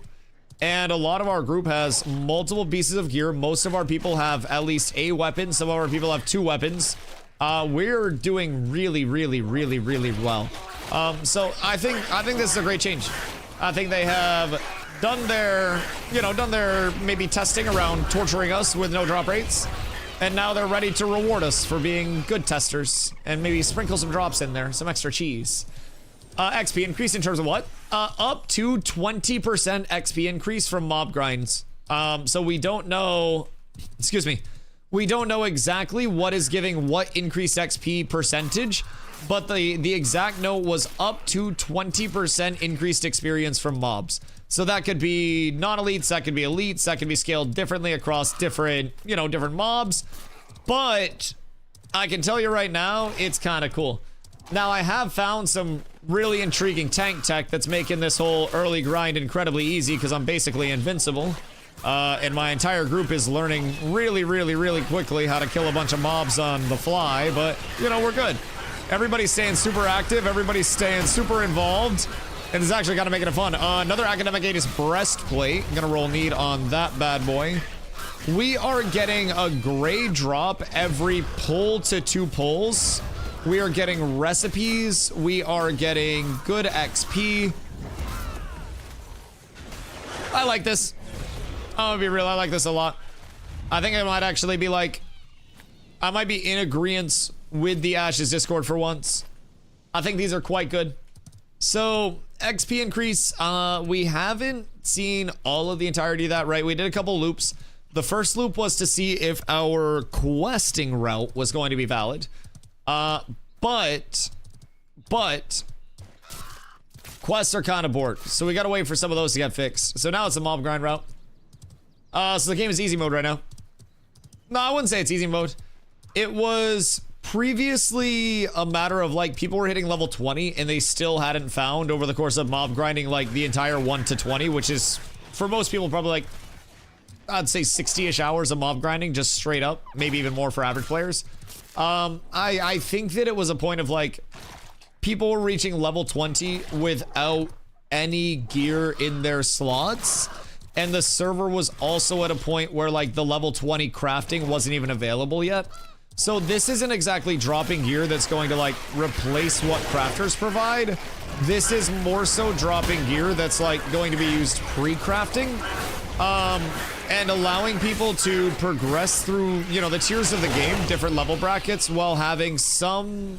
And a lot of our group has multiple pieces of gear. Most of our people have at least a weapon. Some of our people have 2 weapons. We're doing really, really, really, really well. So I think this is a great change. I think they have done their, maybe testing around torturing us with no drop rates. And now they're ready to reward us for being good testers and maybe sprinkle some drops in there, some extra cheese. XP increase in terms of what? Up to 20% XP increase from mob grinds. So we don't know, excuse me, we don't know exactly what is giving what increased XP percentage, but the exact note was up to 20% increased experience from mobs. So that could be non-elites, that could be elites, that could be scaled differently across different, different mobs. But I can tell you right now, it's kind of cool. Now, I have found some really intriguing tank tech that's making this whole early grind incredibly easy because I'm basically invincible. And my entire group is learning really, really, really quickly how to kill a bunch of mobs on the fly. But, we're good. Everybody's staying super active. Everybody's staying super involved. And it's actually kind of making it fun. Another academic aid is breastplate. I'm gonna roll need on that bad boy. We are getting a gray drop every pull to 2 pulls. We are getting recipes. We are getting good XP. I like this. I'm gonna be real, I like this a lot. I think I might actually be like, I might be in agreement with the Ashes Discord for once. I think these are quite good. So, XP increase, we haven't seen all of the entirety of that, right? We did a couple loops. The first loop was to see if our questing route was going to be valid. But quests are kind of bored, so we gotta wait for some of those to get fixed. So now it's a mob grind route. So the game is easy mode right now. No, I wouldn't say it's easy mode. It was previously a matter of like people were hitting level 20 and they still hadn't found over the course of mob grinding like the entire 1 to 20, which is for most people probably like I'd say 60-ish hours of mob grinding just straight up, maybe even more for average players. I think that it was a point of like people were reaching level 20 without any gear in their slots, and the server was also at a point where like the level 20 crafting wasn't even available yet. So this isn't exactly dropping gear that's going to like replace what crafters provide. This is more so dropping gear that's like going to be used pre-crafting, and allowing people to progress through, the tiers of the game, different level brackets, while having some,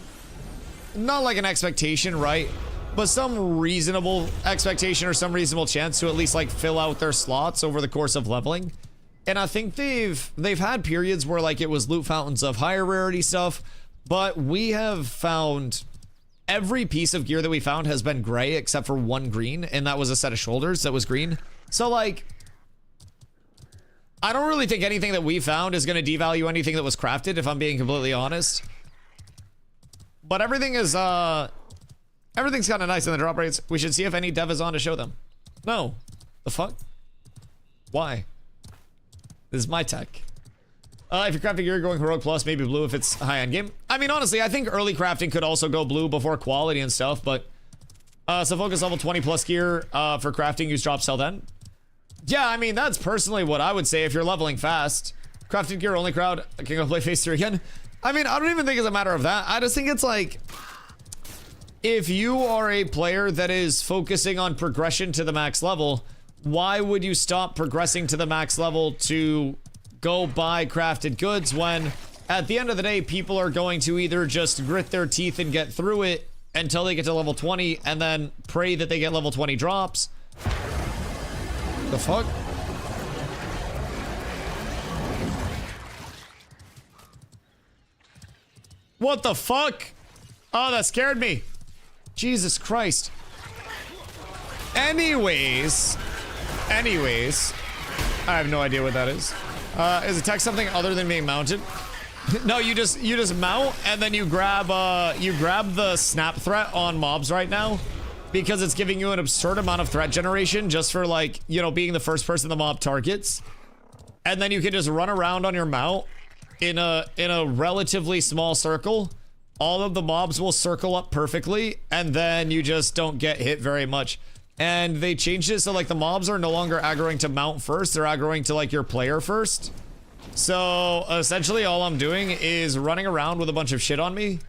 not like an expectation, right? But some reasonable expectation or some reasonable chance to at least like fill out their slots over the course of leveling. And I think they've had periods where like it was loot fountains of higher rarity stuff, but we have found every piece of gear that we found has been gray except for 1 green, and that was a set of shoulders that was green. So like, I don't really think anything that we found is going to devalue anything that was crafted, if I'm being completely honest. But everything is, everything's kind of nice in the drop rates. We should see if any dev is on to show them. No. The fuck? Why? This is my tech. If you're crafting gear going heroic plus, maybe blue if it's high end game. I mean, honestly, I think early crafting could also go blue before quality and stuff, but so focus level 20 plus gear for crafting, use drop sell then. Yeah, I mean, that's personally what I would say if you're leveling fast. Crafted gear only crowd, I can go play phase 3 again. I mean, I don't even think it's a matter of that. I just think it's like, if you are a player that is focusing on progression to the max level, why would you stop progressing to the max level to go buy crafted goods when at the end of the day people are going to either just grit their teeth and get through it until they get to level 20 and then pray that they get level 20 drops? The fuck? What the fuck? Oh, that scared me. Jesus Christ. Anyways, I have no idea what that is. Is attack something other than being mounted? No, you just mount and then you grab the snap threat on mobs right now, because it's giving you an absurd amount of threat generation just for like, being the first person the mob targets. And then you can just run around on your mount in a relatively small circle all of the mobs will circle up perfectly, and then you just don't get hit very much. And they changed it so like the mobs are no longer aggroing to mount first, they're aggroing to like your player first. So essentially all I'm doing is running around with a bunch of shit on me,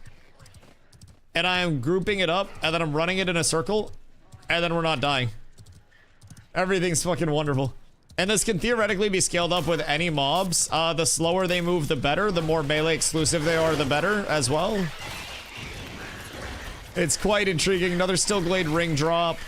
and I am grouping it up, and then I'm running it in a circle, and then we're not dying. Everything's fucking wonderful. And this can theoretically be scaled up with any mobs. The slower they move, the better. The more melee exclusive they are, the better as well. It's quite intriguing. Another Stillglade ring drop.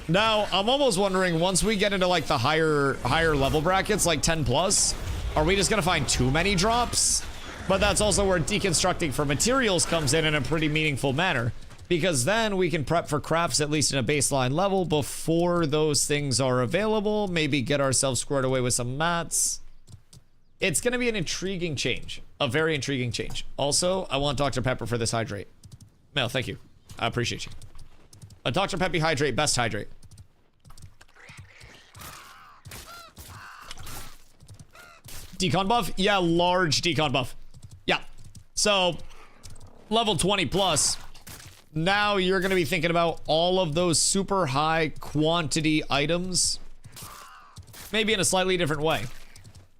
Now, I'm almost wondering, once we get into like the higher level brackets, like 10 plus, are we just gonna find too many drops? But that's also where deconstructing for materials comes in a pretty meaningful manner. Because then we can prep for crafts at least in a baseline level before those things are available. Maybe get ourselves squared away with some mats. It's going to be an intriguing change. A very intriguing change. Also, I want Dr. Pepper for this hydrate. No, thank you. I appreciate you. A Dr. Peppy hydrate, best hydrate. Decon buff? Yeah, large decon buff. Yeah. So, level 20 plus. Now you're going to be thinking about all of those super high quantity items, maybe in a slightly different way.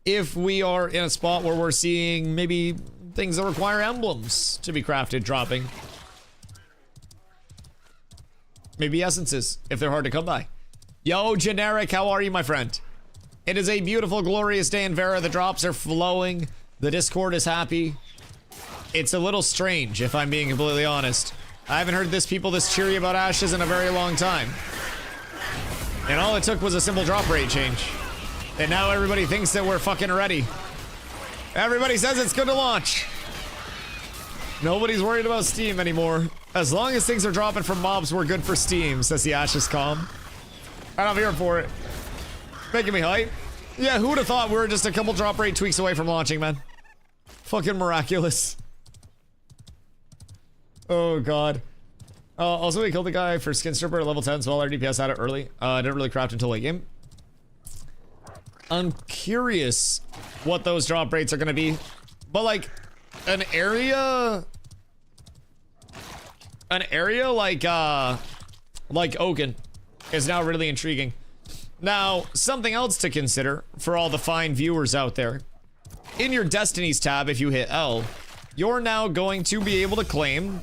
If we are in a spot where we're seeing maybe things that require emblems to be crafted dropping. Maybe essences, if they're hard to come by. Yo, Generic, how are you, my friend? It is a beautiful, glorious day in Vera. The drops are flowing. The Discord is happy. It's a little strange, if I'm being completely honest. I haven't heard people this cheery about Ashes in a very long time. And all it took was a simple drop rate change. And now everybody thinks that we're fucking ready. Everybody says it's good to launch. Nobody's worried about Steam anymore. As long as things are dropping from mobs, we're good for Steam, says the Ashes calm. And I'm here for it. Making me hype. Yeah, who would have thought we were just a couple drop rate tweaks away from launching, man? Fucking miraculous. Oh god. Also, we killed the guy for Skin Stripper at level 10, so all our DPS had it early. I didn't really craft until late game. I'm curious what those drop rates are gonna be. But like, an area like Oaken is now really intriguing. Now, something else to consider for all the fine viewers out there. In your Destinies tab, if you hit L, you're now going to be able to claim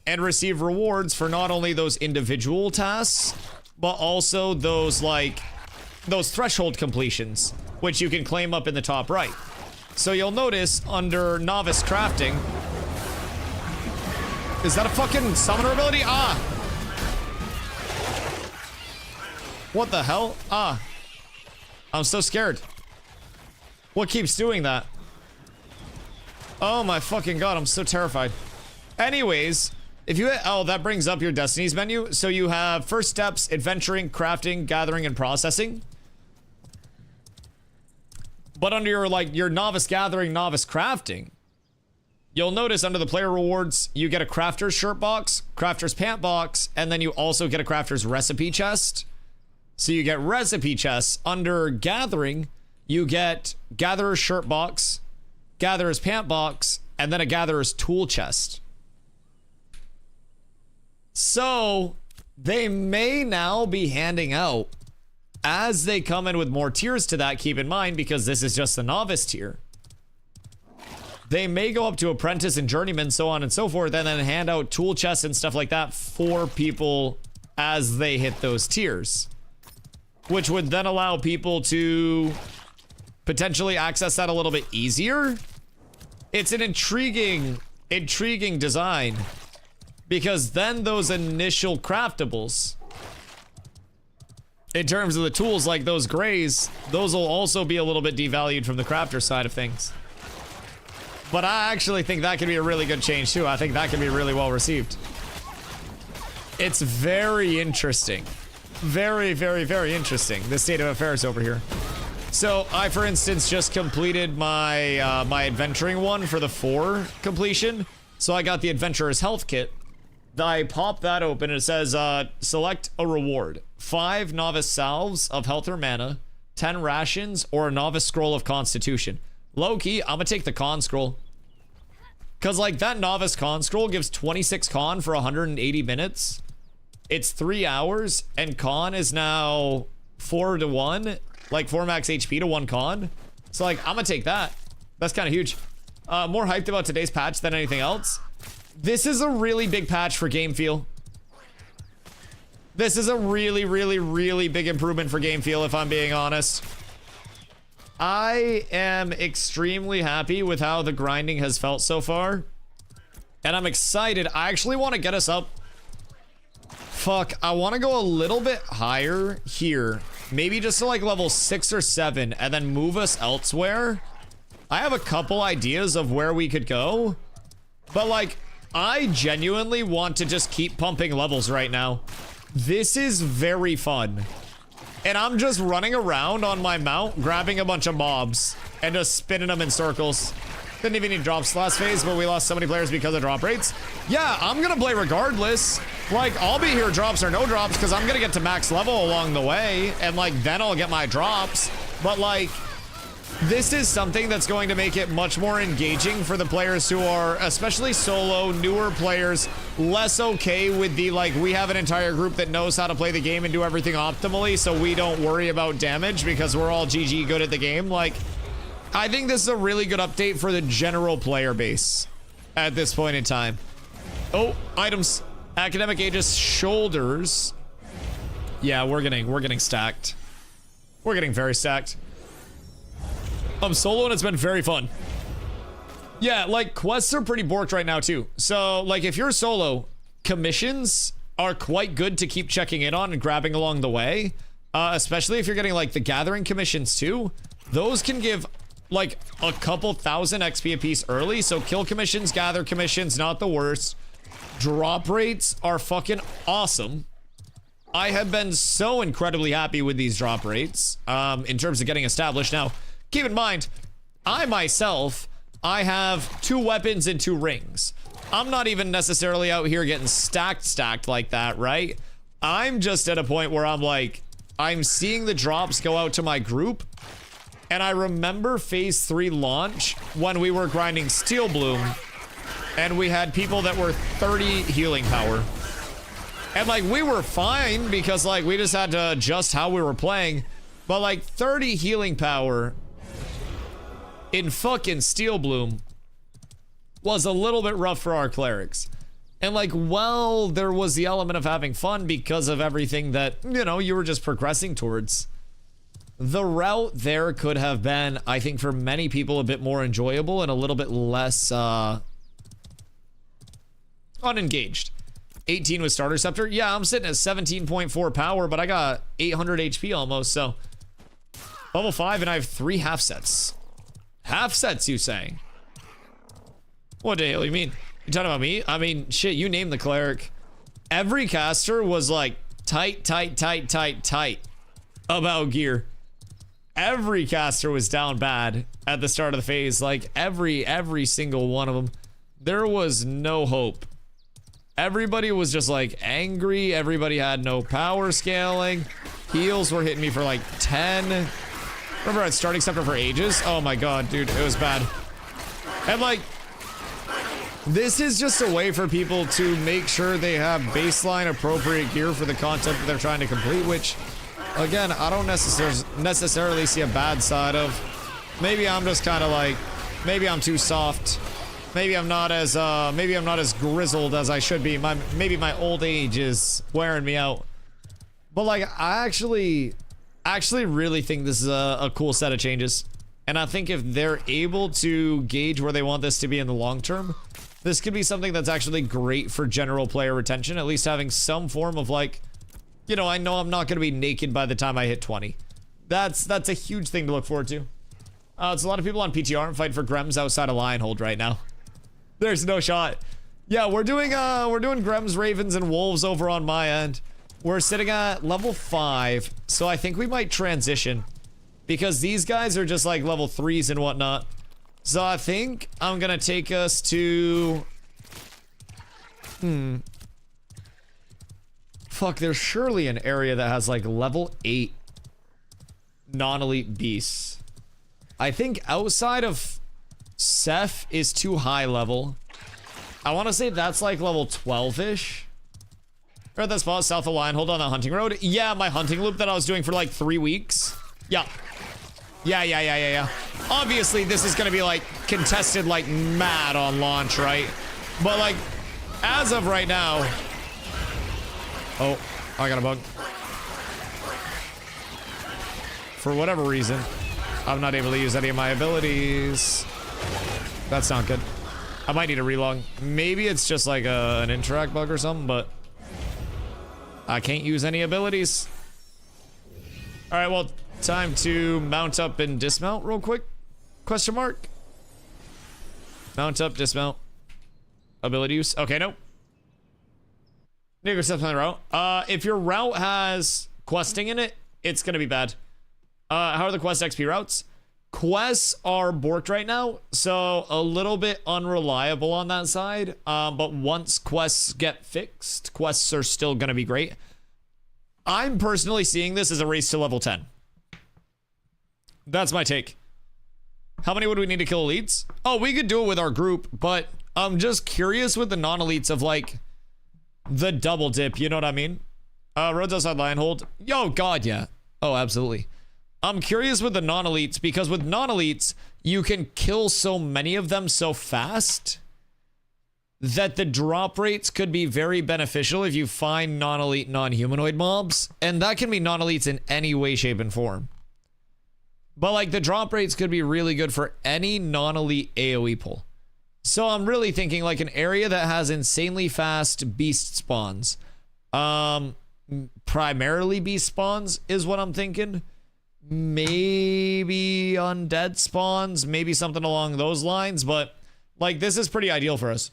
and receive rewards for not only those individual tasks, but also those threshold completions, which you can claim up in the top right. So you'll notice under novice crafting, is that a fucking summoner ability? Ah! What the hell? Ah. I'm so scared. What keeps doing that? Oh my fucking god, I'm so terrified. Anyways, if you hit L, that brings up your Destinies menu. So you have first steps, adventuring, crafting, gathering, and processing. But under your novice gathering, novice crafting, you'll notice under the player rewards, you get a crafter's shirt box, crafter's pant box, and then you also get a crafter's recipe chest. So you get recipe chests. Under gathering, you get gatherer's shirt box, gatherer's pant box, and then a gatherer's tool chest. So they may now be handing out, as they come in with more tiers to that, keep in mind, because this is just the novice tier. They may go up to apprentice and journeyman, so on and so forth, and then hand out tool chests and stuff like that for people as they hit those tiers. Which would then allow people to potentially access that a little bit easier. It's an intriguing design. Because then those initial craftables, in terms of the tools like those grays, those will also be a little bit devalued from the crafter side of things. But I actually think that could be a really good change too. I think that could be really well received. It's very interesting. Very, very, very interesting, the state of affairs over here. So I, for instance, just completed my my adventuring one for the 4 completion. So I got the Adventurer's Health Kit. I pop that open and it says, select a reward. 5 novice salves of health or mana, 10 rations, or a novice scroll of constitution. Low-key, I'm gonna take the con scroll. Because, like, that novice con scroll gives 26 con for 180 minutes. It's 3 hours, and con is now 4 to 1. Like, 4 max HP to 1 con. So, like, I'm gonna take that. That's kind of huge. More hyped about today's patch than anything else. This is a really big patch for game feel. This is a really, really, really big improvement for game feel, if I'm being honest. I am extremely happy with how the grinding has felt so far. And I'm excited. I actually want to get us up. Fuck, I want to go a little bit higher here. Maybe just to like level 6 or 7 and then move us elsewhere. I have a couple ideas of where we could go. But like, I genuinely want to just keep pumping levels right now. This is very fun. And I'm just running around on my mount, grabbing a bunch of mobs and just spinning them in circles. Didn't even need drops last phase, but we lost so many players because of drop rates. Yeah, I'm gonna play regardless. Like, I'll be here drops or no drops because I'm gonna get to max level along the way. And like, then I'll get my drops. But like, this is something that's going to make it much more engaging for the players who are, especially solo, newer players, less okay with the, like, we have an entire group that knows how to play the game and do everything optimally, so we don't worry about damage because we're all GG good at the game. Like, I think this is a really good update for the general player base at this point in time. Oh, items. Academic Aegis shoulders. Yeah, we're getting stacked. We're getting very stacked. I'm solo and it's been very fun. Yeah, like quests are pretty borked right now too. So like if you're solo, commissions are quite good to keep checking in on and grabbing along the way. Especially if you're getting like the gathering commissions too. Those can give like a couple thousand XP a piece early. So kill commissions, gather commissions, not the worst. Drop rates are fucking awesome. I have been so incredibly happy with these drop rates in terms of getting established. Now, keep in mind, I myself, I have 2 weapons and 2 rings. I'm not even necessarily out here getting stacked like that, right? I'm just at a point where I'm like, I'm seeing the drops go out to my group. And I remember phase 3 launch when we were grinding Steel Bloom and we had people that were 30 healing power. And like, we were fine because like, we just had to adjust how we were playing. But like 30 healing power in fucking Steel Bloom was a little bit rough for our clerics. And like, well, there was the element of having fun because of everything that, you know, you were just progressing towards. The route there could have been, I think for many people, a bit more enjoyable and a little bit less unengaged. 18 with Starter Scepter. Yeah, I'm sitting at 17.4 power, but I got 800 HP almost, so. Level 5 and I have 3 half sets. Half sets, you saying? What the hell you mean? You talking about me? I mean, shit, you name the cleric. Every caster was like tight about gear. Every caster was down bad at the start of the phase. Like every single one of them. There was no hope. Everybody was just like angry. Everybody had no power scaling. Heals were hitting me for like 10. Remember I had starting scepter for ages? Oh my god, dude, it was bad. And like, this is just a way for people to make sure they have baseline appropriate gear for the content that they're trying to complete, which, again, I don't necessarily see a bad side of. Maybe I'm just kind of like, maybe I'm too soft. Maybe I'm not as grizzled as I should be. Maybe my old age is wearing me out. But like, I actually really think this is a cool set of changes. And I think if they're able to gauge where they want this to be in the long term, this could be something that's actually great for general player retention, at least having some form of like, you know I'm not going to be naked by the time I hit 20. That's a huge thing to look forward to. It's a lot of people on PTR and fight for Grems outside of Lionhold right now. There's no shot. Yeah, we're doing Grems, Ravens, and Wolves over on my end. We're sitting at level 5, so I think we might transition because these guys are just like level 3s and whatnot. So I think I'm gonna take us to fuck, there's surely an area that has like level 8 non-elite beasts. I think outside of Seth is too high level. I want to say that's like level 12-ish. We're at that spot, south of line. Hold on the hunting road. Yeah, my hunting loop that I was doing for like 3 weeks. Yeah. Yeah. Obviously, this is going to be like contested like mad on launch, right? But like, as of right now... Oh, I got a bug. For whatever reason, I'm not able to use any of my abilities. That's not good. I might need a relog. Maybe it's just like an interact bug or something, but I can't use any abilities. All right, well, time to mount up and dismount real quick. Question mark. Mount up, dismount. Ability use. Okay, nope. Nigger steps on the route. If your route has questing in it, it's gonna be bad. How are the quest XP routes? Quests are borked right now, so a little bit unreliable on that side. But once quests get fixed, quests are still gonna be great. I'm personally seeing this as a race to level 10. That's my take. How many would we need to kill elites? Oh, we could do it with our group, but I'm just curious with the non-elites of like the double dip, you know what I mean? Roads outside lion hold. Yo, God, yeah. Oh, absolutely. I'm curious with the non-elites because with non-elites, you can kill so many of them so fast that the drop rates could be very beneficial if you find non-elite, non-humanoid mobs. And that can be non-elites in any way, shape, and form. But like the drop rates could be really good for any non-elite AoE pull. So I'm really thinking like an area that has insanely fast beast spawns. Primarily beast spawns is what I'm thinking. Maybe undead spawns, maybe something along those lines, but like this is pretty ideal for us.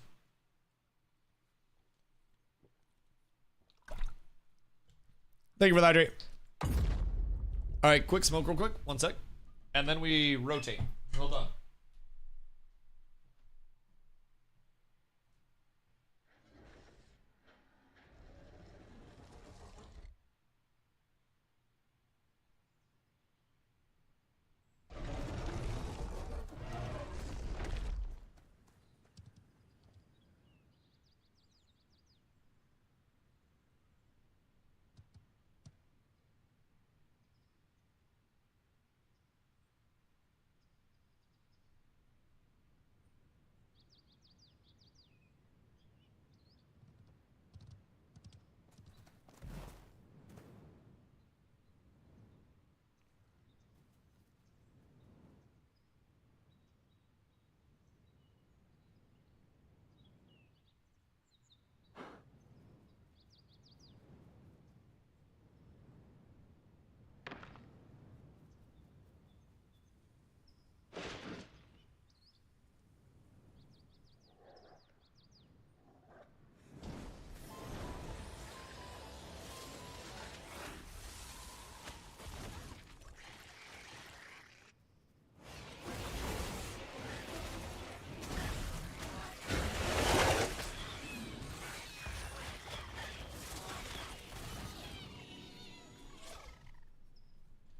Thank you for that, Dre. All right, quick smoke real quick. 1 sec. And then we rotate. Hold on.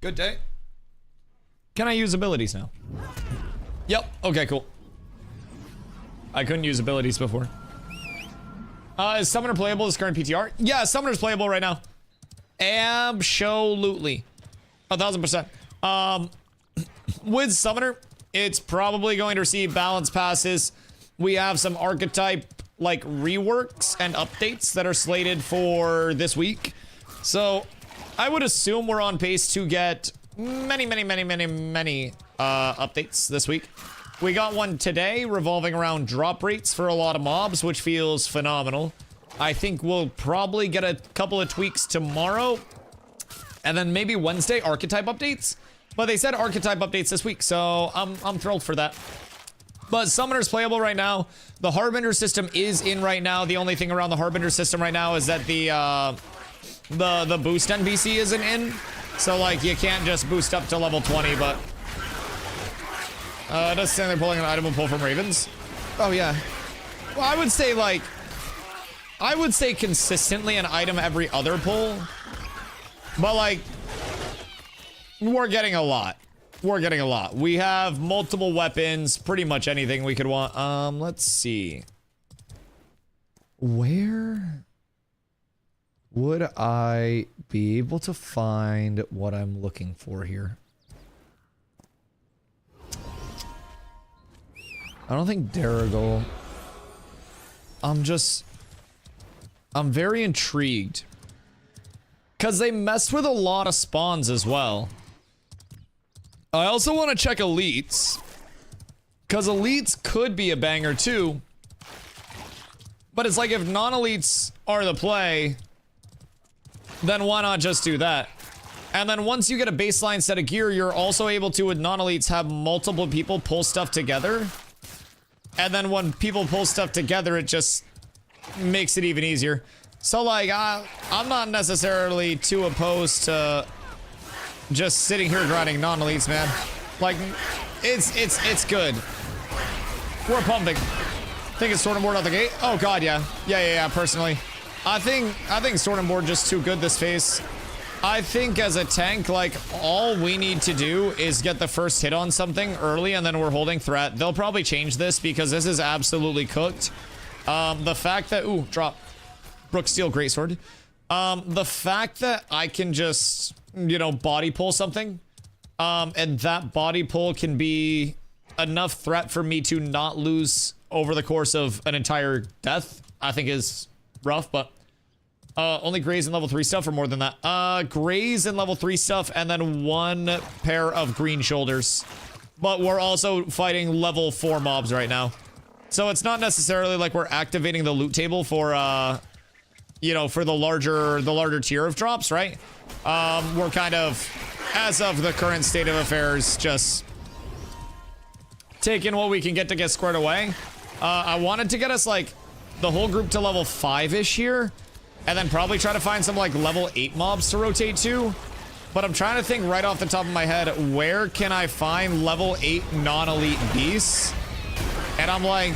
Good day. Can I use abilities now? Yep. Okay, cool. I couldn't use abilities before. Is Summoner playable this current PTR? Yeah, Summoner's playable right now. Absolutely. 1000%. With Summoner, it's probably going to receive balance passes. We have some archetype like reworks and updates that are slated for this week. So I would assume we're on pace to get many updates this week. We got one today revolving around drop rates for a lot of mobs, which feels phenomenal. I think we'll probably get a couple of tweaks tomorrow. And then maybe Wednesday, archetype updates. But they said archetype updates this week, so I'm thrilled for that. But Summoner's playable right now. The Harbinger system is in right now. The only thing around the Harbinger system right now is that the boost NPC isn't in. So, like, you can't just boost up to level 20, but... it does say they're pulling an item and pull from Ravens. Oh, yeah. Well, I would say, like... I would say consistently an item every other pull. But, like... We're getting a lot. We're getting a lot. We have multiple weapons. Pretty much anything we could want. Let's see. Where would I be able to find what I'm looking for here? I don't think Dirigal. I'm very intrigued. Because they mess with a lot of spawns as well. I also want to check elites. Because elites could be a banger too. But it's like if non-elites are the play, then why not just do that? And then once you get a baseline set of gear, you're also able to, with non-elites, have multiple people pull stuff together. And then when people pull stuff together, it just makes it even easier. So like, I'm not necessarily too opposed to just sitting here grinding non-elites, man. Like, it's good. We're pumping. Think it's sword and board out the gate? Oh god, yeah. Yeah, personally. I think sword and board just too good this phase. I think as a tank, like, all we need to do is get the first hit on something early and then we're holding threat. They'll probably change this because this is absolutely cooked. The fact that, ooh, drop. Brook Steel Greatsword. The fact that I can just, you know, body pull something, and that body pull can be enough threat for me to not lose over the course of an entire death, I think is rough, but only Graze and level 3 stuff or more than that? Graze and level 3 stuff and then 1 pair of green shoulders. But we're also fighting level 4 mobs right now. So it's not necessarily like we're activating the loot table for, you know, for the larger tier of drops, right? We're kind of, as of the current state of affairs, just taking what we can get squared away. I wanted to get us, like, the whole group to level 5-ish here, and then probably try to find some, like, level 8 mobs to rotate to. But I'm trying to think right off the top of my head, where can I find level 8 non-elite beasts? And I'm like,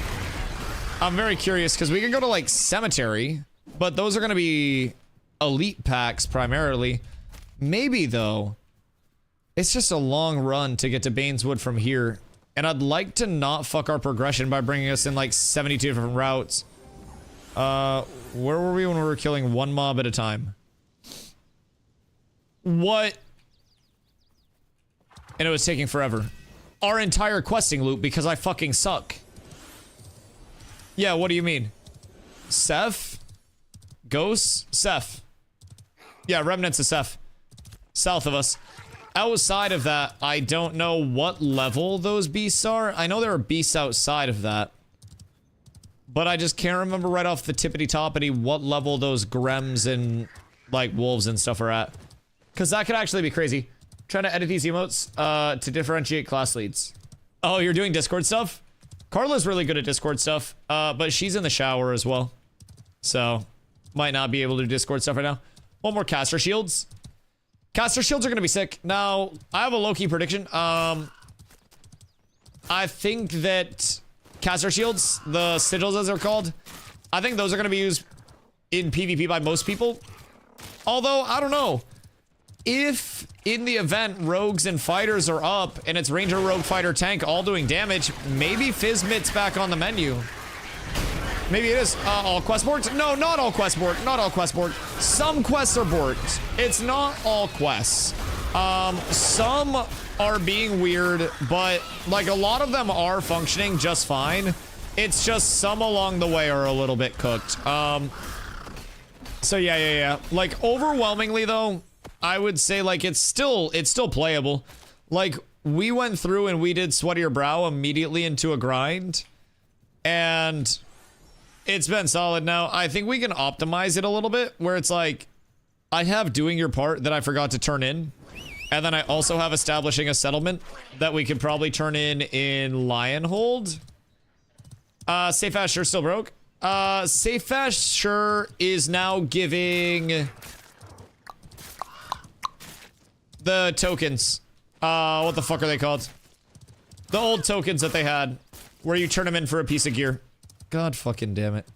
I'm very curious, because we can go to, like, Cemetery, but those are going to be elite packs primarily. Maybe, though, it's just a long run to get to Baineswood from here. And I'd like to not fuck our progression by bringing us in, like, 72 different routes. Where were we when we were killing one mob at a time? What? And it was taking forever. Our entire questing loop because I fucking suck. Yeah, what do you mean? Seth? Ghosts? Seth. Yeah, remnants of Seth. South of us. Outside of that, I don't know what level those beasts are. I know there are beasts outside of that. But I just can't remember right off the tippity-toppity what level those Grems and, like, wolves and stuff are at. Because that could actually be crazy. Trying to edit these emotes to differentiate class leads. Oh, you're doing Discord stuff? Carla's really good at Discord stuff, but she's in the shower as well. So, might not be able to do Discord stuff right now. One more caster shields. Caster shields are going to be sick. Now, I have a low-key prediction. I think that caster shields, the sigils as they're called, I think those are going to be used in PvP by most people. Although, I don't know. If in the event rogues and fighters are up and it's ranger, rogue, fighter, tank all doing damage, maybe Fizmit's back on the menu. Maybe it is all quest boards. No, not all quest board. Not all quest board. Some quests are boards. It's not all quests. Some are being weird, but like a lot of them are functioning just fine. It's just some along the way are a little bit cooked. So yeah. Like overwhelmingly though, I would say like it's still playable. Like we went through and we did Sweat Your Brow immediately into a grind, and it's been solid. Now I think we can optimize it a little bit where it's like I have doing your part that I forgot to turn in, and then I also have establishing a settlement that we could probably turn in Lionhold. Safe Ash Sure still broke. Safe Ash Sure is now giving the tokens. What the fuck are they called? The old tokens that they had, where you turn them in for a piece of gear. God fucking damn it.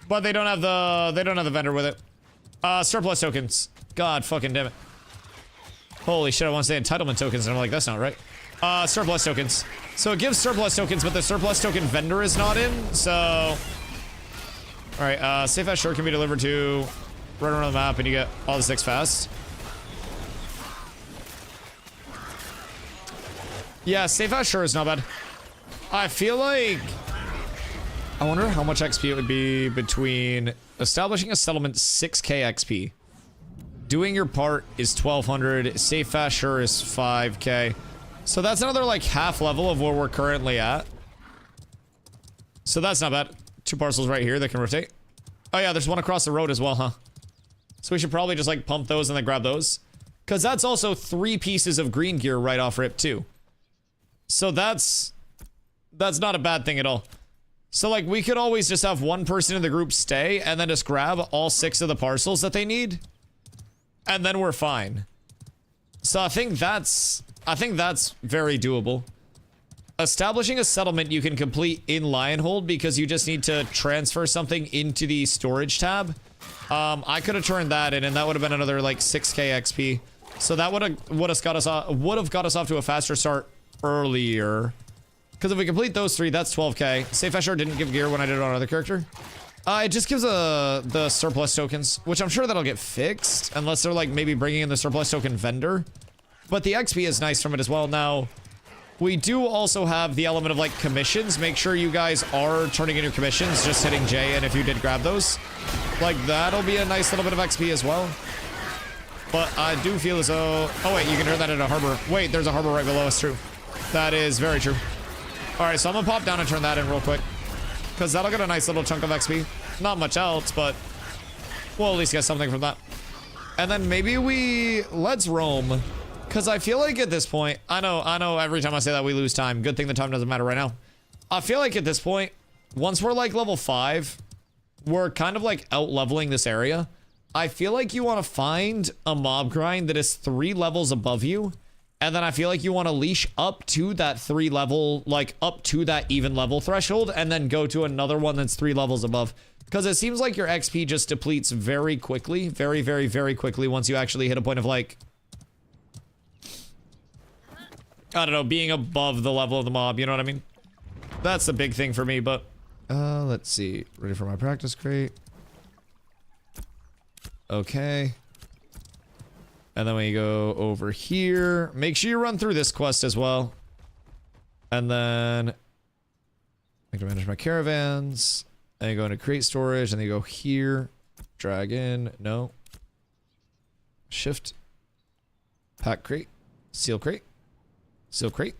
But they don't have the vendor with it. Surplus tokens. God fucking damn it. Holy shit, I want to say entitlement tokens, and I'm like, that's not right. Surplus tokens. So it gives surplus tokens, but the surplus token vendor is not in, so... Alright, safe as sure can be delivered to right around the map, and you get all the 6 fast. Yeah, safe as sure is not bad. I feel like... I wonder how much XP it would be between establishing a settlement 6k XP. Doing your part is 1200. Safe fast sure is 5k. So that's another like half level of where we're currently at. So that's not bad. 2 parcels right here that can rotate. Oh yeah, there's one across the road as well, huh? So we should probably just like pump those and then grab those. Because that's also 3 pieces of green gear right off rip too. So that's not a bad thing at all. So like we could always just have one person in the group stay and then just grab all 6 of the parcels that they need. And then we're fine. So I think that's very doable. Establishing a settlement you can complete in Lionhold because you just need to transfer something into the storage tab. I could have turned that in and that would have been another like 6k XP. So that would have got us off to a faster start earlier. Because if we complete those 3, that's 12k. Safe as sure didn't give gear when I did it on another character. It just gives the surplus tokens, which I'm sure that'll get fixed unless they're like maybe bringing in the surplus token vendor. But the XP is nice from it as well. Now, we do also have the element of like commissions. Make sure you guys are turning in your commissions, just hitting J, and if you did grab those, like that'll be a nice little bit of XP as well. But I do feel as though, oh wait, you can turn that into a harbor. Wait, there's a harbor right below us, true. That is very true. All right, so I'm gonna pop down and turn that in real quick. Because that'll get a nice little chunk of XP. Not much else, but we'll at least get something from that. And then maybe let's roam. Because I feel like at this point, I know every time I say that we lose time. Good thing the time doesn't matter right now. I feel like at this point, once we're like level 5, we're kind of like out leveling this area. I feel like you want to find a mob grind that is 3 levels above you. And then I feel like you want to leash up to that 3 level, like up to that even level threshold, and then go to another one that's 3 levels above. Because it seems like your XP just depletes very quickly, very, very, very quickly once you actually hit a point of like, I don't know, being above the level of the mob, you know what I mean? That's the big thing for me, but, let's see. Ready for my practice crate. Okay. And then we go over here. Make sure you run through this quest as well. And then I can manage my caravans. And you go into crate storage, and then you go here. Drag in. No. Shift. Pack crate. Seal crate. Seal crate.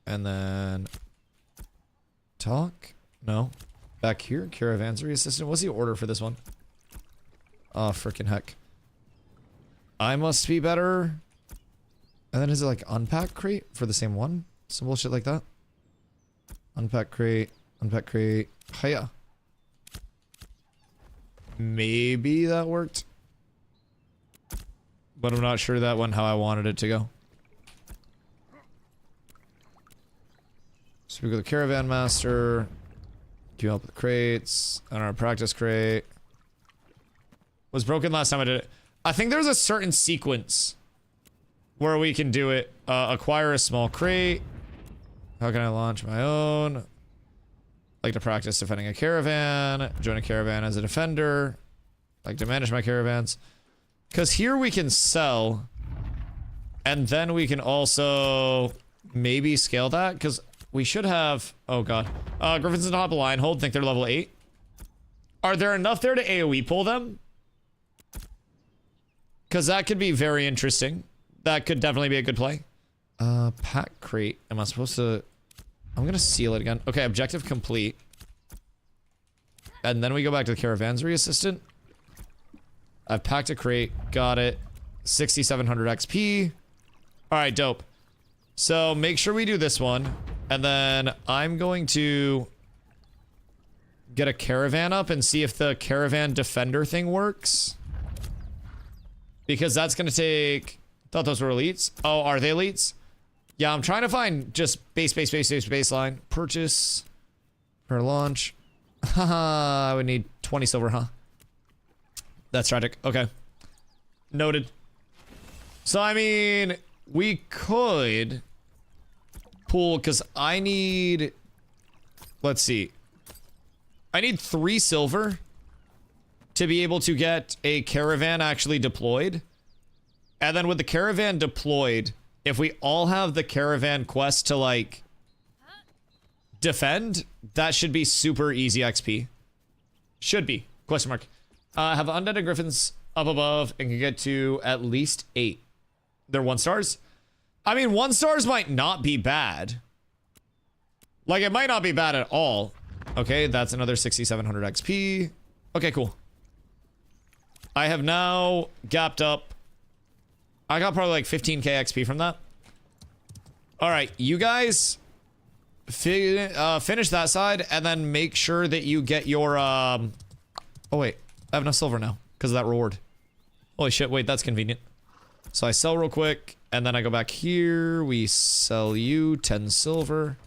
And then talk. No. Back here. Caravansary assistant. What's the order for this one? Oh, freaking heck. I must be better. And then is it like unpack crate for the same one? Some bullshit like that. Unpack crate. Unpack crate. Hiya. Maybe that worked. But I'm not sure that went how I wanted it to go. So we go to the caravan master. Keep up with the crates. And our practice crate. Was broken last time I did it. I think there's a certain sequence where we can do it. Acquire a small crate. How can I launch my own? Like to practice defending a caravan. Join a caravan as a defender. Like to manage my caravans. Because here we can sell. And then we can also maybe scale that. Because we should have... Oh god. Griffins and Hop Line Hold. Think they're level 8. Are there enough there to AoE pull them? Because that could be very interesting. That could definitely be a good play. Pack crate. Am I supposed to... I'm going to seal it again. Okay, objective complete. And then we go back to the caravansary assistant. I've packed a crate. Got it. 6,700 XP. Alright, dope. So make sure we do this one. And then I'm going to get a caravan up and see if the caravan defender thing works. Because that's going to take... Thought those were elites. Oh, are they elites? Yeah, I'm trying to find just baseline. Purchase. Per launch. Haha, I would need 20 silver, huh? That's tragic. Okay. Noted. So, I mean, we could pool because I need, let's see. I need 3 silver to be able to get a caravan actually deployed. And then with the caravan deployed, if we all have the caravan quest to like defend, that should be super easy XP. Should be. Question mark. Have undead griffins up above and can get to at least 8. They're 1 stars. I mean, 1 stars might not be bad. Like, it might not be bad at all. Okay, that's another 6,700 XP. Okay, cool. I have now gapped up. I got probably like 15k XP from that. All right, you guys finish that side and then make sure that you get your oh wait, I have enough silver now because of that reward. Holy shit, wait, that's convenient. So I sell real quick and then I go back here. We sell you 10 silver.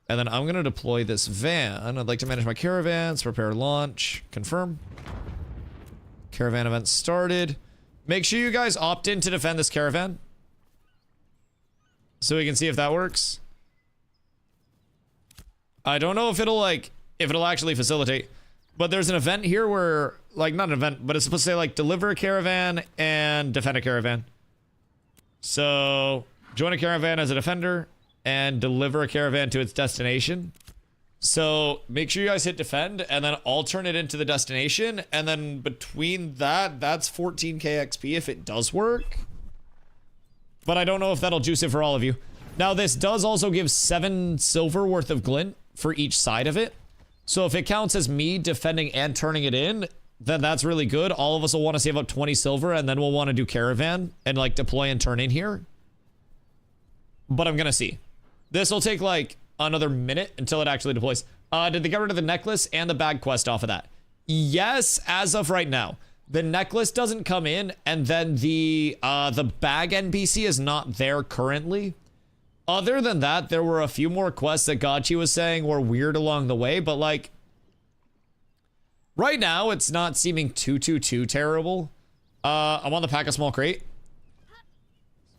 And then I'm gonna deploy this van. I'd like to manage my caravans, prepare launch, confirm. Caravan event started. Make sure you guys opt in to defend this caravan. So we can see if that works. I don't know if it'll actually facilitate. But there's an event here where, like, not an event, but it's supposed to say, like, deliver a caravan and defend a caravan. So, join a caravan as a defender and deliver a caravan to its destination. So, make sure you guys hit defend and then I'll turn it into the destination. And then between that, that's 14k XP if it does work. But I don't know if that'll juice it for all of you. Now, this does also give 7 silver worth of glint for each side of it. So if it counts as me defending and turning it in, then that's really good. All of us will want to save up 20 silver and then we'll want to do caravan and like deploy and turn in here. But I'm gonna see. This will take like another minute until it actually deploys. Did they get rid of the necklace and the bag quest off of that? Yes, as of right now. The necklace doesn't come in and then the bag NPC is not there currently. Other than that, there were a few more quests that Gotchi was saying were weird along the way, but like right now it's not seeming too terrible. I'm on the pack a small crate.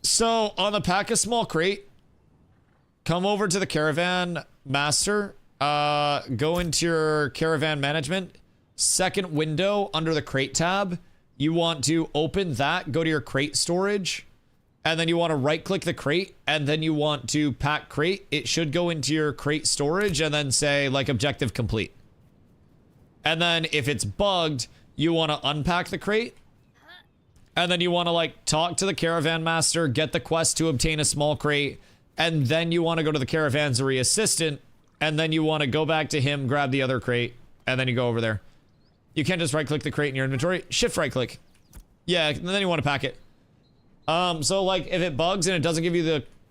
So on the pack a small crate, come over to the caravan master, go into your caravan management, second window under the crate tab. You want to open that, go to your crate storage. And then you want to right click the crate and then you want to pack crate. It should go into your crate storage and then say like objective complete. And then if it's bugged, you want to unpack the crate. And then you want to like talk to the caravan master, get the quest to obtain a small crate. And then you want to go to the caravanserai assistant. And then you want to go back to him, grab the other crate. And then you go over there. You can't just right click the crate in your inventory. Shift right click. Yeah, and then you want to pack it. So like if it bugs and it doesn't give you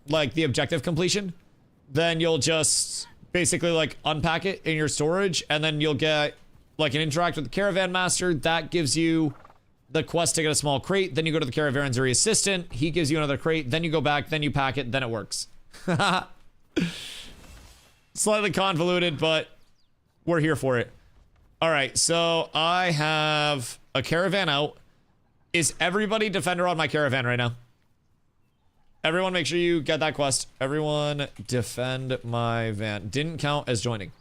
the objective completion, then you'll just basically like unpack it in your storage and then you'll get like an interact with the caravan master. That gives you the quest to get a small crate. Then you go to the caravanserai assistant. He gives you another crate. Then you go back, then you pack it, then it works. Slightly convoluted, but we're here for it. All right, so I have a caravan out. Is everybody defender on my caravan right now? Everyone make sure you get that quest. Everyone defend my van. Didn't count as joining.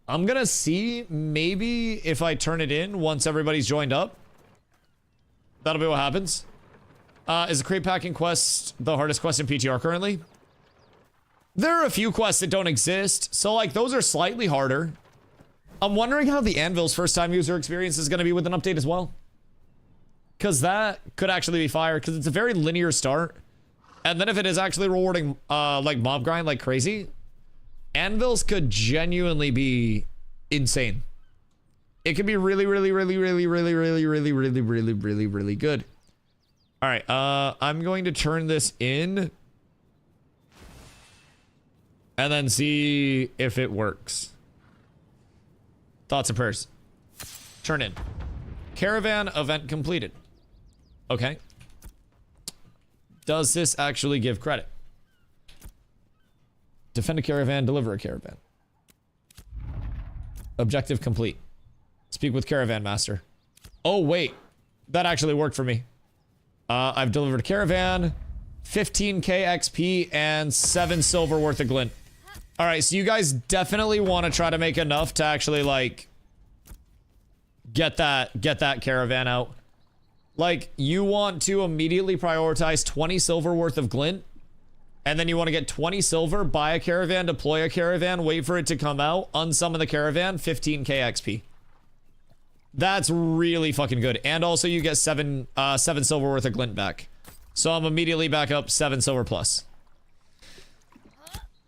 I'm gonna see maybe if I turn it in once everybody's joined up. That'll be what happens. Is the crate packing quest the hardest quest in PTR currently? There are a few quests that don't exist, so like those are slightly harder. I'm wondering how the Anvil's first time user experience is gonna be with an update as well. Because that could actually be fire, because it's a very linear start. And then if it is actually rewarding like mob grind like crazy, Anvils could genuinely be insane. It could be really good. All right, I'm going to turn this in and then see if it works. Thoughts and prayers. Turn in. Caravan event completed. Okay. Does this actually give credit? Defend a caravan, deliver a caravan. Objective complete. Speak with caravan master. Oh, wait. That actually worked for me. I've delivered a caravan. 15k XP, and 7 silver worth of glint. All right, so you guys definitely want to try to make enough to actually like get that caravan out. Like, you want to immediately prioritize 20 silver worth of glint, and then you want to get 20 silver, buy a caravan, deploy a caravan, wait for it to come out, unsummon the caravan, 15k XP. That's really fucking good. And also you get 7 silver worth of glint back. So I'm immediately back up 7 silver plus.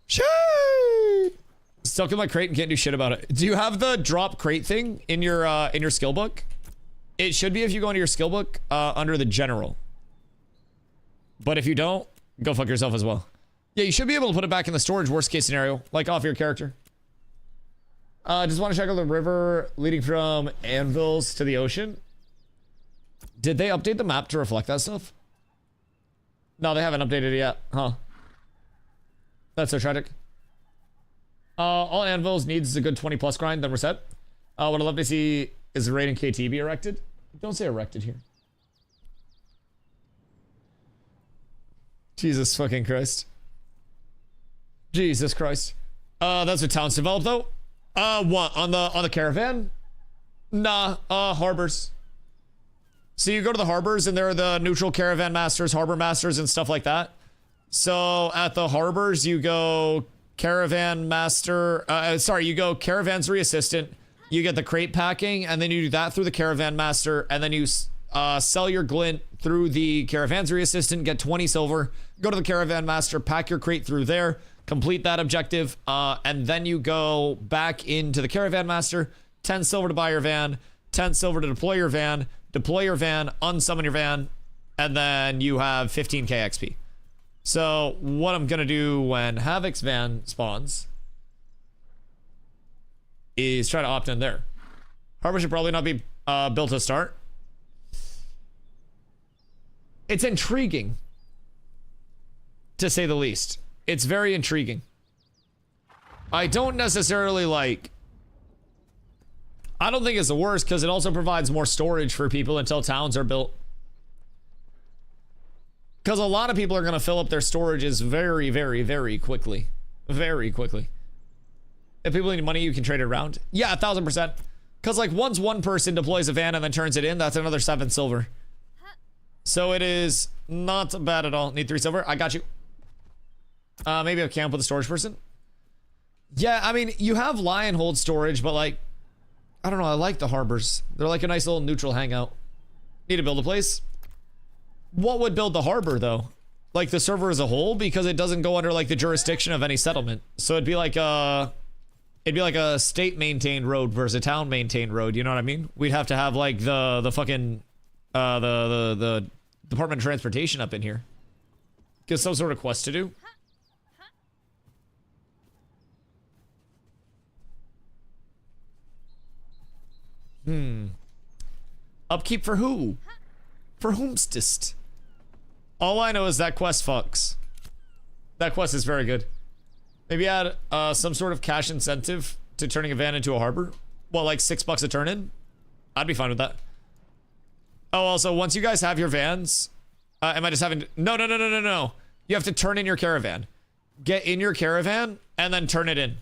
Shit! Stuck in my crate and can't do shit about it. Do you have the drop crate thing in your skill book? It should be if you go into your skill book under the general. But if you don't, go fuck yourself as well. Yeah, you should be able to put it back in the storage, worst case scenario, like off your character. Just want to check out the river leading from anvils to the ocean. Did they update the map to reflect that stuff? No, they haven't updated it yet, huh? That's so tragic. All anvils needs a good 20 plus grind, then we're set. What I'd love to see is the raid in KT be erected. Don't say erected here. Jesus fucking Christ. Jesus Christ. That's what towns develop though. What on the caravan? Nah, harbors. So you go to the harbors and there are the neutral caravan masters, harbor masters, and stuff like that. So at the harbors you go caravan master, you go caravansary assistant, you get the crate packing, and then you do that through the caravan master, and then you sell your glint through the caravansary assistant, get 20 silver, go to the caravan master, pack your crate through there, complete that objective, and then you go back into the caravan master, 10 silver to buy your van, 10 silver to deploy your van, unsummon your van, and then you have 15k XP. So what I'm gonna do when Havoc's van spawns is try to opt in there. Harbor should probably not be built to start. It's intriguing, to say the least. It's very intriguing. I don't necessarily like... I don't think it's the worst because it also provides more storage for people until towns are built. Because a lot of people are going to fill up their storages very, very, very quickly. Very quickly. If people need money, you can trade it around. Yeah, 1000%. Because like once one person deploys a van and then turns it in, that's another 7 silver. So it is not bad at all. Need 3 silver? I got you. Maybe I camp with a storage person. Yeah, I mean, you have lion hold storage, but like, I don't know, I like the harbors. They're like a nice little neutral hangout. Need to build a place. What would build the harbor though? Like the server as a whole, because it doesn't go under like the jurisdiction of any settlement. So it'd be like a state maintained road versus a town maintained road. You know what I mean? We'd have to have like the fucking the Department of Transportation up in here. Get some sort of quest to do. Upkeep for who? For whomstest? All I know is that quest fucks. That quest is very good. Maybe add some sort of cash incentive to turning a van into a harbor. Well, like $6 a turn in. I'd be fine with that. Oh, also, once you guys have your vans, am I just having to... No. You have to turn in your caravan. Get in your caravan and then turn it in.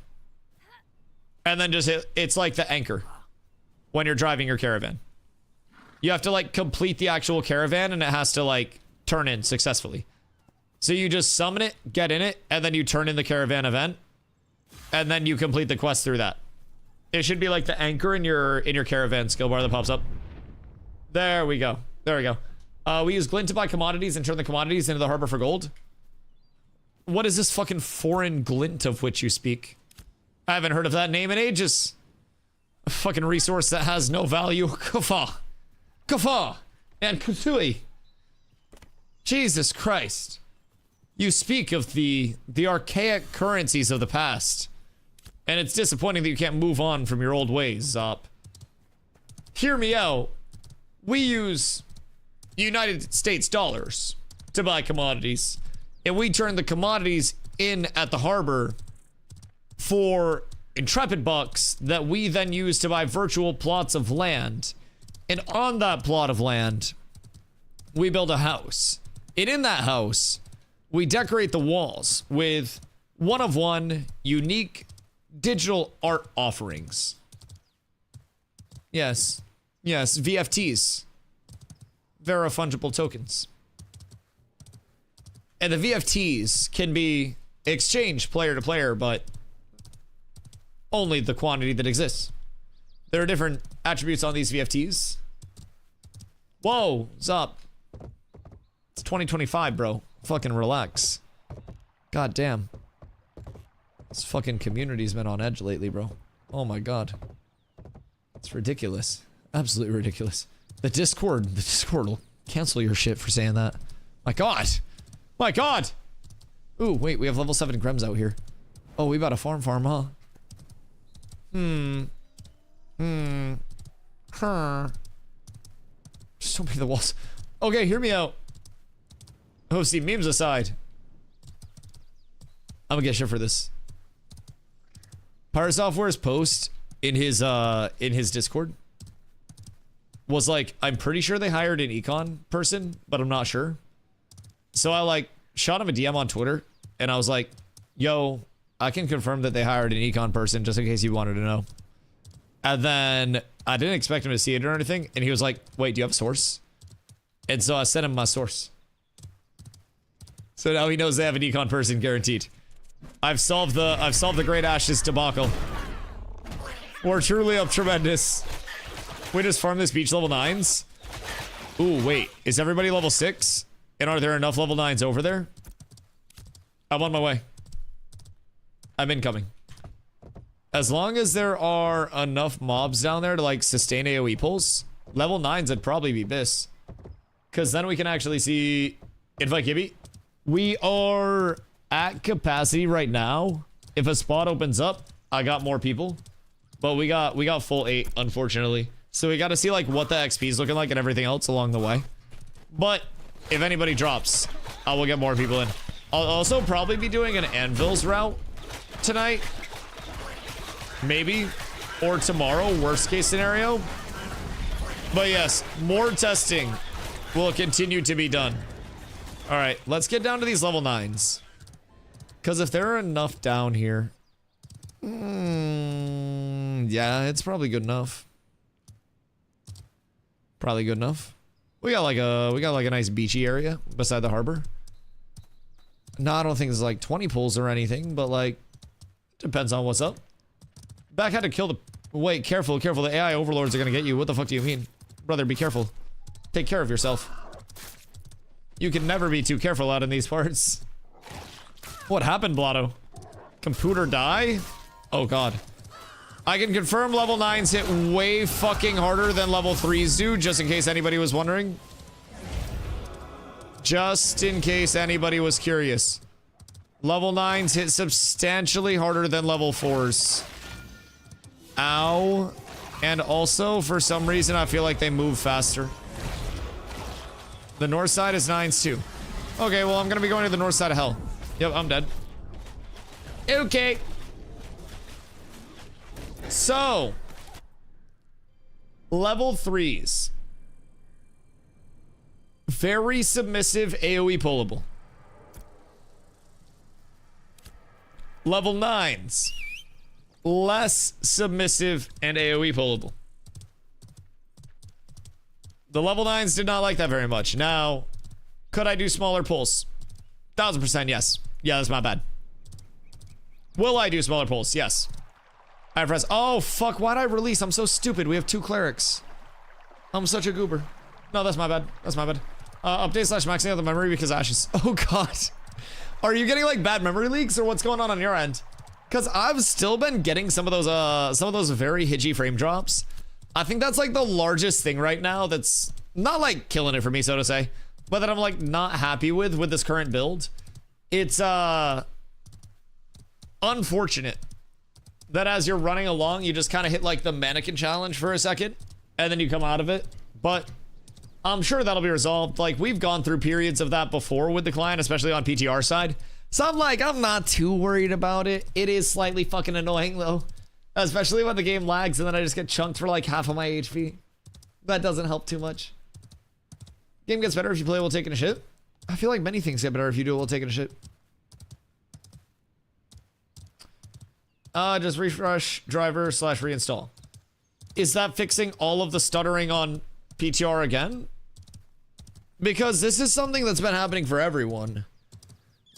And then just hit... It's like the anchor when you're driving your caravan. You have to like complete the actual caravan and it has to like turn in successfully. So you just summon it, get in it, and then you turn in the caravan event. And then you complete the quest through that. It should be like the anchor in your caravan skill bar that pops up. There we go. There we go. We use glint to buy commodities and turn the commodities into the harbor for gold. What is this fucking foreign glint of which you speak? I haven't heard of that name in ages. A fucking resource that has no value. Kufa. Kufa. And Kutui. Jesus Christ. You speak of the archaic currencies of the past. And it's disappointing that you can't move on from your old ways, Zop. Hear me out. We use United States dollars to buy commodities. And we turn the commodities in at the harbor for intrepid bucks that we then use to buy virtual plots of land. And on that plot of land, we build a house. And in that house, we decorate the walls with one-of-one unique digital art offerings. Yes. Yes, VFTs. Verifungible tokens. And the VFTs can be exchanged player to player, but only the quantity that exists. There are different attributes on these VFTs. Whoa, what's up? It's 2025, bro. Fucking relax. God damn. This fucking community's been on edge lately, bro. Oh my god. It's ridiculous. Absolutely ridiculous. The Discord will cancel your shit for saying that. My god. My god. Ooh, wait, we have level 7 Grems out here. Oh, we about a farm, huh? Huh. Just don't make the walls. Okay, hear me out. Oh, see, memes aside. I'm gonna get shit for this. Pirate Software's post in his Discord was like, I'm pretty sure they hired an econ person, but I'm not sure. So I like shot him a DM on Twitter and I was like, yo, I can confirm that they hired an econ person just in case you wanted to know. And then I didn't expect him to see it or anything. And he was like, wait, do you have a source? And so I sent him my source. So now he knows they have an econ person guaranteed. I've solved the Great Ashes debacle. We're truly up tremendous. We just farm this beach level 9s. Ooh, wait. Is everybody level 6? And are there enough level 9s over there? I'm on my way. I'm incoming. As long as there are enough mobs down there to like sustain AoE pulls, level 9s would probably be bis. Because then we can actually see invite Gibby. We are at capacity right now. If a spot opens up, I got more people. But we got full 8, unfortunately. So we got to see like what the XP is looking like and everything else along the way. But if anybody drops, I will get more people in. I'll also probably be doing an Anvils route tonight. Maybe. Or tomorrow, worst case scenario. But yes, more testing will continue to be done. Alright, let's get down to these level 9s. Because if there are enough down here... yeah, it's probably good enough. Probably good enough. We got like a nice beachy area beside the harbor. No, I don't think there's like 20 pulls or anything, but like depends on what's up. Back had to kill the wait, careful, the AI overlords are gonna get you. What the fuck do you mean? Brother, be careful. Take care of yourself. You can never be too careful out in these parts. What happened, Blotto? Computer die? Oh god. I can confirm level 9s hit way fucking harder than level 3s do, just in case anybody was wondering. Just in case anybody was curious. Level 9s hit substantially harder than level 4s. Ow. And also, for some reason, I feel like they move faster. The north side is 9s too. Okay, well, I'm gonna be going to the north side of hell. Yep, I'm dead. Okay. So, level 3s. Very submissive AoE pullable. Level 9s. Less submissive and AoE pullable. The level 9s did not like that very much. Now, could I do smaller pulls? 1000% yes. Yeah, that's my bad. Will I do smaller pulls? Yes. I press. Oh, fuck. Why'd I release? I'm so stupid. We have 2 clerics. I'm such a goober. No, that's my bad. That's my bad. Update / maxing out the memory because Ashes. Oh, God. Are you getting, like, bad memory leaks or what's going on your end? Because I've still been getting some of those very hitchy frame drops. I think that's, like, the largest thing right now that's not, like, killing it for me, so to say. But that I'm, like, not happy with this current build. It's, unfortunate that as you're running along, you just kind of hit like the mannequin challenge for a second and then you come out of it. But I'm sure that'll be resolved. Like we've gone through periods of that before with the client, especially on PTR side. So I'm not too worried about it. It is slightly fucking annoying though, especially when the game lags and then I just get chunked for like half of my HP. That doesn't help too much. Game gets better if you play while taking a shit. I feel like many things get better if you do it while taking a shit. Just refresh driver / reinstall. Is that fixing all of the stuttering on PTR again? Because this is something that's been happening for everyone.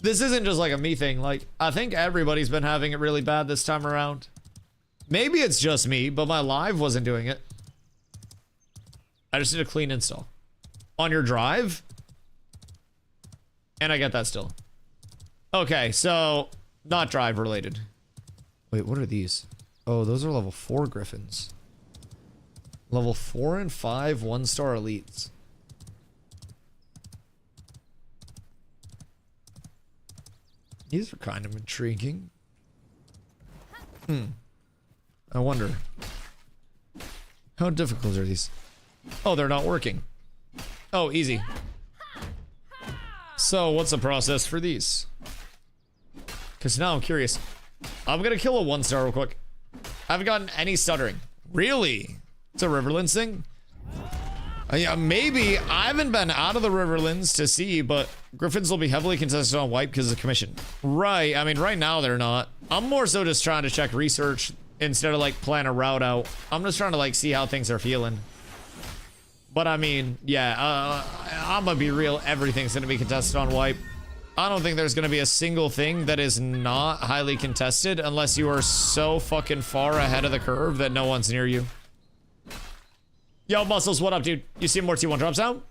This isn't just like a me thing. Like, I think everybody's been having it really bad this time around. Maybe it's just me, but my live wasn't doing it. I just did a clean install. On your drive? And I get that still. Okay, so not drive related. Wait, what are these? Oh, those are level 4 Griffins. Level 4 and 5 1-star elites. These are kind of intriguing. I wonder. How difficult are these? Oh, they're not working. Oh, easy. So, what's the process for these? Because now I'm curious. I'm gonna kill a 1-star real quick. I haven't gotten any stuttering. Really? It's a Riverlands thing? Yeah, maybe. I haven't been out of the Riverlands to see, but Griffins will be heavily contested on wipe because of commission. Right. I mean, right now they're not. I'm more so just trying to check research instead of like plan a route out. I'm just trying to like see how things are feeling. But I mean, yeah, I'm gonna be real. Everything's gonna be contested on wipe. I don't think there's gonna be a single thing that is not highly contested unless you are so fucking far ahead of the curve that no one's near you. Yo, Muscles, what up, dude? You see more T1 drops out?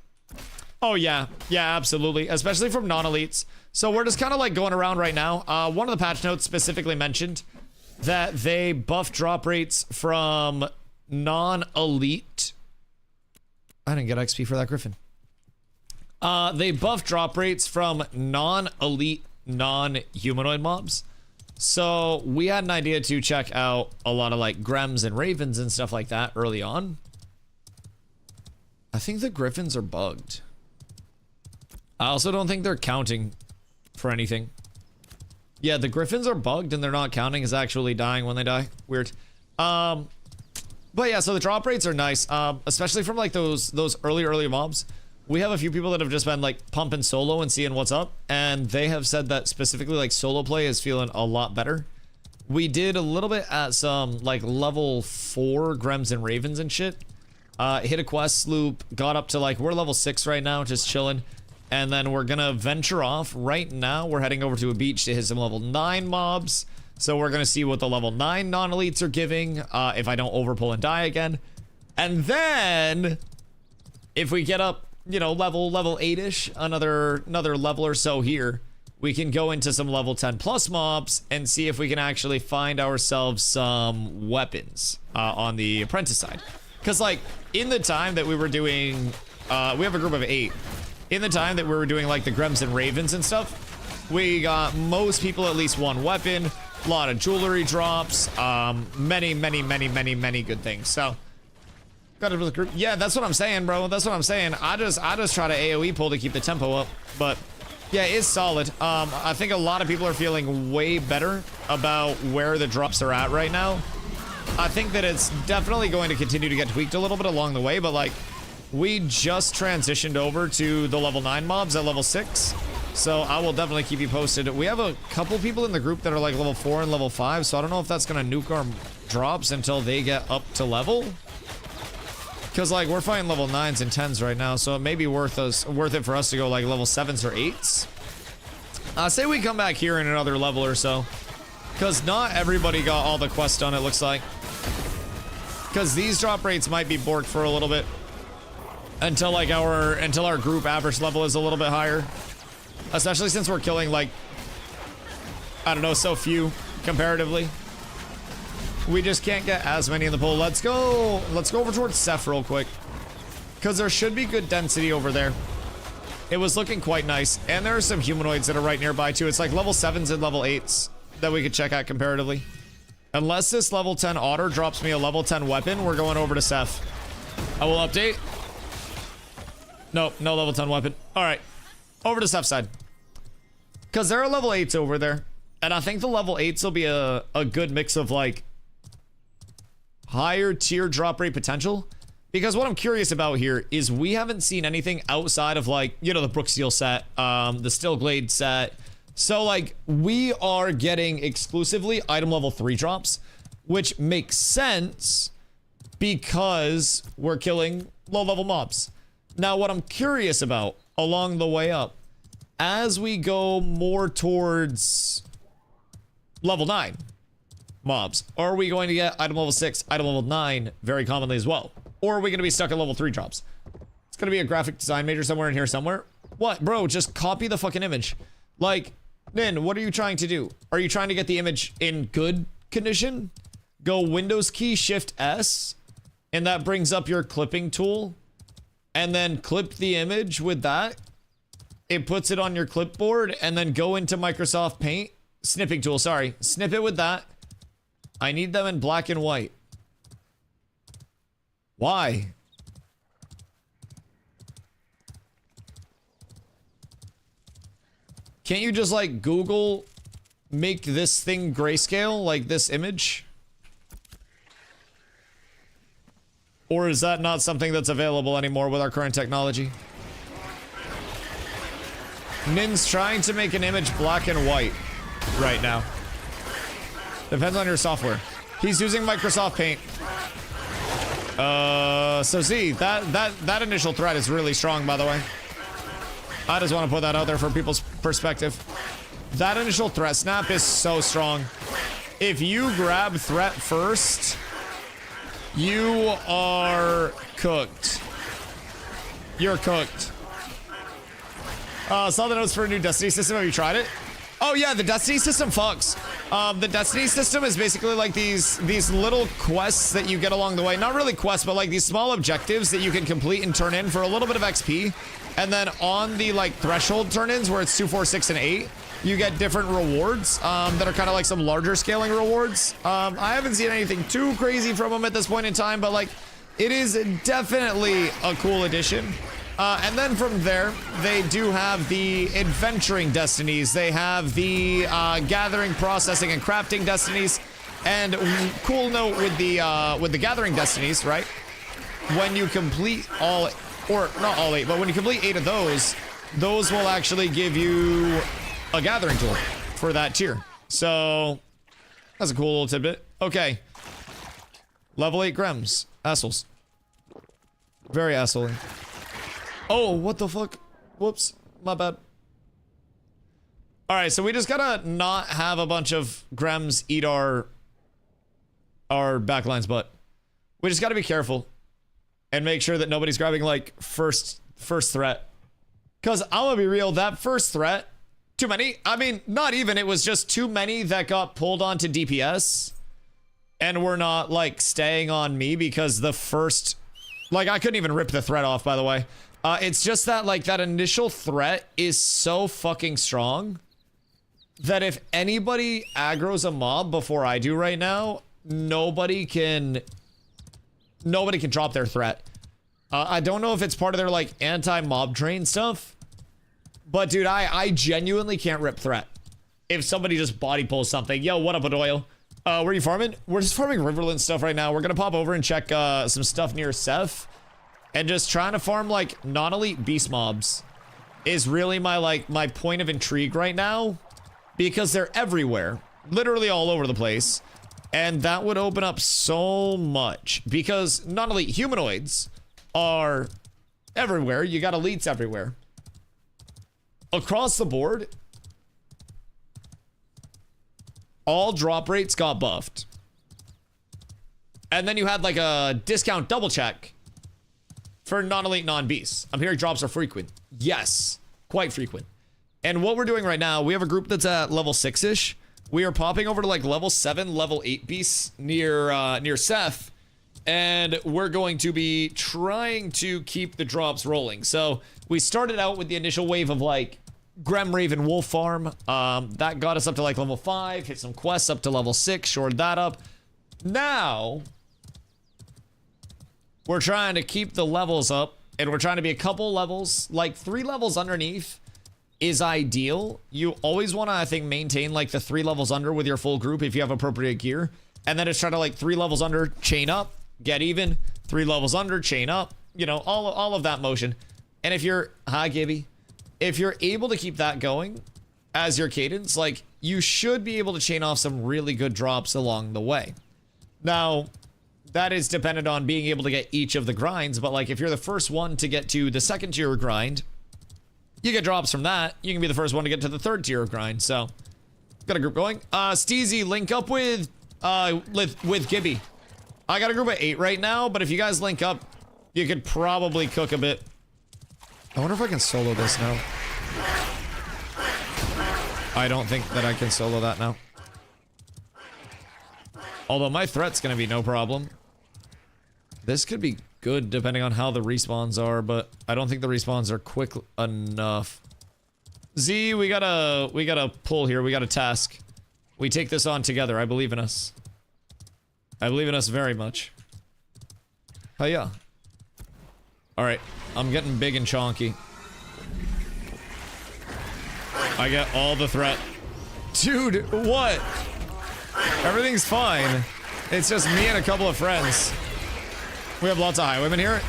Oh, yeah. Yeah, absolutely. Especially from non-elites. So we're just kind of like going around right now. One of the patch notes specifically mentioned that they buff drop rates from non-elite. I didn't get XP for that Griffin. They buff drop rates from non-elite, non-humanoid mobs. So we had an idea to check out a lot of like Grems and Ravens and stuff like that early on. I think the Griffins are bugged. I also don't think they're counting for anything. Yeah, the Griffins are bugged and they're not counting as actually dying when they die. Weird. But yeah, so the drop rates are nice, especially from like those early mobs. We have a few people that have just been like pumping solo and seeing what's up, and they have said that specifically like solo play is feeling a lot better. We did a little bit at some like level 4 Grems and Ravens and shit. Hit a quest loop, got up to like, we're level 6 right now, just chilling. And then we're gonna venture off. Right now, we're heading over to a beach to hit some level 9 mobs. So we're gonna see what the level 9 non-elites are giving, if I don't overpull and die again. And then, if we get up, you know, level 8-ish, another level or so here, we can go into some level 10 plus mobs and see if we can actually find ourselves some weapons on the apprentice side. Because, like, in the time that we were doing, we have a group of 8. In the time that we were doing, like, the Grems and Ravens and stuff, we got most people at least one weapon, a lot of jewelry drops, many good things. So, got it with the group. Yeah, that's what I'm saying, bro. That's what I'm saying. I just try to AoE pull to keep the tempo up. But, yeah, it's solid. I think a lot of people are feeling way better about where the drops are at right now. I think that it's definitely going to continue to get tweaked a little bit along the way, but like, we just transitioned over to the level 9 mobs at level 6, so I will definitely keep you posted. We have a couple people in the group that are like level 4 and level 5, so I don't know if that's gonna nuke our drops until they get up to level. Because like, we're fighting level 9s and 10s right now, so it may be worth it for us to go like level 7s or 8s. Say we come back here in another level or so. Because not everybody got all the quests done, it looks like. Because these drop rates might be borked for a little bit. Until like our group average level is a little bit higher. Especially since we're killing like, I don't know, so few comparatively. We just can't get as many in the pool. Let's go over towards Ceph real quick. Because there should be good density over there. It was looking quite nice. And there are some humanoids that are right nearby too. It's like level 7s and level 8s. That we could check out comparatively. Unless this level 10 otter drops me a level 10 weapon, we're going over to Ceph. I will update. Nope, no level 10 weapon. Alright. Over to Ceph's side. Because there are level 8s over there. And I think the level 8s will be a good mix of like higher tier drop rate potential, Because what I'm curious about here is we haven't seen anything outside of like, you know, the Brooksteel set, the Stillglade set. So like we are getting exclusively item level 3 drops, which makes sense because we're killing low level mobs. Now what I'm curious about along the way up, as we go more towards level 9 mobs, are we going to get item level 6, item level 9 very commonly as well? Or are we going to be stuck at level 3 drops? It's going to be a graphic design major somewhere in here somewhere. What? Bro, just copy the fucking image. Like, Nin, what are you trying to do? Are you trying to get the image in good condition? Go Windows key, Shift S, and that brings up your clipping tool. And then clip the image with that. It puts it on your clipboard, and then go into Microsoft Paint. Snipping tool, sorry. Snip it with that. I need them in black and white. Why? Can't you just like Google make this thing grayscale, like this image? Or is that not something that's available anymore with our current technology? Nin's trying to make an image black and white right now. Depends on your software. He's using Microsoft Paint. So Z, that initial threat is really strong, by the way. I just want to put that out there for people's perspective. That initial threat snap is so strong. If you grab threat first, you are cooked. You're cooked. Saw the notes for a new Destiny system. Have you tried it? Oh yeah, the Destiny system fucks. The Destiny system is basically like these little quests that you get along the way. Not really quests, but like these small objectives that you can complete and turn in for a little bit of XP. And then on the like threshold turn-ins where it's 2, 4, 6, and 8, you get different rewards that are kind of like some larger scaling rewards. I haven't seen anything too crazy from them at this point in time, but like it is definitely a cool addition. And then from there, they do have the adventuring destinies. They have the gathering, processing, and crafting destinies. And cool note with the gathering destinies, right? When you complete all, or not all 8, but when you complete 8 of those will actually give you a gathering tool for that tier. So that's a cool little tidbit. Okay, level 8 Grems, assholes, very assholey. Oh, what the fuck? Whoops, my bad. All right, so we just gotta not have a bunch of Grems eat our backlines, but we just gotta be careful and make sure that nobody's grabbing like first threat. Cause I'm gonna be real, that first threat, too many. I mean, not even, it was just too many that got pulled onto DPS and were not like staying on me because the first, like I couldn't even rip the threat off, by the way. It's just that like that initial threat is so fucking strong that if anybody aggroes a mob before I do right now, nobody can drop their threat. I don't know if it's part of their like anti-mob train stuff, but dude, I genuinely can't rip threat. If somebody just body pulls something, yo, what up, Adoyle? Where are you farming? We're just farming Riverland stuff right now. We're gonna pop over and check some stuff near Seth. And just trying to farm like non-elite beast mobs is really my point of intrigue right now, because they're everywhere, literally all over the place. And that would open up so much because non-elite humanoids are everywhere. You got elites everywhere. Across the board, all drop rates got buffed. And then you had like a discount double check for non-elite non-beasts. I'm hearing drops are frequent. Yes, quite frequent. And what we're doing right now, we have a group that's at level 6-ish. We are popping over to like level 7, level 8 beasts near Seth. And we're going to be trying to keep the drops rolling. So we started out with the initial wave of like Grem Raven Wolf Farm. That got us up to like level 5, hit some quests up to level 6, shored that up. Now we're trying to keep the levels up, and we're trying to be a couple levels, like 3 levels underneath is ideal. You always want to, I think, maintain like the 3 levels under with your full group if you have appropriate gear, and then just try to like 3 levels under, chain up, get even, 3 levels under, chain up, you know, all of that motion. And if you're, hi Gibby, if you're able to keep that going as your cadence, like, you should be able to chain off some really good drops along the way. Now, that is dependent on being able to get each of the grinds, but like, if you're the first one to get to the 2nd tier grind, you get drops from that. You can be the first one to get to the 3rd tier grind, so. Got a group going. Steezy, link up with Gibby. I got a group of 8 right now, but if you guys link up, you could probably cook a bit. I wonder if I can solo this now. I don't think that I can solo that now. Although my threat's gonna be no problem. This could be good depending on how the respawns are, but I don't think the respawns are quick enough. Z, we gotta pull here. We got a task. We take this on together. I believe in us. I believe in us very much. Oh yeah. Alright. I'm getting big and chonky. I get all the threat. Dude, what? Everything's fine. It's just me and a couple of friends. We have lots of highwaymen here.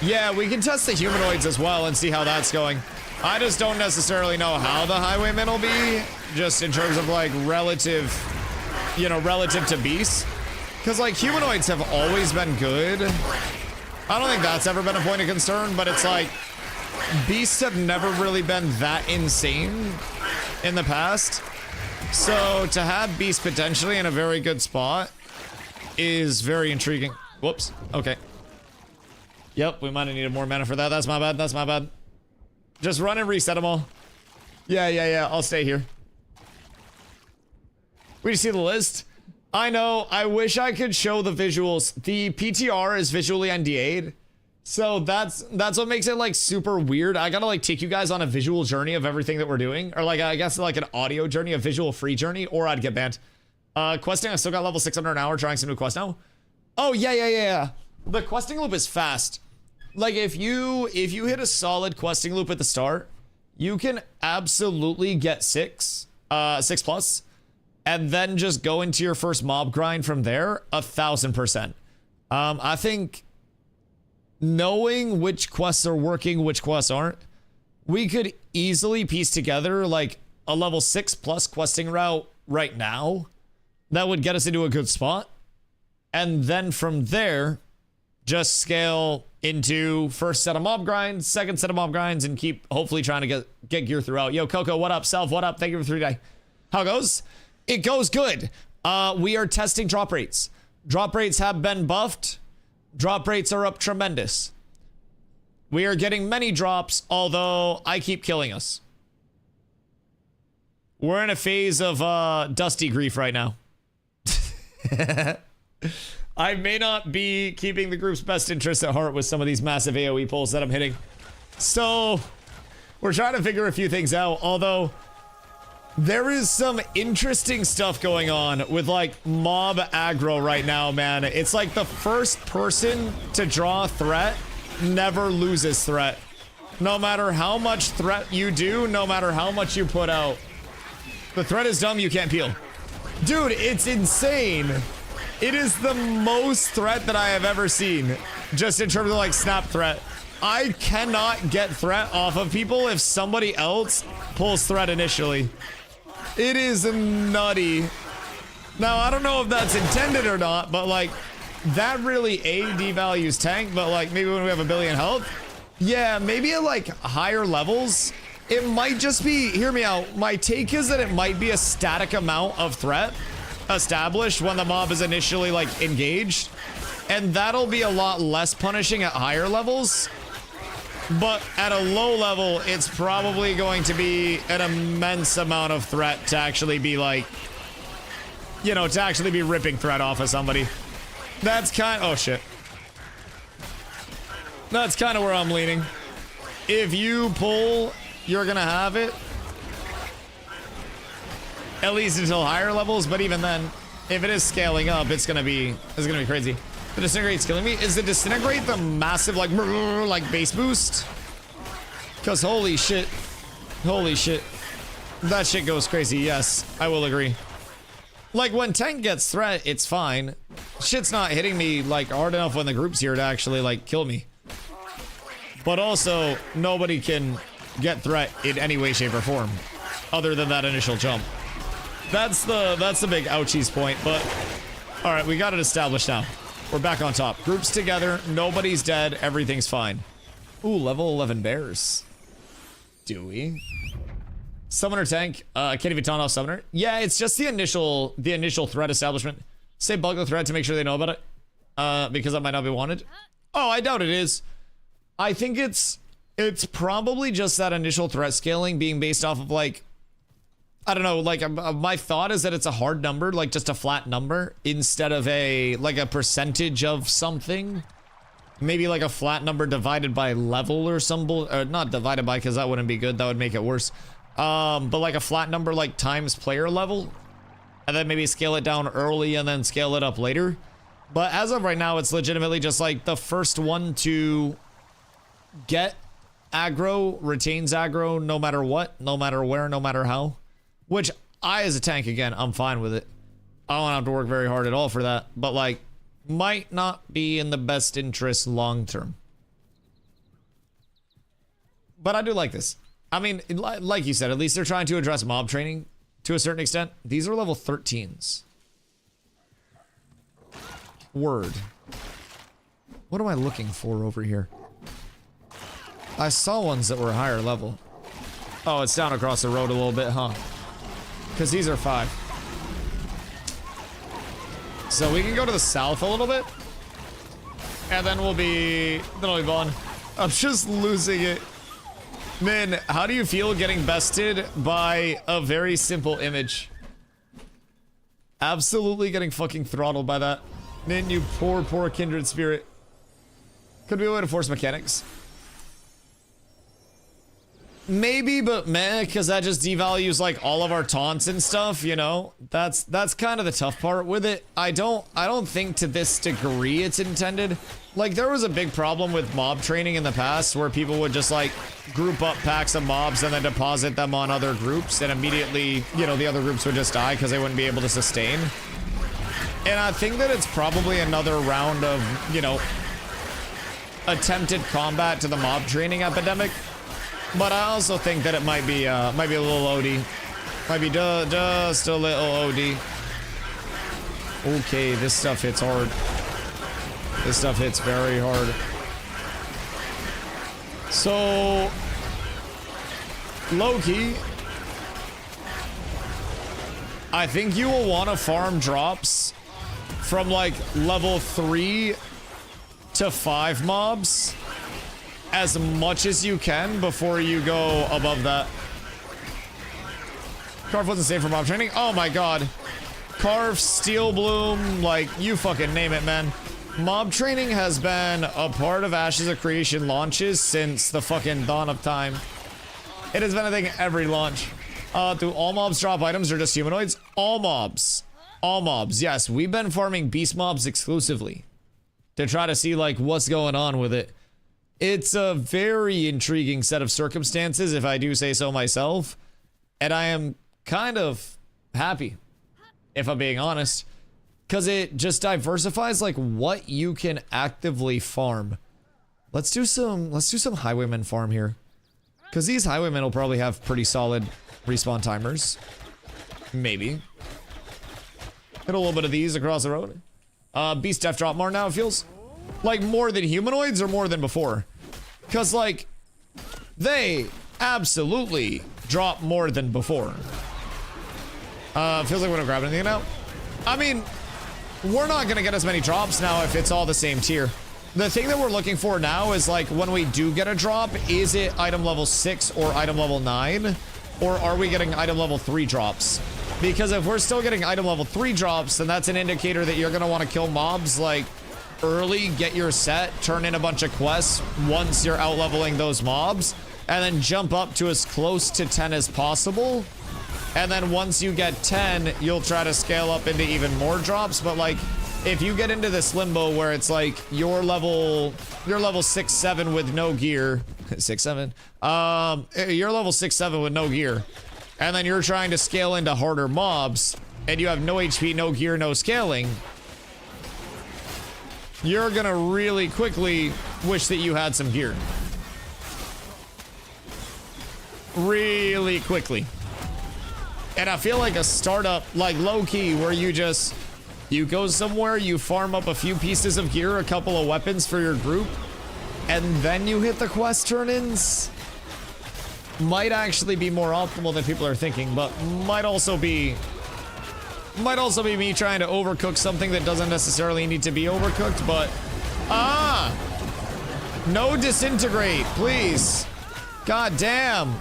Yeah, we can test the humanoids as well and see how that's going. I just don't necessarily know how the highwaymen will be, just in terms of like relative, you know, relative to beasts. Because like humanoids have always been good. I don't think that's ever been a point of concern, but it's like beasts have never really been that insane in the past. So to have beasts potentially in a very good spot is very intriguing. Whoops. Okay. Yep, we might have needed more mana for that. That's my bad. That's my bad. Just run and reset them all. Yeah. I'll stay here. We just see the list. I know. I wish I could show the visuals. The PTR is visually NDA'd. So that's what makes it like super weird. I gotta like take you guys on a visual journey of everything that we're doing. Or like, I guess like an audio journey, a visual free journey, or I'd get banned. Questing, I still got level 600 an hour trying some new quests now. Oh, yeah. The questing loop is fast. Like if you hit a solid questing loop at the start, you can absolutely get 6 plus, and then just go into your first mob grind from there 1000%. I think knowing which quests are working, which quests aren't, we could easily piece together like a level 6 plus questing route right now that would get us into a good spot. And then from there, just scale into first set of mob grinds, second set of mob grinds, and keep hopefully trying to get gear throughout. Yo, Coco, what up? Self, what up? Thank you for 3 days. How it goes? It goes good. We are testing drop rates. Drop rates have been buffed. Drop rates are up tremendous. We are getting many drops, although I keep killing us. We're in a phase of dusty grief right now. I may not be keeping the group's best interests at heart with some of these massive AoE pulls that I'm hitting. So, we're trying to figure a few things out, although there is some interesting stuff going on with like mob aggro right now, man. It's like the first person to draw threat never loses threat. No matter how much threat you do, no matter how much you put out. The threat is dumb, you can't peel. Dude, it's insane. It is the most threat that I have ever seen, just in terms of like snap threat. I cannot get threat off of people if somebody else pulls threat initially. It is nutty. Now, I don't know if that's intended or not, but like, that really devalues tank, but like maybe when we have 1 billion health, yeah, maybe at like higher levels, it might just be, hear me out, my take is that it might be a static amount of threat established when the mob is initially like engaged, and that'll be a lot less punishing at higher levels, but at a low level it's probably going to be an immense amount of threat to actually be like, you know, to actually be ripping threat off of somebody. That's kind of, oh shit, that's kind of where I'm leaning. If you pull, you're gonna have it at least until higher levels, but even then, if it is scaling up, it's gonna be crazy. The disintegrate's killing me. Is the disintegrate the massive like base boost? Because holy shit, that shit goes crazy. Yes, I will agree. Like when tank gets threat, it's fine, shit's not hitting me like hard enough when the group's here to actually like kill me. But also, nobody can get threat in any way, shape, or form other than that initial jump. That's the big ouchies point, but all right, we got it established now. We're back on top. Groups together, nobody's dead, everything's fine. Ooh, level 11 bears. Do we? Summoner tank, can't even taunt off summoner. Yeah, it's just the initial threat establishment. Say bug the threat to make sure they know about it. Because that might not be wanted. Oh, I doubt it is. I think it's probably just that initial threat scaling being based off of like, I don't know, like my thought is that it's a hard number, like just a flat number instead of a percentage of something. Maybe like a flat number divided by level or some not divided by, because that wouldn't be good, that would make it worse. But like a flat number like times player level, and then maybe scale it down early and then scale it up later. But as of right now, it's legitimately just like the first one to get aggro retains aggro no matter what, no matter where, no matter how. Which I, as a tank, again, I'm fine with it. I don't have to work very hard at all for that, but like might not be in the best interest long term. But I do like this. I mean, like you said, at least they're trying to address mob training to a certain extent. These are level 13s. Word. What am I looking for over here? I saw ones that were higher level. Oh, it's down across the road a little bit, huh? Because these are 5. So we can go to the south a little bit. And then we'll be gone. I'm just losing it. Min, how do you feel getting bested by a very simple image? Absolutely getting fucking throttled by that. Min, you poor, poor kindred spirit. Could be a way to force mechanics. Maybe, but meh, because that just devalues like all of our taunts and stuff, you know? That's kind of the tough part with it. I don't think to this degree it's intended. Like, there was a big problem with mob training in the past where people would just like group up packs of mobs and then deposit them on other groups, and immediately, you know, the other groups would just die because they wouldn't be able to sustain. And I think that it's probably another round of, you know, attempted combat to the mob training epidemic. But I also think that it might be a little OD. Might be just a little OD. Okay, this stuff hits hard. This stuff hits very hard. So, low-key, I think you will want to farm drops from like level 3 to 5 mobs as much as you can before you go above that. Carve wasn't safe for mob training. Oh my god. Carve, Steel Bloom, like you fucking name it, man. Mob training has been a part of Ashes of Creation launches since the fucking dawn of time. It has been, I think, every launch. Do all mobs drop items or just humanoids? All mobs. All mobs, yes. We've been farming beast mobs exclusively to try to see like what's going on with it. It's a very intriguing set of circumstances, if I do say so myself. And I am kind of happy, if I'm being honest, because it just diversifies like what you can actively farm. Let's do some highwaymen farm here, because these highwaymen will probably have pretty solid respawn timers. Maybe. Hit a little bit of these across the road. Beast def drop more now, it feels. Like more than humanoids or more than before? Because like, they absolutely drop more than before. Feels like we're gonna grab anything now. I mean, we're not gonna get as many drops now if it's all the same tier. The thing that we're looking for now is like, when we do get a drop, is it item level 6 or item level 9? Or are we getting item level 3 drops? Because if we're still getting item level 3 drops, then that's an indicator that you're gonna want to kill mobs like early, get your set, turn in a bunch of quests once you're out leveling those mobs, and then jump up to as close to 10 as possible. And then once you get 10, you'll try to scale up into even more drops. But like, if you get into this limbo where it's like you're level 6-7 with no gear, 6-7, you're level 6-7 with no gear, and then you're trying to scale into harder mobs, and you have no HP, no gear, no scaling, you're gonna really quickly wish that you had some gear. Really quickly. And I feel like a startup, like low-key, where you go somewhere, you farm up a few pieces of gear, a couple of weapons for your group, and then you hit the quest turn-ins, might actually be more optimal than people are thinking, but might also be me trying to overcook something that doesn't necessarily need to be overcooked, but no disintegrate, please. God damn.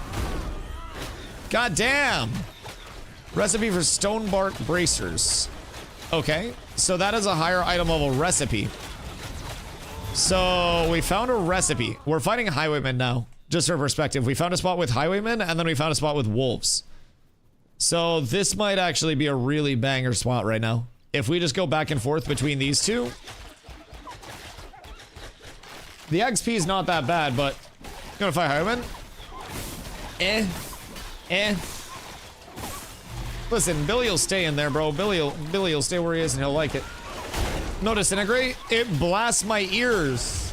God damn. Recipe for stone bark bracers. Okay, so that is a higher item level recipe. So we found a recipe. We're fighting highwaymen now. Just for perspective, we found a spot with highwaymen and then we found a spot with wolves. So this might actually be a really banger spot right now. If we just go back and forth between these two. The XP is not that bad, but you wanna fight highwaymen? Listen, Billy will stay in there, bro. Billy will stay where he is and he'll like it. No disintegrate? It blasts my ears.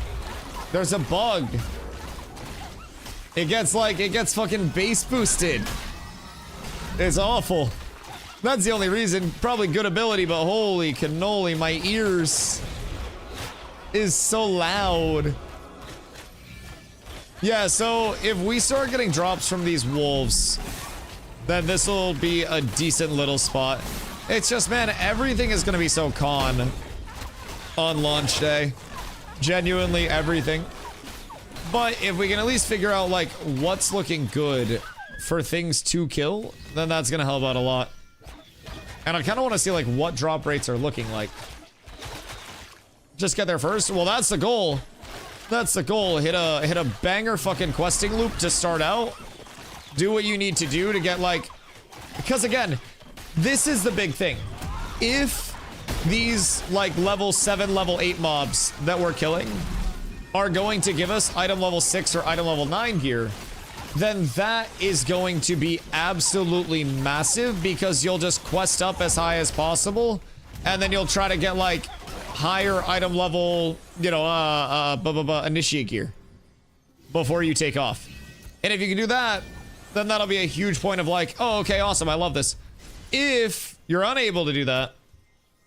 There's a bug. It gets fucking base boosted. It's awful. That's the only reason. Probably good ability, but holy cannoli, my ears is so loud. Yeah, so if we start getting drops from these wolves, then this will be a decent little spot. It's just, man, everything is going to be so con on launch day. Genuinely everything. But if we can at least figure out, like, what's looking good for things to kill, then that's going to help out a lot. And I kind of want to see, like, what drop rates are looking like. Just get there first? Well, that's the goal. That's the goal. Hit a banger fucking questing loop to start out. Do what you need to do to get, like... Because, again, this is the big thing. If these, like, level 7, level 8 mobs that we're killing are going to give us item level 6 or item level 9 gear, then that is going to be absolutely massive because you'll just quest up as high as possible and then you'll try to get, like, higher item level, you know, initiate gear before you take off. And if you can do that, then that'll be a huge point of like, oh, okay, awesome, I love this. If you're unable to do that,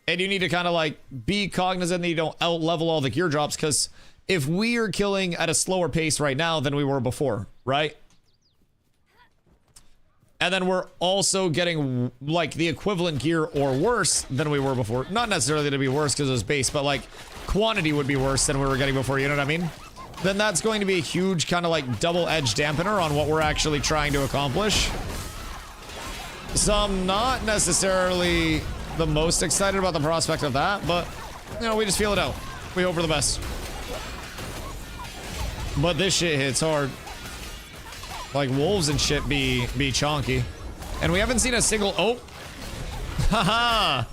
and you need to kind of like be cognizant that you don't out-level all the gear drops, because if we are killing at a slower pace right now than we were before, right? And then we're also getting like the equivalent gear or worse than we were before. Not necessarily to be worse because it was base, but like quantity would be worse than we were getting before, you know what I mean? Then that's going to be a huge kind of like double-edged dampener on what we're actually trying to accomplish. So I'm not necessarily the most excited about the prospect of that, but you know, we just feel it out. We hope for the best. But this shit hits hard. Like wolves and shit be chonky. And we haven't seen a single... Oh! Haha!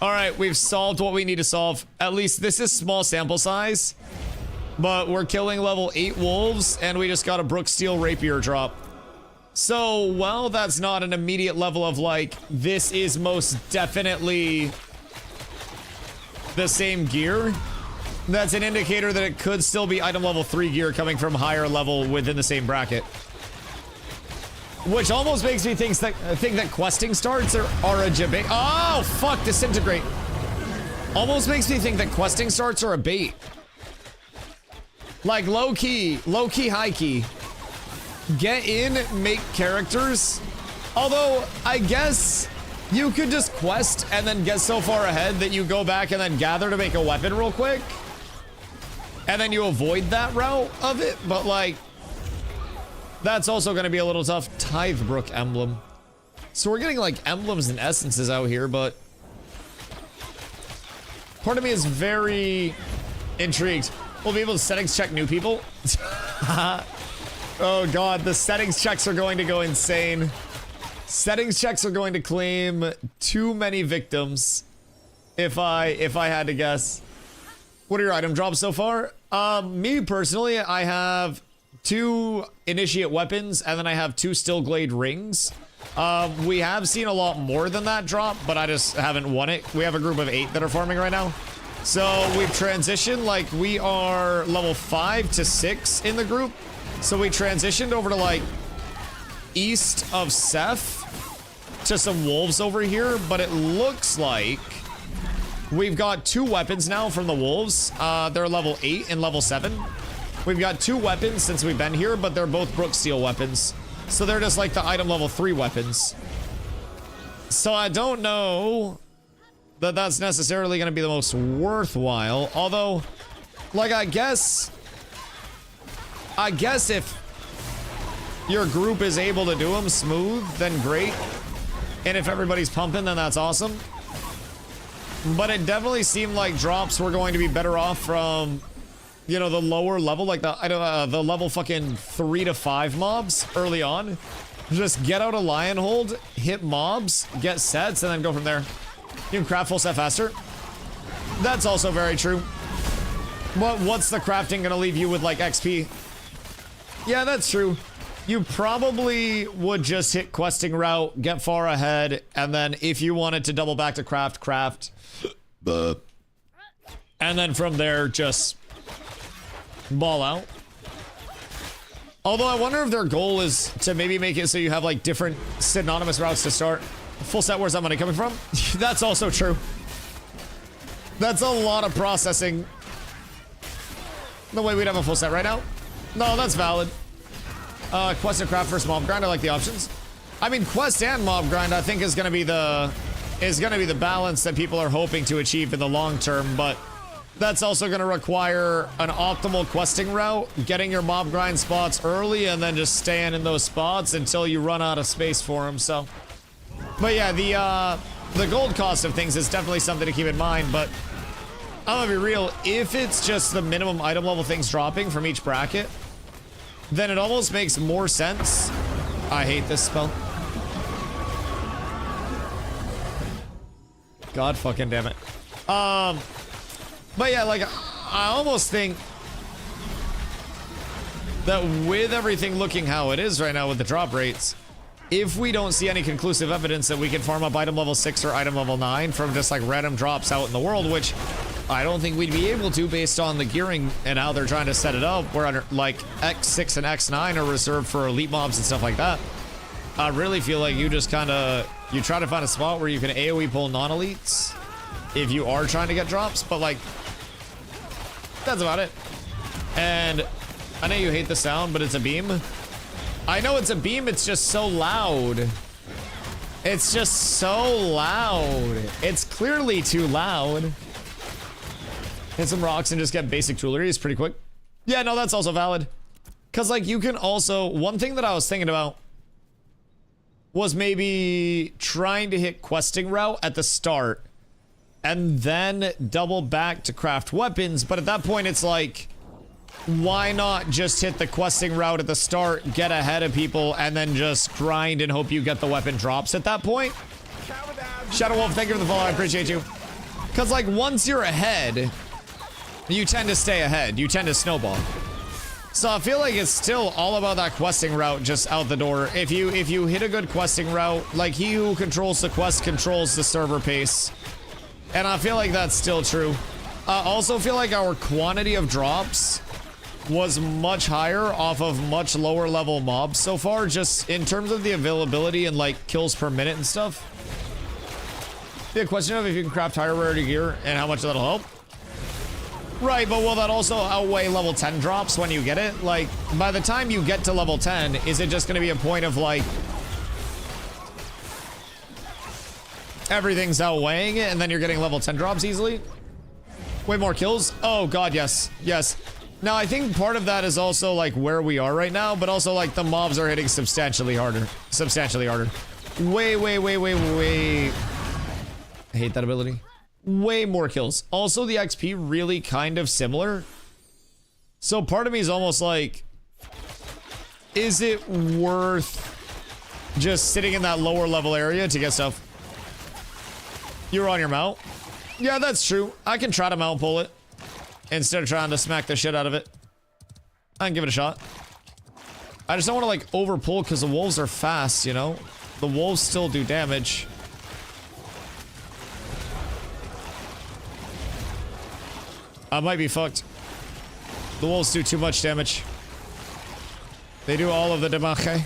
Alright, we've solved what we need to solve. At least this is small sample size. But we're killing level 8 wolves, and we just got a Brook Steel Rapier drop. So, well, that's not an immediate level of, like, this is most definitely the same gear. That's an indicator that it could still be item level 3 gear coming from higher level within the same bracket. Which almost makes me think that questing starts are a bait. Oh, fuck, disintegrate. Almost makes me think that questing starts are a bait. Like low-key, high-key. Get in, make characters. Although, I guess you could just quest and then get so far ahead that you go back and then gather to make a weapon real quick. And then you avoid that route of it, but like... That's also going to be a little tough. Tithebrook emblem. So we're getting like emblems and essences out here, but... Part of me is very intrigued. We'll be able to settings check new people. Oh god, the settings checks are going to go insane. Settings checks are going to claim too many victims. If I had to guess. What are your item drops so far? Me personally, I have 2 initiate weapons, and then I have 2 Stillglade rings. We have seen a lot more than that drop, but I just haven't won it. We have a group of 8 that are farming right now. So we've transitioned, like we are level 5 to 6 in the group. So we transitioned over to like east of Seth to some wolves over here, but it looks like we've got 2 weapons now from the wolves. They're level 8 and level 7. We've got 2 weapons since we've been here, but they're both Brook Steel weapons. So they're just like the item level 3 weapons. So I don't know that that's necessarily going to be the most worthwhile. Although, like, I guess if your group is able to do them smooth, then great. And if everybody's pumping, then that's awesome. But it definitely seemed like drops were going to be better off from, you know, the lower level, like the level fucking 3 to 5 mobs early on. Just get out a lion hold, hit mobs, get sets, and then go from there. You can craft full set faster. That's also very true. But what's the crafting gonna leave you with, like, XP? Yeah, that's true. You probably would just hit questing route, get far ahead, and then if you wanted to double back to craft. And then from there, just ball out. Although I wonder if their goal is to maybe make it so you have, like, different synonymous routes to start. Full set, where's that money coming from? That's also true. That's a lot of processing. No way we'd have a full set right now. No, that's valid. Quest and craft versus mob grind. I like the options. I mean, quest and mob grind, I think is gonna be the balance that people are hoping to achieve in the long term, but that's also gonna require an optimal questing route, getting your mob grind spots early, and then just staying in those spots until you run out of space for them, so. But yeah, the gold cost of things is definitely something to keep in mind, but I'm gonna be real, if it's just the minimum item level things dropping from each bracket, then it almost makes more sense. I hate this spell. God fucking damn it. But yeah, like, I almost think that with everything looking how it is right now with the drop rates, if we don't see any conclusive evidence that we can farm up item level 6 or item level 9 from just like random drops out in the world, which I don't think we'd be able to based on the gearing and how they're trying to set it up, where under, like, X6 and X9 are reserved for elite mobs and stuff like that. I really feel like you just kind of, you try to find a spot where you can AoE pull non-elites if you are trying to get drops, but like, that's about it. And I know you hate the sound, but it's a beam. I know it's a beam, it's just so loud. It's just so loud. It's clearly too loud. Hit some rocks and just get basic jewelry is pretty quick. Yeah, no, that's also valid. Because, like, you can also... One thing that I was thinking about was maybe trying to hit questing route at the start and then double back to craft weapons. But at that point, it's like, why not just hit the questing route at the start, get ahead of people, and then just grind and hope you get the weapon drops at that point? Shadow Wolf, thank you for the follow. I appreciate you. Because, like, once you're ahead, you tend to stay ahead. You tend to snowball. So I feel like it's still all about that questing route just out the door. If you hit a good questing route, like, he who controls the quest controls the server pace. And I feel like that's still true. I also feel like our quantity of drops was much higher off of much lower level mobs so far, just in terms of the availability and, like, kills per minute and stuff. The question of if you can craft higher rarity gear and how much that'll help. Right, but will that also outweigh level 10 drops when you get it? Like, by the time you get to level 10, is it just going to be a point of, like, everything's outweighing it and then you're getting level 10 drops easily? Way more kills? Oh god, yes. Yes. Now, I think part of that is also, like, where we are right now, but also, like, the mobs are hitting substantially harder. Substantially harder. Way. I hate that ability. Way more kills. Also, the XP really kind of similar. So part of me is almost like, is it worth just sitting in that lower level area to get stuff? You're on your mount? Yeah, that's true. I can try to mount pull it instead of trying to smack the shit out of it. I can give it a shot. I just don't want to, like, over pull because the wolves are fast, you know? The wolves still do damage. I might be fucked. The wolves do too much damage. They do all of the damage.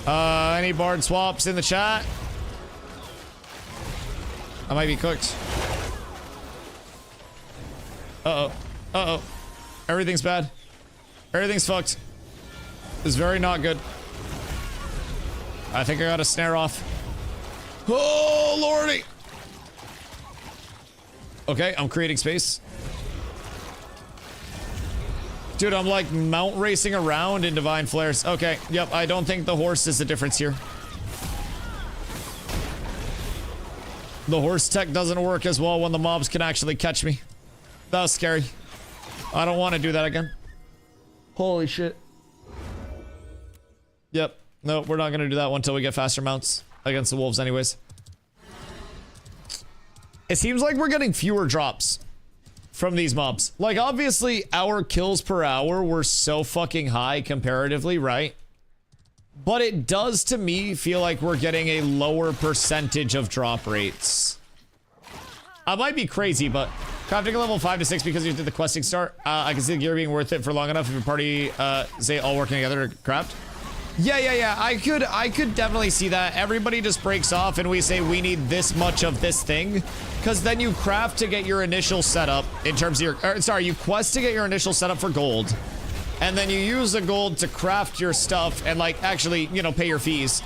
Any bard swaps in the chat? I might be cooked. Uh-oh. Uh-oh. Everything's bad. Everything's fucked. This is very not good. I think I got a snare off. Oh, lordy! Okay, I'm creating space. Dude, I'm like mount racing around in Divine Flares. Okay, yep, I don't think the horse is the difference here. The horse tech doesn't work as well when the mobs can actually catch me. That was scary. I don't want to do that again. Holy shit. Yep. No, we're not going to do that one until we get faster mounts against the wolves anyways. It seems like we're getting fewer drops from these mobs. Like, obviously, our kills per hour were so fucking high comparatively, right? But it does, to me, feel like we're getting a lower percentage of drop rates. I might be crazy, but crafting a level 5 to 6 because you did the questing start. I can see the gear being worth it for long enough if your party, say, all working together to craft. Yeah. I could definitely see that. Everybody just breaks off and we say we need this much of this thing. Because then you craft to get your initial setup in terms of your... you quest to get your initial setup for gold. And then you use the gold to craft your stuff and, like, actually, you know, pay your fees.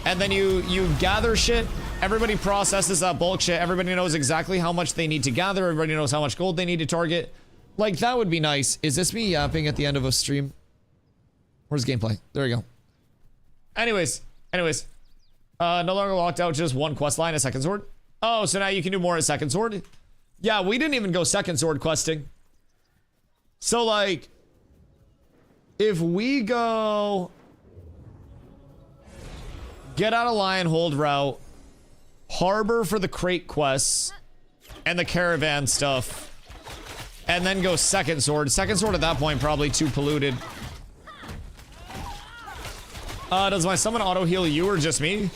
And then you gather shit. Everybody processes that bulk shit. Everybody knows exactly how much they need to gather. Everybody knows how much gold they need to target. Like, that would be nice. Is this me yapping at the end of a stream? Where's gameplay? There we go. Anyways. No longer locked out, just one quest line, a second sword. Oh, so now you can do more at second sword? Yeah, we didn't even go second sword questing. So, like, if we go get out of Lionhold route, harbor for the crate quests and the caravan stuff, and then go second sword. Second sword at that point probably too polluted. Does my summon auto heal you or just me?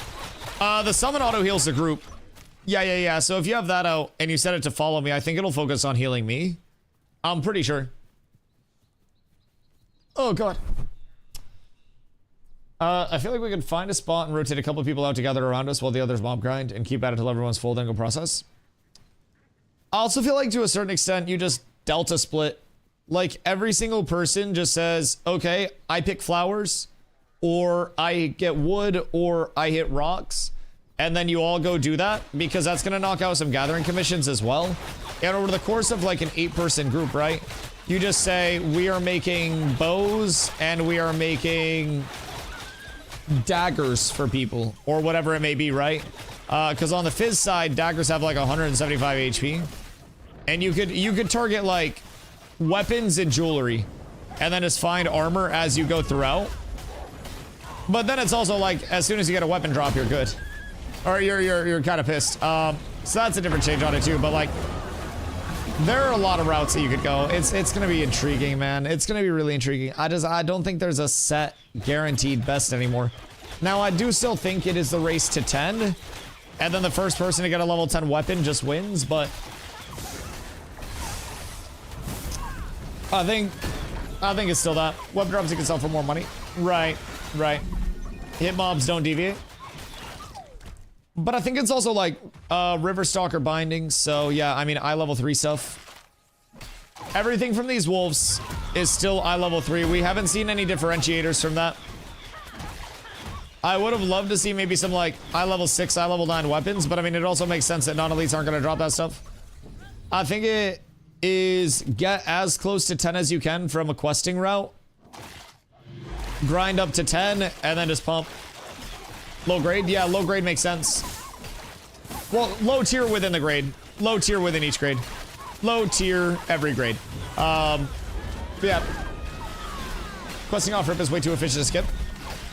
The summon auto heals the group. Yeah. So if you have that out and you set it to follow me, I think it'll focus on healing me. I'm pretty sure. Oh god. I feel like we could find a spot and rotate a couple of people out together around us while the others mob grind and keep at it until everyone's full, then go process. I also feel like to a certain extent you just delta split. Like every single person just says, okay, I pick flowers, or I get wood, or I hit rocks, and then you all go do that, because that's gonna knock out some gathering commissions as well. And over the course of like an 8-person group, right? You just say, we are making bows, and we are making daggers for people, or whatever it may be, right? Because on the Fizz side, daggers have like 175 HP. And you could target like weapons and jewelry, and then just find armor as you go throughout. But then it's also like, as soon as you get a weapon drop, you're good. Or you're kind of pissed. So that's a different change on it too, but like, there are a lot of routes that you could go. It's gonna be intriguing, man. It's gonna be really intriguing. I don't think there's a set guaranteed best anymore. Now, I do still think it is the race to 10, and then the first person to get a level 10 weapon just wins, but I think it's still that. Weapon drops you can sell for more money. Right. Hit mobs don't deviate. But I think it's also like River Stalker bindings. So yeah, I mean, I level 3 stuff. Everything from these wolves is still I level 3. We haven't seen any differentiators from that. I would have loved to see maybe some like I level 6, I level 9 weapons, but I mean, it also makes sense that non-elites aren't going to drop that stuff. I think it is get as close to 10 as you can from a questing route. Grind up to 10 and then just pump. Low grade? Yeah, low grade makes sense. Well, low tier within the grade. Low tier within each grade. Low tier every grade. Yeah. Questing off rip is way too efficient to skip.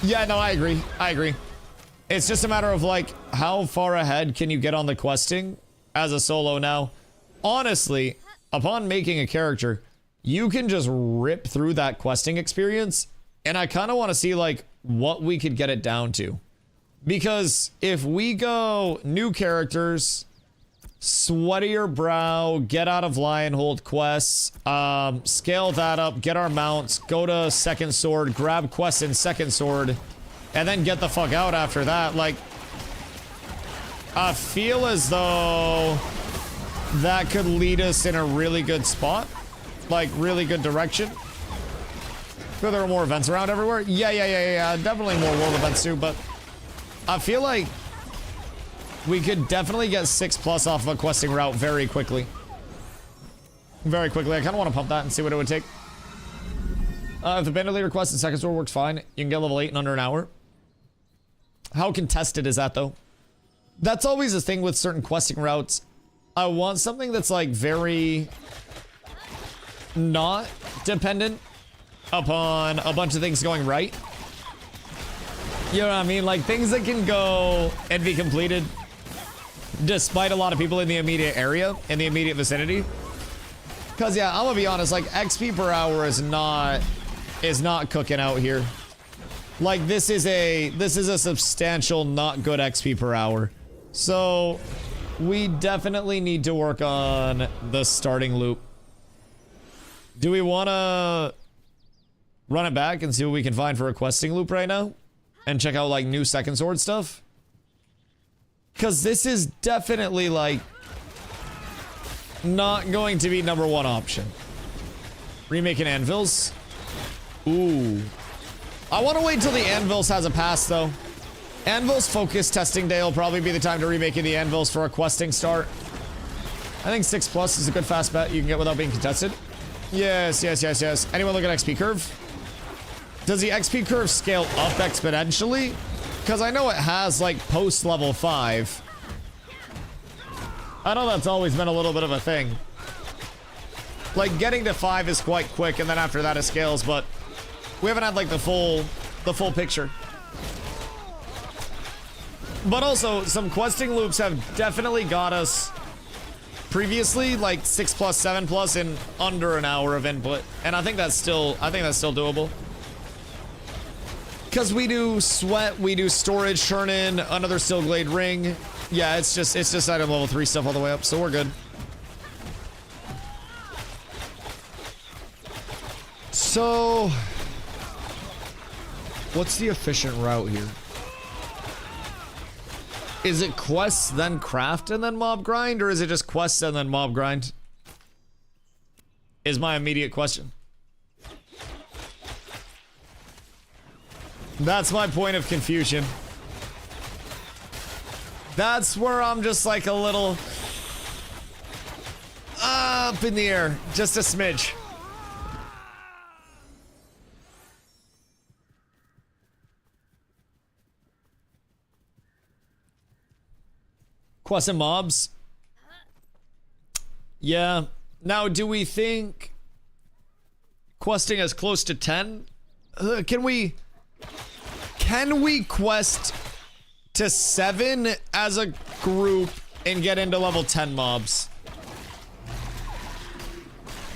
Yeah, no, I agree. It's just a matter of like, how far ahead can you get on the questing as a solo now? Honestly, upon making a character, you can just rip through that questing experience, and I kind of want to see like what we could get it down to. Because if we go new characters, Sweaty your brow, get out of Lionhold quests, scale that up, get our mounts, go to second sword, grab quests in second sword, and then get the fuck out after that. Like, I feel as though that could lead us in a really good spot, like really good direction. Feel there are more events around everywhere. Yeah, definitely more world events too, but I feel like we could definitely get 6+ off of a questing route very quickly. Very quickly. I kind of want to pump that and see what it would take. If the bandit leader quest in second sword works fine, you can get level 8 in under an hour. How contested is that though? That's always a thing with certain questing routes. I want something that's like very not dependent upon a bunch of things going right. You know what I mean? Like things that can go and be completed despite a lot of people in the immediate area, in the immediate vicinity. Cause yeah, I'm gonna be honest, like XP per hour is not cooking out here. Like this is a substantial not good XP per hour. So we definitely need to work on the starting loop. Do we wanna run it back and see what we can find for a questing loop right now? And check out like new second sword stuff? Because this is definitely like not going to be #1 option. Remaking anvils. Ooh. I want to wait till the anvils has a pass though. Anvils focus testing day will probably be the time to remaking the anvils for a questing start. I think 6+ is a good fast bet you can get without being contested. Yes. Anyone look at XP curve? Does the XP curve scale up exponentially? Because I know it has like post level 5. I know that's always been a little bit of a thing. Like getting to 5 is quite quick, and then after that it scales, but we haven't had like the full picture. But also some questing loops have definitely got us previously like 6+, 7+ in under an hour of input, and I think that's still doable. Because we do sweat, we do storage, turn in, another steel glade ring. Yeah, it's just item level 3 stuff all the way up, so we're good. So, what's the efficient route here? Is it quests, then craft, and then mob grind? Or is it just quests and then mob grind? Is my immediate question. That's my point of confusion. That's where I'm just like a little up in the air, just a smidge. Quests and mobs. Yeah. Now, do we think questing is close to 10? Can we quest to 7 as a group and get into level 10 mobs?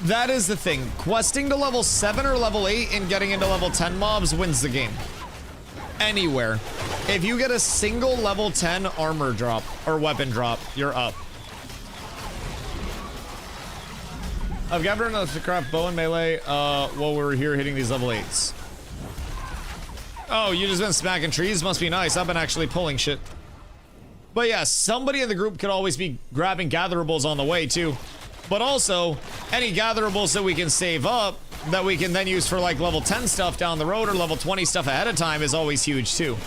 That is the thing. Questing to level 7 or level 8 and getting into level 10 mobs wins the game. Anywhere. If you get a single level 10 armor drop or weapon drop, you're up. I've gathered enough to craft bow and melee while we're here hitting these level 8s. Oh, you just been smacking trees? Must be nice. I've been actually pulling shit. But yeah, somebody in the group could always be grabbing gatherables on the way too. But also, any gatherables that we can save up that we can then use for like level 10 stuff down the road or level 20 stuff ahead of time is always huge too.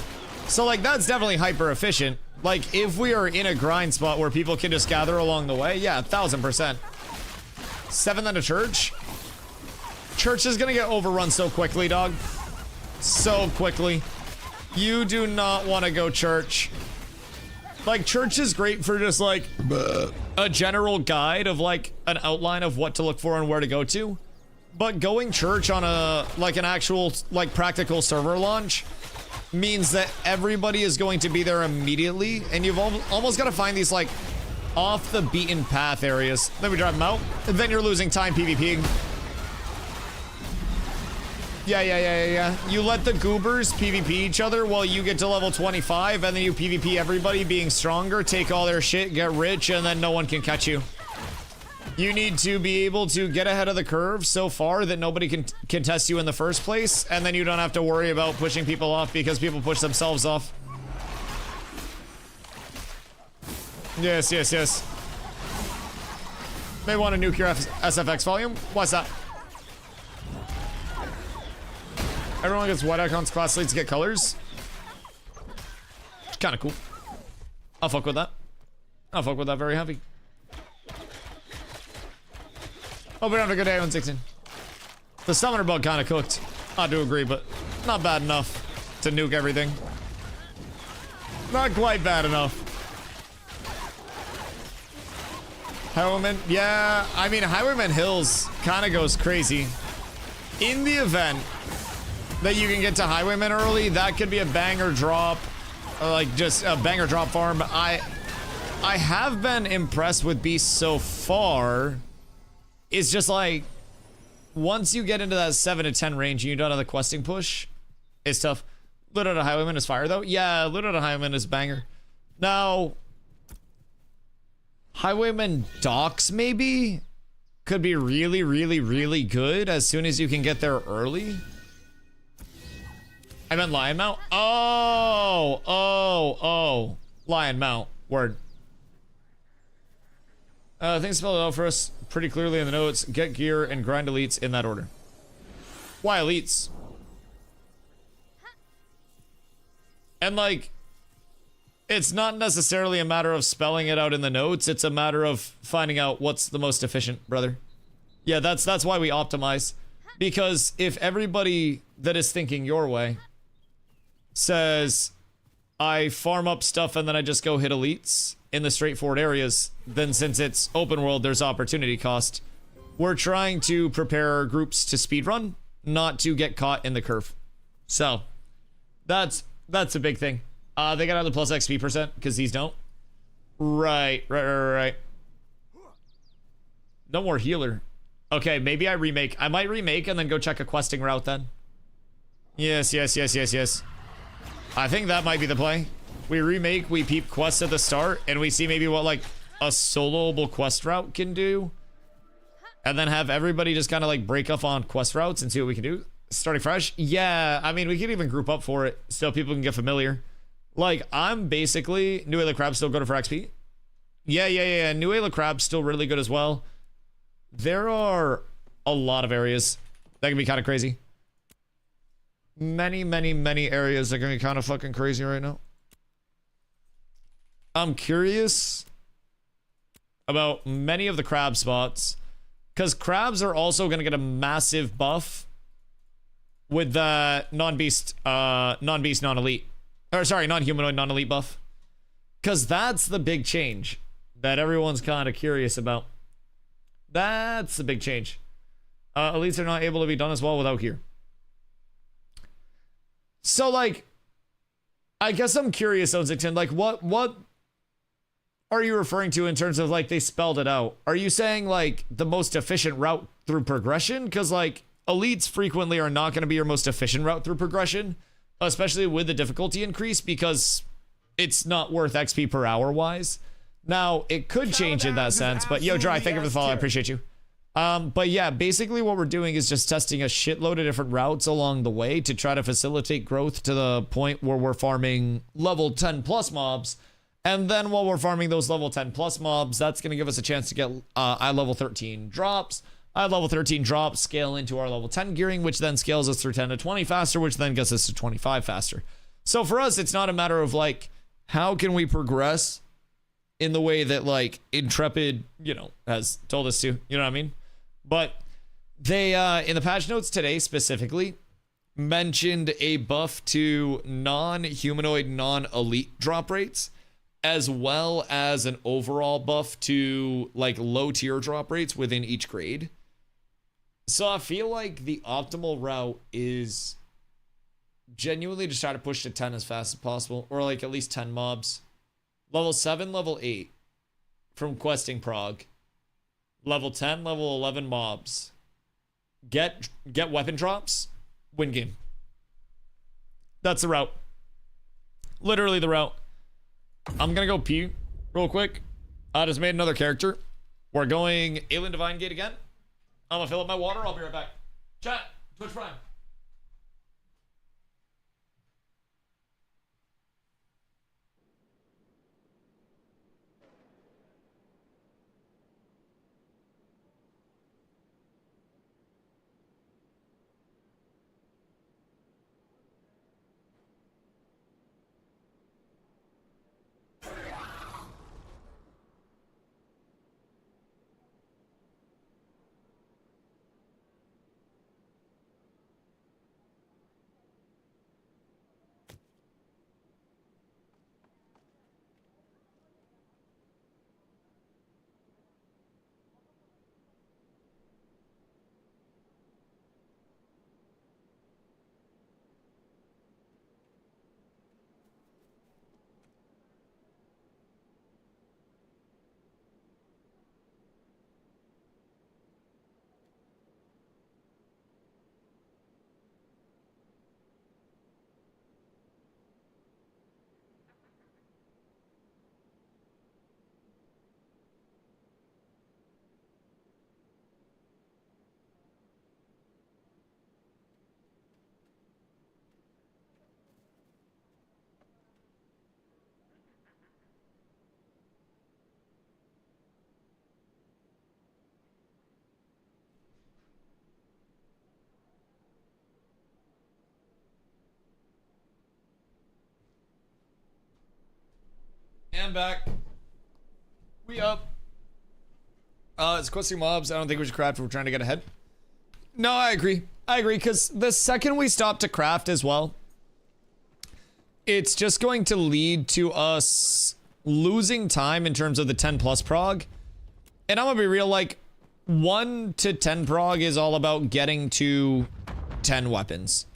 So like that's definitely hyper efficient. Like if we are in a grind spot where people can just gather along the way, yeah, 1000%. 7 then to church. Church is gonna get overrun so quickly, dog. So quickly. You do not want to go church. Like church is great for just like a general guide of like an outline of what to look for and where to go to. But going church on a like an actual like practical server launch means that everybody is going to be there immediately, and you've almost got to find these like off the beaten path areas. Then we drive them out, and then you're losing time PvPing. Yeah. You let the goobers PvP each other while you get to level 25, and then you PvP everybody being stronger, take all their shit, get rich, and then no one can catch you. You need to be able to get ahead of the curve so far that nobody can contest you in the first place, and then you don't have to worry about pushing people off because people push themselves off. Yes. May want to nuke your SFX volume. What's that? Everyone gets white icons, class leads get colors. It's kind of cool. I'll fuck with that. I'll fuck with that very heavy. Hope you're having a good day, 116. The summoner bug kind of cooked. I do agree, but not bad enough to nuke everything. Not quite bad enough. Highwayman, yeah, I mean, Highwayman Hills kind of goes crazy. In the event that you can get to Highwayman early, that could be a banger drop, like just a banger drop farm. I have been impressed with Beast so far. It's just like, once you get into that 7 to 10 range and you don't have the questing push, it's tough. Loot out of Highwayman is fire though. Yeah, loot out of Highwayman is banger. Now, Highwayman docks maybe could be really good as soon as you can get there early. I meant Lion Mount. Oh, Lion Mount. Word. Things spelled out for us pretty clearly in the notes. Get gear and grind elites in that order. Why elites? And like, it's not necessarily a matter of spelling it out in the notes. It's a matter of finding out what's the most efficient, brother. Yeah, that's why we optimize. Because if everybody that is thinking your way says, I farm up stuff and then I just go hit elites in the straightforward areas, then since it's open world, there's opportunity cost. We're trying to prepare groups to speedrun, not to get caught in the curve. So, that's a big thing. They got out the plus XP percent, because these don't. Right. No more healer. Okay, maybe I remake. I might remake and then go check a questing route then. Yes. I think that might be the play. We remake, we peep quests at the start, and we see maybe what like a soloable quest route can do. And then have everybody just kind of like break off on quest routes and see what we can do. Starting fresh? Yeah, I mean, we can even group up for it so people can get familiar. Like, I'm basically... New Ayla Crab's still good for XP? Yeah. New Ayla Crab's still really good as well. There are a lot of areas that can be kind of crazy. Many areas that can be kind of fucking crazy right now. I'm curious about many of the crab spots, because crabs are also going to get a massive buff with the non-beast, non-elite. Or sorry, non-humanoid, non-elite buff. Because that's the big change that everyone's kind of curious about. That's the big change. Elites are not able to be done as well without gear. So, like, I guess I'm curious, Ozington, like, what are you referring to in terms of, like, they spelled it out? Are you saying, like, the most efficient route through progression? Because, like, elites frequently are not going to be your most efficient route through progression, especially with the difficulty increase, because it's not worth XP per hour wise. Now, it could change in that sense, but yo, Dry, thank you for the follow. I appreciate you. But yeah, basically what we're doing is just testing a shitload of different routes along the way to try to facilitate growth to the point where we're farming level 10 plus mobs. And then while we're farming those level 10 plus mobs, that's going to give us a chance to get eye level 13 drops. Eye level 13 drops scale into our level 10 gearing, which then scales us through 10 to 20 faster, which then gets us to 25 faster. So for us, it's not a matter of like, how can we progress in the way that like Intrepid, you know, has told us to, you know what I mean? But they, in the patch notes today specifically, mentioned a buff to non-humanoid, non-elite drop rates, as well as an overall buff to like low tier drop rates within each grade. So I feel like the optimal route is genuinely to try to push to 10 as fast as possible, or like at least 10 mobs. Level 7, level 8 from questing prog. Level 10, level 11 mobs. Get weapon drops. win game. That's the route. Literally the route. I'm gonna go pee real quick. I just made another character. We're going Alien Divine Gate again. I'm gonna fill up my water. I'll be right back. Chat, Twitch Prime. And back. We up. It's questing mobs. I don't think we should craft if we're trying to get ahead. No, I agree. I agree, because the second we stop to craft as well, it's just going to lead to us losing time in terms of the 10 plus prog. And I'm gonna be real, like, 1 to 10 prog is all about getting to 10 weapons.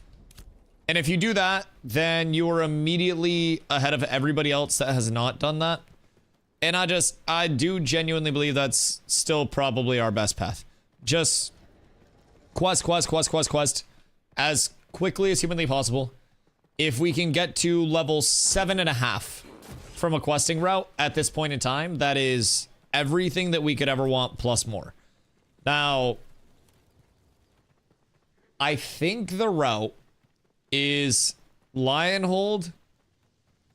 And if you do that, then you are immediately ahead of everybody else that has not done that. And I do genuinely believe that's still probably our best path. Just quest as quickly as humanly possible. If we can get to level 7.5 from a questing route at this point in time, that is everything that we could ever want plus more. Now, I think the route is Lionhold,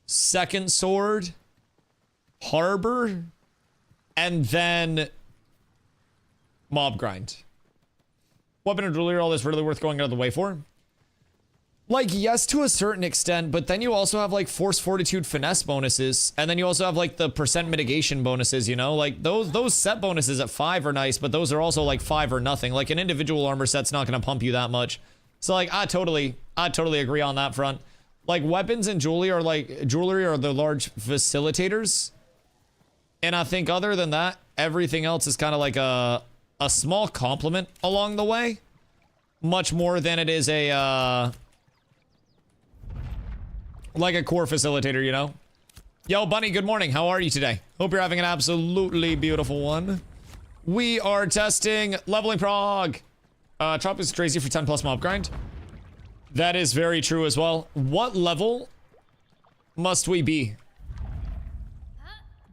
Second Sword, Harbor, and then Mob Grind. Weapon and jewelry, all this really worth going out of the way for? Like, yes, to a certain extent, but then you also have, like, Force, Fortitude, Finesse bonuses, and then you also have, like, the percent mitigation bonuses, you know? Like, those set bonuses at 5 are nice, but those are also, like, 5 or nothing. Like, an individual armor set's not gonna pump you that much. So, like, I totally agree on that front. Like, weapons and jewelry are the large facilitators. And I think other than that, everything else is kind of like a small complement along the way. Much more than it is like a core facilitator, you know? Yo, Bunny, good morning. How are you today? Hope you're having an absolutely beautiful one. We are testing leveling prog. Tropics crazy for 10 plus mob grind. That is very true as well. What level must we be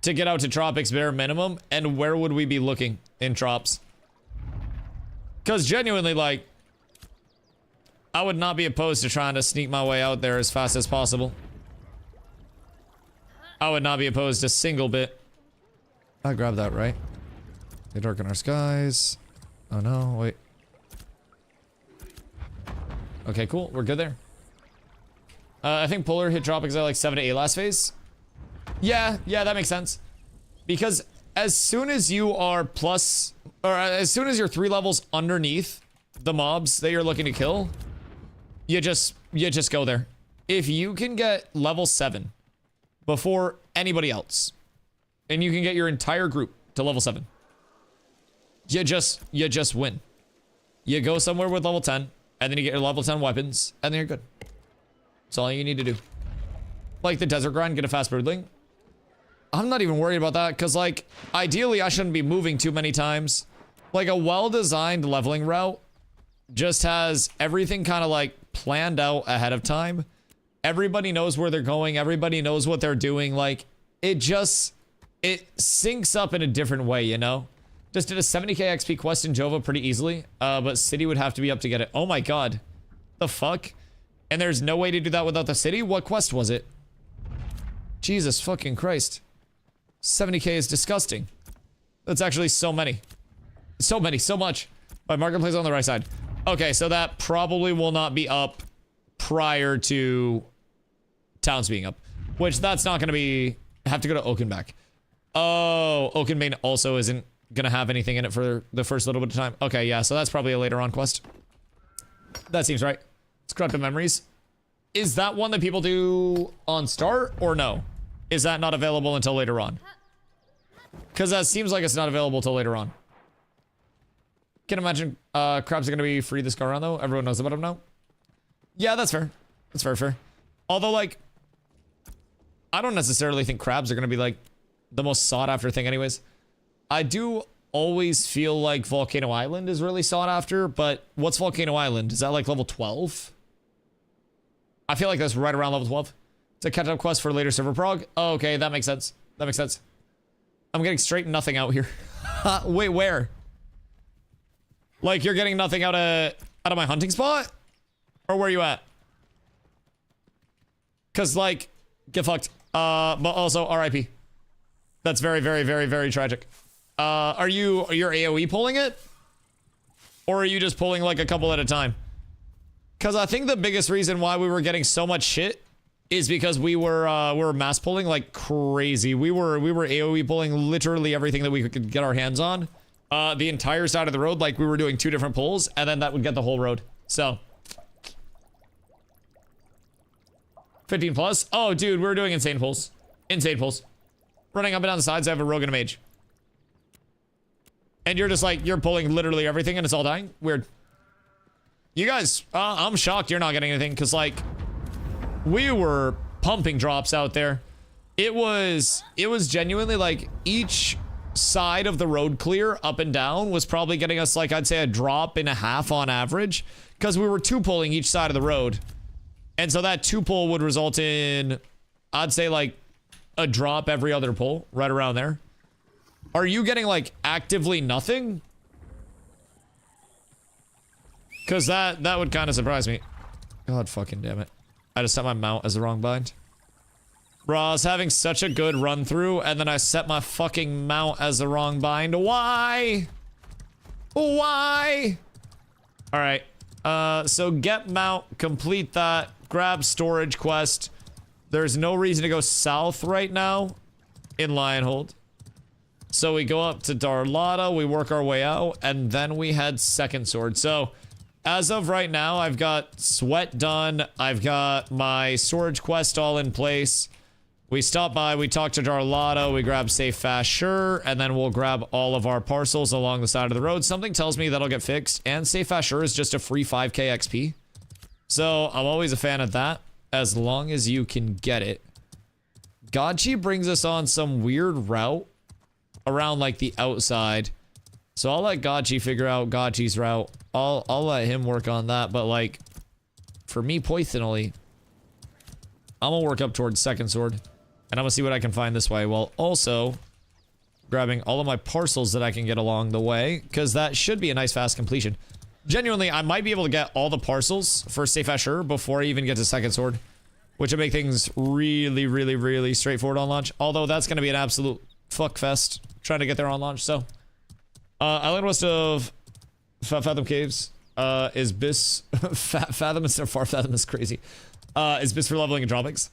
to get out to Tropics bare minimum? And where would we be looking in Trops? Because genuinely, like, I would not be opposed to trying to sneak my way out there as fast as possible. I would not be opposed a single bit. I grabbed that, right? They darken our skies. Oh no, wait. Okay, cool. We're good there. I think Polar hit Tropics at like 7 to 8 last phase. Yeah, that makes sense. Because as soon as you are plus, or as soon as you're 3 levels underneath the mobs that you're looking to kill, you just go there. If you can get level 7 before anybody else, and you can get your entire group to level 7, you just win. You go somewhere with level 10, and then you get your level 10 weapons, and then you're good. That's all you need to do. Like the desert grind, get a fast birdling. I'm not even worried about that, because, like, ideally I shouldn't be moving too many times. Like, a well-designed leveling route just has everything kind of, like, planned out ahead of time. Everybody knows where they're going. Everybody knows what they're doing. Like, it syncs up in a different way, you know? Just did a 70k XP quest in Jova pretty easily, but city would have to be up to get it. Oh my god. The fuck? And there's no way to do that without the city? What quest was it? Jesus fucking Christ. 70k is disgusting. That's actually so many. So many, so much. My marketplace on the right side. Okay, so that probably will not be up prior to towns being up. Which that's not gonna be... have to go to Oakenback. Oh, Oakenbane also isn't gonna have anything in it for the first little bit of time. Okay, yeah, so that's probably a later on quest. That seems right. It's Corrupted Memories. Is that one that people do on start or no? Is that not available until later on? Because that seems like it's not available till later on. Can imagine crabs are gonna be free this go around though. Everyone knows about them now. Yeah, that's fair. That's very fair. Although, like, I don't necessarily think crabs are gonna be like the most sought after thing anyways. I do always feel like Volcano Island is really sought after, but what's Volcano Island? Is that like level 12? I feel like that's right around level 12. It's a catch-up quest for later server prog. Oh, okay, that makes sense. That makes sense. I'm getting straight nothing out here. Wait, where? Like, you're getting nothing out of my hunting spot? Or where you at? Cause like, get fucked. But also RIP. That's very, very, very, very tragic. You're AoE pulling it? Or are you just pulling like a couple at a time? Cause I think the biggest reason why we were getting so much shit is because we were mass pulling like crazy. We were AoE pulling literally everything that we could get our hands on. The entire side of the road, like we were doing 2 different pulls, and then that would get the whole road. So 15 plus. Oh, dude, we were doing insane pulls. Insane pulls. Running up and down the sides, I have a rogue and a mage. And you're just like, you're pulling literally everything and it's all dying? Weird. You guys, I'm shocked you're not getting anything, because like, we were pumping drops out there. It was genuinely like each side of the road clear up and down was probably getting us like, I'd say a drop and a half on average, because we were 2 pulling each side of the road. And so that 2 pull would result in, I'd say like a drop every other pull, right around there. Are you getting like actively nothing? Because that would kind of surprise me. God fucking damn it. I just set my mount as the wrong bind. Bro, I was having such a good run through, and then I set my fucking mount as the wrong bind. Why? Why? Alright. So get mount, complete that, grab storage quest. There's no reason to go south right now in Lionhold. So we go up to Darlata, we work our way out, and then we head second sword. So as of right now, I've got sweat done. I've got my storage quest all in place. We stop by, we talk to Darlata, we grab safe, fast, sure, and then we'll grab all of our parcels along the side of the road. Something tells me that'll get fixed, and safe, fast, sure is just a free 5k XP. So I'm always a fan of that, as long as you can get it. Gachi brings us on some weird route around like the outside. So I'll let Gachi figure out Gachi's route. I'll let him work on that, but like, for me personally, I'm gonna work up towards second sword. And I'm gonna see what I can find this way, while also grabbing all of my parcels that I can get along the way, because that should be a nice fast completion. Genuinely, I might be able to get all the parcels for safe as sure before I even get to second sword, which would make things really, really, really straightforward on launch. Although that's gonna be an absolute fuck fest trying to get there on launch. So, island west of Fathom Caves is Bis Fathom is so far. Fathom is crazy. Is Bis for leveling and droppings.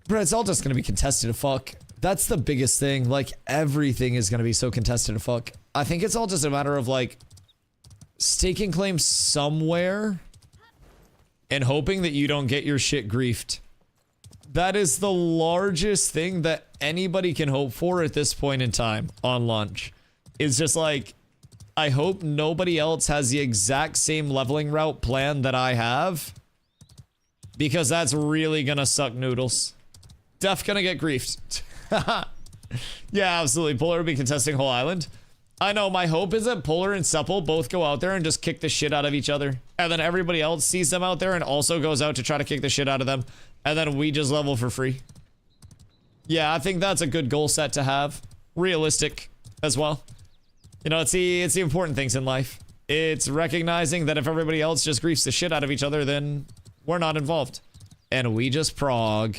Bro, it's all just gonna be contested to fuck. That's the biggest thing. Like, everything is gonna be so contested to fuck. I think it's all just a matter of, like, staking claim somewhere and hoping that you don't get your shit griefed. That is the largest thing that anybody can hope for at this point in time on launch. It's just like, I hope nobody else has the exact same leveling route plan that I have, because that's really gonna suck noodles. Def gonna get griefed. Yeah, absolutely. Polar will be contesting whole island. I know, my hope is that Polar and Supple both go out there and just kick the shit out of each other. And then everybody else sees them out there and also goes out to try to kick the shit out of them. And then we just level for free. Yeah, I think that's a good goal set to have. Realistic as well. You know, it's the important things in life. It's recognizing that if everybody else just griefs the shit out of each other, then we're not involved. And we just prog.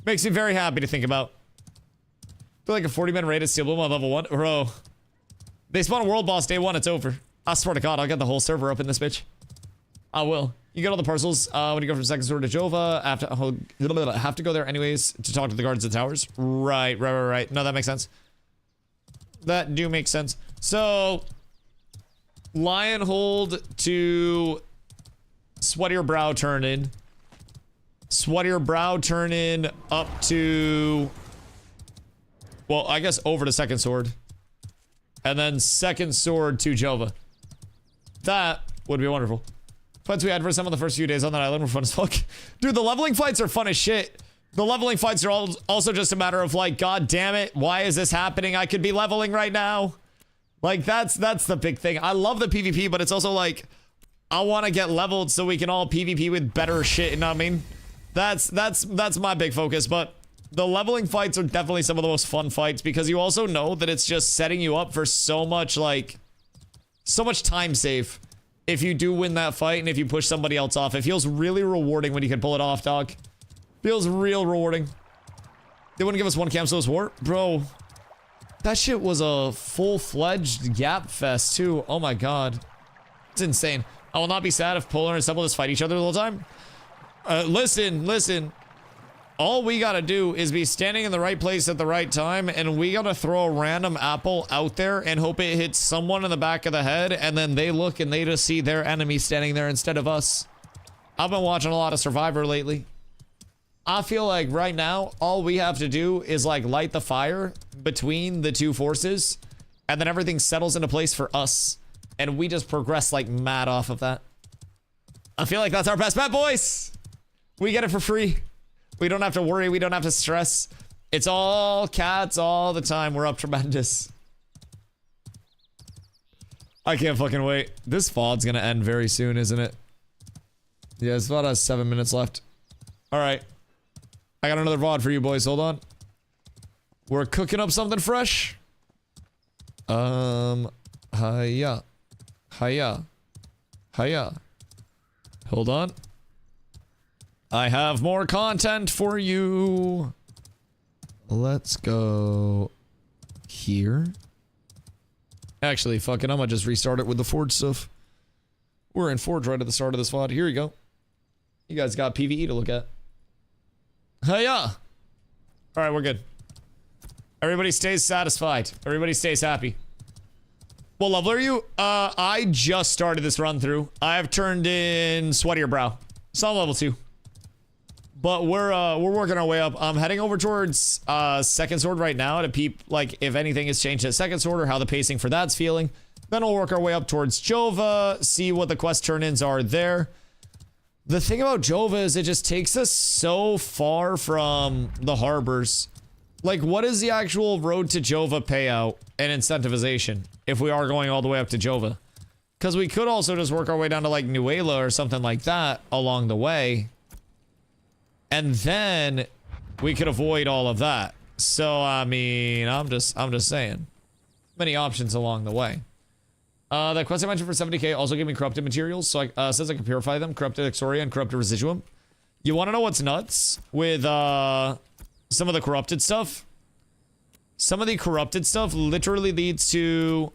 Makes me very happy to think about. I feel like a 40-man raid at Steel Bloom on level 1. Bro. They spawn a world boss day 1, it's over. I swear to God, I'll get the whole server up in this bitch. I will. You get all the parcels when you go from second sword to Jova. Have to go there anyways to talk to the guards at the towers. Right. No, that makes sense. That do make sense. So, Lion hold to Sweatier Brow turn in. Sweatier Brow turn in up to... Well, I guess over to second sword. And then second sword to Jova. That would be wonderful. Fights we had for some of the first few days on that island were fun as fuck. Dude, the leveling fights are fun as shit. The leveling fights are also just a matter of like, God damn it, why is this happening? I could be leveling right now. Like, that's the big thing. I love the PvP, but it's also like, I want to get leveled so we can all PvP with better shit, you know what I mean? That's my big focus, but the leveling fights are definitely some of the most fun fights because you also know that it's just setting you up for so much, like, so much time save if you do win that fight and if you push somebody else off. It feels really rewarding when you can pull it off, dog. Feels real rewarding. They wouldn't give us one Camso's War? Bro, that shit was a full-fledged gap fest, too. Oh my god. It's insane. I will not be sad if Polar and Supple just fight each other the whole time. Listen. All we gotta do is be standing in the right place at the right time, and we gotta throw a random apple out there and hope it hits someone in the back of the head, and then they look and they just see their enemy standing there instead of us. I've been watching a lot of Survivor lately. I feel like right now, all we have to do is like light the fire between the two forces, and then everything settles into place for us, and we just progress like mad off of that. I feel like that's our best bet, boys. We get it for free. We don't have to worry. We don't have to stress. It's all cats all the time. We're up tremendous. I can't fucking wait. This VOD's gonna end very soon, isn't it? Yeah, this VOD has 7 minutes left. Alright. I got another VOD for you boys. Hold on. We're cooking up something fresh. Hiya. Hold on. I have more content for you. Let's go here. Actually, fuck it, I'm gonna just restart it with the Forge stuff. We're in Forge right at the start of this VOD. Here you go. You guys got PvE to look at. Hiya! Alright, we're good. Everybody stays satisfied. Everybody stays happy. What level are you? I just started this run through. I have turned in Sweatier Brow. So I'm level 2. But we're working our way up. I'm heading over towards second sword right now to peep like if anything has changed at second sword or how the pacing for that's feeling. Then we'll work our way up towards Jova, see what the quest turn-ins are there. The thing about Jova is it just takes us so far from the harbors. Like, what is the actual road to Jova payout and incentivization if we are going all the way up to Jova? Because we could also just work our way down to like Nuela or something like that along the way. And then we could avoid all of that. So, I mean, I'm just saying. Many options along the way. That quest I mentioned for 70k also gave me corrupted materials. So, says I can purify them. Corrupted Exoria and corrupted Residuum. You want to know what's nuts? With, some of the corrupted stuff? Some of the corrupted stuff literally leads to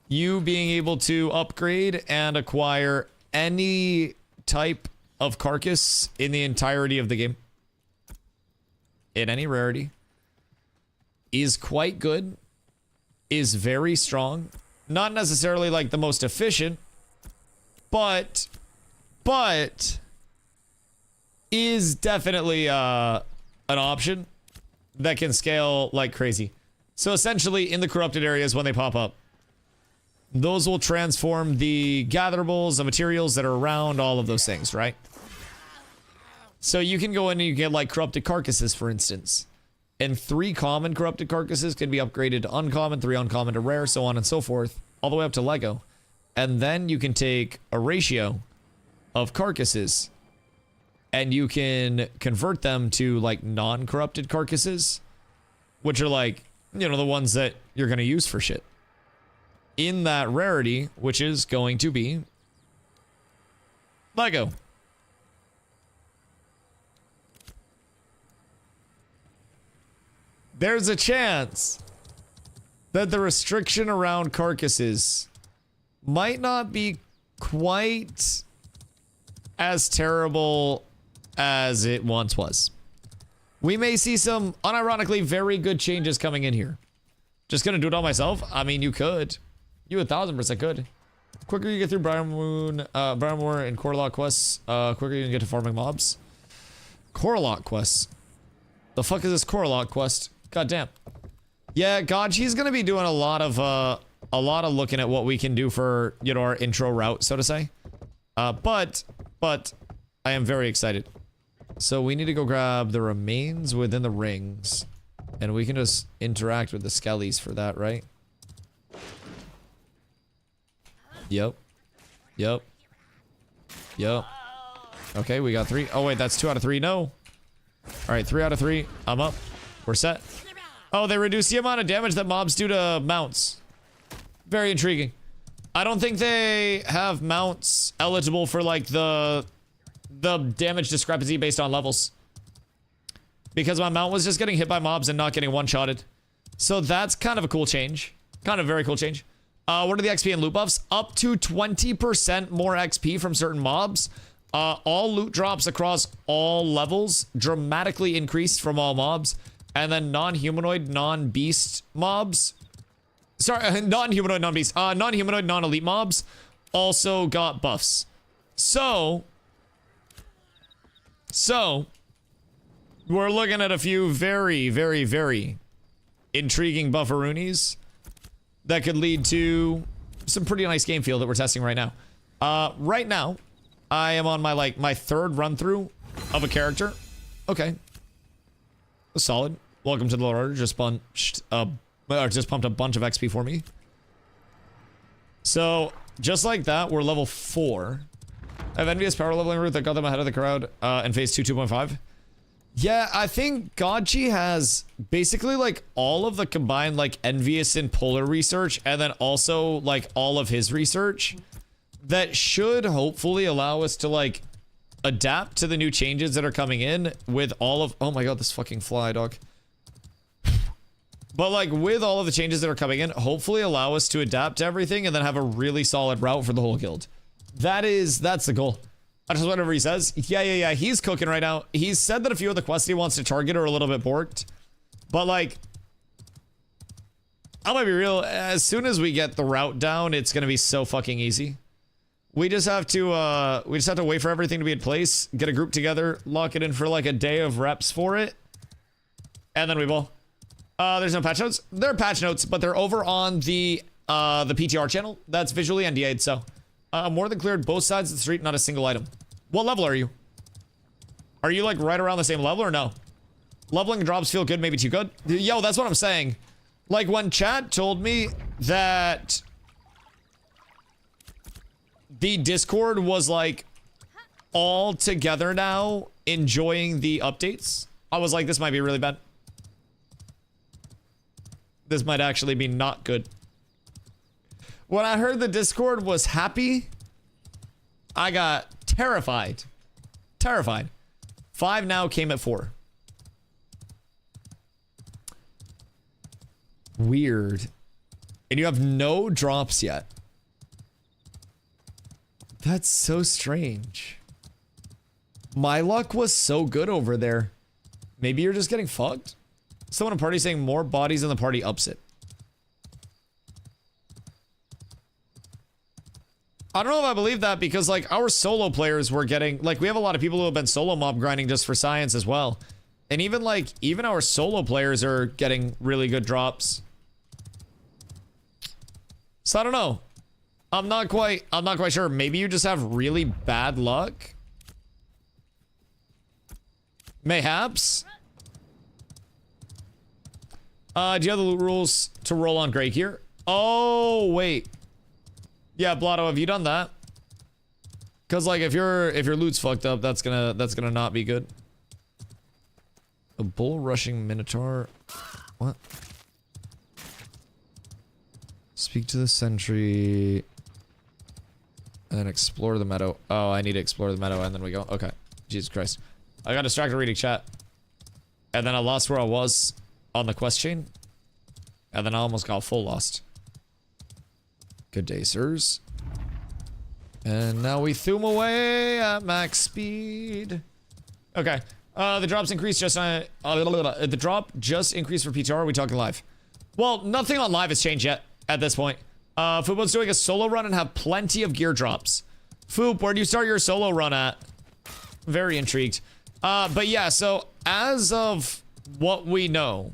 you being able to upgrade and acquire any type of carcass in the entirety of the game. In any rarity. Is quite good. Is very strong. Not necessarily like the most efficient. But is definitely an option that can scale like crazy. So essentially in the corrupted areas when they pop up, those will transform the gatherables, the materials that are around, all of those things, right? So you can go in and you get like corrupted carcasses, for instance. and 3 common corrupted carcasses can be upgraded to uncommon, 3 uncommon to rare, so on and so forth, all the way up to Lego. And then you can take a ratio of carcasses and you can convert them to like non-corrupted carcasses, which are like, you know, the ones that you're going to use for shit. In that rarity, which is going to be Lego. There's a chance that the restriction around carcasses might not be quite as terrible as it once was. We may see some unironically very good changes coming in here. Just gonna do it all myself? I mean, you could. You 1000% could. Quicker you get through Briarmoor and Corlock quests, quicker you can get to farming mobs. Corlock quests. The fuck is this Corlock quest? God damn. Yeah, God, she's gonna be doing a lot of looking at what we can do for, you know, our intro route, so to say. But I am very excited. So we need to go grab the remains within the rings, and we can just interact with the skellies for that, right? Yep. Yep. Yep. Okay, we got 3. Oh wait, that's 2 out of 3. No. All right, 3 out of 3. I'm up. We're set. Oh, they reduce the amount of damage that mobs do to mounts. Very intriguing. I don't think they have mounts eligible for like the damage discrepancy based on levels, because my mount was just getting hit by mobs and not getting one-shotted. So that's kind of a cool change. Kind of a very cool change. What are the XP and loot buffs? Up to 20% more XP from certain mobs. All loot drops across all levels dramatically increased from all mobs. And then non-humanoid, non-beast mobs. Sorry, non-humanoid, non-beast. Non-humanoid, non-elite mobs also got buffs. So, we're looking at a few very, very, very intriguing bufferoonies that could lead to some pretty nice game feel that we're testing right now. Right now, I am on my, like, my 3rd run-through of a character. Okay. Solid. Welcome to the Lord. Just pumped a bunch of XP for me. So, just like that, we're level 4. I have envious power leveling route that got them ahead of the crowd in phase 2, 2.5. Yeah, I think Godchi has basically like all of the combined like envious and polar research, and then also like all of his research that should hopefully allow us to like adapt to the new changes that are coming in with all of, oh my god, this fucking fly, dog. But like with all of the changes that are coming in, hopefully allow us to adapt to everything and then have a really solid route for the whole guild. That's the goal. I just whatever he says. Yeah, he's cooking right now. He's said that a few of the quests he wants to target are a little bit borked. But like, I'm gonna be real, as soon as we get the route down, it's gonna be so fucking easy. We just have to wait for everything to be in place, get a group together, lock it in for like a day of reps for it, and then we will. There's no patch notes. There are patch notes, but they're over on the PTR channel. That's visually NDA'd, so. More than cleared both sides of the street, not a single item. What level are you? Are you like right around the same level or no? Leveling drops feel good, maybe too good? Yo, that's what I'm saying. Like when chat told me that the Discord was like all together now enjoying the updates, I was like, this might be really bad. This might actually be not good. When I heard the Discord was happy, I got terrified. Terrified. 5 now came at 4. Weird. And you have no drops yet. That's so strange. My luck was so good over there. Maybe you're just getting fucked? Someone in party saying more bodies in the party ups it. I don't know if I believe that, because like our solo players were getting, like we have a lot of people who have been solo mob grinding just for science as well. And even our solo players are getting really good drops. So I don't know. I'm not quite sure. Maybe you just have really bad luck. Mayhaps. Do you have the loot rules to roll on gray gear? Oh, wait. Yeah, Blotto, have you done that? Cause like if your loot's fucked up, that's gonna not be good. A bull rushing minotaur. What? Speak to the sentry. And then explore the meadow. Oh, I need to explore the meadow and then we go. Okay. Jesus Christ. I got distracted reading chat. And then I lost where I was on the quest chain. And then I almost got full lost. Good day, sirs. And now we threw him away at max speed. Okay. The drops increased just the drop just increased for PTR. Are we talking live? Well, nothing on live has changed yet at this point. Fubo's doing a solo run and have plenty of gear drops. Foob, where do you start your solo run at? Very intrigued. But yeah, so as of what we know,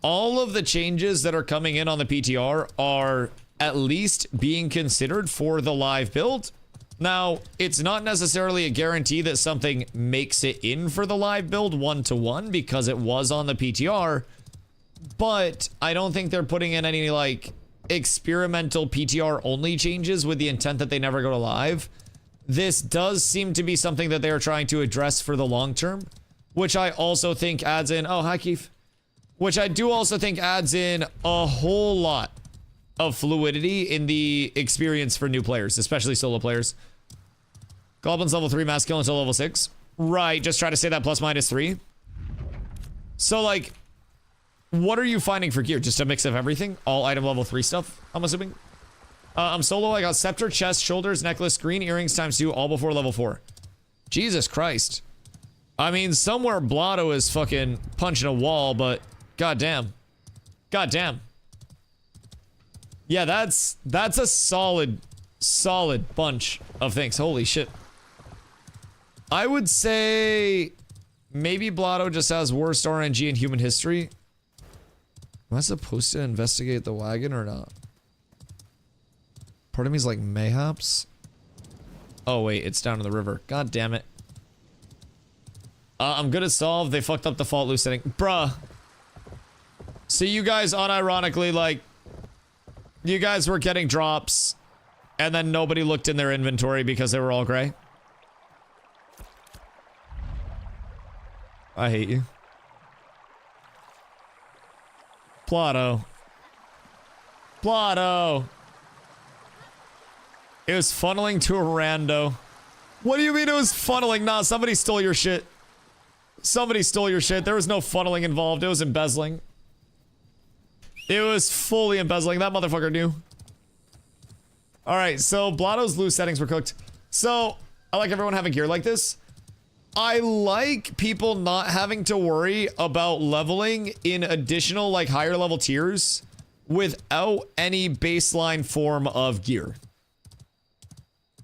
all of the changes that are coming in on the PTR are at least being considered for the live build. Now, it's not necessarily a guarantee that something makes it in for the live build one-to-one because it was on the PTR, but I don't think they're putting in any like experimental PTR only changes with the intent that they never go to live. This does seem to be something that they are trying to address for the long term, which I also think adds in, oh, hi Keith, which I do also think adds in a whole lot of fluidity in the experience for new players, especially solo players. Goblins level 3, mass kill until level 6. Right, just try to say that plus minus 3. So like, what are you finding for gear? Just a mix of everything? All item level 3 stuff, I'm assuming? I'm solo, I got scepter, chest, shoulders, necklace, green earrings ×2, all before level 4. Jesus Christ. I mean, somewhere Blotto is fucking punching a wall, but goddamn. Goddamn. Yeah, that's a solid bunch of things. Holy shit. I would say maybe Blotto just has worst RNG in human history. Am I supposed to investigate the wagon or not? Part of me's like, mayhaps? Oh wait, it's down in the river. God damn it. I'm gonna solve. They fucked up the fault loose setting. Bruh. So you guys unironically, like, you guys were getting drops, and then nobody looked in their inventory because they were all gray? I hate you. Blotto. Blotto. It was funneling to a rando. What do you mean it was funneling? Nah, somebody stole your shit. Somebody stole your shit. There was no funneling involved. It was embezzling. It was fully embezzling. That motherfucker knew. Alright, so Blotto's loose settings were cooked. So, I like everyone having gear like this. I like people not having to worry about leveling in additional, like, higher level tiers without any baseline form of gear.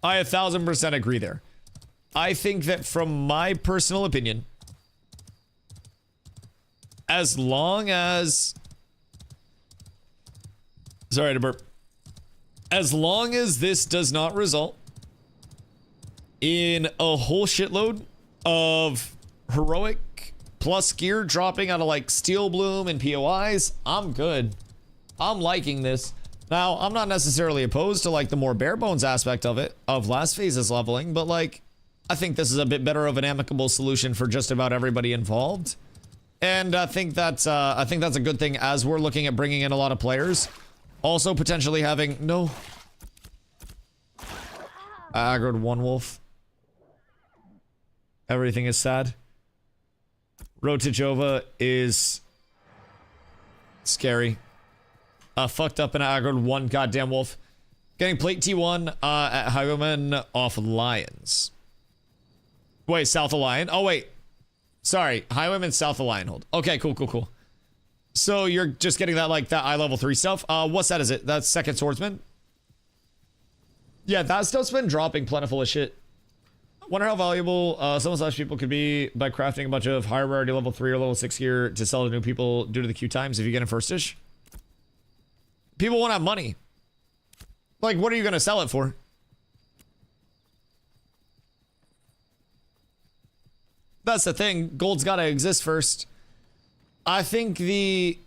I 1000% agree there. I think that from my personal opinion, as long as... Sorry to burp. As long as this does not result in a whole shitload of heroic plus gear dropping out of like Steel Bloom and POIs, I'm good. I'm liking this. Now, I'm not necessarily opposed to like the more bare bones aspect of it, of last phase's leveling, but like, I think this is a bit better of an amicable solution for just about everybody involved. And I think that's a good thing as we're looking at bringing in a lot of players. Also potentially having, no. I aggroed one wolf. Everything is sad. Road to Jova is scary. Fucked up and aggroed one goddamn wolf. Getting plate T1 at Highwayman off Lions. Wait, south of Lion? Oh, wait. Sorry, Highwayman south of Lion hold. Okay, cool. So you're just getting that, like, that eye level 3 stuff? What set is it? That's second swordsman? Yeah, that stuff's been dropping plentiful as shit. Wonder how valuable some of such people could be by crafting a bunch of higher rarity level 3 or level 6 gear to sell to new people due to the queue times if you get in first-ish. People won't have money. Like, what are you going to sell it for? That's the thing. Gold's got to exist first. I think the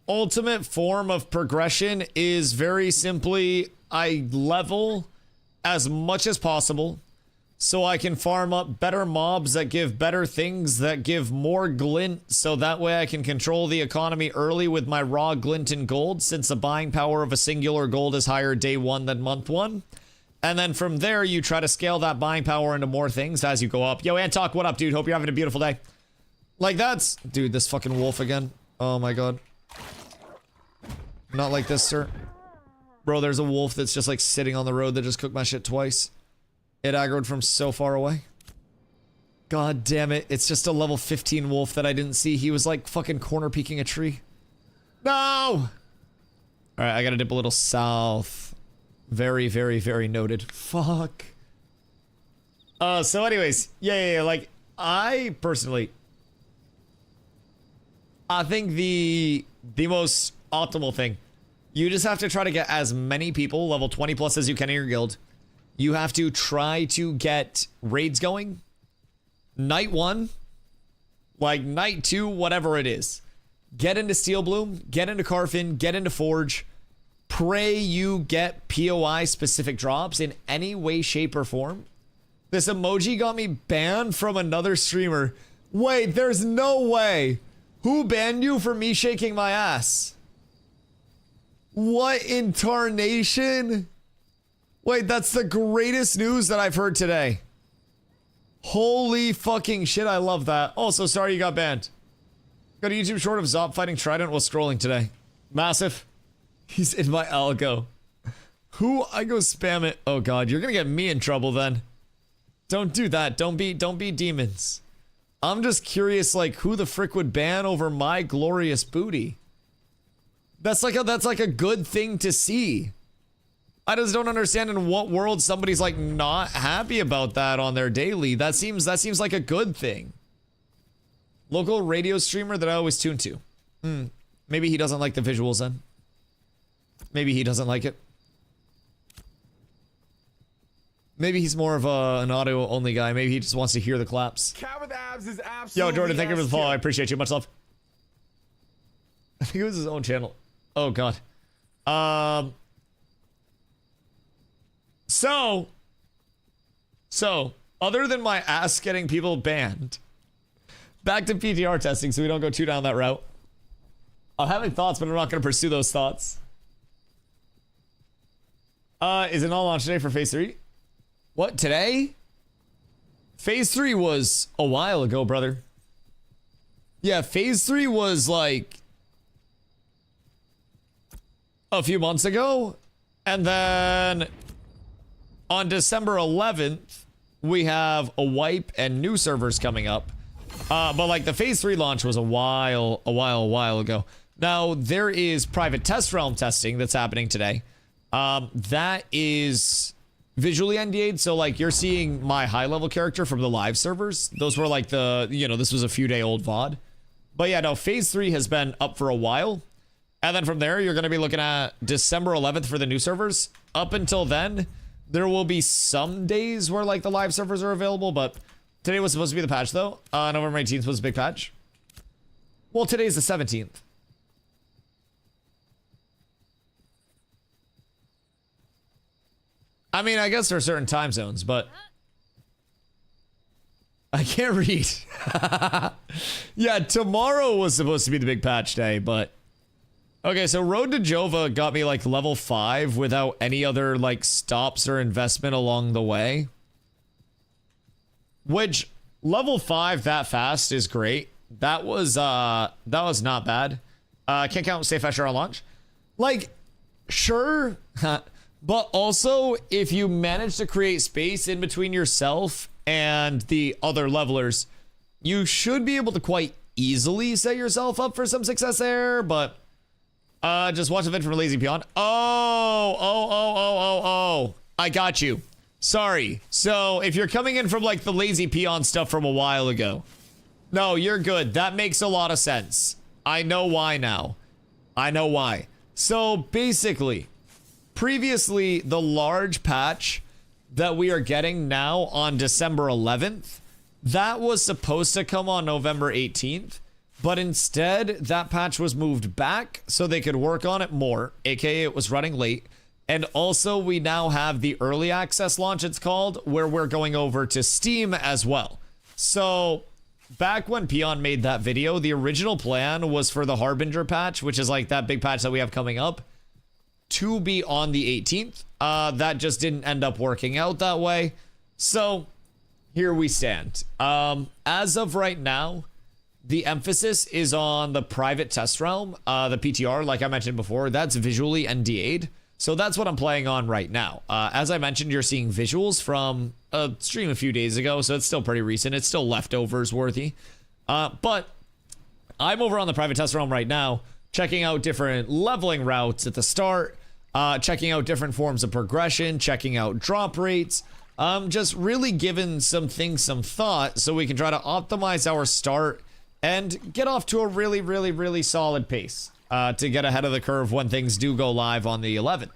ultimate form of progression is very simply I level as much as possible so I can farm up better mobs that give better things that give more glint, so that way I can control the economy early with my raw glint and gold, since the buying power of a singular gold is higher day 1 than month 1. And then from there, you try to scale that buying power into more things as you go up. Yo, Antok, what up, dude? Hope you're having a beautiful day. Like, that's... Dude, this fucking wolf again. Oh, my God. Not like this, sir. Bro, there's a wolf that's just, like, sitting on the road that just cooked my shit twice. It aggroed from so far away. God damn it. It's just a level 15 wolf that I didn't see. He was, like, fucking corner peeking a tree. No! Alright, I gotta dip a little south. Very, very, very noted. Fuck. So anyways, yeah, like, I personally, I think the most optimal thing, you just have to try to get as many people level 20 plus as you can in your guild. You have to try to get raids going. Night 1, like night 2, whatever it is. Get into Steel Bloom, get into Carfin, get into Forge. Pray you get POI specific drops in any way, shape, or form. This emoji got me banned from another streamer. Wait, there's no way. Who banned you for me shaking my ass? What in tarnation? Wait, that's the greatest news that I've heard today. Holy fucking shit, I love that. Also, sorry you got banned. Got a YouTube short of Zop fighting Trident while scrolling today. Massive. He's in my algo. Who? I go spam it. Oh god, you're gonna get me in trouble then. Don't do that. Don't be demons. I'm just curious, like, who the frick would ban over my glorious booty? That's like a good thing to see. I just don't understand in what world somebody's like not happy about that on their daily. That seems like a good thing. Local radio streamer that I always tune to. Maybe he doesn't like the visuals then. Maybe he doesn't like it. Maybe he's more of an audio-only guy. Maybe he just wants to hear the claps. Cat with abs is absolutely. Yo, Jordan, thank you for the follow. I appreciate you. Much love. I think it was his own channel. Oh, God. So, other than my ass getting people banned, back to PTR testing so we don't go too down that route. I'm having thoughts, but I'm not going to pursue those thoughts. Is it not launch today for phase 3? What, today? Phase 3 was a while ago, brother. Yeah, phase 3 was like a few months ago. And then on December 11th, we have a wipe and new servers coming up. But like the phase 3 launch was a while ago. Now there is private test realm testing that's happening today. That is visually NDA'd, so like you're seeing my high level character from the live servers. Those were like the, you know, this was a few day old VOD. But yeah, no, phase 3 has been up for a while. And then from there, you're going to be looking at December 11th for the new servers. Up until then, there will be some days where like the live servers are available, but today was supposed to be the patch though. November 18th was a big patch. Well, today's the 17th. I mean, I guess there are certain time zones, but I can't read. Yeah, tomorrow was supposed to be the big patch day, but okay, so Road to Jova got me like level 5 without any other like stops or investment along the way. Which level 5 that fast is great. That was not bad. Can't count Safe Asher on launch. Like, sure. But also, if you manage to create space in between yourself and the other levelers, you should be able to quite easily set yourself up for some success there, but just watch the vid from Lazy Peon. Oh, I got you. Sorry. So, if you're coming in from like the Lazy Peon stuff from a while ago, no, you're good. That makes a lot of sense. I know why now. I know why. So, basically, previously, the large patch that we are getting now on December 11th, that was supposed to come on November 18th, But instead, that patch was moved back so they could work on it more, aka it was running late. And also, we now have the early access launch, it's called, where we're going over to Steam as well. So, back when Peon made that video, the original plan was for the Harbinger patch, which is like that big patch that we have coming up, to be on the 18th. That just didn't end up working out that way. So, here we stand. As of right now, the emphasis is on the private test realm, the PTR, like I mentioned before, that's visually NDA'd. So that's what I'm playing on right now. As I mentioned, you're seeing visuals from a stream a few days ago, so it's still pretty recent. It's still leftovers worthy. But I'm over on the private test realm right now, checking out different leveling routes at the start, checking out different forms of progression, checking out drop rates, just really giving some things some thought so we can try to optimize our start and get off to a really, really, really solid pace. To get ahead of the curve when things do go live on the 11th.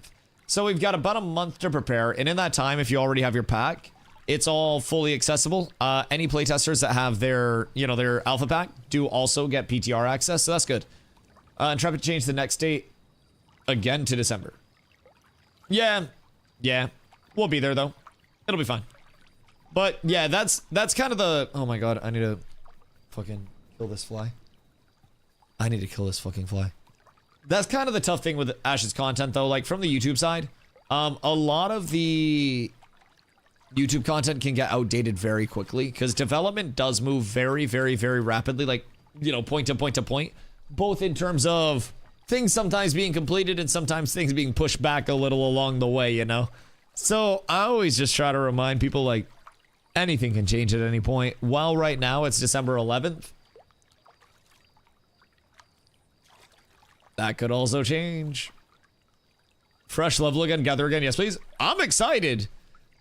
So we've got about a month to prepare, and in that time, if you already have your pack, it's all fully accessible. Any playtesters that have their, their alpha pack do also get PTR access, so that's good. Intrepid changed the next date again to December. Yeah, we'll be there though. It'll be fine. But yeah, that's kind of the. Oh my god, I need to fucking kill this fly. I need to kill this fucking fly. That's kind of the tough thing with Ash's content, though. Like, from the YouTube side, a lot of the YouTube content can get outdated very quickly because development does move very, very, very rapidly, like, point to point to point, both in terms of things sometimes being completed and sometimes things being pushed back a little along the way, So I always just try to remind people, like, anything can change at any point. While right now it's December 11th, that could also change. Fresh level again, gather again, yes please. I'm excited.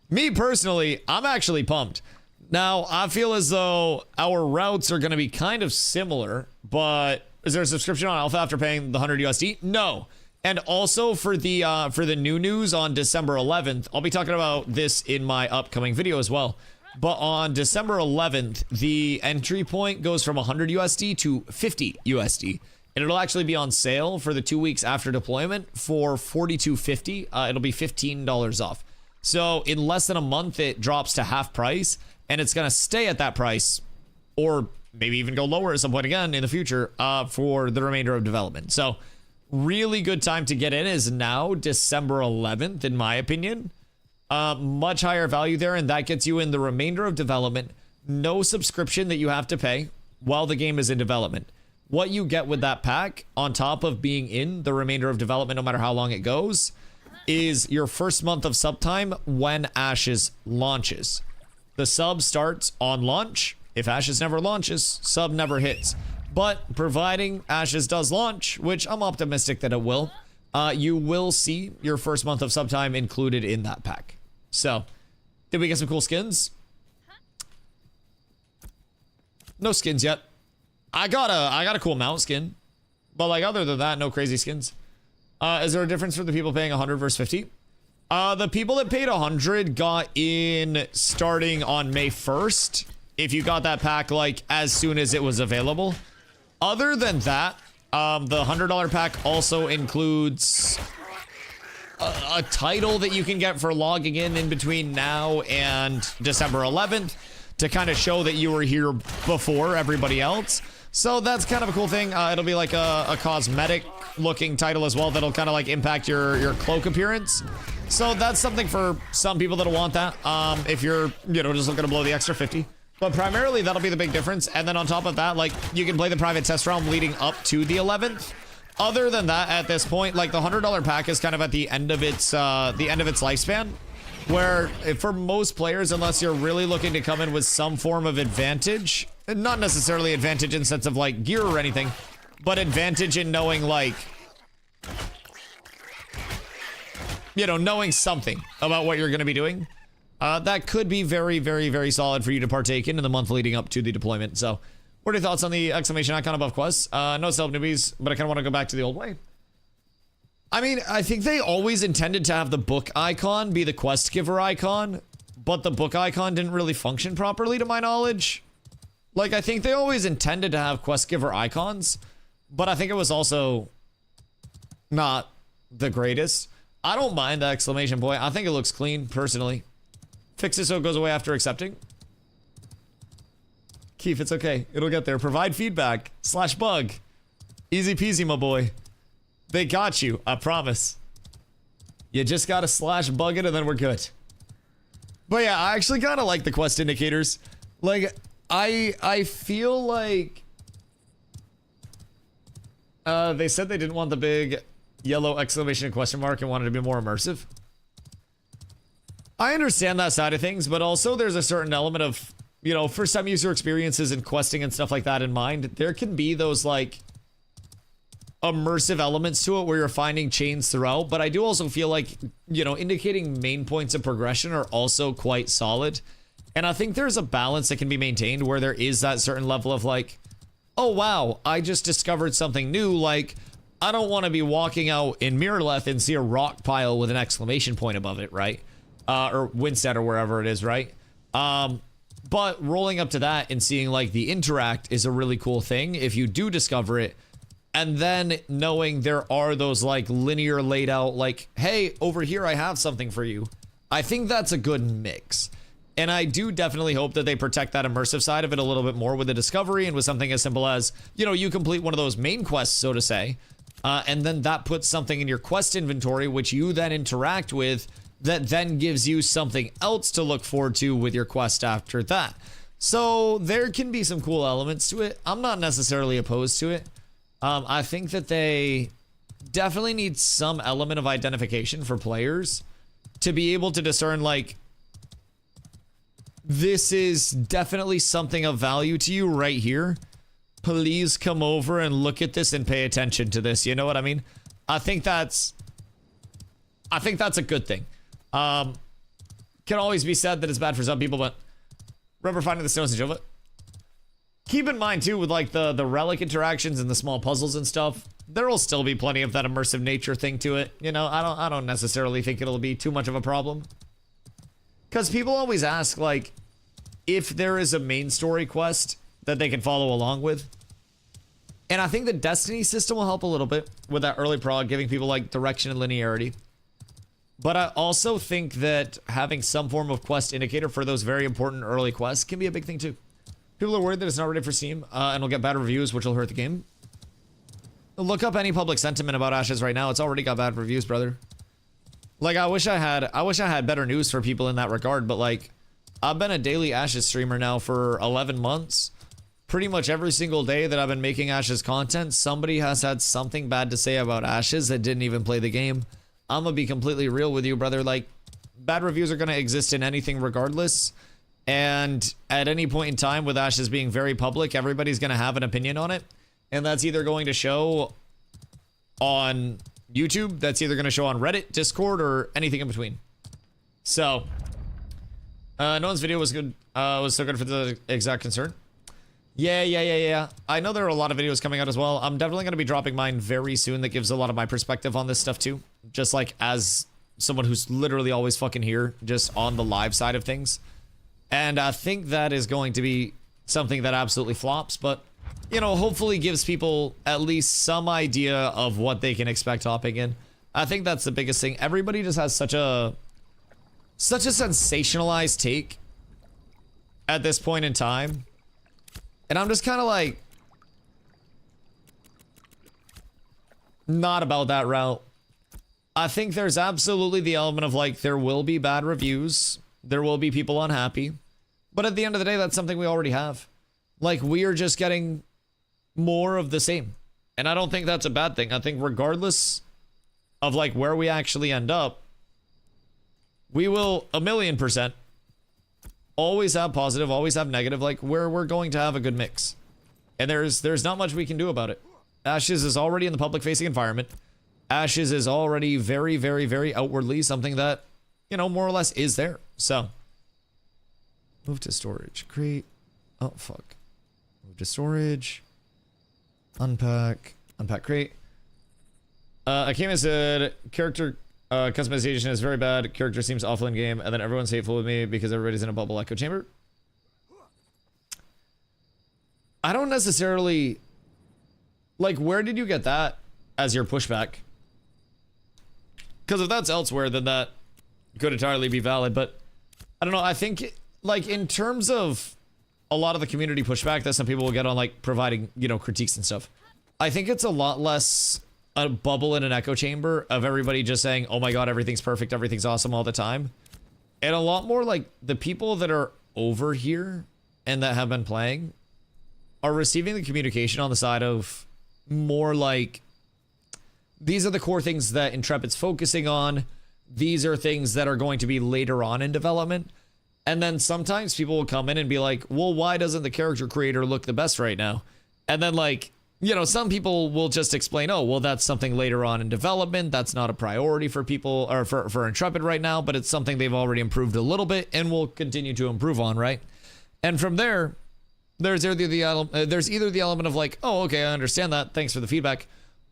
Me personally, I'm actually pumped. Now, I feel as though our routes are gonna be kind of similar, but is there a subscription on Alpha after paying the 100 USD? No. And also for the new news on December 11th, I'll be talking about this in my upcoming video as well. But on December 11th, the entry point goes from 100 USD to 50 USD. And it'll actually be on sale for the 2 weeks after deployment for $42.50. It'll be $15 off. So in less than a month, it drops to half price, and it's gonna stay at that price, or maybe even go lower at some point again in the future for the remainder of development. So really good time to get in is now, December 11th, in my opinion. Much higher value there, and that gets you in the remainder of development. No subscription that you have to pay while the game is in development. What you get with that pack, on top of being in the remainder of development, no matter how long it goes, is your first month of sub time when Ashes launches. The sub starts on launch. If Ashes never launches, sub never hits. But providing Ashes does launch, which I'm optimistic that it will, you will see your first month of sub time included in that pack. So, did we get some cool skins? No skins yet. I got a cool mount skin, but like other than that, no crazy skins. Is there a difference for the people paying 100 versus 50? The people that paid 100 got in starting on May 1st. If you got that pack like as soon as it was available. Other than that, the $100 pack also includes a title that you can get for logging in between now and December 11th to kind of show that you were here before everybody else. So that's kind of a cool thing. It'll be like a cosmetic looking title as well that'll kind of like impact your cloak appearance. So that's something for some people that'll want that. If you're, just looking to blow the extra 50. But primarily that'll be the big difference. And then on top of that, like you can play the private test realm leading up to the 11th. Other than that, at this point, like the $100 pack is kind of at the end of its lifespan. Where for most players, unless you're really looking to come in with some form of advantage, not necessarily advantage in sense of like gear or anything, but advantage in knowing like, knowing something about what you're going to be doing, that could be very, very, very solid for you to partake in the month leading up to the deployment. So what are your thoughts on the exclamation icon above quests? No self newbies, but I kind of want to go back to the old way. I mean, I think they always intended to have the book icon be the quest giver icon, but the book icon didn't really function properly to my knowledge. Like, I think they always intended to have quest giver icons, but I think it was also not the greatest. I don't mind the exclamation point. I think it looks clean, personally. Fix it so it goes away after accepting. Keith, it's okay. It'll get there. Provide feedback. /bug. Easy peasy, my boy. They got you. I promise. You just gotta /bug it and then we're good. But yeah, I actually kind of like the quest indicators. Like, I feel like they said they didn't want the big yellow exclamation and question mark and wanted to be more immersive. I understand that side of things, but also there's a certain element of, you know, for some user experiences and questing and stuff like that in mind, there can be those like immersive elements to it where you're finding chains throughout. But I do also feel like, you know, indicating main points of progression are also quite solid. And I think there's a balance that can be maintained where there is that certain level of like, oh wow, I just discovered something new. Like, I don't want to be walking out in Mirrorleth and see a rock pile with an exclamation point above it, right? Or Winstead or wherever it is, right? But rolling up to that and seeing like the interact is a really cool thing if you do discover it. And then knowing there are those like linear laid out like, hey, over here I have something for you. I think that's a good mix. And I do definitely hope that they protect that immersive side of it a little bit more with the discovery and with something as simple as, you know, you complete one of those main quests, so to say, and then that puts something in your quest inventory, which you then interact with, that then gives you something else to look forward to with your quest after that. So there can be some cool elements to it. I'm not necessarily opposed to it. I think that they definitely need some element of identification for players to be able to discern like, this is definitely something of value to you right here. Please come over and look at this and pay attention to this. You know what I mean? I think that's a good thing. Can always be said that it's bad for some people, but remember finding the stones in Jova? Keep in mind too, with like the relic interactions and the small puzzles and stuff, there will still be plenty of that immersive nature thing to it. You know, I don't necessarily think it'll be too much of a problem. Because people always ask, like, if there is a main story quest that they can follow along with. And I think the Destiny system will help a little bit with that early prog, giving people, like, direction and linearity. But I also think that having some form of quest indicator for those very important early quests can be a big thing, too. People are worried that it's not ready for Steam, and will get bad reviews, which will hurt the game. Look up any public sentiment about Ashes right now. It's already got bad reviews, brother. Like, I wish I had better news for people in that regard, but like, I've been a daily Ashes streamer now for 11 months. Pretty much every single day that I've been making Ashes content, somebody has had something bad to say about Ashes that didn't even play the game. I'm gonna be completely real with you, brother. Like, bad reviews are gonna exist in anything regardless. And at any point in time with Ashes being very public, everybody's gonna have an opinion on it. And that's either going to show on YouTube, that's either going to show on Reddit, Discord, or anything in between. So, no one's video was good, was so good for the exact concern. Yeah. I know there are a lot of videos coming out as well. I'm definitely going to be dropping mine very soon that gives a lot of my perspective on this stuff too. Just like as someone who's literally always fucking here, just on the live side of things. And I think that is going to be something that absolutely flops, but you know, hopefully gives people at least some idea of what they can expect hopping in. I think that's the biggest thing. Everybody just has such a sensationalized take at this point in time. And I'm just kind of like, not about that route. I think there's absolutely the element of like, there will be bad reviews. There will be people unhappy. But at the end of the day, that's something we already have. Like, we are just getting more of the same. And I don't think that's a bad thing. I think regardless of like where we actually end up, we will 1,000,000% always have positive, always have negative, like where we're going to have a good mix. And there's not much we can do about it. Ashes is already in the public facing environment. Ashes is already very, very, very outwardly something that, you know, more or less is there. So move to storage, create. Oh, fuck. Move to storage. Unpack. Unpack crate. Akima said, character customization is very bad. Character seems awful in game. And then everyone's hateful with me because everybody's in a bubble echo chamber. I don't necessarily like, where did you get that as your pushback? Because if that's elsewhere, then that could entirely be valid. But I don't know. I think like in terms of a lot of the community pushback that some people will get on like providing, you know, critiques and stuff, I think it's a lot less a bubble in an echo chamber of everybody just saying, oh my god, everything's perfect, everything's awesome all the time. And a lot more like the people that are over here and that have been playing are receiving the communication on the side of more like, these are the core things that Intrepid's focusing on. These are things that are going to be later on in development. And then sometimes people will come in and be like, well, why doesn't the character creator look the best right now? And then like, you know, some people will just explain, oh, well, that's something later on in development. That's not a priority for people or for Intrepid right now, but it's something they've already improved a little bit and will continue to improve on, right? And from there, there's either the element of like, oh, okay, I understand that. Thanks for the feedback.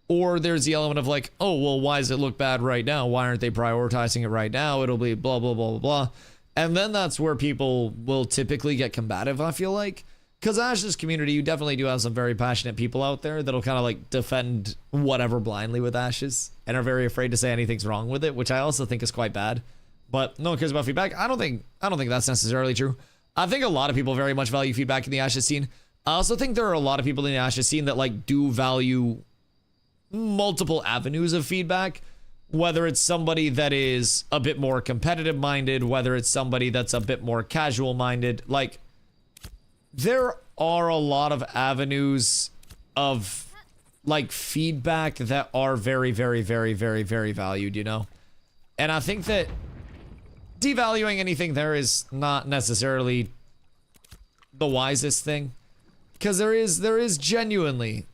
Or there's the element of like, oh, well, why does it look bad right now? Why aren't they prioritizing it right now? It'll be blah, blah, blah, blah, blah. And then that's where people will typically get combative, I feel like. Because Ash's community, you definitely do have some very passionate people out there that'll kind of like defend whatever blindly with Ashes and are very afraid to say anything's wrong with it, which I also think is quite bad. But no one cares about feedback. I don't think that's necessarily true. I think a lot of people very much value feedback in the Ashes scene. I also think there are a lot of people in the Ashes scene that like do value multiple avenues of feedback, whether it's somebody that is a bit more competitive minded, whether it's somebody that's a bit more casual minded. Like, there are a lot of avenues of like feedback that are very, very, very, very, very valued, you know? And I think that devaluing anything there is not necessarily the wisest thing, because there is genuinely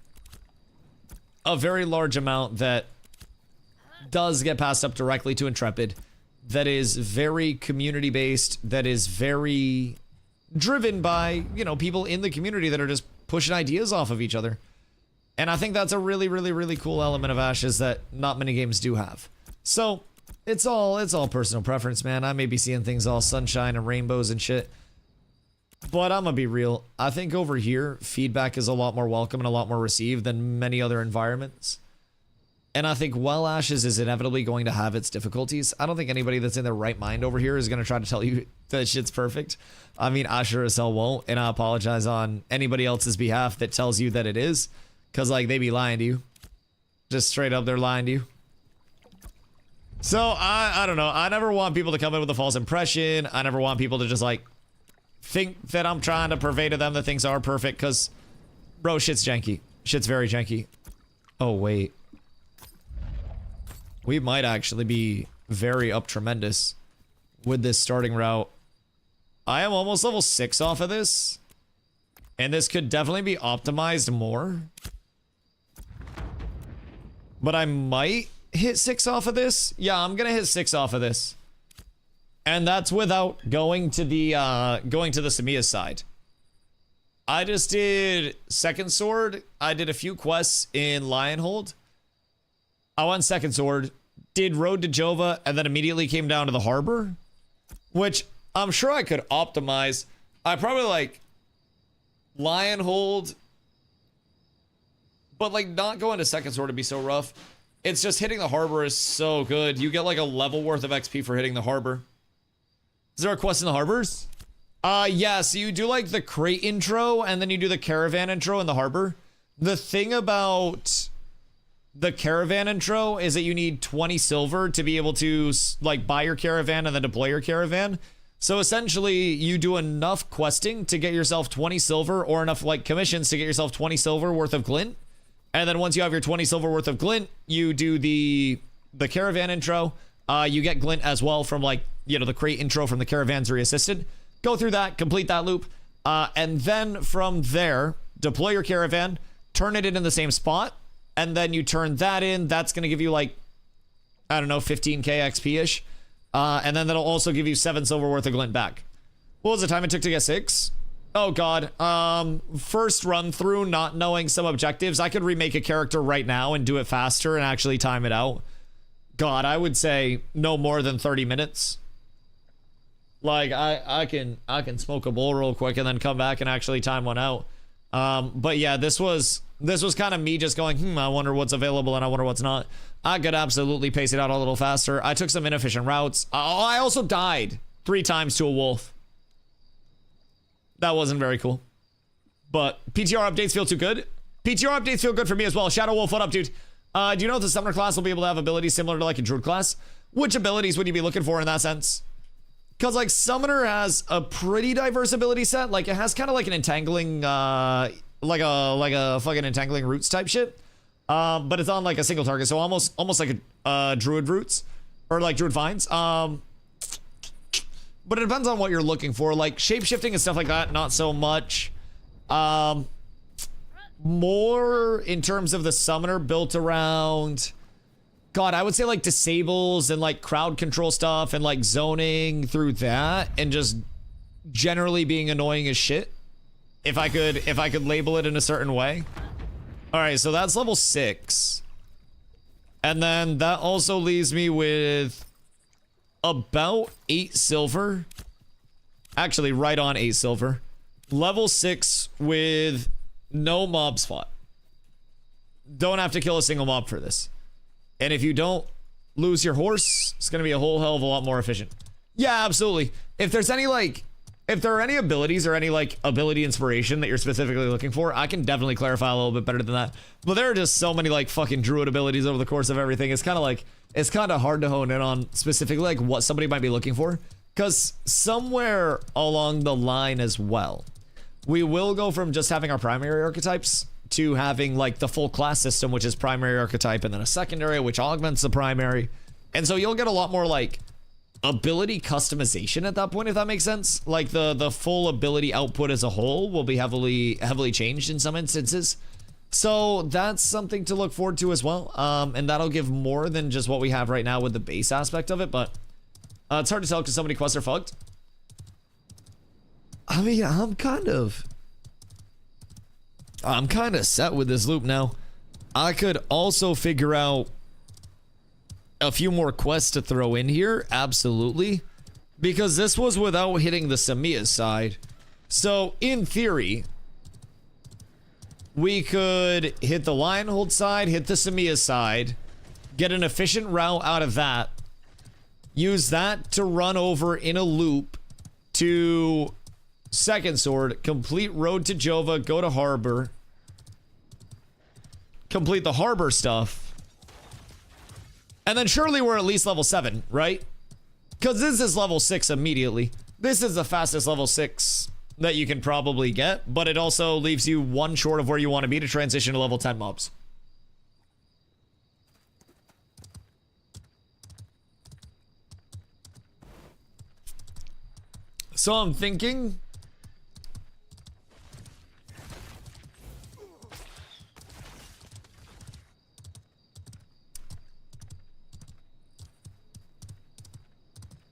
a very large amount that does get passed up directly to Intrepid that is very community based, that is very driven by, you know, people in the community that are just pushing ideas off of each other. And I think that's a really, really, really cool element of Ashes that not many games do have. So it's all personal preference, man. I may be seeing things all sunshine and rainbows and shit, but I'm gonna be real. I think over here, feedback is a lot more welcome and a lot more received than many other environments. And I think while Ashes is inevitably going to have its difficulties, I don't think anybody that's in their right mind over here is going to try to tell you that shit's perfect. I mean, I sure as hell won't, and I apologize on anybody else's behalf that tells you that it is, because, like, they be lying to you. Just straight up, they're lying to you. So, I don't know. I never want people to come in with a false impression. I never want people to just, like, think that I'm trying to purvey to them that things are perfect, because, bro, shit's janky. Shit's very janky. Oh, wait. We might actually be very up tremendous with this starting route. I am almost level 6 off of this, and this could definitely be optimized more. But I might hit 6 off of this. Yeah, I'm gonna hit 6 off of this. And that's without going to the Samiya side. I just did Second Sword. I did a few quests in Lionhold. I went Second Sword, did Road to Jova, and then immediately came down to the harbor, which I'm sure I could optimize. I probably like Lionhold, but like not going to Second Sword would be so rough. It's just hitting the harbor is so good. You get like a level worth of XP for hitting the harbor. Is there a quest in the harbors? Yeah, so you do like the crate intro and then you do the caravan intro in the harbor. The thing about the caravan intro is that you need 20 silver to be able to like buy your caravan and then deploy your caravan. So essentially you do enough questing to get yourself 20 silver or enough like commissions to get yourself 20 silver worth of glint. And then once you have your 20 silver worth of glint, you do the caravan intro. You get glint as well from like, you know, the crate intro from the Caravansery Assistant. Go through that, complete that loop. And then from there, deploy your caravan, turn it in the same spot. And then you turn that in. That's going to give you like, I don't know, 15k XP-ish. And then that'll also give you 7 silver worth of glint back. What was the time it took to get 6? Oh god. First run through, not knowing some objectives. I could remake a character right now and do it faster and actually time it out. God, I would say no more than 30 minutes. Like I can smoke a bowl real quick and then come back and actually time one out. But yeah, this was kind of me just going, I wonder what's available and I wonder what's not. I could absolutely pace it out a little faster. I took some inefficient routes. I also died 3 times to a wolf. That wasn't very cool. But PTR updates feel too good. PTR updates feel good for me as well. Shadow Wolf, what up, dude? Do you know if the Summoner class will be able to have abilities similar to like a Druid class? Which abilities would you be looking for in that sense? Because like Summoner has a pretty diverse ability set. Like it has kind of like an entangling, like a fucking entangling roots type shit. But it's on like a single target, so almost like a Druid roots or like Druid vines. But it depends on what you're looking for. Like shape-shifting and stuff like that, not so much. More in terms of the Summoner built around, God, I would say like disables and like crowd control stuff and like zoning through that and just generally being annoying as shit. If I could label it in a certain way. All right, so that's level 6. And then that also leaves me with about 8 silver. Actually, right on 8 silver. Level 6 with no mob spot. Don't have to kill a single mob for this. And if you don't lose your horse, it's gonna be a whole hell of a lot more efficient. Yeah, absolutely. If there are any abilities or any like ability inspiration that you're specifically looking for, I can definitely clarify a little bit better than that. But there are just so many like fucking druid abilities over the course of everything. It's kind of hard to hone in on specifically like what somebody might be looking for. Because somewhere along the line as well, we will go from just having our primary archetypes to having like the full class system, which is primary archetype, and then a secondary, which augments the primary. And so you'll get a lot more like ability customization at that point, if that makes sense. Like the full ability output as a whole will be heavily changed in some instances. So that's something to look forward to as well. And that'll give more than just what we have right now with the base aspect of it, but it's hard to tell because so many quests are fucked. I mean, I'm kind of set with this loop now. I could also figure out a few more quests to throw in here, absolutely, because this was without hitting the Samia's side. So in theory, we could hit the Lionhold side, hit the Samia's side, get an efficient route out of that, use that to run over in a loop to Second Sword, complete road to Jova, go to Harbor, complete the Harbor stuff, and then surely we're at least level 7, right? Because this is level 6 immediately. This is the fastest level 6 that you can probably get, but it also leaves you 1 short of where you want to be to transition to level 10 mobs. So I'm thinking,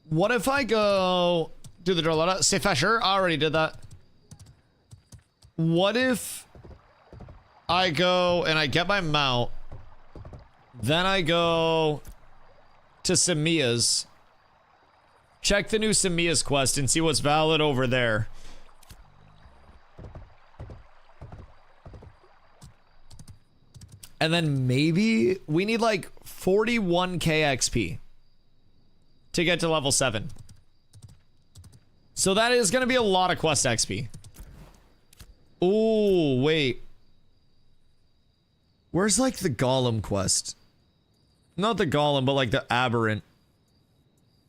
what if I go do the Drolota? Say Fesher, I already did that. What if I go and I get my mount, then I go to Samia's, check the new Samia's quest and see what's valid over there. And then maybe we need like 41k XP to get to level 7. So that is going to be a lot of quest XP. Ooh, wait. Where's like the Golem quest? Not the Golem, but like the Aberrant.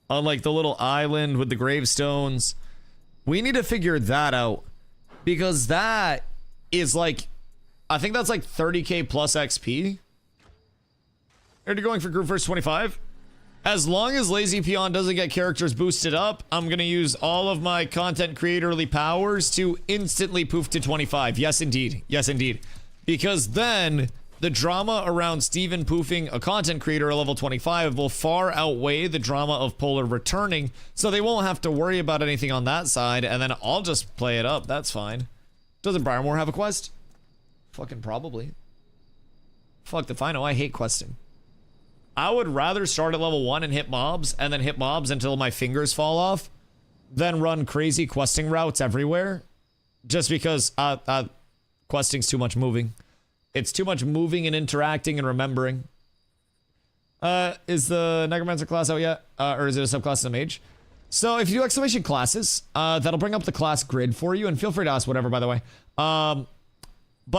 On like the little island with the gravestones. We need to figure that out. Because that is like, I think that's like 30k plus XP. Are you going for group first 25? As long as Lazy Peon doesn't get characters boosted up, I'm going to use all of my content creatorly powers to instantly poof to 25. Yes, indeed. Yes, indeed. Because then the drama around Steven poofing a content creator at level 25 will far outweigh the drama of Polar returning, so they won't have to worry about anything on that side, and then I'll just play it up. That's fine. Doesn't Briarmore have a quest? Fucking probably. Fuck if I know. I hate questing. I would rather start at level 1 and hit mobs, and then hit mobs until my fingers fall off, than run crazy questing routes everywhere. Just because Questing's too much moving. It's too much moving and interacting and remembering. Is the Necromancer class out yet? Or is it a subclass of the Mage? So if you do exclamation classes, that'll bring up the class grid for you, and feel free to ask whatever, by the way. But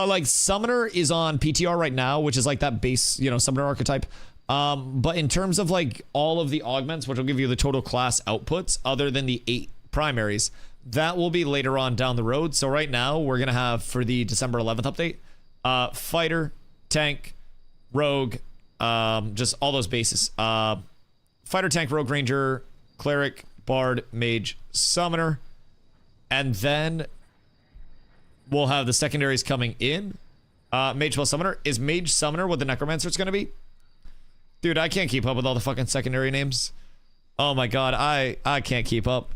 like Summoner is on PTR right now, which is like that base, you know, Summoner archetype. But in terms of like all of the augments, which will give you the total class outputs, other than the 8 primaries, that will be later on down the road. So right now we're gonna have for the December 11th update, fighter, tank, rogue, just all those bases. Fighter, tank, rogue, ranger, cleric, bard, mage, summoner, and then we'll have the secondaries coming in. Mage plus summoner. Is mage summoner what the necromancer is going to be? Dude, I can't keep up with all the fucking secondary names. Oh my god, I can't keep up.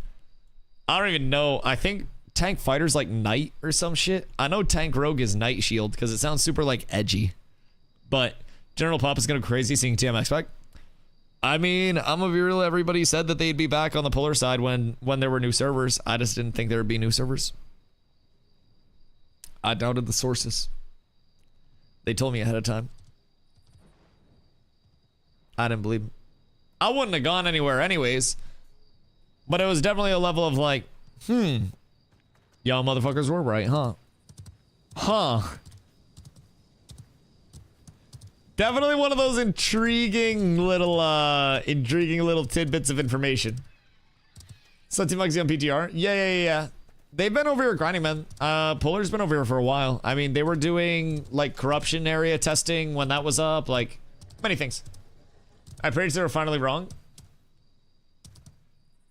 I don't even know. I think tank fighter's like knight or some shit. I know tank rogue is knight shield because it sounds super like edgy. But general pop is going to go crazy seeing TMX back. I mean, I'm gonna be real. Everybody said that they'd be back on the polar side when there were new servers. I just didn't think there would be new servers. I doubted the sources. They told me ahead of time. I didn't believe them. I wouldn't have gone anywhere anyways. But it was definitely a level of like, y'all motherfuckers were right, huh? Definitely one of those intriguing little tidbits of information. So Team Lexi on PTR. Yeah. They've been over here grinding, man. Polar's been over here for a while. I mean, they were doing like corruption area testing when that was up, like many things. I prayed they were finally wrong.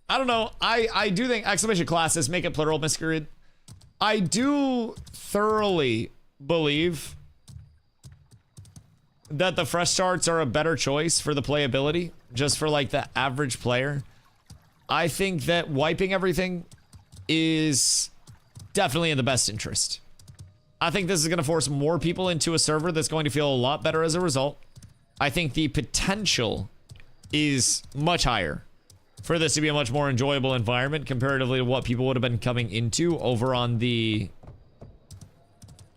I don't know. I do think exclamation classes make it plural miscreant. I do thoroughly believe that the fresh starts are a better choice for the playability, just for like the average player. I think that wiping everything is definitely in the best interest. I think this is going to force more people into a server that's going to feel a lot better as a result. I think the potential is much higher for this to be a much more enjoyable environment comparatively to what people would have been coming into over on the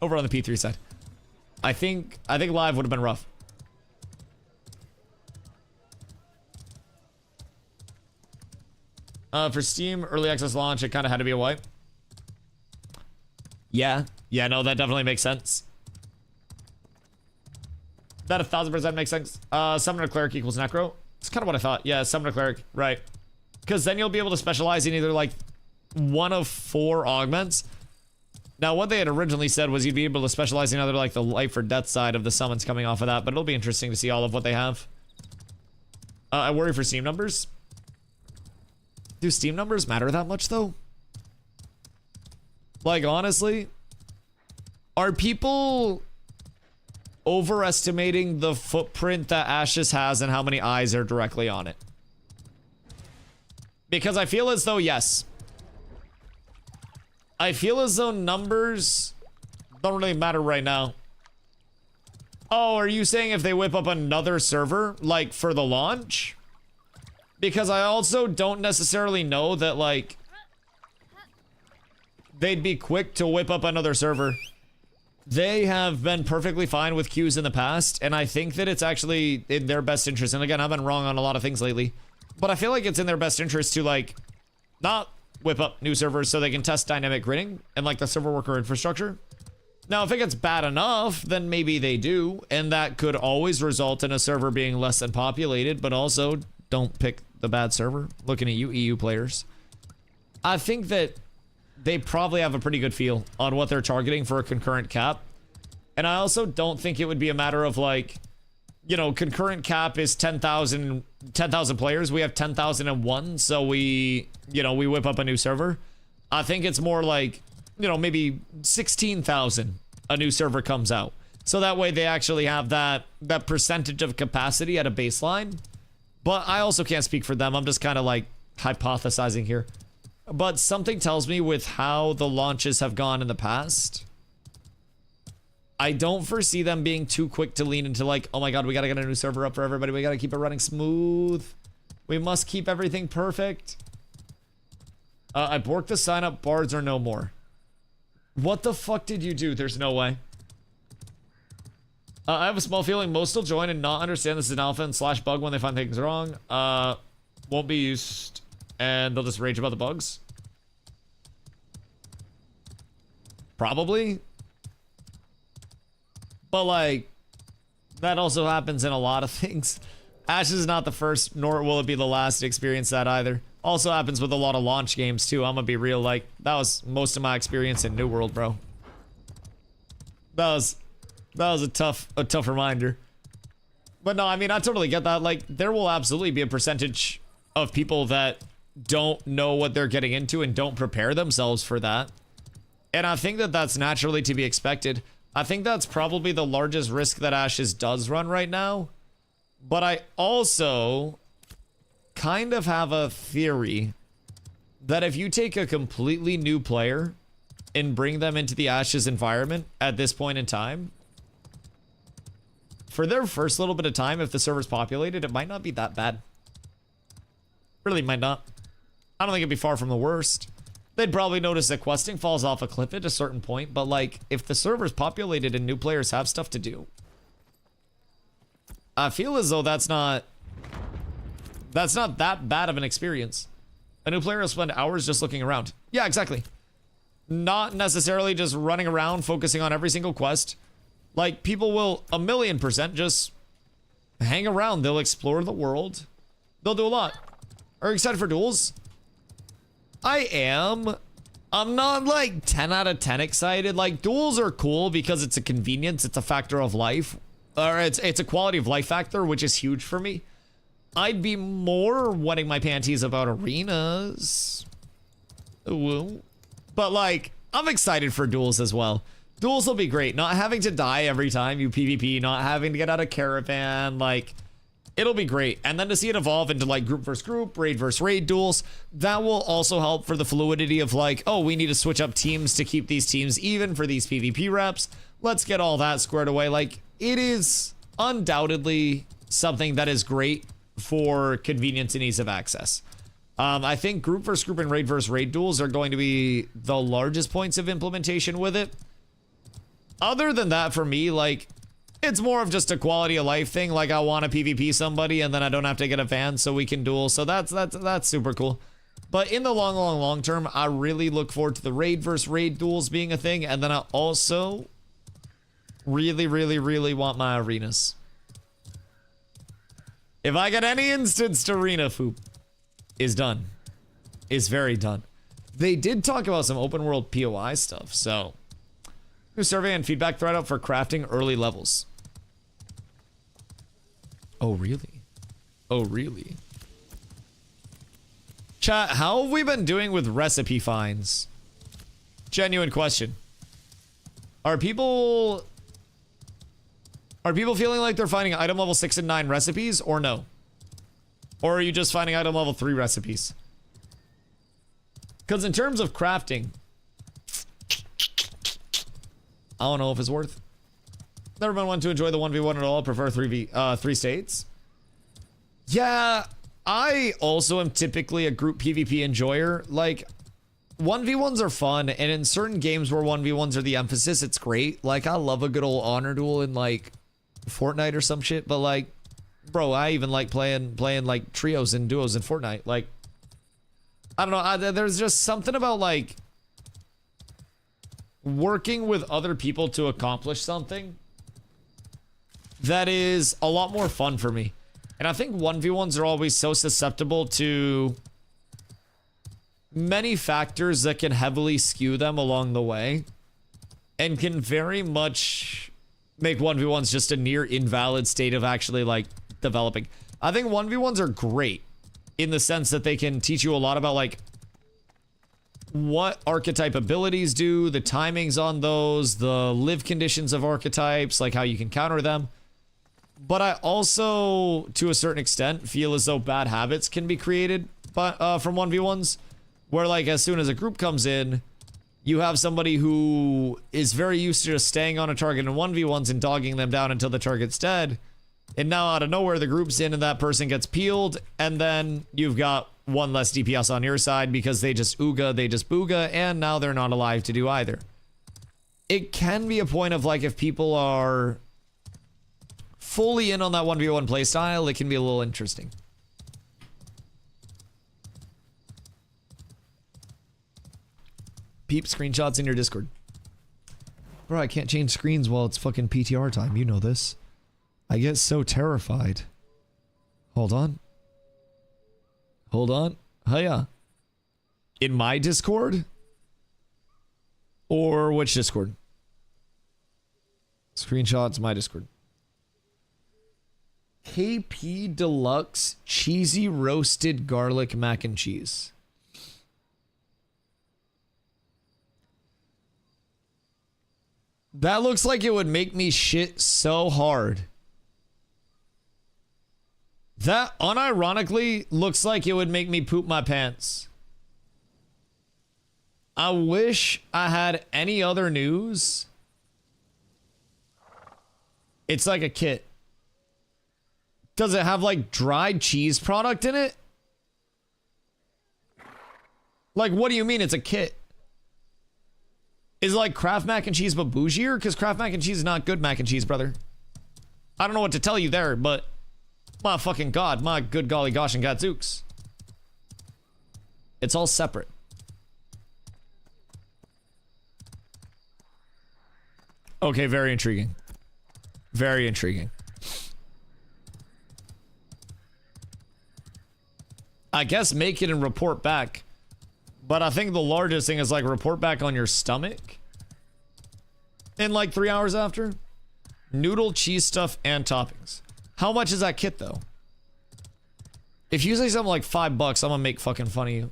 P3 side. I think live would have been rough. For Steam early access launch, it kind of had to be a wipe. Yeah, no, that definitely makes sense. That 1000% makes sense. Summoner cleric equals necro. It's kind of what I thought. Yeah, summoner cleric, right? Because then you'll be able to specialize in either like one of 4 augments. Now, what they had originally said was you'd be able to specialize in either like the life or death side of the summons coming off of that, but it'll be interesting to see all of what they have. I worry for Steam numbers. Do Steam numbers matter that much though? Like, honestly, are people overestimating the footprint that Ashes has and how many eyes are directly on it? Because I feel as though, yes. I feel as though numbers don't really matter right now. Oh, are you saying if they whip up another server, like, for the launch? Because I also don't necessarily know that, like, they'd be quick to whip up another server. They have been perfectly fine with queues in the past, and I think that it's actually in their best interest. And again, I've been wrong on a lot of things lately. But I feel like it's in their best interest to, like, not whip up new servers so they can test dynamic gridding and, like, the server worker infrastructure. Now, if it gets bad enough, then maybe they do, and that could always result in a server being less than populated, but also don't pick the bad server. Looking at you, EU players. I think that they probably have a pretty good feel on what they're targeting for a concurrent cap. And I also don't think it would be a matter of, like, you know, concurrent cap is 10,000 players. We have 10,001, so we whip up a new server. I think it's more like, you know, maybe 16,000 a new server comes out. So that way they actually have that percentage of capacity at a baseline. But I also can't speak for them. I'm just kind of like hypothesizing here. But something tells me with how the launches have gone in the past, I don't foresee them being too quick to lean into like, oh my god, we gotta get a new server up for everybody. We gotta keep it running smooth. We must keep everything perfect. I borked the sign up. Bards are no more. What the fuck did you do? There's no way. I have a small feeling most will join and not understand this is an alpha and slash bug when they find things wrong. Won't be used and they'll just rage about the bugs. Probably. But like, that also happens in a lot of things. Ash is not the first, nor will it be the last to experience that either. Also happens with a lot of launch games too. I'm gonna be real, like, that was most of my experience in New World, bro. That was a tough reminder. But no, I mean, I totally get that. Like, there will absolutely be a percentage of people that don't know what they're getting into and don't prepare themselves for that. And I think that that's naturally to be expected. I think that's probably the largest risk that Ashes does run right now. But I also kind of have a theory that if you take a completely new player and bring them into the Ashes environment at this point in time, for their first little bit of time, if the server's populated, it might not be that bad. Really might not. I don't think it'd be far from the worst. They'd probably notice that questing falls off a cliff at a certain point, but like, if the server's populated and new players have stuff to do, I feel as though that's not that bad of an experience. A new player will spend hours just looking around. Yeah, exactly. Not necessarily just running around focusing on every single quest. Like, people will 1,000,000% just hang around. They'll explore the world. They'll do a lot. Are you excited for duels? I am. I'm not like 10 out of 10 excited. Like, duels are cool because it's a convenience. It's a factor of life. Or it's a quality of life factor, which is huge for me. I'd be more wetting my panties about arenas. Ooh. But like, I'm excited for duels as well. Duels will be great. Not having to die every time you PvP, not having to get out of caravan, like, it'll be great. And then to see it evolve into like group versus group, raid versus raid duels, that will also help for the fluidity of like, oh, we need to switch up teams to keep these teams even for these PvP reps. Let's get all that squared away. Like, it is undoubtedly something that is great for convenience and ease of access. I think group versus group and raid versus raid duels are going to be the largest points of implementation with it. Other than that, for me, like, it's more of just a quality of life thing. Like, I want to PvP somebody and then I don't have to get a van so we can duel. So that's super cool. But in the long term, I really look forward to the raid versus raid duels being a thing. And then I also really want my arenas. If I get any instanced arena, Foop is done. Is very done. They did talk about some open world POI stuff, so new survey and feedback thread up for crafting early levels. Oh really? Oh really? Chat, how have we been doing with recipe finds? Genuine question. Are people feeling like they're finding item level 6 and 9 recipes, or no? Or are you just finding item level 3 recipes? Because in terms of crafting, I don't know if it's worth. Never been one to enjoy the 1v1 at all. Prefer 3 states. Yeah, I also am typically a group PvP enjoyer. Like, 1v1s are fun, and in certain games where 1v1s are the emphasis, it's great. Like, I love a good old honor duel in like Fortnite or some shit, but like, bro, I even like playing like trios and duos in Fortnite. Like, I don't know, there's just something about like working with other people to accomplish something that is a lot more fun for me. And I think 1v1s are always so susceptible to many factors that can heavily skew them along the way and can very much make 1v1s just a near invalid state of actually like developing. I think 1v1s are great in the sense that they can teach you a lot about like what archetype abilities do, the timings on those, the live conditions of archetypes, like how you can counter them. But I also, to a certain extent, feel as though bad habits can be created from 1v1s, where like as soon as a group comes in, you have somebody who is very used to just staying on a target in 1v1s and dogging them down until the target's dead. And now out of nowhere, the group's in and that person gets peeled. And then you've got one less DPS on your side because they just ooga, they just booga, and now they're not alive to do either. it can be a point of like if people are fully in on that 1v1 playstyle, it can be a little interesting. Peep screenshots in your Discord. Bro, I can't change screens while it's fucking PTR time. You know this. I get so terrified. Hold on. Hold on. Hiya. In my Discord? Or which Discord? Screenshots, my Discord. KP Deluxe Cheesy Roasted Garlic Mac and Cheese. That looks like it would make me shit so hard. That unironically looks like it would make me poop my pants. I wish I had any other news. It's like a kit. Does it have like dried cheese product in it? Like, what do you mean it's a kit? Is it like Kraft mac and cheese but bougier? Because Kraft mac and cheese is not good mac and cheese, brother. I don't know what to tell you there, but my fucking god, my good golly gosh and gadzooks. It's all separate. Okay, very intriguing. Very intriguing. I guess make it and report back. But I think the largest thing is like report back on your stomach. In like 3 hours after. Noodle, cheese stuff, and toppings. How much is that kit though? If you say something like $5, I'm gonna make fucking fun of you.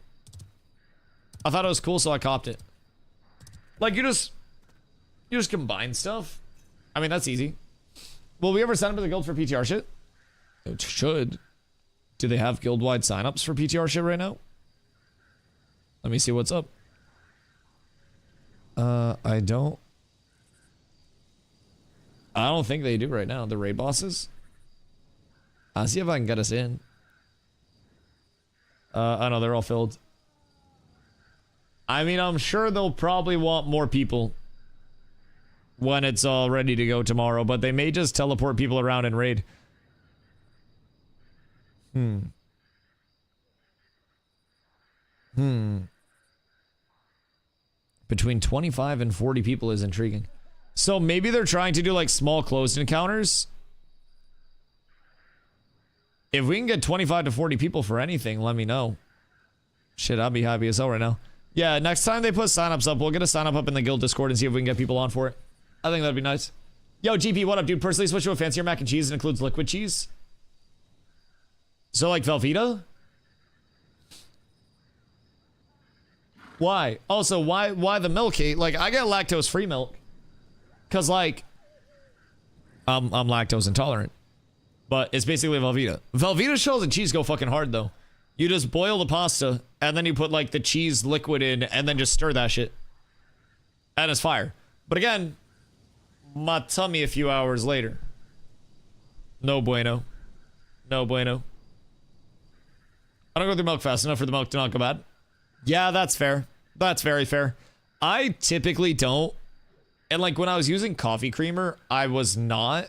I thought it was cool, so I copped it. Like you just combine stuff. I mean, that's easy. Will we ever sign up to the guild for PTR shit? It should. Do they have guild-wide signups for PTR shit right now? Let me see what's up. I don't think they do right now. The raid bosses. I'll see if I can get us in. I know they're all filled. I mean, I'm sure they'll probably want more people when it's all ready to go tomorrow, but they may just teleport people around and raid. Between 25 and 40 people is intriguing. So maybe they're trying to do like small closed encounters. If we can get 25 to 40 people for anything, let me know. Shit, I'll be happy as hell right now. Yeah, next time they put signups up, we'll get a sign up in the guild Discord and see if we can get people on for it. I think that'd be nice. Yo, GP, what up, dude? Personally, switch to a fancier mac and cheese that includes liquid cheese. So like Velveeta? Why? Also, why the milk cake? Like, I get lactose-free milk. Cause like, I'm lactose intolerant. But it's basically Velveeta. Velveeta shells and cheese go fucking hard though. You just boil the pasta, and then you put like the cheese liquid in, and then just stir that shit. And it's fire. But again, my tummy a few hours later. No bueno. No bueno. I don't go through milk fast enough for the milk to not go bad. Yeah, that's fair. That's very fair. I typically don't. And like when I was using coffee creamer, I was not.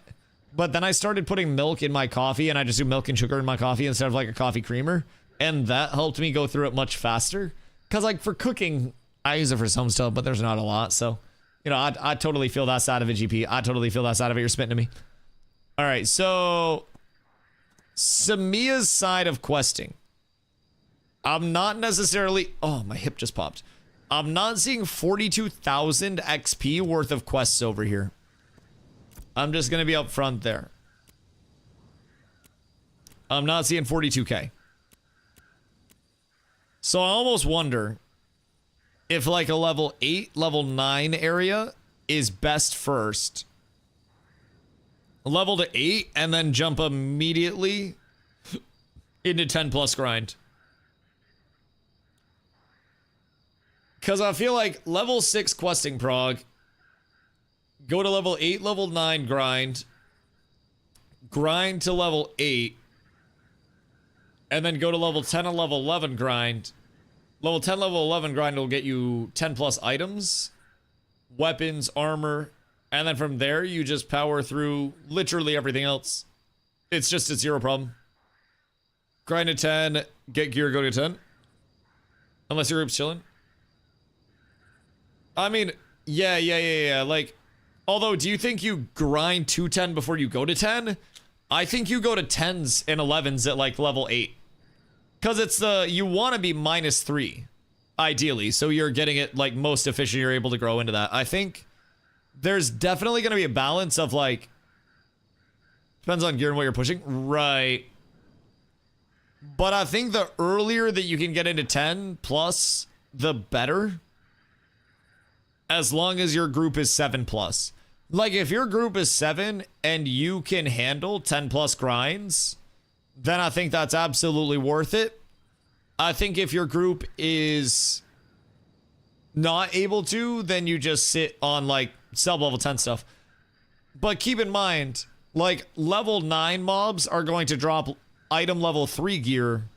But then I started putting milk in my coffee, and I just do milk and sugar in my coffee instead of like a coffee creamer. And that helped me go through it much faster. Because like for cooking, I use it for some stuff, but there's not a lot. So, you know, I totally feel that side of it, GP. I totally feel that side of it. You're spitting to me. All right, so Samia's side of questing. I'm not necessarily... Oh, my hip just popped. I'm not seeing 42,000 XP worth of quests over here. I'm just going to be up front there. I'm not seeing 42k. So I almost wonder if like a level 8, level 9 area is best first. Level to 8 and then jump immediately into 10 plus grind. Because I feel like level 6 questing prog, go to level 8, level 9 grind to level 8, and then go to level 10 and level 11 grind. Level 10, level 11 grind will get you 10 plus items. weapons, armor, and then from there you just power through literally everything else. It's just a zero problem. Grind to 10, get gear, go to 10. Unless your group's chilling. I mean, yeah. Like, although, do you think you grind to 10 before you go to 10? I think you go to 10s and 11s at like level 8. Because it's you want to be -3, ideally. So you're getting it like most efficient, you're able to grow into that. I think there's definitely going to be a balance of like, depends on gear and what you're pushing. Right. But I think the earlier that you can get into 10 plus, the better. As long as your group is 7 plus. Like if your group is 7 and you can handle 10 plus grinds, then I think that's absolutely worth it. I think if your group is not able to, then you just sit on like sub-level 10 stuff. But keep in mind, like level 9 mobs are going to drop item level 3 gear.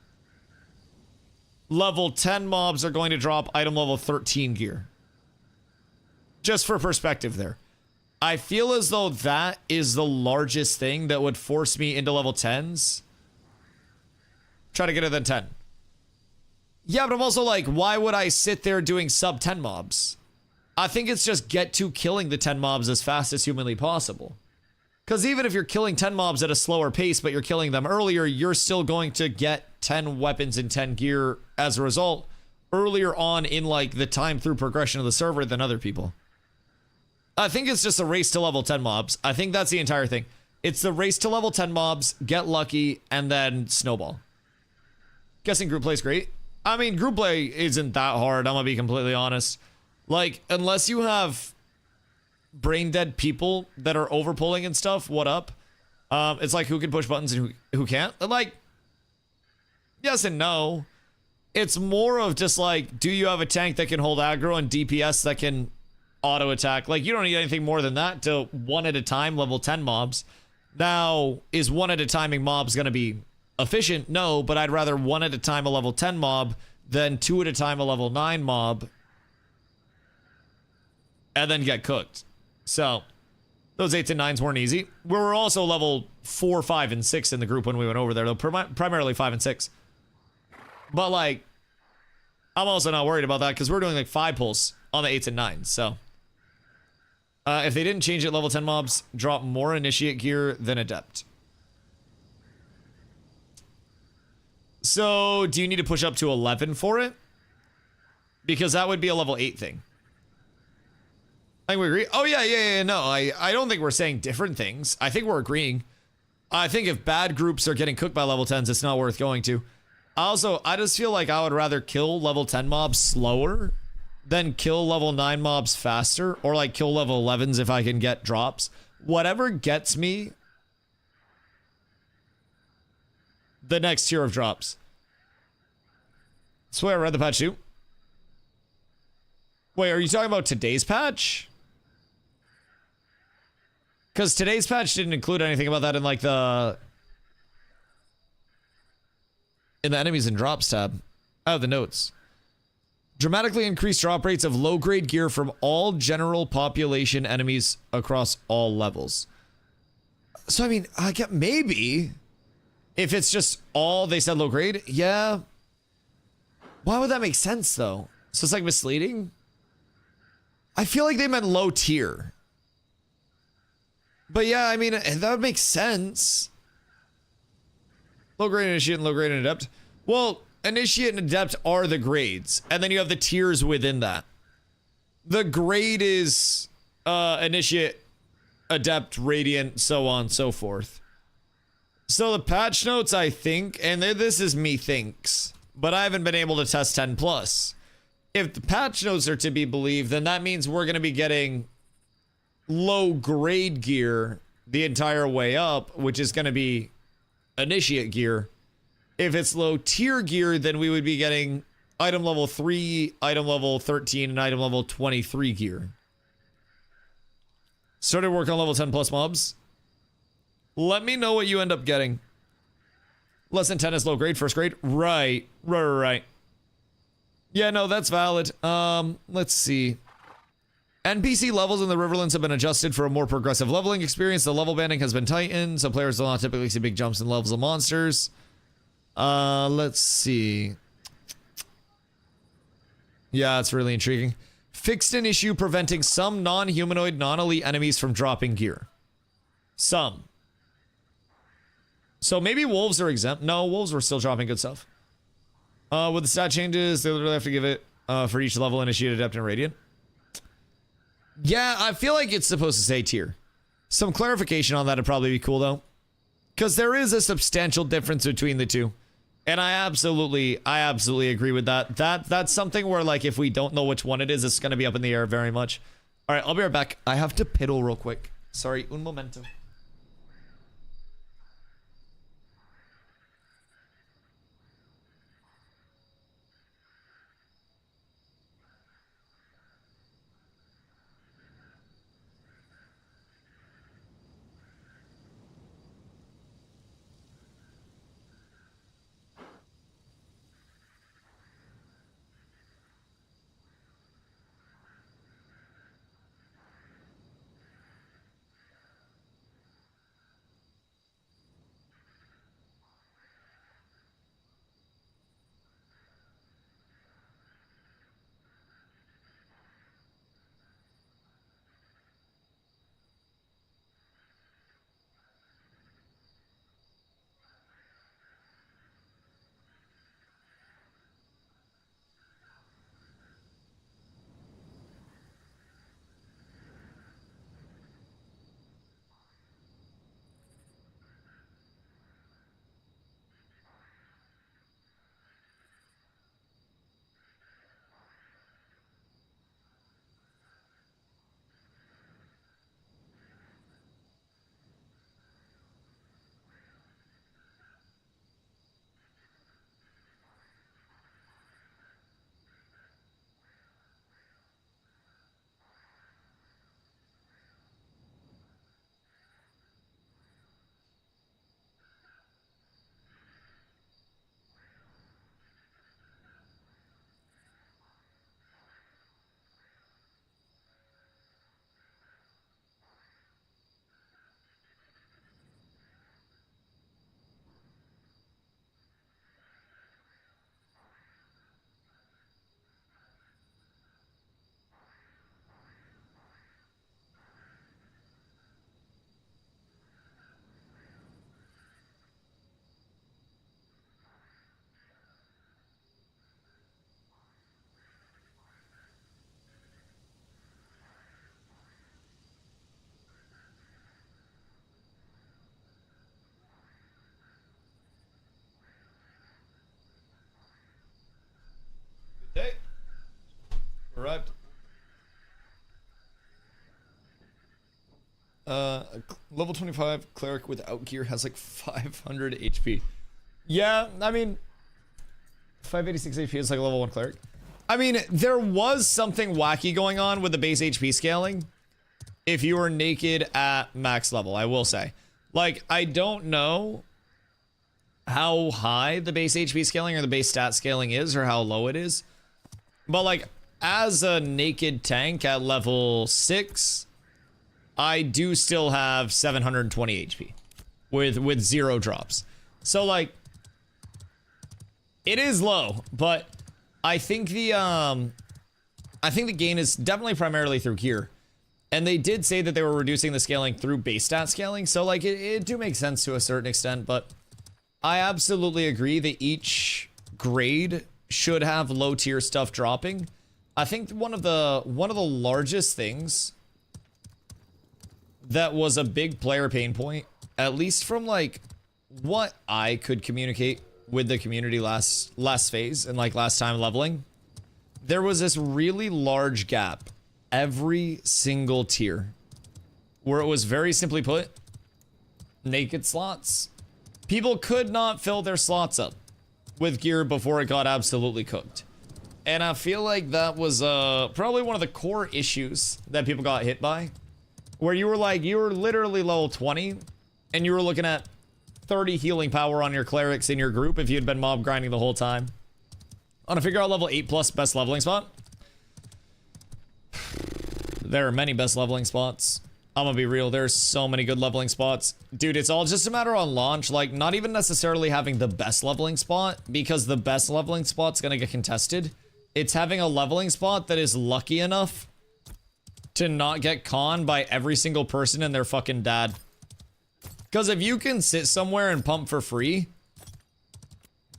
Level 10 mobs are going to drop item level 13 gear. Just for perspective there. I feel as though that is the largest thing that would force me into level 10s. Try to get it than 10. Yeah, but I'm also like, why would I sit there doing sub 10 mobs? I think it's just get to killing the 10 mobs as fast as humanly possible. Because even if you're killing 10 mobs at a slower pace, but you're killing them earlier, you're still going to get 10 weapons and 10 gear as a result earlier on in like the time through progression of the server than other people. I think it's just a race to level 10 mobs. I think that's the entire thing. It's the race to level 10 mobs, get lucky, and then snowball. Guessing group play is great. I mean, group play isn't that hard, I'm gonna be completely honest. Like, unless you have brain dead people that are overpulling and stuff, what up? It's like who can push buttons and who can't. Like, yes and no. It's more of just like, do you have a tank that can hold aggro and DPS that can auto attack? Like, you don't need anything more than that to one at a time level 10 mobs. Now, is one at a timing mobs gonna be efficient? No, but I'd rather one at a time a level 10 mob than two at a time a level 9 mob and then get cooked. So those 8s and 9s weren't easy. We were also level 4, 5, and 6 in the group when we went over there, though primarily 5 and 6. But like, I'm also not worried about that because we're doing like 5 pulls on the 8s and 9s. So if they didn't change it, level 10 mobs drop more initiate gear than adept. So do you need to push up to 11 for it? Because that would be a level 8 thing. I think we agree. Oh yeah. No, I don't think we're saying different things. I think we're agreeing. I think if bad groups are getting cooked by level 10s, it's not worth going to. Also, I just feel like I would rather kill level 10 mobs slower than kill level 9 mobs faster, or like kill level 11s if I can get drops. Whatever gets me the next tier of drops. That's why I read the patch too. Wait, are you talking about today's patch? Because today's patch didn't include anything about that in like the enemies and drops tab. Oh, the notes. Dramatically increased drop rates of low-grade gear from all general population enemies across all levels. So, I mean, I get maybe if it's just all they said low-grade, yeah. Why would that make sense, though? So it's like misleading? I feel like they meant low tier. But yeah, I mean, that would make sense. Low-grade initiate and low-grade and adept. Well, initiate and adept are the grades, and then you have the tiers within that. The grade is initiate, adept, radiant, so on and so forth. So the patch notes, I think, and this is me thinks, but I haven't been able to test 10 plus. If the patch notes are to be believed, then that means we're going to be getting low grade gear the entire way up, which is going to be initiate gear. If it's low tier gear, then we would be getting item level 3, item level 13, and item level 23 gear. Started work on level 10 plus mobs. Let me know what you end up getting. Less than 10 is low grade, first grade. Right. Yeah, no, that's valid. Let's see. NPC levels in the Riverlands have been adjusted for a more progressive leveling experience. The level banding has been tightened, so players will not typically see big jumps in levels of monsters. Let's see. Yeah, it's really intriguing. Fixed an issue preventing some non-humanoid, non-elite enemies from dropping gear. Some. So maybe wolves are exempt. No, wolves were still dropping good stuff. With the stat changes, they literally have to give it for each level, Initiate, Adept, and Radiant. Yeah, I feel like it's supposed to say tier. Some clarification on that would probably be cool, though. Because there is a substantial difference between the two. And I absolutely agree with that. That's something where, like, if we don't know which one it is, it's going to be up in the air very much. All right, I'll be right back. I have to piddle real quick. Sorry, un momento. Okay. Arrived. Level 25 cleric without gear has like 500 HP. Yeah, I mean, 586 HP is like a level 1 cleric. I mean, there was something wacky going on with the base HP scaling if you were naked at max level, I will say. Like, I don't know how high the base HP scaling or the base stat scaling is or how low it is. But like, as a naked tank at level 6, I do still have 720 HP with 0 drops. So like, it is low, but I think the gain is definitely primarily through gear. And they did say that they were reducing the scaling through base stat scaling, so like it do make sense to a certain extent, but I absolutely agree that each grade should have low tier stuff dropping. I think one of the largest things that was a big player pain point, at least from like what I could communicate with the community last phase and like last time leveling, there was this really large gap every single tier where it was very simply put, naked slots. People could not fill their slots up with gear before it got absolutely cooked. And I feel like that was probably one of the core issues that people got hit by, where you were literally level 20 and you were looking at 30 healing power on your clerics in your group if you'd been mob grinding the whole time. I want to figure out level 8 plus best leveling spot. There are many best leveling spots. I'm gonna be real, there's so many good leveling spots. Dude, it's all just a matter on launch, like, not even necessarily having the best leveling spot, because the best leveling spot's gonna get contested. It's having a leveling spot that is lucky enough to not get conned by every single person and their fucking dad. Because if you can sit somewhere and pump for free,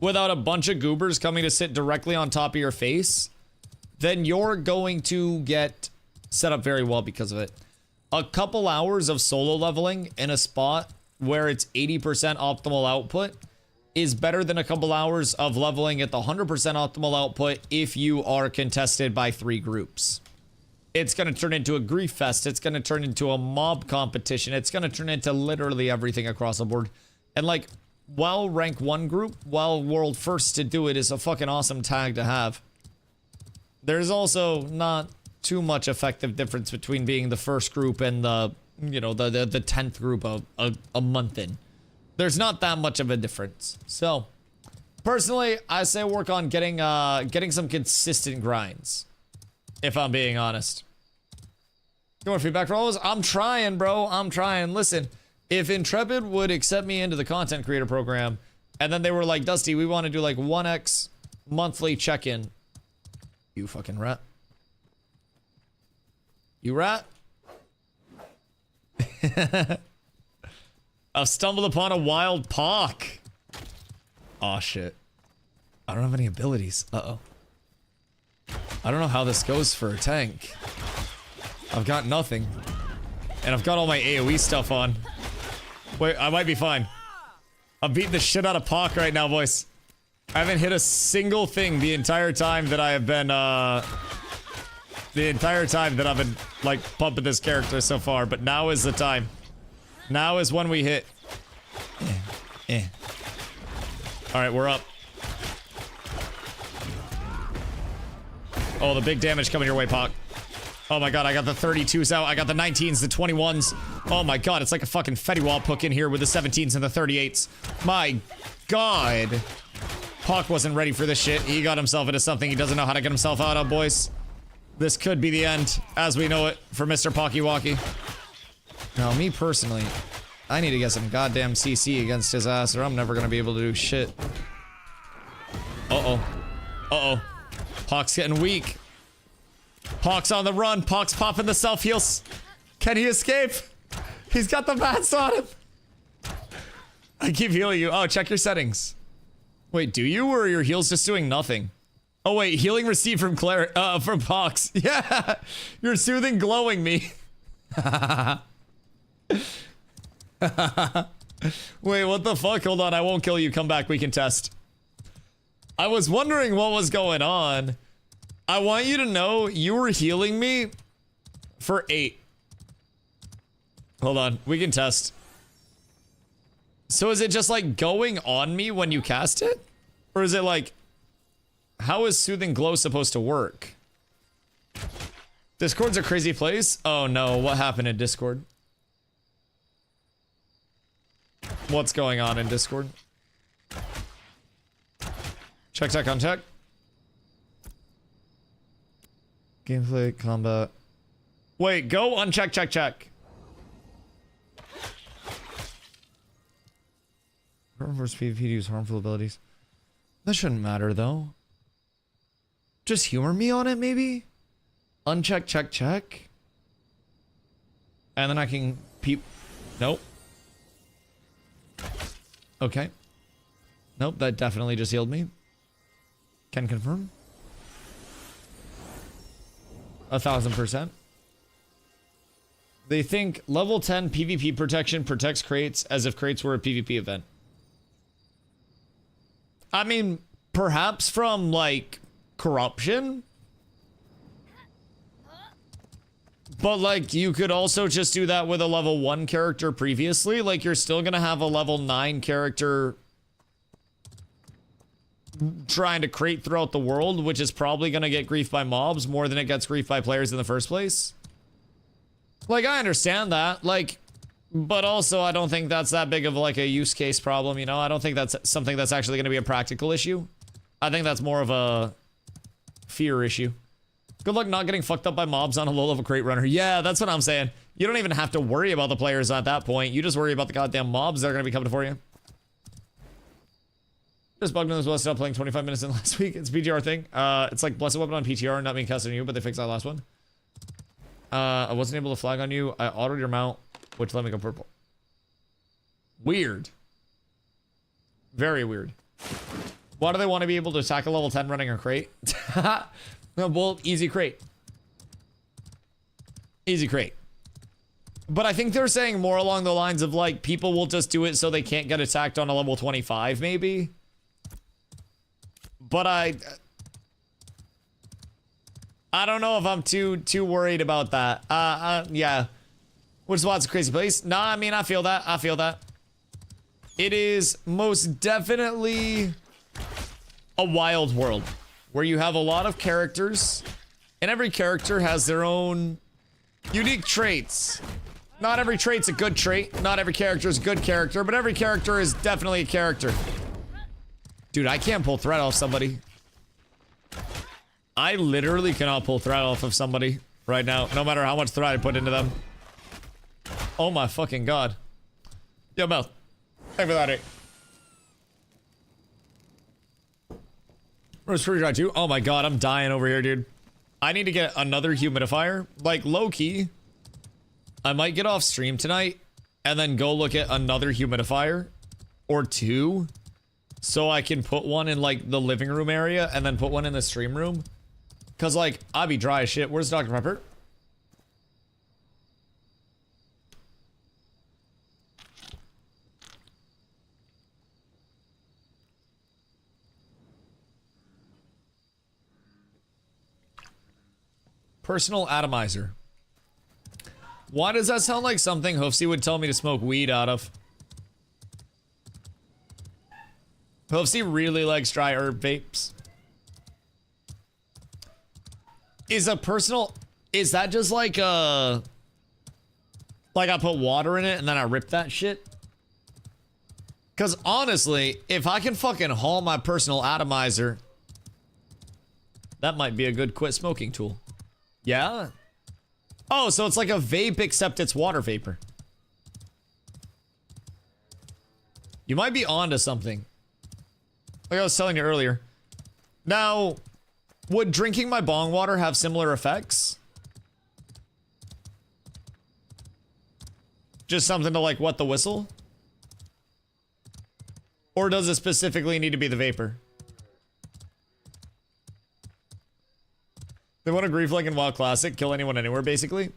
without a bunch of goobers coming to sit directly on top of your face, then you're going to get set up very well because of it. A couple hours of solo leveling in a spot where it's 80% optimal output is better than a couple hours of leveling at the 100% optimal output if you are contested by 3 groups. It's going to turn into a grief fest. It's going to turn into a mob competition. It's going to turn into literally everything across the board. And like, while rank 1 group, while world first to do it is a fucking awesome tag to have, there's also not too much effective difference between being the first group and the, you know, the 10th group a month in. There's not that much of a difference. So, personally, I say work on getting some consistent grinds, if I'm being honest. You want feedback for all of us? I'm trying, bro. I'm trying. Listen, if Intrepid would accept me into the content creator program, and then they were like, Dusty, we want to do like 1x monthly check-in. You fucking rat. You rat? I've stumbled upon a wild Pock. Aw, shit. I don't have any abilities. Uh-oh. I don't know how this goes for a tank. I've got nothing. And I've got all my AoE stuff on. Wait, I might be fine. I'm beating the shit out of Pock right now, boys. I haven't hit a single thing the entire time that I have been, like, pumping this character so far, but now is the time. Now is when we hit. Alright, we're up. Oh, the big damage coming your way, Pock. Oh my god, I got the 32s out. I got the 19s, the 21s. Oh my god, it's like a fucking Fetty Puck in here with the 17s and the 38s. My god. Pock wasn't ready for this shit. He got himself into something he doesn't know how to get himself out of, boys. This could be the end, as we know it, for Mr. Pocky Walkie. Now, me personally, I need to get some goddamn CC against his ass, or I'm never gonna be able to do shit. Uh-oh. Uh-oh. Pock's getting weak. Pock's on the run. Pock's popping the self-heals. Can he escape? He's got the bats on him. I keep healing you. Oh, check your settings. Wait, do you, or are your heals just doing nothing? Oh wait, healing received from from Pox. Yeah, you're soothing, glowing me. Wait, what the fuck? Hold on, I won't kill you. Come back, we can test. I was wondering what was going on. I want you to know you were healing me for 8. Hold on, we can test. So is it just like going on me when you cast it? Or is it like, how is Soothing Glow supposed to work? Discord's a crazy place. Oh no, what happened in Discord? What's going on in Discord? Check tech on tech. Gameplay, combat. Wait, go uncheck, check. Versus PvP to use harmful abilities. That shouldn't matter though. Just humor me on it, maybe? Uncheck, check. And then I can peep. Nope. Okay. Nope, that definitely just healed me. Can confirm. 1000%. They think level 10 PvP protection protects crates as if crates were a PvP event. I mean, perhaps from, like, corruption? But, like, you could also just do that with a level 1 character previously. Like, you're still gonna have a level 9 character trying to crate throughout the world, which is probably gonna get grief by mobs more than it gets grief by players in the first place. Like, I understand that. Like, but also, I don't think that's that big of, like, a use case problem, you know? I don't think that's something that's actually gonna be a practical issue. I think that's more of a fear issue. Good luck not getting fucked up by mobs on a low-level crate runner. Yeah, that's what I'm saying. You don't even have to worry about the players at that point. You just worry about the goddamn mobs that are going to be coming for you. Just bugged in this was stop playing 25 minutes in last week. It's a PTR thing. It's like Blessed Weapon on PTR, not being cast on you, but they fixed that last one. I wasn't able to flag on you. I autoed your mount, which let me go purple. Weird. Very weird. Why do they want to be able to attack a level 10 running a crate? No, well, easy crate. Easy crate. But I think they're saying more along the lines of like, people will just do it so they can't get attacked on a level 25, maybe. But I don't know if I'm too worried about that. Yeah. Which is why it's a crazy place. Nah, I mean, I feel that. I feel that. It is most definitely a wild world where you have a lot of characters and every character has their own unique traits. Not every trait's a good trait. Not every character is a good character, but every character is definitely a character. Dude, I can't pull threat off somebody. I literally cannot pull threat off of somebody right now, no matter how much threat I put into them. Oh my fucking god. Yo, Mel. Thank you for that, eh? Where's Free Dry 2? Oh my god, I'm dying over here, dude. I need to get another humidifier. Like, low-key, I might get off stream tonight and then go look at another humidifier or two so I can put one in, like, the living room area and then put one in the stream room. Because, like, I'll be dry as shit. Where's Dr. Pepper? Personal atomizer. Why does that sound like something Hoofsy would tell me to smoke weed out of? Hoofsy really likes dry herb vapes. Is a personal... Is that just like a... Like I put water in it and then I rip that shit? Because honestly, if I can fucking haul my personal atomizer, that might be a good quit smoking tool. Yeah? Oh, so it's like a vape except it's water vapor. You might be onto something. Like I was telling you earlier. Now, would drinking my bong water have similar effects? Just something to like wet the whistle? Or does it specifically need to be the vapor? They want to grief like in WoW Classic, kill anyone anywhere, basically.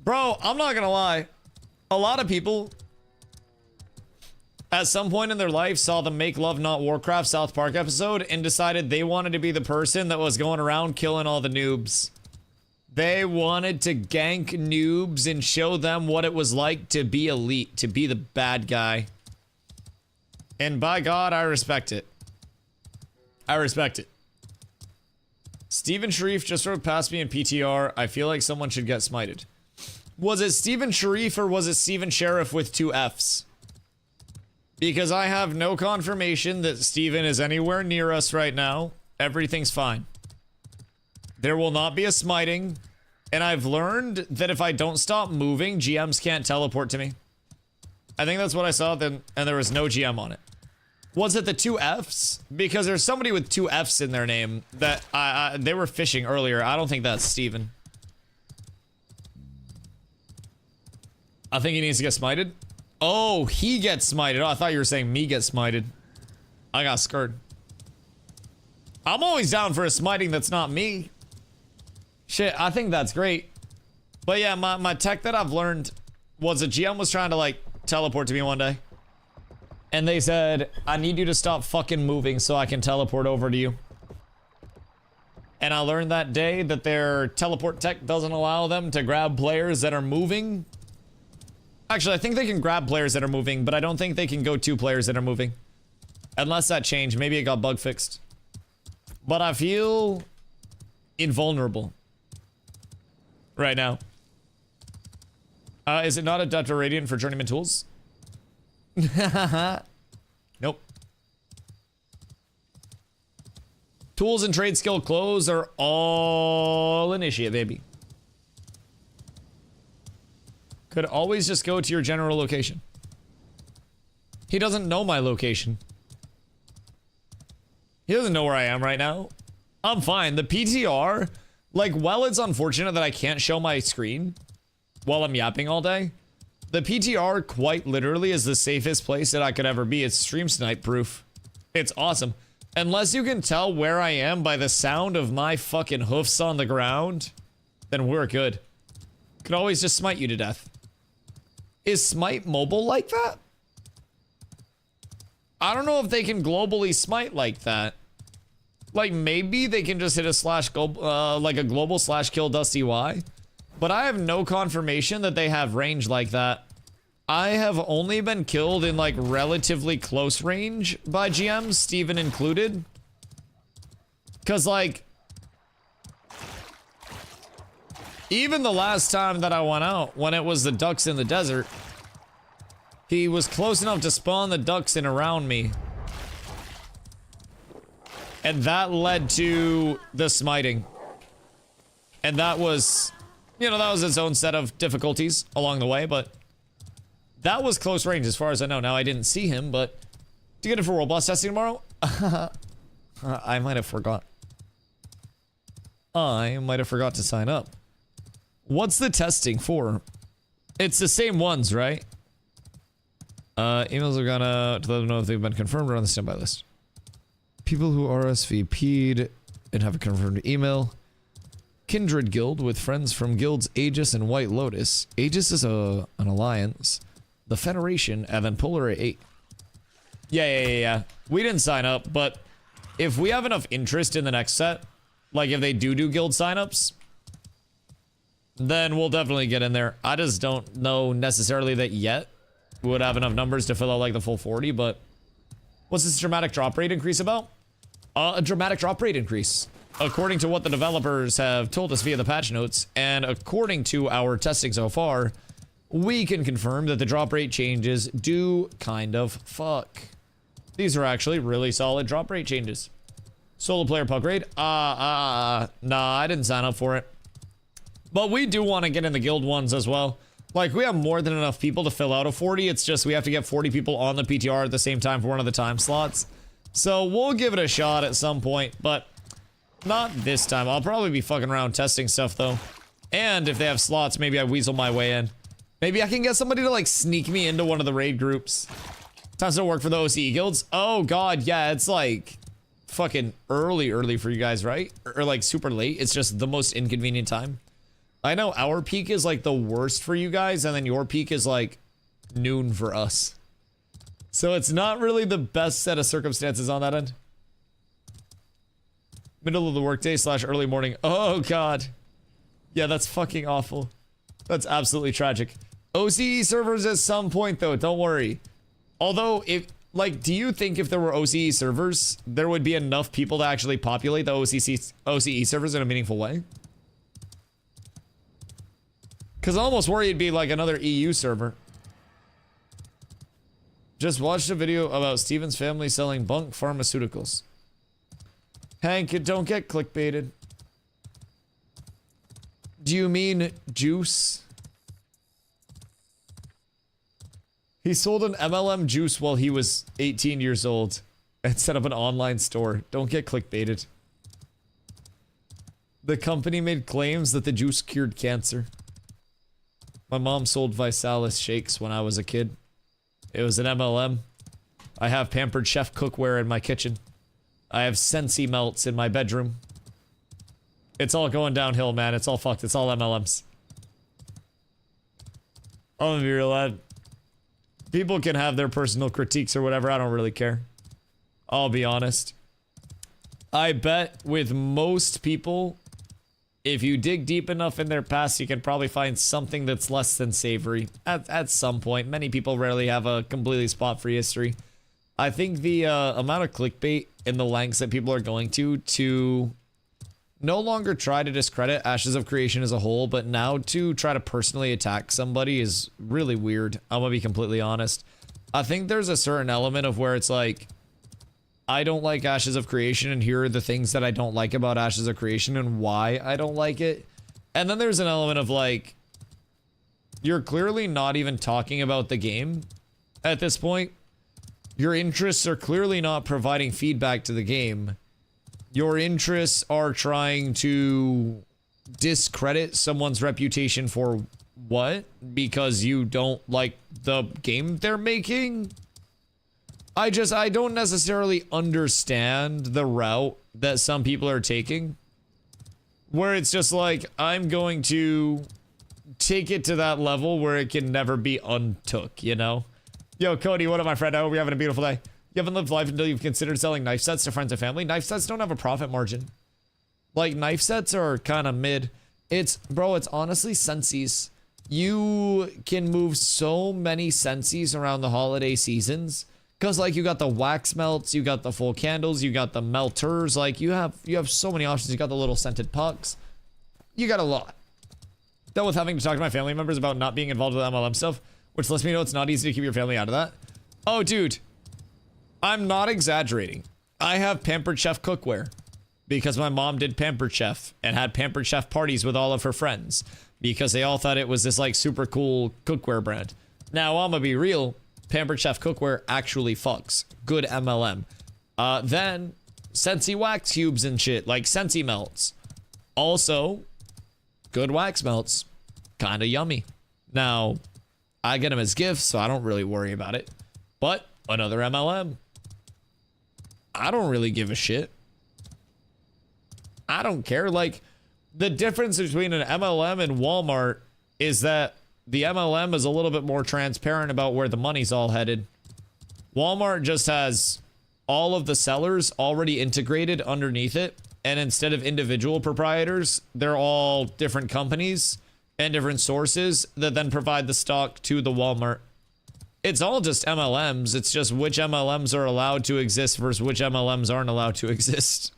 Bro, I'm not gonna lie. A lot of people, at some point in their life, saw the Make Love Not Warcraft South Park episode and decided they wanted to be the person that was going around killing all the noobs. They wanted to gank noobs and show them what it was like to be elite, to be the bad guy. And by God, I respect it. I respect it. Steven Sharif just rode past me in PTR. I feel like someone should get smited. Was it Steven Sharif or was it Steven Sheriff with 2 F's? Because I have no confirmation that Steven is anywhere near us right now. Everything's fine. There will not be a smiting. And I've learned that if I don't stop moving, GMs can't teleport to me. I think that's what I saw then, and there was no GM on it. Was it the 2 F's? Because there's somebody with 2 F's in their name that they were fishing earlier. I don't think that's Steven. I think he needs to get smited. Oh, he gets smited. Oh, I thought you were saying me get smited. I got scared. I'm always down for a smiting that's not me. Shit, I think that's great. But yeah, my tech that I've learned was a GM was trying to like teleport to me one day. And they said, I need you to stop fucking moving so I can teleport over to you. And I learned that day that their teleport tech doesn't allow them to grab players that are moving. Actually, I think they can grab players that are moving, but I don't think they can go to players that are moving. Unless that changed. Maybe it got bug fixed. But I feel invulnerable right now. Is it not a Delta Radiant for Journeyman Tools? Nope. Tools and trade skill clothes are all initiate, baby. Could always just go to your general location. He doesn't know my location. He doesn't know where I am right now. I'm fine. The PTR, like, while it's unfortunate that I can't show my screen while I'm yapping all day, the PTR quite literally is the safest place that I could ever be. It's stream snipe proof. It's awesome. Unless you can tell where I am by the sound of my fucking hoofs on the ground, then we're good. Could always just smite you to death. Is smite mobile like that? I don't know if they can globally smite like that. Like, maybe they can just hit a like a global slash kill DustyWhy. But I have no confirmation that they have range like that. I have only been killed in, like, relatively close range by GMs, Steven included. Because, like, even the last time that I went out, when it was the ducks in the desert, he was close enough to spawn the ducks in around me. And that led to the smiting. And that was, you know, that was its own set of difficulties along the way, but that was close range as far as I know. Now, I didn't see him, but do you get it for World Boss testing tomorrow? I might have forgot. I might have forgot to sign up. What's the testing for? It's the same ones, right? Emails are gonna to let them know if they've been confirmed or on the standby list. People who RSVP'd and have a confirmed email. Kindred Guild with friends from guilds Aegis and White Lotus. Aegis is an alliance. The Federation and then Polar 8. Yeah. We didn't sign up, but if we have enough interest in the next set, like if they do guild signups, then we'll definitely get in there. I just don't know necessarily that yet. We would have enough numbers to fill out like the full 40, but what's this dramatic drop rate increase about? A dramatic drop rate increase. According to what the developers have told us via the patch notes, and according to our testing so far, we can confirm that the drop rate changes do kind of fuck. These are actually really solid drop rate changes. Solo player puck raid? Nah, I didn't sign up for it. But we do want to get in the guild ones as well. Like, we have more than enough people to fill out a 40. It's just we have to get 40 people on the PTR at the same time for one of the time slots. So we'll give it a shot at some point, but not this time. I'll probably be fucking around testing stuff, though. And if they have slots, maybe I weasel my way in. Maybe I can get somebody to, like, sneak me into one of the raid groups. Times don't work for the OCE guilds. Oh, God, yeah, it's, like, fucking early for you guys, right? Or, like, super late. It's just the most inconvenient time. I know our peak is, like, the worst for you guys, and then your peak is, like, noon for us. So it's not really the best set of circumstances on that end. Middle of the workday / early morning. Oh, God. Yeah, that's fucking awful. That's absolutely tragic. OCE servers at some point, though. Don't worry. Although, if, like, do you think if there were OCE servers, there would be enough people to actually populate the OCE servers in a meaningful way? Because I almost worry it'd be like another EU server. Just watched a video about Steven's family selling bunk pharmaceuticals. Hank, don't get clickbaited. Do you mean juice? He sold an MLM juice while he was 18 years old and set up an online store. Don't get clickbaited. The company made claims that the juice cured cancer. My mom sold Visalis shakes when I was a kid. It was an MLM. I have Pampered Chef cookware in my kitchen. I have Sensi melts in my bedroom. It's all going downhill, man. It's all fucked. It's all MLMs. I'm gonna be real lad. People can have their personal critiques or whatever. I don't really care. I'll be honest. I bet with most people, if you dig deep enough in their past, you can probably find something that's less than savory. At some point. Many people rarely have a completely spot-free history. I think the amount of clickbait and the lengths that people are going to no longer try to discredit Ashes of Creation as a whole, but now to try to personally attack somebody is really weird. I'm gonna be completely honest. I think there's a certain element of where it's like, I don't like Ashes of Creation, and here are the things that I don't like about Ashes of Creation and why I don't like it. And then there's an element of like, you're clearly not even talking about the game at this point. Your interests are clearly not providing feedback to the game. Your interests are trying to discredit someone's reputation for what? Because you don't like the game they're making? I don't necessarily understand the route that some people are taking. Where it's just like, I'm going to take it to that level where it can never be untook, you know? Yo, Cody, what up, my friend? I hope you're having a beautiful day. You haven't lived life until you've considered selling knife sets to friends and family. Knife sets don't have a profit margin. Like, knife sets are kind of mid. Bro, it's honestly Sensies. You can move so many Sensies around the holiday seasons. Because, like, you got the wax melts, you got the full candles, you got the melters. Like, you have so many options. You got the little scented pucks. You got a lot. Dealt with having to talk to my family members about not being involved with MLM stuff, which lets me know it's not easy to keep your family out of that. Oh, dude. I'm not exaggerating. I have Pampered Chef cookware. Because my mom did Pampered Chef and had Pampered Chef parties with all of her friends. Because they all thought it was this, like, super cool cookware brand. Now, I'm gonna be real. Pampered Chef cookware actually fucks. Good MLM. Then, Scentsy wax cubes and shit, like Scentsy melts. Also, good wax melts. Kinda yummy. Now, I get them as gifts, so I don't really worry about it. But, another MLM. I don't really give a shit. I don't care. Like, the difference between an MLM and Walmart is that the MLM is a little bit more transparent about where the money's all headed. Walmart just has all of the sellers already integrated underneath it. And instead of individual proprietors, they're all different companies and different sources that then provide the stock to the Walmart. It's all just MLMs. It's just which MLMs are allowed to exist versus which MLMs aren't allowed to exist.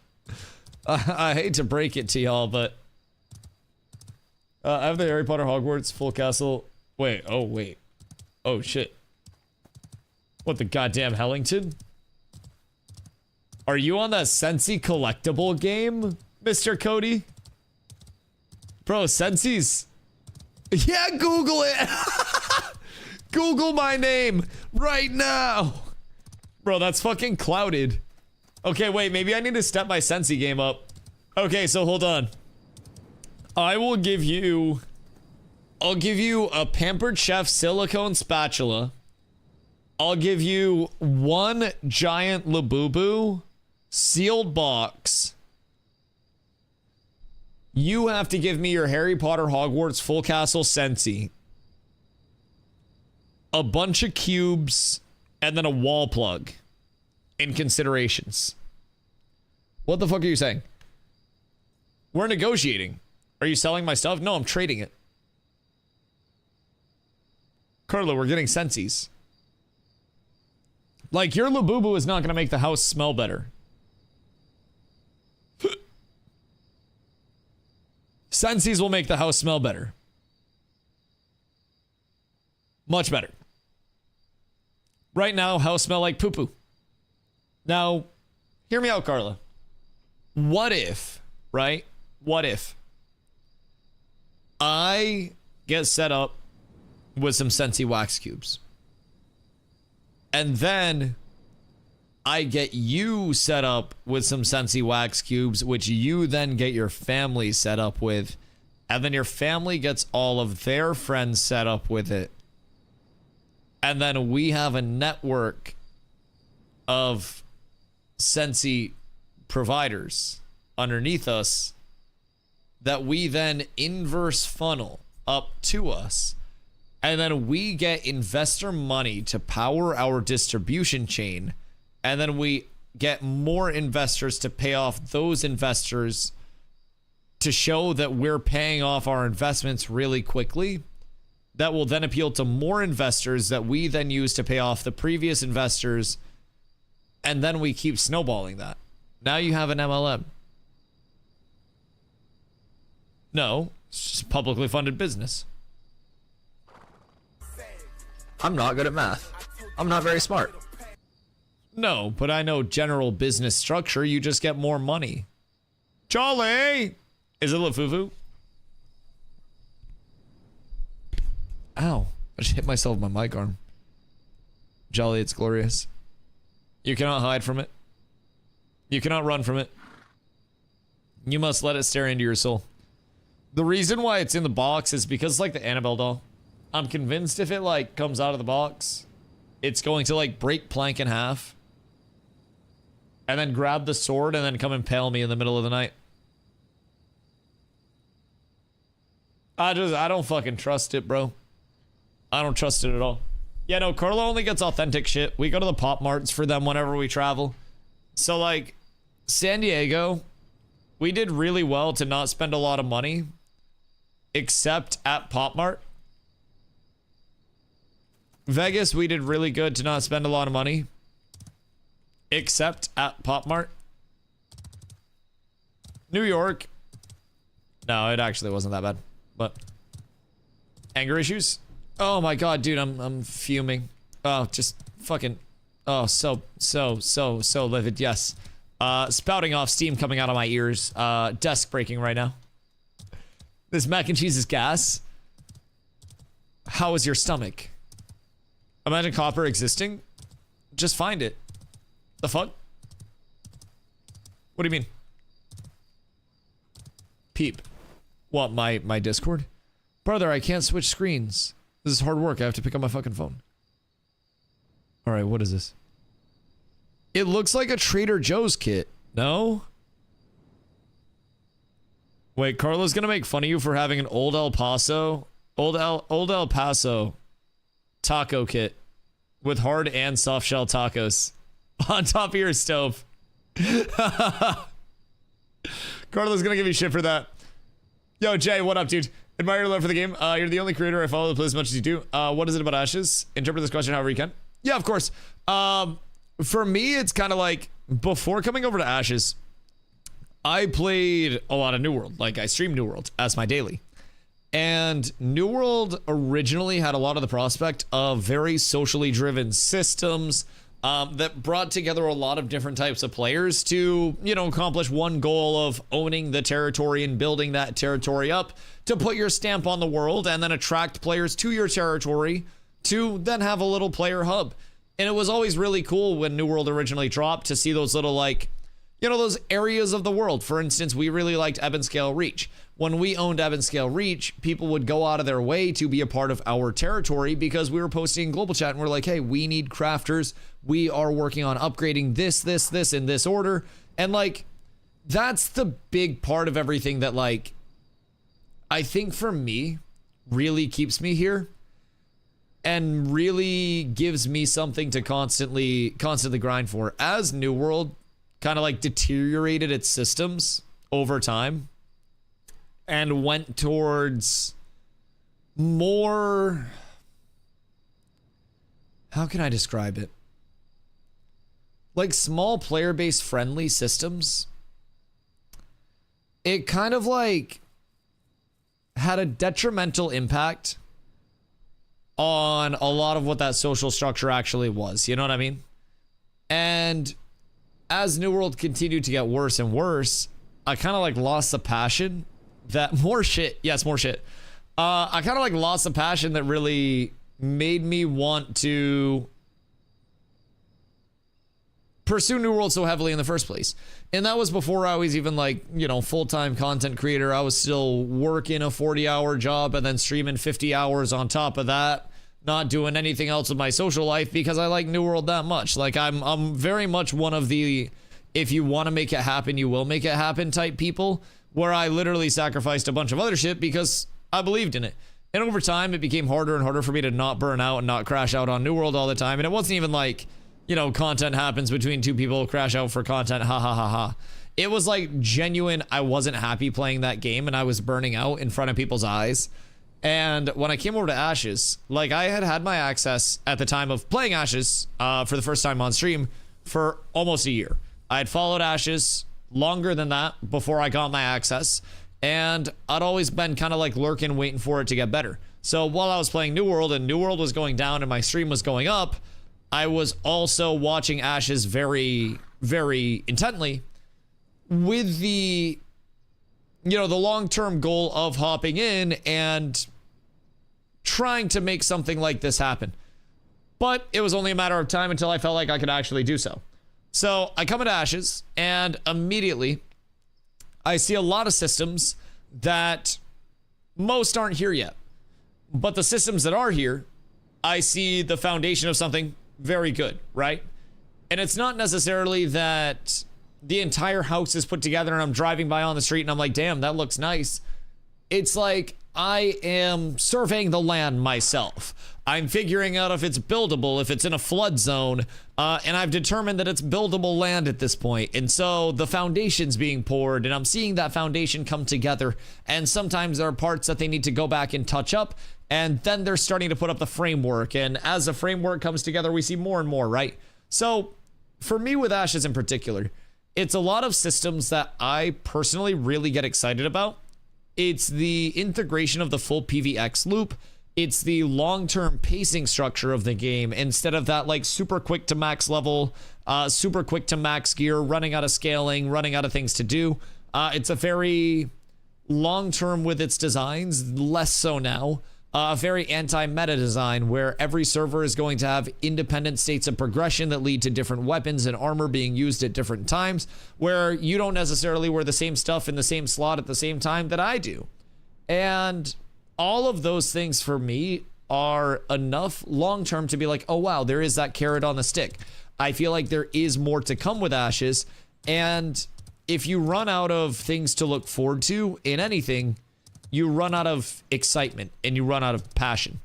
I hate to break it to y'all, but I have the Harry Potter Hogwarts full castle. Wait. Oh, shit. What, the goddamn Hellington? Are you on that Scentsy collectible game, Mr. Cody? Bro, Scentsies. Yeah, Google it. Google my name right now. Bro, that's fucking clouded. Okay, wait, maybe I need to step my Scentsy game up. Okay, so hold on. I'll give you a Pampered Chef silicone spatula. I'll give you one giant Labubu sealed box. You have to give me your Harry Potter Hogwarts full castle Scentsy. A bunch of cubes and then a wall plug in considerations. What the fuck are you saying? We're negotiating. Are you selling my stuff? No, I'm trading it. Carla, we're getting Sensies. Like, your Labubu is not going to make the house smell better. Sensies will make the house smell better. Much better. Right now, house smell like poo-poo. Now, hear me out, Carla. What if, right? What if I get set up with some Scentsy wax cubes, and then I get you set up with some Scentsy wax cubes, which you then get your family set up with, and then your family gets all of their friends set up with it, and then we have a network of Scentsy providers underneath us that we then inverse funnel up to us, and then we get investor money to power our distribution chain, and then we get more investors to pay off those investors to show that we're paying off our investments really quickly. That will then appeal to more investors that we then use to pay off the previous investors, and then we keep snowballing that. Now you have an MLM. No, it's just publicly funded business. I'm not good at math. I'm not very smart. No, but I know general business structure. You just get more money. Jolly! Is it Lafufu? Ow. I just hit myself with my mic arm. Jolly, it's glorious. You cannot hide from it. You cannot run from it. You must let it stare into your soul. The reason why it's in the box is because it's like the Annabelle doll. I'm convinced if it like comes out of the box, it's going to like break Plank in half. And then grab the sword and then come impale me in the middle of the night. I don't fucking trust it, bro. I don't trust it at all. Yeah, no, Carlo only gets authentic shit. We go to the Pop Marts for them whenever we travel. So, like, San Diego, we did really well to not spend a lot of money. Except at Pop Mart. Vegas, we did really good to not spend a lot of money. Except at Pop Mart. New York. No, it actually wasn't that bad. But anger issues? Oh my god, dude, I'm fuming. Oh, just fucking so livid, yes. Spouting off steam coming out of my ears. Desk breaking right now. This mac and cheese is gas. How is your stomach? Imagine copper existing. Just find it. The fuck? What do you mean? Peep. What, my Discord? Brother, I can't switch screens. This is hard work. I have to pick up my fucking phone. Alright, what is this? It looks like a Trader Joe's kit. No? Wait, Carla's gonna make fun of you for having an old El Paso taco kit with hard and soft shell tacos on top of your stove. Carla's gonna give you shit for that. Yo, Jay, what up, dude? Admire your love for the game. You're the only creator I follow that plays as much as you do. What is it about Ashes? Interpret this question however you can. Yeah, of course. For me, it's kind of like, before coming over to Ashes, I played a lot of New World. Like, I streamed New World as my daily. And New World originally had a lot of the prospect of very socially driven systems that brought together a lot of different types of players to, you know, accomplish one goal of owning the territory and building that territory up to put your stamp on the world and then attract players to your territory to then have a little player hub. And it was always really cool when New World originally dropped to see those little, like, you know, those areas of the world. For instance, we really liked Ebonscale Reach. When we owned Ebonscale Reach, people would go out of their way to be a part of our territory because we were posting in global chat and we're like, hey, we need crafters. We are working on upgrading this in this order. And like, that's the big part of everything that, like, I think for me really keeps me here and really gives me something to constantly grind for. As New World kind of like deteriorated its systems over time and went towards more, how can I describe it? Like small player base friendly systems. It kind of like had a detrimental impact on a lot of what that social structure actually was. You know what I mean? And as New World continued to get worse and worse, I kind of like lost the passion that more shit. Yes, more shit. I kind of like lost the passion that really made me want to pursue New World so heavily in the first place. And that was before I was even like, you know, full-time content creator. I was still working a 40-hour job and then streaming 50 hours on top of that, not doing anything else with my social life because I like New World that much. Like I'm very much one of the, if you want to make it happen, you will make it happen type people, where I literally sacrificed a bunch of other shit because I believed in it. And over time, it became harder and harder for me to not burn out and not crash out on New World all the time. And it wasn't even like, you know, content happens between two people, crash out for content, ha ha ha ha. It was like genuine, I wasn't happy playing that game and I was burning out in front of people's eyes. And when I came over to Ashes, like I had my access at the time of playing Ashes for the first time on stream for almost a year. I had followed Ashes longer than that before I got my access. And I'd always been kind of like lurking, waiting for it to get better. So while I was playing New World and New World was going down and my stream was going up, I was also watching Ashes very, very intently with the, you know, the long-term goal of hopping in and trying to make something like this happen. But it was only a matter of time until I felt like I could actually do so. So I come into Ashes, and immediately I see a lot of systems that most aren't here yet. But the systems that are here, I see the foundation of something very good, right? And it's not necessarily that the entire house is put together and I'm driving by on the street and I'm like, damn, that looks nice. It's like I am surveying the land myself. I'm figuring out if it's buildable, if it's in a flood zone, and I've determined that it's buildable land at this point. And so the foundation's being poured, and I'm seeing that foundation come together. And sometimes there are parts that they need to go back and touch up, and then they're starting to put up the framework. And as the framework comes together, we see more and more, right? So for me with Ashes in particular, it's a lot of systems that I personally really get excited about. It's the integration of the full PvX loop. It's the long-term pacing structure of the game instead of that like super quick to max level, super quick to max gear, running out of scaling, running out of things to do. It's a very long-term with its designs, less so now. A very anti-meta design where every server is going to have independent states of progression that lead to different weapons and armor being used at different times, where you don't necessarily wear the same stuff in the same slot at the same time that I do. And all of those things for me are enough long-term to be like, oh wow, there is that carrot on the stick. I feel like there is more to come with Ashes. And if you run out of things to look forward to in anything, you run out of excitement and you run out of passion.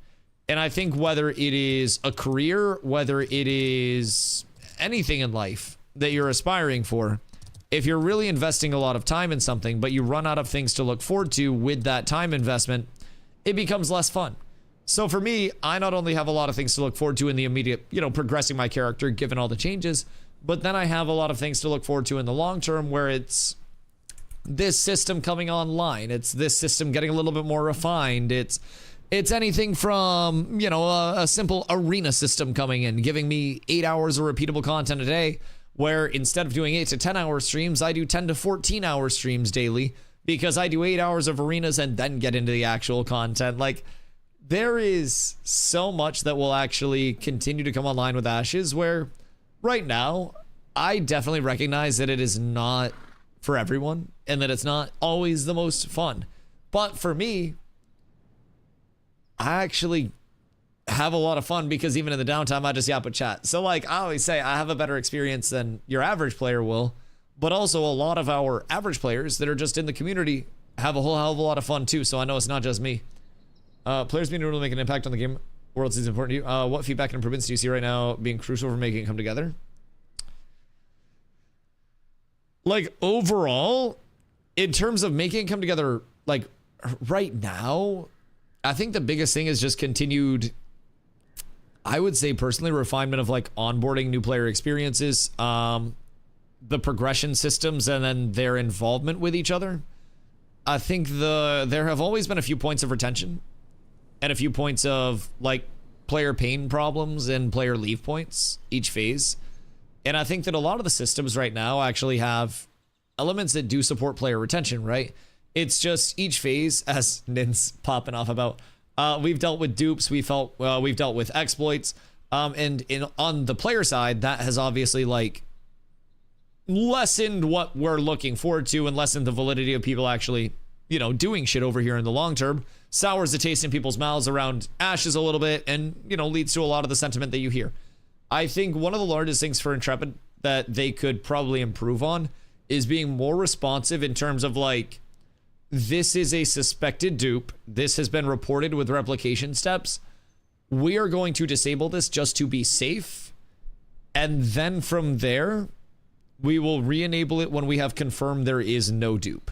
And I think whether it is a career, whether it is anything in life that you're aspiring for, if you're really investing a lot of time in something, but you run out of things to look forward to with that time investment, it becomes less fun. So for me, I not only have a lot of things to look forward to in the immediate, you know, progressing my character, given all the changes, but then I have a lot of things to look forward to in the long term where it's this system coming online. It's this system getting a little bit more refined. It's anything from, you know, a simple arena system coming in, giving me 8 hours of repeatable content a day, where instead of doing 8 to 10 hour streams, I do 10 to 14 hour streams daily because I do 8 hours of arenas and then get into the actual content. Like, there is so much that will actually continue to come online with Ashes, where right now I definitely recognize that it is not for everyone and that it's not always the most fun. But for me, I actually have a lot of fun because even in the downtime, I just yap with chat. So like I always say, I have a better experience than your average player will, but also a lot of our average players that are just in the community have a whole hell of a lot of fun too. So I know it's not just me. Players being able to make an impact on the game world is important to you. What feedback and improvements do you see right now being crucial for making it come together? Like overall, in terms of making it come together, like right now, I think the biggest thing is just continued, I would say personally, refinement of like onboarding new player experiences, the progression systems, and then their involvement with each other. I think there have always been a few points of retention and a few points of like player pain problems and player leave points each phase. And I think that a lot of the systems right now actually have elements that do support player retention, right? It's just each phase, as Nin's popping off about, we've dealt with dupes, we've dealt with exploits, and on the player side, that has obviously like lessened what we're looking forward to and lessened the validity of people actually, you know, doing shit over here in the long term. Sours the taste in people's mouths around Ashes a little bit, and, you know, leads to a lot of the sentiment that you hear. I think one of the largest things for Intrepid that they could probably improve on is being more responsive in terms of like, this is a suspected dupe. This has been reported with replication steps. We are going to disable this just to be safe. And then from there, we will re-enable it when we have confirmed there is no dupe.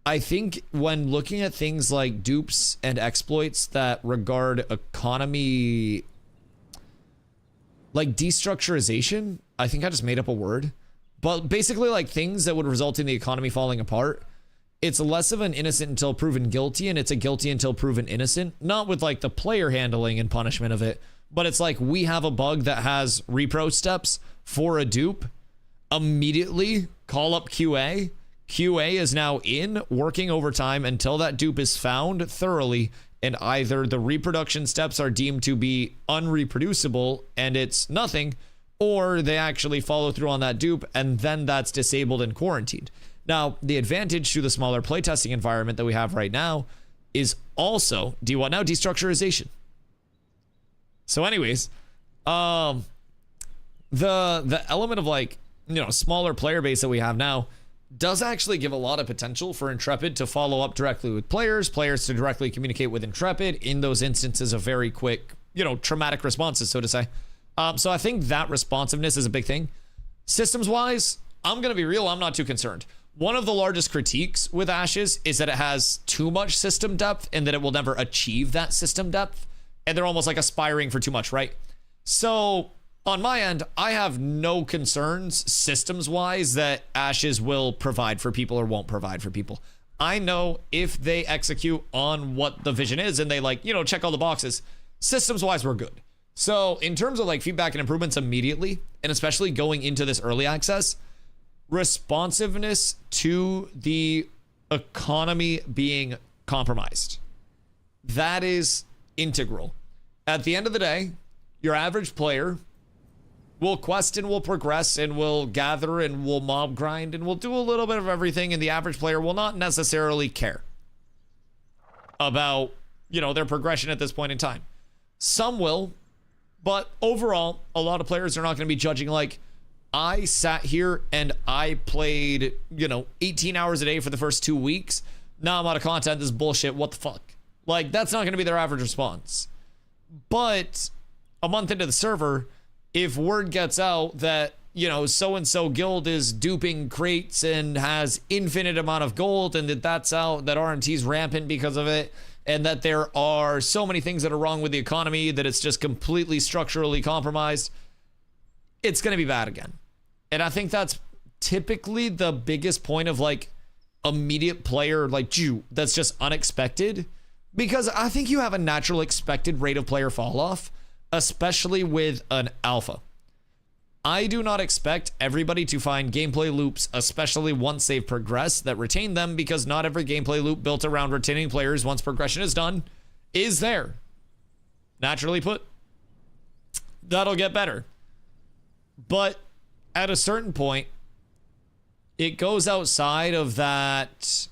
I think when looking at things like dupes and exploits that regard economy, like destructurization, I think I just made up a word, but basically like things that would result in the economy falling apart, it's less of an innocent until proven guilty, and it's a guilty until proven innocent, not with like the player handling and punishment of it, but it's like we have a bug that has repro steps for a dupe. Immediately call up QA. QA is now in working overtime until that dupe is found thoroughly, and either the reproduction steps are deemed to be unreproducible and it's nothing, or they actually follow through on that dupe and then that's disabled and quarantined. Now, the advantage to the smaller playtesting environment that we have right now is also, do you want now destructurization? So anyways, the element of like, you know, smaller player base that we have now does actually give a lot of potential for Intrepid to follow up directly with players to directly communicate with Intrepid in those instances of very quick, you know, traumatic responses, so to say. So I think that responsiveness is a big thing. Systems wise, I'm going to be real, I'm not too concerned. One of the largest critiques with Ashes is that it has too much system depth and that it will never achieve that system depth. And they're almost like aspiring for too much, right? So on my end, I have no concerns systems wise that Ashes will provide for people or won't provide for people. I know if they execute on what the vision is and they like, you know, check all the boxes, systems wise, we're good. So in terms of like feedback and improvements immediately, and especially going into this early access, responsiveness to the economy being compromised. That is integral. At the end of the day, your average player will quest and will progress and will gather and will mob grind and will do a little bit of everything, and the average player will not necessarily care about, you know, their progression at this point in time. Some will, but overall, a lot of players are not going to be judging like, I sat here and I played, you know, 18 hours a day for the first 2 weeks. Now I'm out of content. This is bullshit. What the fuck? Like, that's not going to be their average response. But a month into the server, if word gets out that, you know, so-and-so guild is duping crates and has infinite amount of gold, and that's out, that RMT's rampant because of it, and that there are so many things that are wrong with the economy that it's just completely structurally compromised, it's going to be bad again. And I think that's typically the biggest point of like immediate player, like, that's just unexpected, because I think you have a natural expected rate of player fall off, especially with an alpha. I do not expect everybody to find gameplay loops, especially once they've progressed, that retain them, because not every gameplay loop built around retaining players once progression is done is there. Naturally put, that'll get better. But at a certain point, it goes outside of that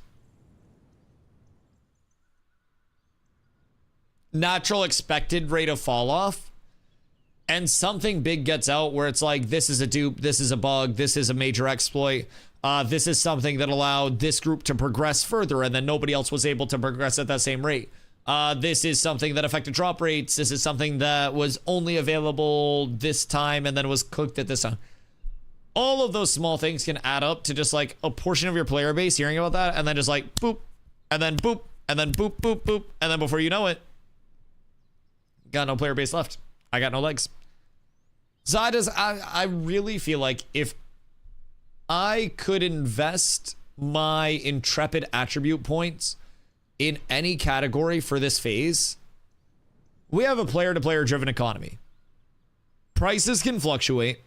natural expected rate of fall off, and something big gets out where it's like, this is a dupe, this is a bug, this is a major exploit, this is something that allowed this group to progress further and then nobody else was able to progress at that same rate. This is something that affected drop rates. This is something that was only available this time and then was cooked at this time. All of those small things can add up to just like a portion of your player base hearing about that and then just like boop, and then boop, and then boop, boop, boop, and then before you know it, got no player base left. I got no legs. So I really feel like if I could invest my Intrepid attribute points in any category for this phase, we have a player-to-player driven economy. Prices can fluctuate.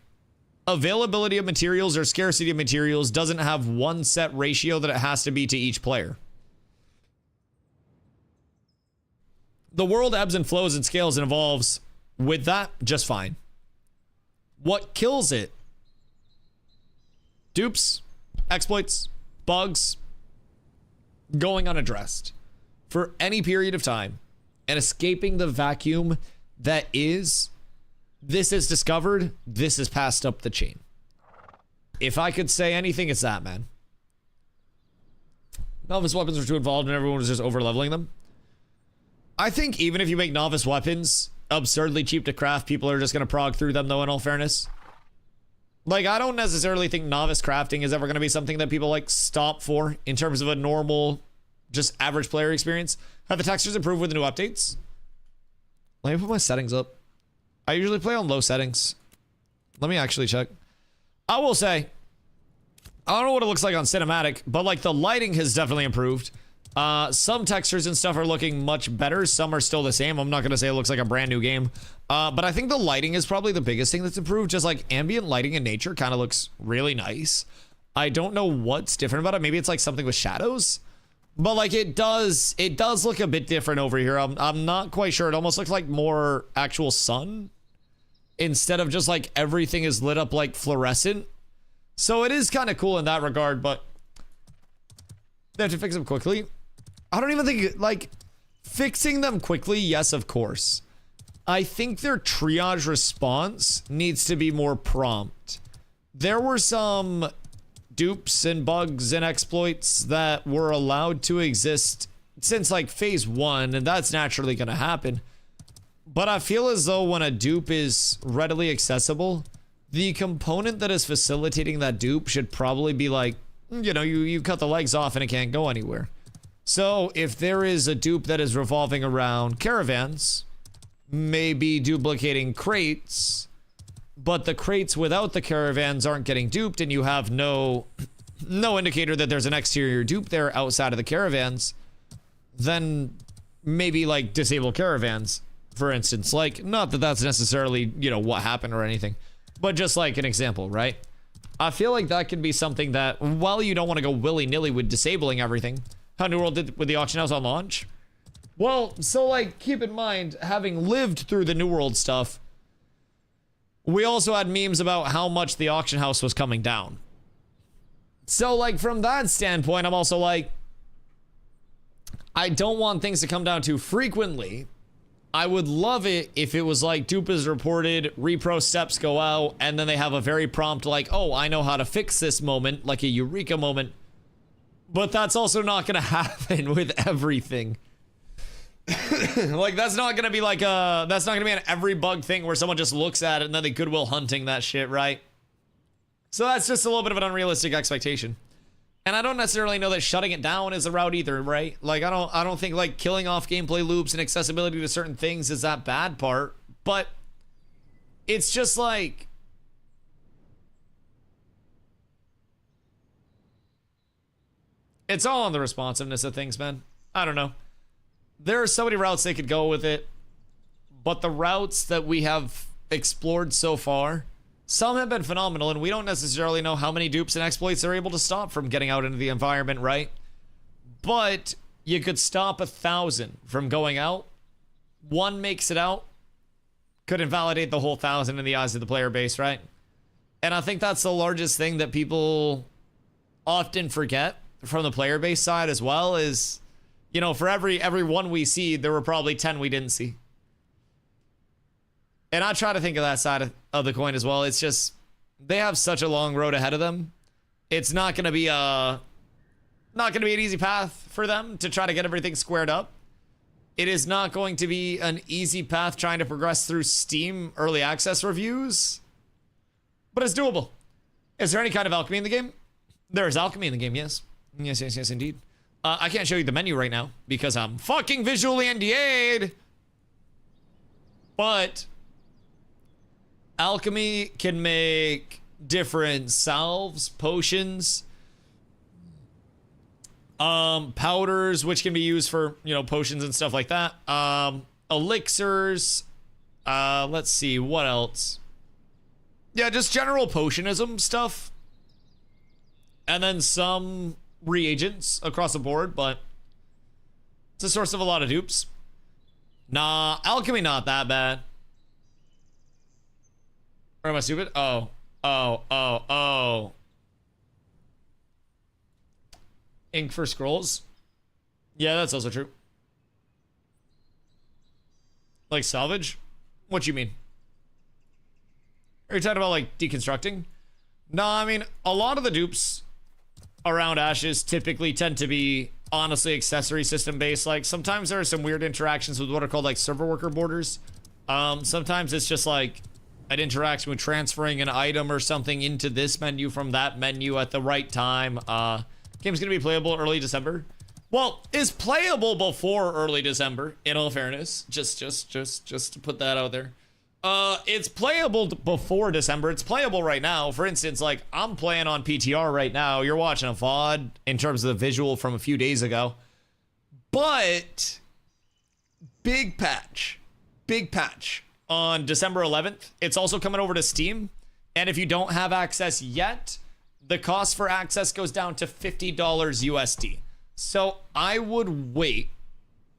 Availability of materials or scarcity of materials doesn't have one set ratio that it has to be to each player. The world ebbs and flows and scales and evolves with that just fine. What kills it? Dupes, exploits, bugs, going unaddressed for any period of time and escaping the vacuum that is, this is discovered, this is passed up the chain. If I could say anything, it's that, man. Novice weapons were too involved and everyone was just over leveling them. I think even if you make novice weapons absurdly cheap to craft, people are just going to prog through them, though, in all fairness. Like, I don't necessarily think novice crafting is ever going to be something that people, like, stop for in terms of a normal, just average player experience. Have the textures improved with the new updates? Let me put my settings up. I usually play on low settings. Let me actually check. I will say, I don't know what it looks like on cinematic, but, like, the lighting has definitely improved. Some textures and stuff are looking much better. Some are still the same. I'm not going to say it looks like a brand new game. But I think the lighting is probably the biggest thing that's improved. Just like ambient lighting in nature kind of looks really nice. I don't know what's different about it. Maybe it's like something with shadows. But like it does look a bit different over here. I'm not quite sure. It almost looks like more actual sun instead of just like everything is lit up like fluorescent. So it is kind of cool in that regard, but they have to fix them quickly. I don't even think, like, fixing them quickly, yes, of course. I think their triage response needs to be more prompt. There were some dupes and bugs and exploits that were allowed to exist since, like, phase 1, and that's naturally going to happen. But I feel as though when a dupe is readily accessible, the component that is facilitating that dupe should probably be like, you know, you cut the legs off and it can't go anywhere. So if there is a dupe that is revolving around caravans, maybe duplicating crates, but the crates without the caravans aren't getting duped and you have no indicator that there's an exterior dupe there outside of the caravans, then maybe like disable caravans, for instance. Like, not that that's necessarily, you know, what happened or anything, but just like an example, right? I feel like that could be something that, while you don't want to go willy-nilly with disabling everything, how New World did with the auction house on launch. Well, so like, keep in mind, having lived through the New World stuff, we also had memes about how much the auction house was coming down. So like, from that standpoint, I'm also like, I don't want things to come down too frequently. I would love it if it was like dupe is reported, repro steps go out, and then they have a very prompt like, oh, I know how to fix this moment, like a eureka moment. But that's also not gonna happen with everything. Like, that's not gonna be like that's not gonna be an every bug thing where someone just looks at it and then they Goodwill Hunting that shit, right? So that's just a little bit of an unrealistic expectation. And I don't necessarily know that shutting it down is the route either, right? Like, I don't think like killing off gameplay loops and accessibility to certain things is that bad part, but it's just like, it's all on the responsiveness of things, man. I don't know. There are so many routes they could go with it, but the routes that we have explored so far, some have been phenomenal, and we don't necessarily know how many dupes and exploits they're able to stop from getting out into the environment, right? But you could stop 1,000 from going out. One makes it out, could invalidate the whole 1,000 in the eyes of the player base, right? And I think that's the largest thing that people often forget from the player base side as well is, you know, for every one we see, there were probably 10 we didn't see. And I try to think of that side of the coin as well. It's just, they have such a long road ahead of them. It's not going to be an easy path for them to try to get everything squared up. It is not going to be an easy path trying to progress through Steam early access reviews, but it's doable. Is there any kind of alchemy in the game? There is alchemy in the game, yes. Yes, indeed. I can't show you the menu right now because I'm fucking visually NDA'd. But alchemy can make different salves, potions, powders, which can be used for, you know, potions and stuff like that. Elixirs. Let's see, what else? Yeah, just general potionism stuff. And then some reagents across the board, but it's a source of a lot of dupes. Nah, alchemy not that bad. Or am I stupid? Oh. Ink for scrolls? Yeah, that's also true. Like salvage? What you mean? Are you talking about like deconstructing? No, I mean, a lot of the dupes around Ashes typically tend to be honestly accessory system based. Like sometimes there are some weird interactions with what are called like server worker borders. Sometimes it's just like an interaction with transferring an item or something into this menu from that menu at the right time. Game's gonna be playable early December. Well, is playable before early December, in all fairness. Just to put that out there. It's playable before December. It's playable right now. For instance, like, I'm playing on PTR right now. You're watching a VOD in terms of the visual from a few days ago. But big patch on December 11th. It's also coming over to Steam. And if you don't have access yet, the cost for access goes down to $50 USD. So I would wait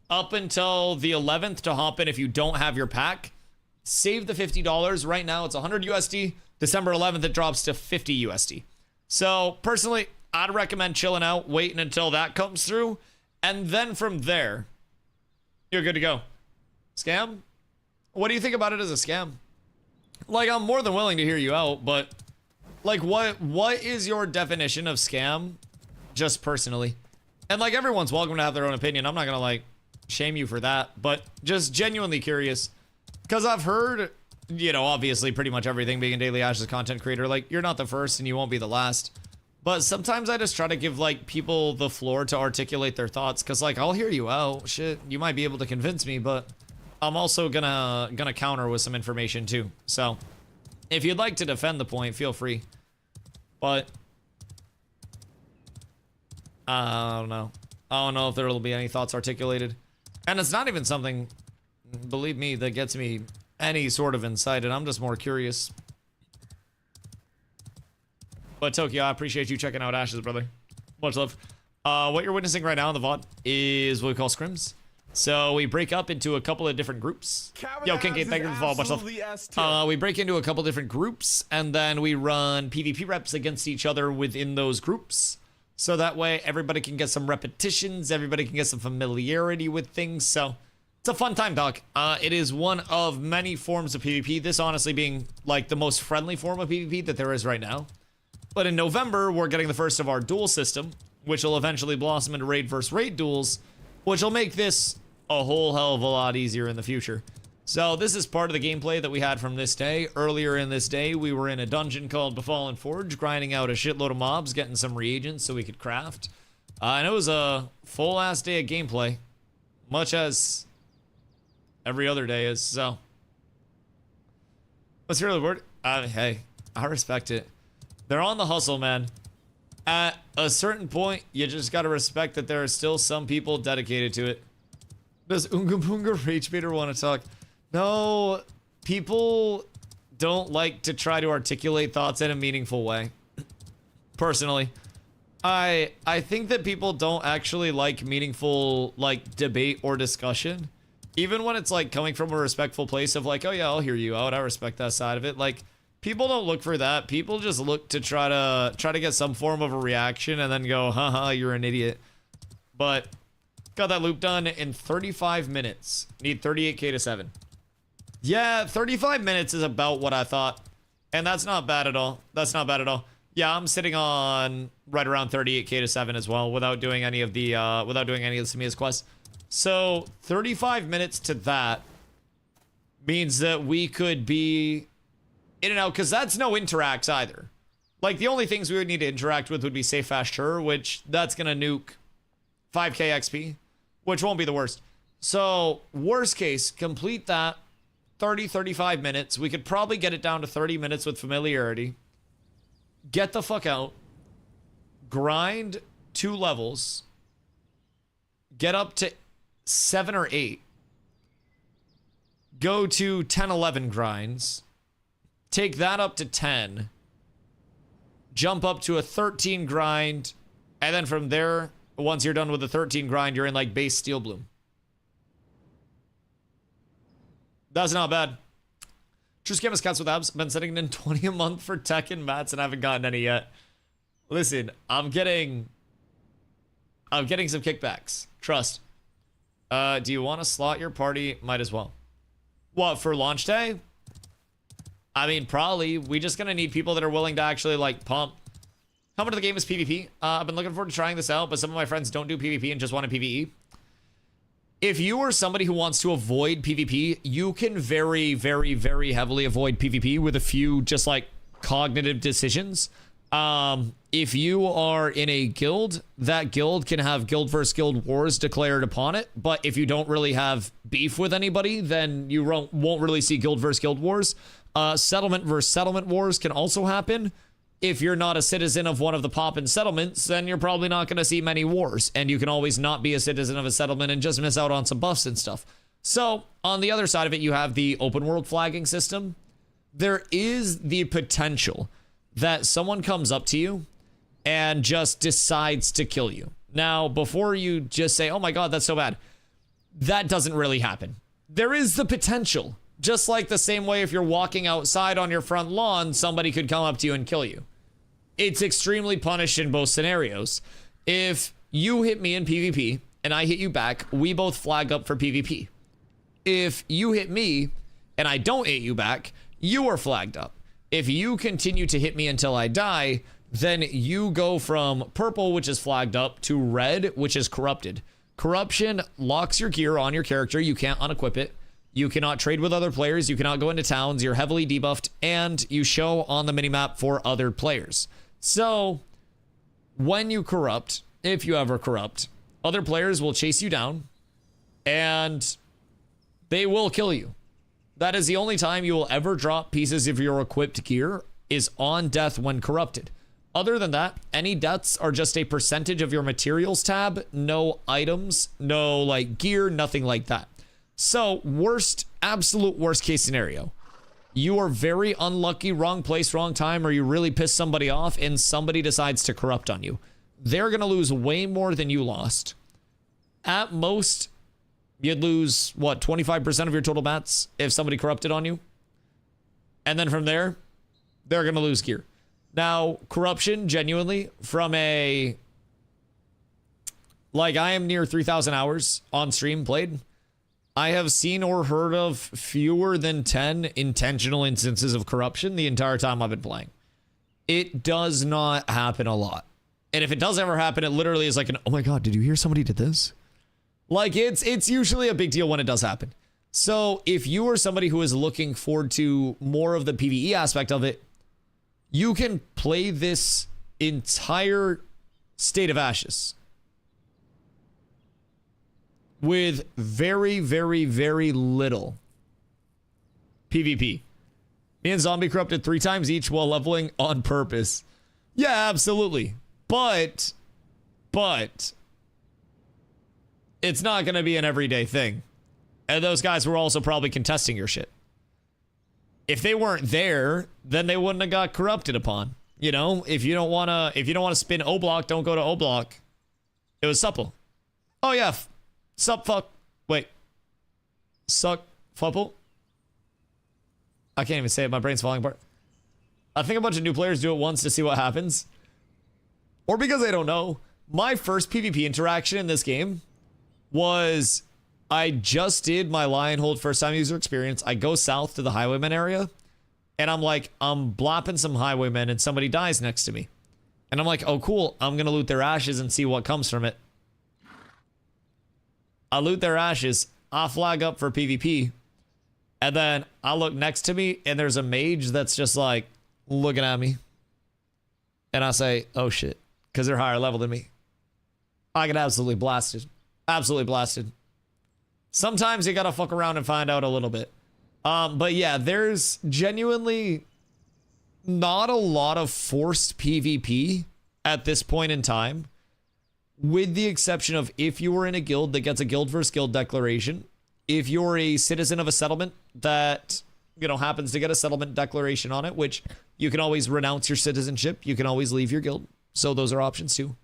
up until the 11th to hop in if you don't have your pack. Save the $50. Right now it's 100 USD. December 11th it drops to 50 USD. So personally, I'd recommend chilling out, waiting until that comes through, and then from there, you're good to go. Scam? What do you think about it as a scam? Like, I'm more than willing to hear you out, but like, what is your definition of scam, just personally? And like, everyone's welcome to have their own opinion. I'm not gonna like shame you for that, but just genuinely curious, because I've heard, you know, obviously pretty much everything being a Daily Ash's content creator, like, you're not the first and you won't be the last. But sometimes I just try to give like people the floor to articulate their thoughts, because like, I'll hear you out, shit, you might be able to convince me, but I'm also gonna counter with some information too. So if you'd like to defend the point, feel free. But I don't know. I don't know if there will be any thoughts articulated. And it's not even something, believe me, that gets me any sort of insight, and I'm just more curious. But Tokyo, I appreciate you checking out Ashes, brother. Much love. What you're witnessing right now in the VOD is what we call scrims. So we break up into a couple of different groups. Yo, Kinky, thank you for the follow. Much love. We break into a couple different groups, and then we run PvP reps against each other within those groups. So that way everybody can get some repetitions, everybody can get some familiarity with things. So it's a fun time, Doc. It is one of many forms of PvP. This honestly being like the most friendly form of PvP that there is right now. But in November, we're getting the first of our duel system, which will eventually blossom into raid versus raid duels, which will make this a whole hell of a lot easier in the future. So this is part of the gameplay that we had from this day. Earlier in this day, we were in a dungeon called Befallen Forge, grinding out a shitload of mobs, getting some reagents so we could craft. And it was a full-ass day of gameplay, much as every other day is, so. Let's hear the word. Hey, I respect it. They're on the hustle, man. At a certain point, you just gotta respect that there are still some people dedicated to it. Does Unga Boonga Rage Baiter want to talk? No, people don't like to try to articulate thoughts in a meaningful way. Personally, I think that people don't actually like meaningful like debate or discussion, even when it's like coming from a respectful place of like, oh yeah, I'll hear you out, I respect that side of it. Like, people don't look for that. People just look to try to get some form of a reaction and then go, haha, you're an idiot. But got that loop done in 35 minutes. Need 38k to 7. Yeah, 35 minutes is about what I thought. And that's not bad at all. That's not bad at all. Yeah, I'm sitting on right around 38k to 7 as well, without doing any of the Samia's quests. So 35 minutes to that means that we could be in and out, because that's no interacts either. Like, the only things we would need to interact with would be Safe Fast Sure, which that's gonna nuke 5k XP, which won't be the worst. So worst case, complete that 35 minutes. We could probably get it down to 30 minutes with familiarity. Get the fuck out. Grind 2 levels. Get up to 7 or 8. Go to 10, 11 grinds. Take that up to 10. Jump up to a 13 grind. And then from there, once you're done with the 13 grind, you're in like base Steel Bloom. That's not bad. True Scamus Cats with Abs. I've been sending in 20 a month for tech and mats and I haven't gotten any yet. Listen, I'm getting some kickbacks. Trust. Do you want to slot your party? Might as well. What, for launch day? I mean, probably. We just gonna need people that are willing to actually like pump. How much of the game is PvP? I've been looking forward to trying this out, but some of my friends don't do PvP and just want a PvE. If you are somebody who wants to avoid PvP, you can very, very, very heavily avoid PvP with a few just like cognitive decisions. If you are in a guild, that guild can have guild versus guild wars declared upon it. But if you don't really have beef with anybody, then you won't really see guild versus guild wars. Settlement versus settlement wars can also happen. if you're not a citizen of one of the pop-in settlements, then you're probably not going to see many wars, and you can always not be a citizen of a settlement and just miss out on some buffs and stuff. So on the other side of it, you have the open world flagging system. There is the potential that someone comes up to you and just decides to kill you. Now, before you just say, oh my God, that's so bad, that doesn't really happen. There is the potential. Just like the same way if you're walking outside on your front lawn, somebody could come up to you and kill you. It's extremely punished in both scenarios. If you hit me in PvP and I hit you back, we both flag up for PvP. If you hit me and I don't hit you back, you are flagged up. If you continue to hit me until I die, then you go from purple, which is flagged up, to red, which is corrupted. Corruption locks your gear on your character. You can't unequip it. You cannot trade with other players. You cannot go into towns. You're heavily debuffed, and you show on the minimap for other players. So when you corrupt, if you ever corrupt, other players will chase you down and they will kill you. That is the only time you will ever drop pieces of your equipped gear, is on death when corrupted. Other than that, any deaths are just a percentage of your materials tab. No items, no like gear, nothing like that. So absolute worst case scenario. You are very unlucky, wrong place, wrong time, or you really piss somebody off and somebody decides to corrupt on you. They're going to lose way more than you lost. At most, you'd lose, what, 25% of your total mats if somebody corrupted on you? And then from there, they're going to lose gear. Now, corruption, genuinely, from a... Like, I am near 3,000 hours on stream played. I have seen or heard of fewer than 10 intentional instances of corruption the entire time I've been playing. It does not happen a lot. And if it does ever happen, it literally is like an, oh my God, did you hear somebody did this? Like, it's usually a big deal when it does happen. So if you are somebody who is looking forward to more of the PvE aspect of it, you can play this entire State of Ashes with very, very, very little PvP. Me and Zombie corrupted 3 times each while leveling on purpose. Yeah, absolutely. But it's not going to be an everyday thing. And those guys were also probably contesting your shit. If they weren't there, then they wouldn't have got corrupted upon. You know, if you don't want to spin O block, don't go to O block. It was supple. Oh yeah. Sup fuck. Wait. Suck fupple. I can't even say it. My brain's falling apart. I think a bunch of new players do it once to see what happens. Or because they don't know. My first PvP interaction in this game was I just did my Lion Hold first time user experience. I go south to the Highwayman area. And I'm like, I'm blopping some Highwaymen and somebody dies next to me. And I'm like, oh cool. I'm going to loot their ashes and see what comes from it. I loot their ashes. I flag up for PvP. And then I look next to me and there's a mage that's just like looking at me. And I say, oh shit. Because they're higher level than me. I get absolutely blasted. Absolutely blasted. Sometimes you gotta fuck around and find out a little bit. But yeah, there's genuinely not a lot of forced PvP at this point in time. With the exception of if you were in a guild that gets a guild versus guild declaration. If you're a citizen of a settlement that, you know, happens to get a settlement declaration on it, which you can always renounce your citizenship. You can always leave your guild. So those are options too.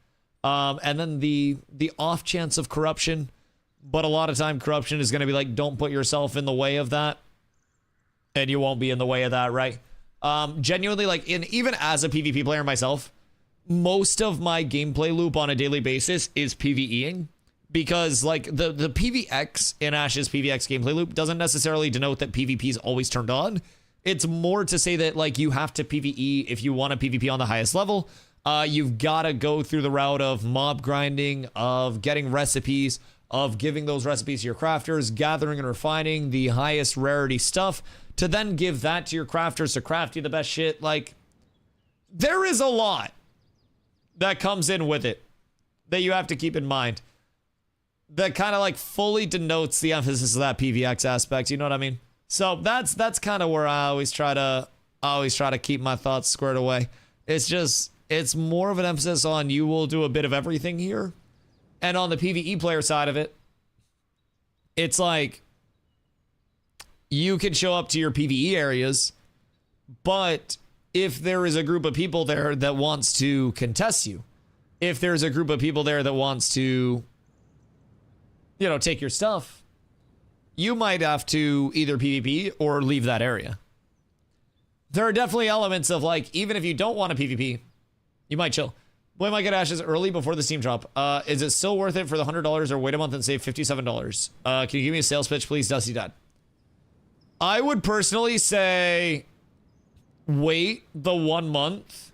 And then the off chance of corruption. But a lot of time corruption is going to be like, don't put yourself in the way of that. And you won't be in the way of that, right? Genuinely, like, even as a PvP player myself, most of my gameplay loop on a daily basis is PvEing. Because, like, the PvX in Ash's PvX gameplay loop doesn't necessarily denote that PvP is always turned on. It's more to say that, like, you have to PvE if you want to PvP on the highest level. You've got to go through the route of mob grinding, of getting recipes, of giving those recipes to your crafters, gathering and refining the highest rarity stuff, to then give that to your crafters to craft you the best shit. Like, there is a lot that comes in with it that you have to keep in mind. That kind of like fully denotes the emphasis of that PvX aspect. You know what I mean? So that's kind of where I always try to keep my thoughts squared away. It's more of an emphasis on you will do a bit of everything here. And on the PvE player side of it, it's like you can show up to your PvE areas, but if there is a group of people there that wants to contest you, if there's a group of people there that wants to, take your stuff, you might have to either PvP or leave that area. There are definitely elements of like, even if you don't want to PvP, you might chill. Boy, might get ashes early before the Steam drop. Is it still worth it for the $100 or wait a month and save $57? Can you give me a sales pitch, please, Dusty Dad? I would personally say wait the 1 month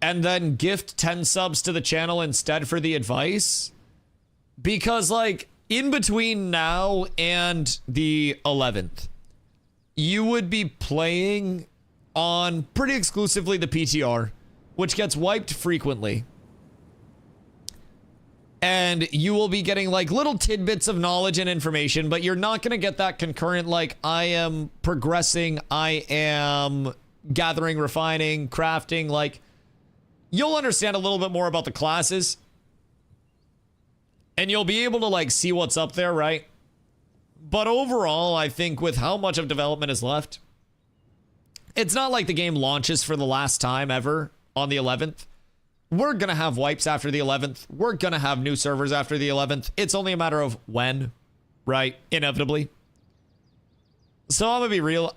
and then gift 10 subs to the channel instead for the advice. Because like in between now and the 11th, you would be playing on pretty exclusively the PTR, which gets wiped frequently. And you will be getting like little tidbits of knowledge and information, but you're not going to get that concurrent, like I am progressing, I am gathering, refining, crafting. Like you'll understand a little bit more about the classes and you'll be able to like see what's up there, right? But overall, I think with how much of development is left, it's not like the game launches for the last time ever on the 11th. We're going to have wipes after the 11th. We're going to have new servers after the 11th. It's only a matter of when, right? Inevitably. So I'm going to be real.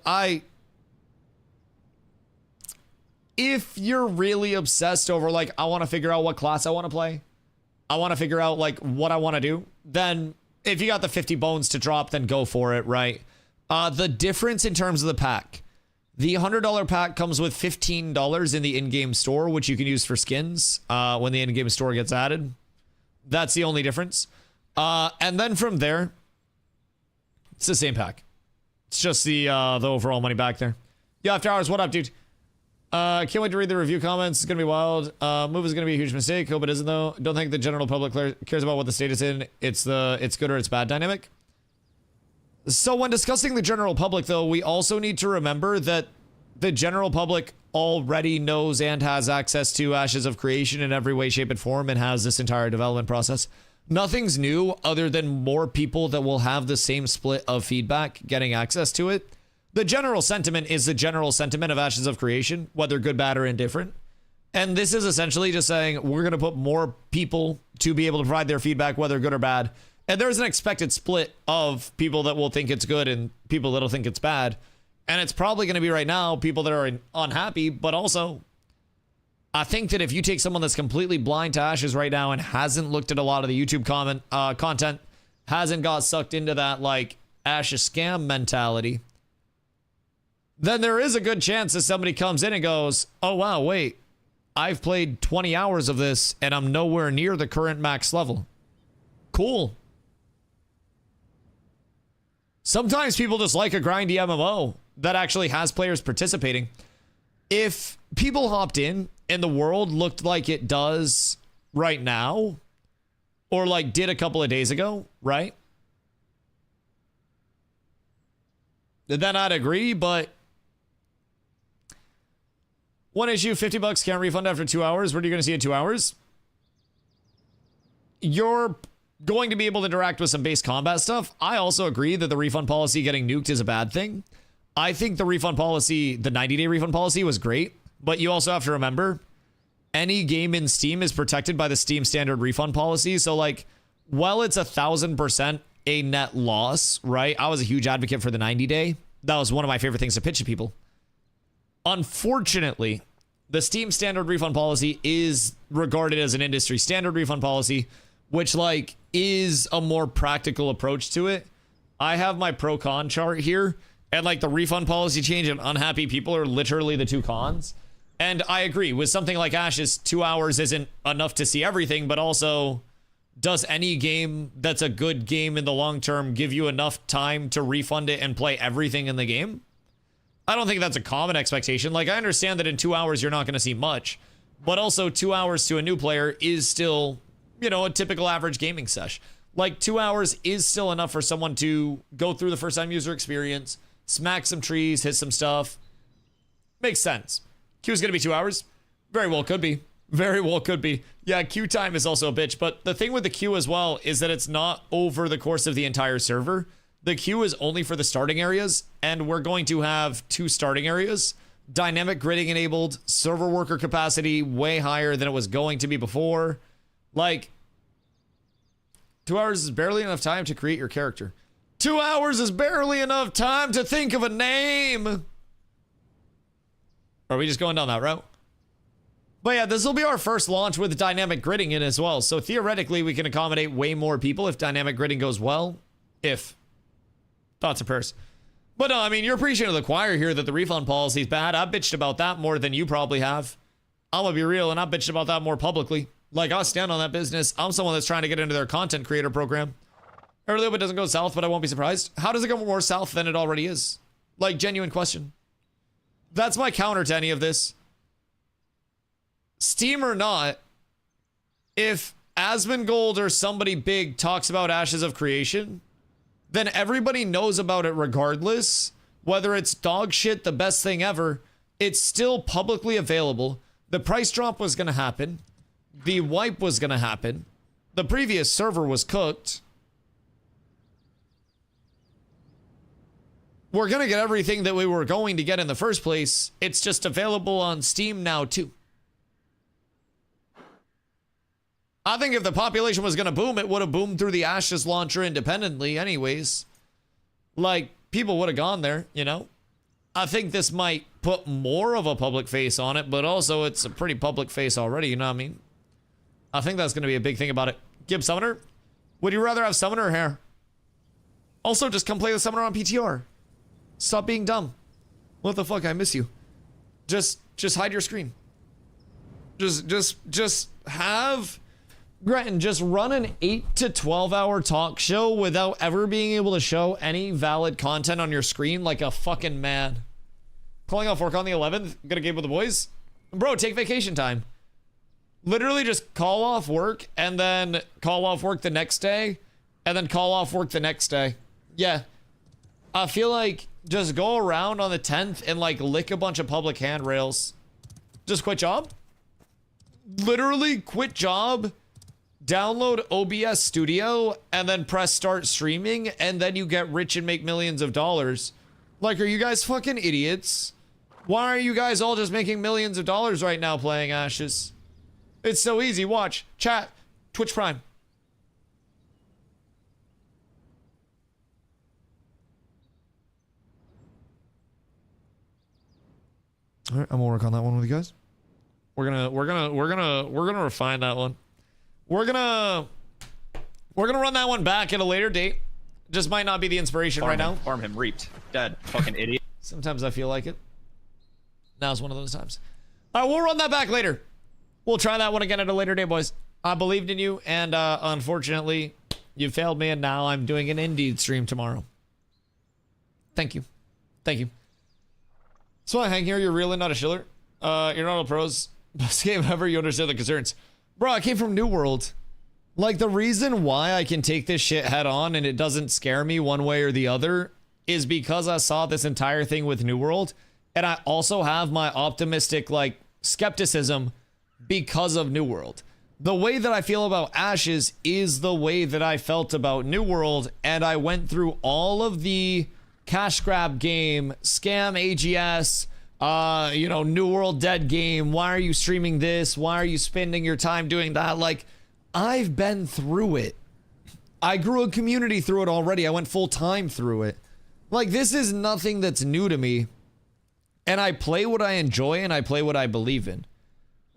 If you're really obsessed over like, I want to figure out what class I want to play, I want to figure out like what I want to do, then if you got the 50 bones to drop, then go for it, right? The difference in terms of the pack. The $100 pack comes with $15 in the in-game store, which you can use for skins when the in-game store gets added. That's the only difference. And then from there, it's the same pack. It's just the overall money back there. Yo, After Hours, what up, dude? Can't wait to read the review comments. It's going to be wild. Move is going to be a huge mistake. Hope it isn't, though. Don't think the general public cares about what the state is in. It's good or it's bad dynamic. So when discussing the general public, though, we also need to remember that the general public already knows and has access to Ashes of Creation in every way, shape, and form and has this entire development process. Nothing's new other than more people that will have the same split of feedback getting access to it. The general sentiment is the general sentiment of Ashes of Creation, whether good, bad, or indifferent. And this is essentially just saying we're going to put more people to be able to provide their feedback, whether good or bad. And there's an expected split of people that will think it's good and people that'll think it's bad. And it's probably going to be right now people that are unhappy, but also I think that if you take someone that's completely blind to Ashes right now and hasn't looked at a lot of the YouTube content, hasn't got sucked into that like Ashes scam mentality, then there is a good chance that somebody comes in and goes, oh wow, wait, I've played 20 hours of this and I'm nowhere near the current max level. Cool. Sometimes people just like a grindy MMO that actually has players participating. If people hopped in and the world looked like it does right now, or like did a couple of days ago, right? Then I'd agree, but one issue, $50 can't refund after 2 hours. What are you going to see in 2 hours? You're going to be able to interact with some base combat stuff. I also agree that the refund policy getting nuked is a bad thing. I think the refund policy, the 90-day refund policy was great, but you also have to remember any game in Steam is protected by the Steam standard refund policy. So like, while it's 1,000% a net loss, right? I was a huge advocate for the 90-day. That was one of my favorite things to pitch to people. Unfortunately, the Steam standard refund policy is regarded as an industry standard refund policy, which like is a more practical approach to it. I have my pro-con chart here, and like the refund policy change and unhappy people are literally the two cons. And I agree with something like Ashes, 2 hours isn't enough to see everything, but also does any game that's a good game in the long term give you enough time to refund it and play everything in the game? I don't think that's a common expectation. Like, I understand that in 2 hours you're not going to see much, but also 2 hours to a new player is still, you know, a typical average gaming sesh. Like 2 hours is still enough for someone to go through the first time user experience, smack some trees, hit some stuff. Makes sense. Queue is going to be 2 hours. Very well could be. Very well could be. Yeah, queue time is also a bitch. But the thing with the queue as well is that it's not over the course of the entire server. The queue is only for the starting areas, and we're going to have 2 starting areas. Dynamic gridding enabled, server worker capacity way higher than it was going to be before. Like, 2 hours is barely enough time to create your character. 2 hours is barely enough time to think of a name. Are we just going down that route? But yeah, this will be our first launch with dynamic gridding in as well. So theoretically, we can accommodate way more people if dynamic gridding goes well. If. Thoughts and prayers. But no, I mean, you're preaching to the choir here that the refund policy is bad. I've bitched about that more than you probably have. I'm gonna be real, and I've bitched about that more publicly. Like, I'll stand on that business. I'm someone that's trying to get into their content creator program. I really hope it doesn't go south, but I won't be surprised. How does it go more south than it already is? Like, genuine question. That's my counter to any of this. Steam or not, if Asmongold or somebody big talks about Ashes of Creation, then everybody knows about it regardless. Whether it's dog shit, the best thing ever, it's still publicly available. The price drop was going to happen. The wipe was going to happen. The previous server was cooked. We're going to get everything that we were going to get in the first place. It's just available on Steam now too. I think if the population was going to boom, it would have boomed through the Ashes launcher independently anyways. Like, people would have gone there, you know? I think this might put more of a public face on it, but also it's a pretty public face already, you know what I mean? I think that's going to be a big thing about it. Gib Summoner? Would you rather have Summoner or Hair? Also, just come play the Summoner on PTR. Stop being dumb. What the fuck? I miss you. Just hide your screen. Just have... Gretton, just run an 8 to 12 hour talk show without ever being able to show any valid content on your screen like a fucking man. Calling off work on the 11th? Gonna game with the boys? Bro, take vacation time. Literally just call off work and then call off work the next day and then call off work the next day. Yeah. I feel like just go around on the 10th and like lick a bunch of public handrails. Just quit job? Literally quit job. Download OBS Studio and then press start streaming and then you get rich and make millions of dollars. Like, are you guys fucking idiots? Why are you guys all just making millions of dollars right now playing Ashes? It's so easy. Watch. Chat. Twitch Prime. All right, I'm gonna work on that one with you guys. We're gonna refine that one. We're gonna run that one back at a later date. Just might not be the inspiration right now. Farm him, reaped. Dead. Fucking idiot. Sometimes I feel like it. Now's one of those times. All right, we'll run that back later. We'll try that one again at a later date, boys. I believed in you, and unfortunately, you failed me, and now I'm doing an Indeed stream tomorrow. Thank you. Thank you. So I hang here, you're really not a shiller. You're not a pros. Best game ever, you understand the concerns. Bro, I came from New World. Like, the reason why I can take this shit head on and it doesn't scare me one way or the other is because I saw this entire thing with New World. And I also have my optimistic, like, skepticism because of New World. The way that I feel about Ashes is the way that I felt about New World. And I went through all of the cash grab game, scam AGS, you know, New World dead game. Why are you streaming this? Why are you spending your time doing that? Like, I've been through it. I grew a community through it already. I went full time through it. Like, this is nothing that's new to me. And I play what I enjoy and I play what I believe in.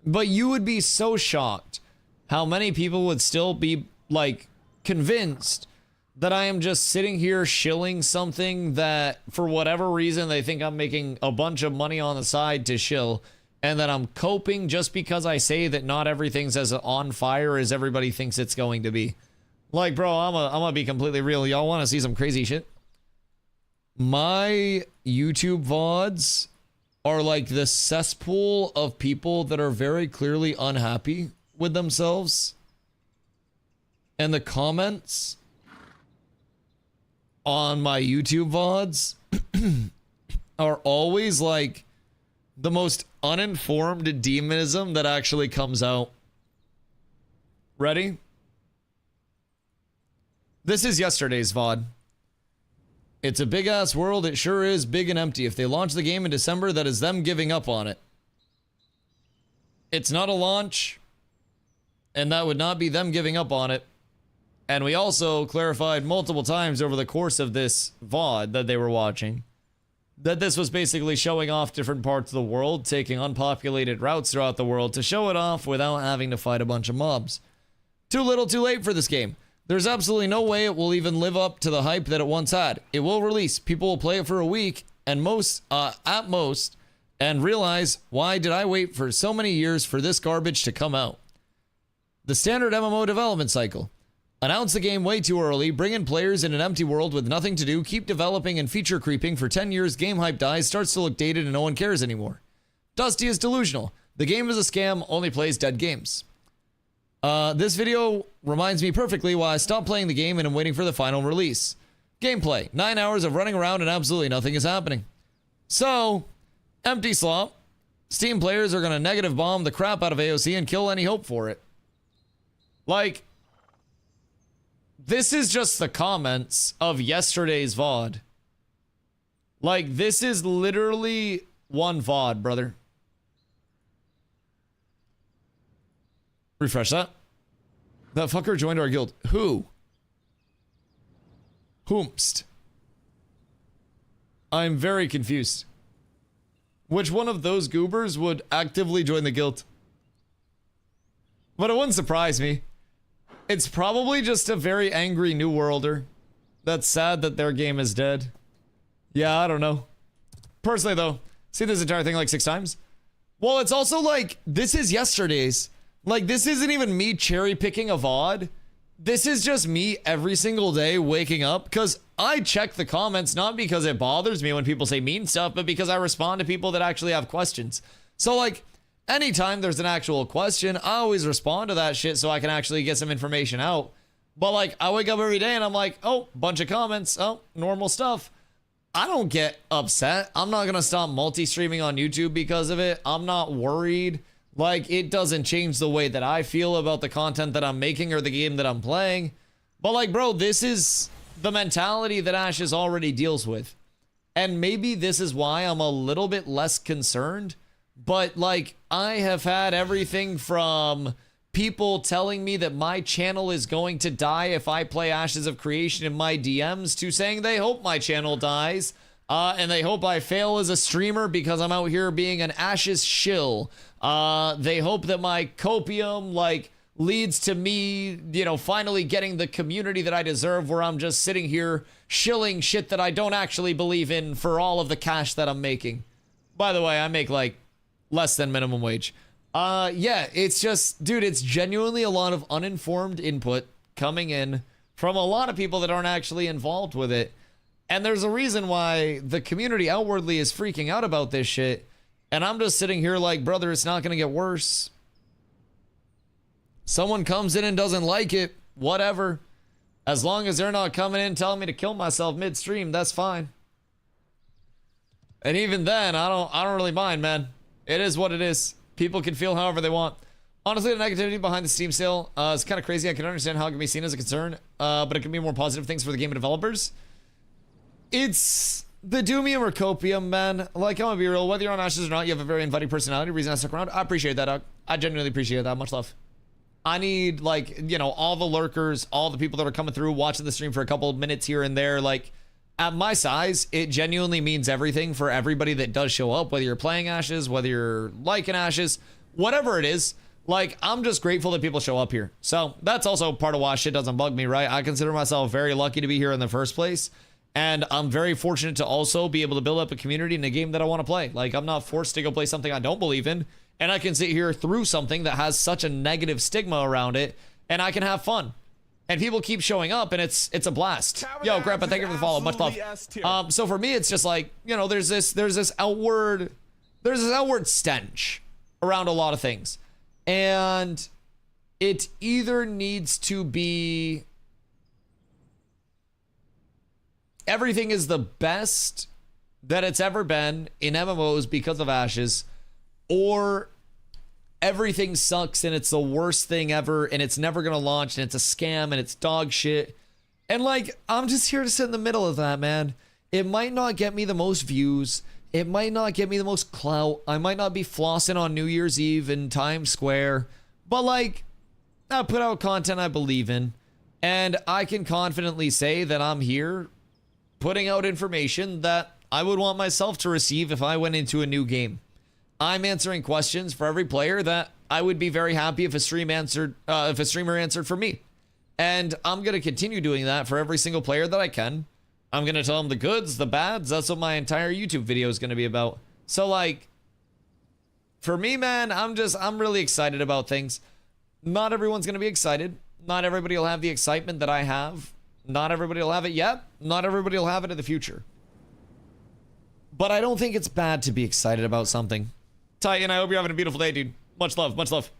But you would be so shocked how many people would still be, like, convinced that I am just sitting here shilling something that, for whatever reason, they think I'm making a bunch of money on the side to shill, and that I'm coping just because I say that not everything's as on fire as everybody thinks it's going to be. Like, bro, I'm gonna be completely real. Y'all want to see some crazy shit? My YouTube VODs are like the cesspool of people that are very clearly unhappy with themselves. And the comments on my YouTube VODs are always like the most uninformed demonism that actually comes out. Ready? This is yesterday's VOD. It's a big-ass world. It sure is big and empty. If they launch the game in December, that is them giving up on it. It's not a launch, and that would not be them giving up on it. And we also clarified multiple times over the course of this VOD that they were watching that this was basically showing off different parts of the world, taking unpopulated routes throughout the world to show it off without having to fight a bunch of mobs. Too little, too late for this game. There's absolutely no way it will even live up to the hype that it once had. It will release, people will play it for a week, and at most, and realize, why did I wait for so many years for this garbage to come out? The standard MMO development cycle. Announce the game way too early, bring in players in an empty world with nothing to do, keep developing and feature creeping for 10 years, game hype dies, starts to look dated and no one cares anymore. Dusty is delusional. The game is a scam, only plays dead games. This video reminds me perfectly why I stopped playing the game and am waiting for the final release. Gameplay. 9 hours of running around and absolutely nothing is happening. So, empty slop. Steam players are going to negative bomb the crap out of AOC and kill any hope for it. Like, this is just the comments of yesterday's VOD. Like, this is literally one VOD, brother. Refresh that. That fucker joined our guild. Who? Whomst? I'm very confused. Which one of those goobers would actively join the guild? But it wouldn't surprise me. It's probably just a very angry New Worlder that's sad that their game is dead. Yeah, I don't know. Personally, though, see this entire thing like 6 times? Well, it's also like, this is yesterday's. Like, this isn't even me cherry picking a VOD. This is just me every single day waking up, because I check the comments not because it bothers me when people say mean stuff, but because I respond to people that actually have questions. So, like, anytime there's an actual question, I always respond to that shit so I can actually get some information out. But, like, I wake up every day and I'm like, oh, bunch of comments. Oh, normal stuff. I don't get upset. I'm not going to stop multi-streaming on YouTube because of it. I'm not worried. Like, it doesn't change the way that I feel about the content that I'm making or the game that I'm playing. But, like, bro, this is the mentality that Ashes already deals with. And maybe this is why I'm a little bit less concerned. But, like, I have had everything from people telling me that my channel is going to die if I play Ashes of Creation in my DMs to saying they hope my channel dies. And they hope I fail as a streamer because I'm out here being an Ashes shill. They hope that my copium, like, leads to me, you know, finally getting the community that I deserve, where I'm just sitting here shilling shit that I don't actually believe in for all of the cash that I'm making. By the way, I make, like, less than minimum wage. Yeah, it's just, dude, it's genuinely a lot of uninformed input coming in from a lot of people that aren't actually involved with it. And there's a reason why the community outwardly is freaking out about this shit. And I'm just sitting here like, brother, it's not going to get worse. Someone comes in and doesn't like it, whatever. As long as they're not coming in telling me to kill myself midstream, that's fine. And even then, I don't really mind, man. It is what it is. People can feel however they want. Honestly, the negativity behind the Steam sale is kind of crazy. I can understand how it can be seen as a concern, but it can be more positive things for the game and developers. It's the Doomium or Copium, man. Like, I'm gonna be real. Whether you're on Ashes or not, you have a very inviting personality. Reason I stuck around. I appreciate that, dog. I genuinely appreciate that. Much love. I need, like, you know, all the lurkers, all the people that are coming through, watching the stream for a couple of minutes here and there. Like, at my size, it genuinely means everything for everybody that does show up, whether you're playing Ashes, whether you're liking Ashes, whatever it is. Like, I'm just grateful that people show up here. So that's also part of why shit doesn't bug me, right? I consider myself very lucky to be here in the first place. And I'm very fortunate to also be able to build up a community in a game that I want to play. Like, I'm not forced to go play something I don't believe in. And I can sit here through something that has such a negative stigma around it, and I can have fun. And people keep showing up, and it's a blast. Yo, Grandpa, thank you for the follow. Much love. So for me, it's just like, you know, there's this outward stench around a lot of things. And it either needs to be everything is the best that it's ever been in MMOs because of Ashes, or everything sucks and it's the worst thing ever and it's never gonna launch and it's a scam and it's dog shit. And like, I'm just here to sit in the middle of that, man. It might not get me the most views. It might not get me the most clout. I might not be flossing on New Year's Eve in Times Square. But like, I put out content I believe in. And I can confidently say that I'm here putting out information that I would want myself to receive if I went into a new game. I'm answering questions for every player that I would be very happy if a streamer answered for me. And I'm going to continue doing that for every single player that I can. I'm going to tell them the goods, the bads. That's what my entire YouTube video is going to be about. So like, for me, man, I'm really excited about things. Not everyone's going to be excited. Not everybody will have the excitement that I have. Not everybody will have it yet. Not everybody will have it in the future. But I don't think it's bad to be excited about something. Titan, I hope you're having a beautiful day, dude. Much love, much love.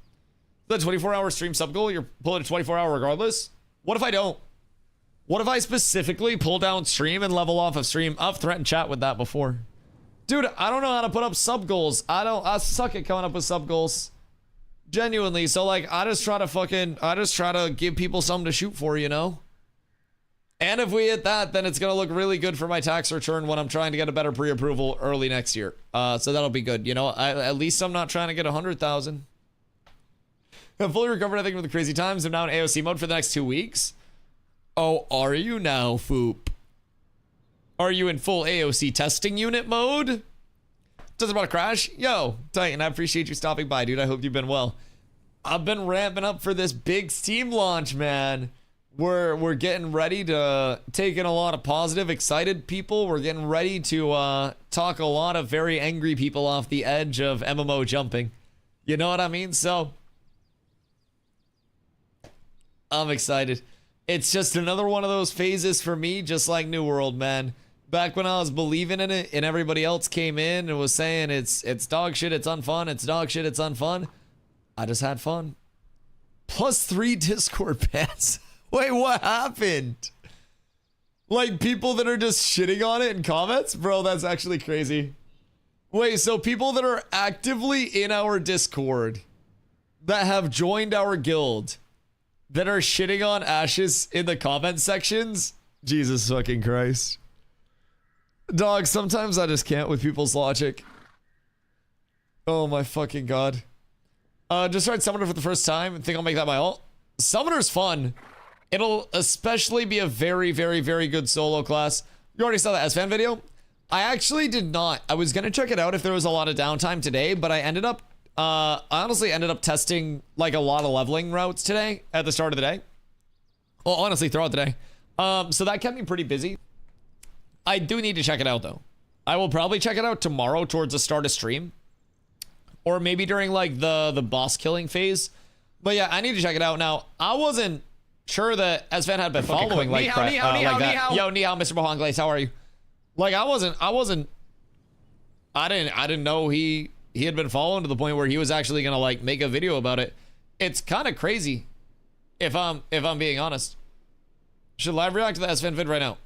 The 24-hour stream sub goal, you're pulling a 24-hour regardless? What if I don't? What if I specifically pull down stream and level off of stream? I've threatened chat with that before. Dude, I don't know how to put up sub goals. I suck at coming up with sub goals. Genuinely, so like, I just try to give people something to shoot for, you know? And if we hit that, then it's gonna look really good for my tax return when I'm trying to get a better pre-approval early next year. So that'll be good, you know? At least I'm not trying to get 100,000. I'm fully recovered, I think, from the crazy times. I'm now in AOC mode for the next 2 weeks. Oh, are you now, Foop? Are you in full AOC testing unit mode? Does it about to crash? Yo, Titan, I appreciate you stopping by, dude. I hope you've been well. I've been ramping up for this big Steam launch, man. We're getting ready to take in a lot of positive, excited people. We're getting ready to talk a lot of very angry people off the edge of MMO jumping. You know what I mean? So, I'm excited. It's just another one of those phases for me, just like New World, man. Back when I was believing in it and everybody else came in and was saying it's dog shit, it's unfun, it's dog shit, it's unfun. I just had fun. +3 Discord bans. Wait, what happened? Like people that are just shitting on it in comments? Bro, that's actually crazy. Wait, so people that are actively in our Discord that have joined our guild that are shitting on Ashes in the comment sections? Jesus fucking Christ. Dog, sometimes I just can't with people's logic. Oh my fucking god. Just tried Summoner for the first time and think I'll make that my ult. Summoner's fun. It'll especially be a very, very, very good solo class. You already saw the S-Fan video? I actually did not. I was gonna check it out if there was a lot of downtime today, but I ended up, I honestly ended up testing like a lot of leveling routes today at the start of the day. Well, honestly, throughout the day. So that kept me pretty busy. I do need to check it out though. I will probably check it out tomorrow towards the start of stream. Or maybe during like the boss killing phase. But yeah, I need to check it out. Now, I wasn't sure that S-Fan had been following like that. Yo, ni hao, Mr. Mohanglaze, how are you? Like I didn't know he had been following to the point where he was actually gonna like make a video about it. It's kind of crazy if I'm being honest. Should live react to the S-Fan vid right now.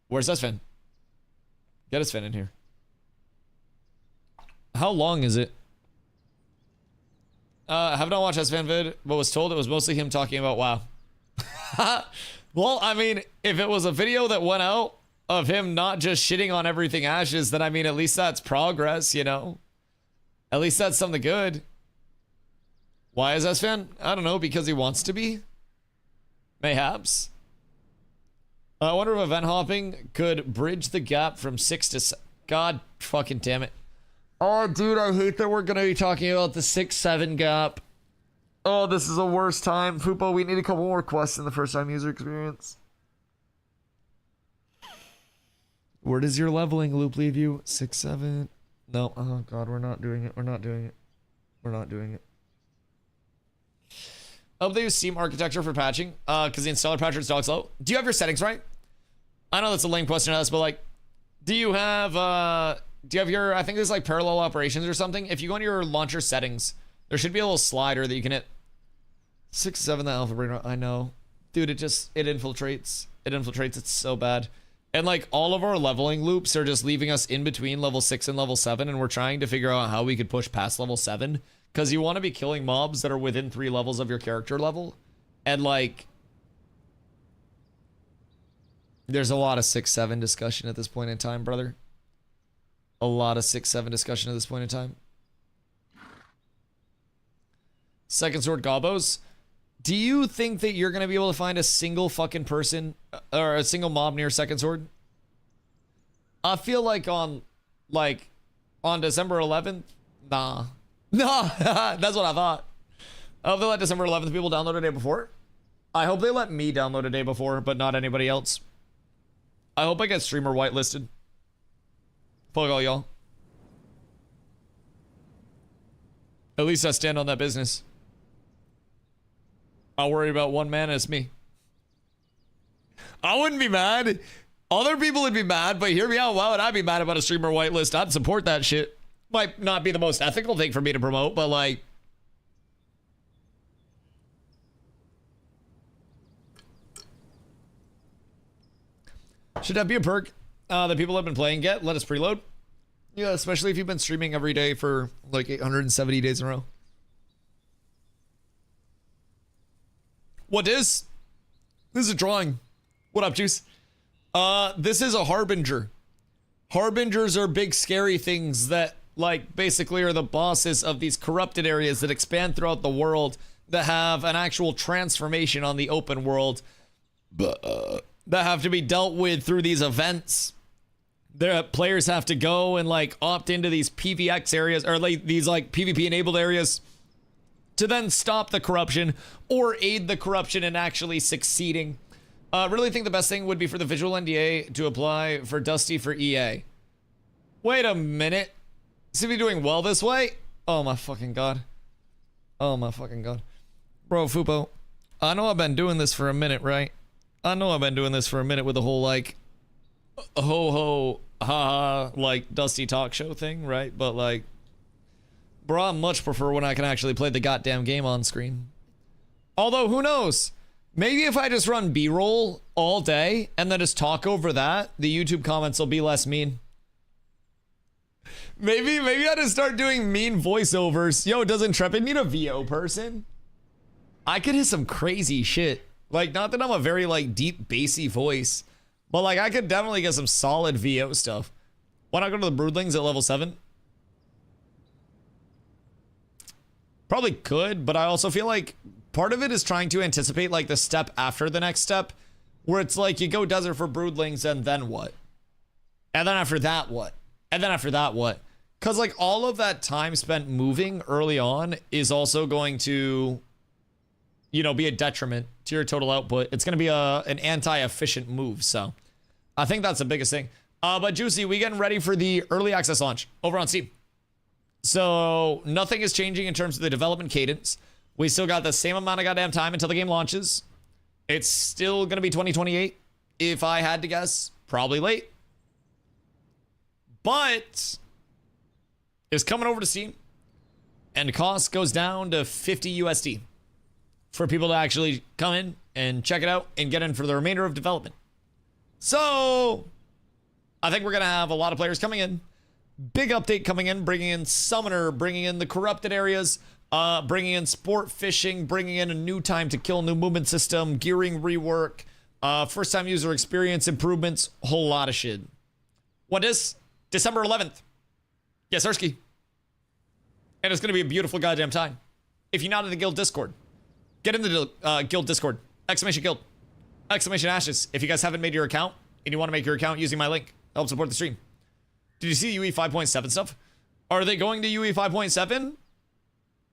Where's S-Fan? Get S-Fan in here. How long is it? Have not watched S-Fan vid, but was told it was mostly him talking about WoW. Well, I mean, if it was a video that went out of him not just shitting on everything Ashes, then I mean, at least that's progress, you know? At least that's something good. Why is S-Fan? I don't know, because he wants to be? Mayhaps. I wonder if event hopping could bridge the gap from 6 to 7. God fucking damn it. Oh, dude, I hate that we're gonna be talking about the 6-7 gap. Oh, this is the worst time. Fupo, we need a couple more quests in the first time user experience. Where does your leveling loop leave you? 6-7. No, oh god, we're not doing it. We're not doing it. We're not doing it. I hope they use Steam architecture for patching, because the installer patcher is dog slow. Do you have your settings right? I know that's a lame question to ask, but like, do you have your, I think there's like parallel operations or something. If you go into your launcher settings, there should be a little slider that you can hit. 6-7, the alpha brain, I know. Dude, it infiltrates. It infiltrates, it's so bad. And like all of our leveling loops are just leaving us in between level 6 and level 7, and we're trying to figure out how we could push past level 7, because you want to be killing mobs that are within 3 levels of your character level. And like there's a lot of 6-7 discussion at this point in time, brother. A lot of 6-7 discussion at this point in time. Second sword Gobos. Do you think that you're going to be able to find a single fucking person or a single mob near second sword? I feel like on December 11th, nah. Nah, that's what I thought. I hope they let December 11th people download a day before. I hope they let me download a day before, but not anybody else. I hope I get streamer whitelisted. Fuck all y'all. At least I stand on that business. I'll worry about one man, and it's me. I wouldn't be mad. Other people would be mad, but hear me out. Why would I be mad about a streamer whitelist? I'd support that shit. Might not be the most ethical thing for me to promote, but like... should that be a perk that people have been playing get? Let us preload. Yeah, especially if you've been streaming every day for like 870 days in a row. What is? This is a drawing. What up, Juice? This is a harbinger. Harbingers are big scary things that like basically are the bosses of these corrupted areas that expand throughout the world, that have an actual transformation on the open world, that have to be dealt with through these events. Their players have to go and like opt into these PvX areas, or like these like PvP enabled areas, to then stop the corruption or aid the corruption in actually succeeding. Really think the best thing would be for the visual NDA to apply for Dusty for EA. Wait a minute. Is he doing well this way? Oh my fucking god. Oh my fucking god. Bro, Fupo, I know I've been doing this for a minute, right? I know I've been doing this for a minute with the whole like ho ho ha ha like Dusty talk show thing, right? But like, bro, I much prefer when I can actually play the goddamn game on screen. Although, who knows? Maybe if I just run B-roll all day and then just talk over that, the YouTube comments will be less mean. Maybe I just start doing mean voiceovers. Yo, does Intrepid need a VO person? I could hit some crazy shit. Like, not that I'm a very like deep bassy voice, but like I could definitely get some solid VO stuff. Why not go to the Broodlings at level 7? Probably could, but I also feel like part of it is trying to anticipate like the step after the next step, where it's like you go desert for Broodlings and then what? And then after that, what? And then after that, what? Because like all of that time spent moving early on is also going to, you know, be a detriment to your total output. It's going to be an anti-efficient move. So I think that's the biggest thing. But Juicy, we getting ready for the early access launch over on Steam. So nothing is changing in terms of the development cadence. We still got the same amount of goddamn time until the game launches. It's still going to be 2028. If I had to guess, probably late. But it's coming over to Steam, and the cost goes down to 50 USD for people to actually come in and check it out and get in for the remainder of development. So I think we're going to have a lot of players coming in. Big update coming in, bringing in Summoner, bringing in the corrupted areas, bringing in sport fishing, bringing in a new time to kill, new movement system, gearing rework, first time user experience improvements, whole lot of shit. What is December 11th? Yes, Ersky. And it's going to be a beautiful goddamn time. If you're not in the guild Discord, get in the guild Discord. Exclamation guild. Exclamation ashes. If you guys haven't made your account and you want to make your account using my link, help support the stream. Did you see UE 5.7 stuff? Are they going to UE 5.7?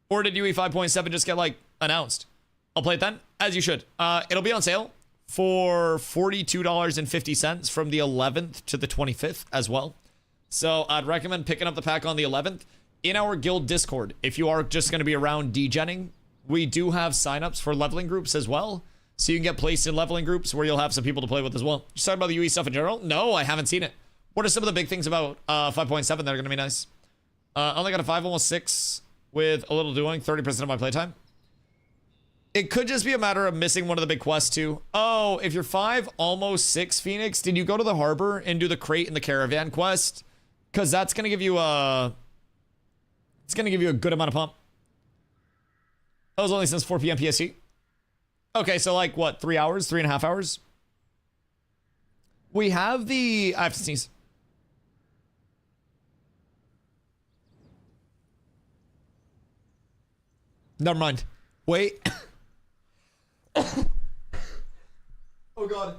Or did UE 5.7 just get like announced? I'll play it then, as you should. It'll be on sale for $42.50 from the 11th to the 25th as well. So I'd recommend picking up the pack on the 11th in our guild Discord. If you are just going to be around degenning, we do have signups for leveling groups as well. So you can get placed in leveling groups where you'll have some people to play with as well. You talking about the UE stuff in general? No, I haven't seen it. What are some of the big things about 5.7 that are going to be nice? I only got a 5, almost 6 with a little doing, 30% of my playtime. It could just be a matter of missing one of the big quests too. Oh, if you're 5, almost 6, Phoenix, did you go to the harbor and do the crate and the caravan quest? Because that's going to give you a... It's going to give you a good amount of pump. That was only since 4 p.m. PST. Okay, so like, what, 3 hours? 3.5 hours? We have the... I have to sneeze. Never mind. Wait. Oh, God.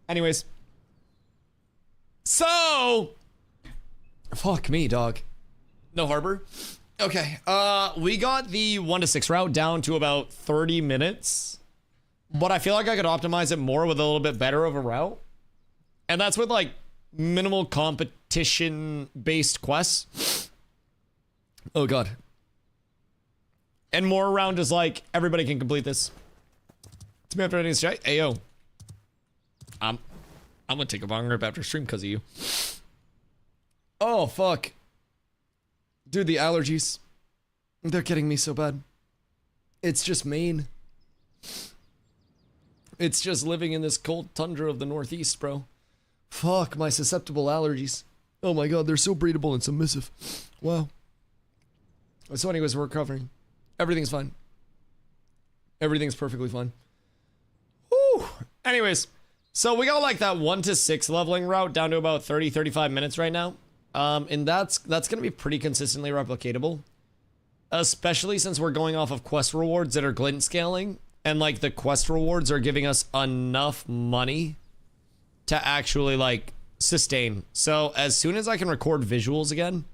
Anyways. So... Fuck me, dog. No harbor? Okay. We got the 1 to 6 route down to about 30 minutes. But I feel like I could optimize it more with a little bit better of a route. And that's with, like, minimal competition-based quests. Oh, God. And more around is like, everybody can complete this. It's me after ending this chat. Hey, yo. I'm gonna take a bong rip after stream because of you. Oh, fuck. Dude, the allergies. They're getting me so bad. It's just Maine. It's just living in this cold tundra of the Northeast, bro. Fuck, my susceptible allergies. Oh my God, they're so breedable and submissive. Wow. So anyways, we're recovering. Everything's fine. Everything's perfectly fine. Whew. Anyways, so we got like that 1 to 6 leveling route down to about 30, 35 minutes right now. And that's going to be pretty consistently replicatable. Especially since we're going off of quest rewards that are glint scaling. And like the quest rewards are giving us enough money to actually like sustain. So as soon as I can record visuals again,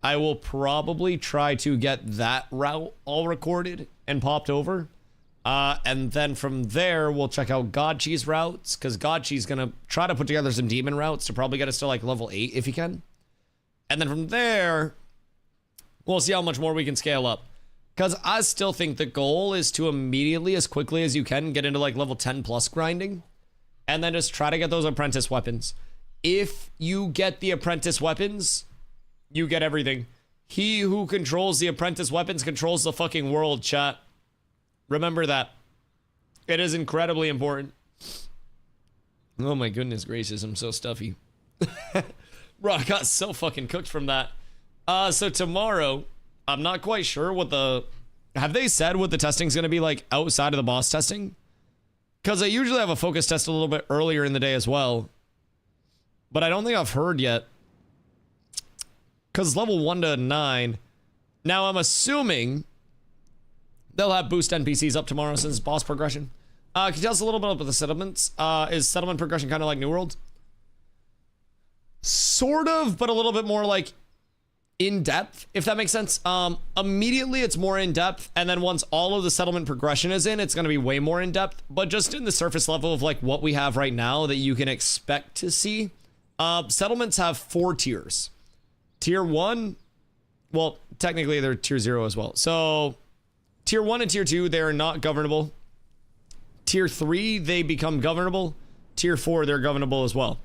I will probably try to get that route all recorded and popped over. And then from there, we'll check out Godchi's routes, because Godchi's going to try to put together some demon routes to probably get us to like level 8 if he can. And then from there, we'll see how much more we can scale up. Because I still think the goal is to immediately, as quickly as you can, get into like level 10 plus grinding. And then just try to get those apprentice weapons. If you get the apprentice weapons, you get everything. He who controls the apprentice weapons controls the fucking world, chat. Remember that. It is incredibly important. Oh my goodness gracious, I'm so stuffy. Bro, I got so fucking cooked from that. So tomorrow, I'm not quite sure what the... Have they said what the testing's going to be like outside of the boss testing? Because I usually have a focus test a little bit earlier in the day as well. But I don't think I've heard yet. Because level 1 to 9. Now, I'm assuming they'll have boost NPCs up tomorrow since boss progression. Can you tell us a little bit about the settlements? Is settlement progression kind of like New World? Sort of, but a little bit more like in depth, if that makes sense. Immediately it's more in depth, and then once all of the settlement progression is in, it's going to be way more in depth. But just in the surface level of like what we have right now that you can expect to see, settlements have 4 tiers. Tier 1, well, technically they're tier 0 as well. So tier 1 and tier 2, they're not governable. Tier 3, they become governable. Tier 4, they're governable as well.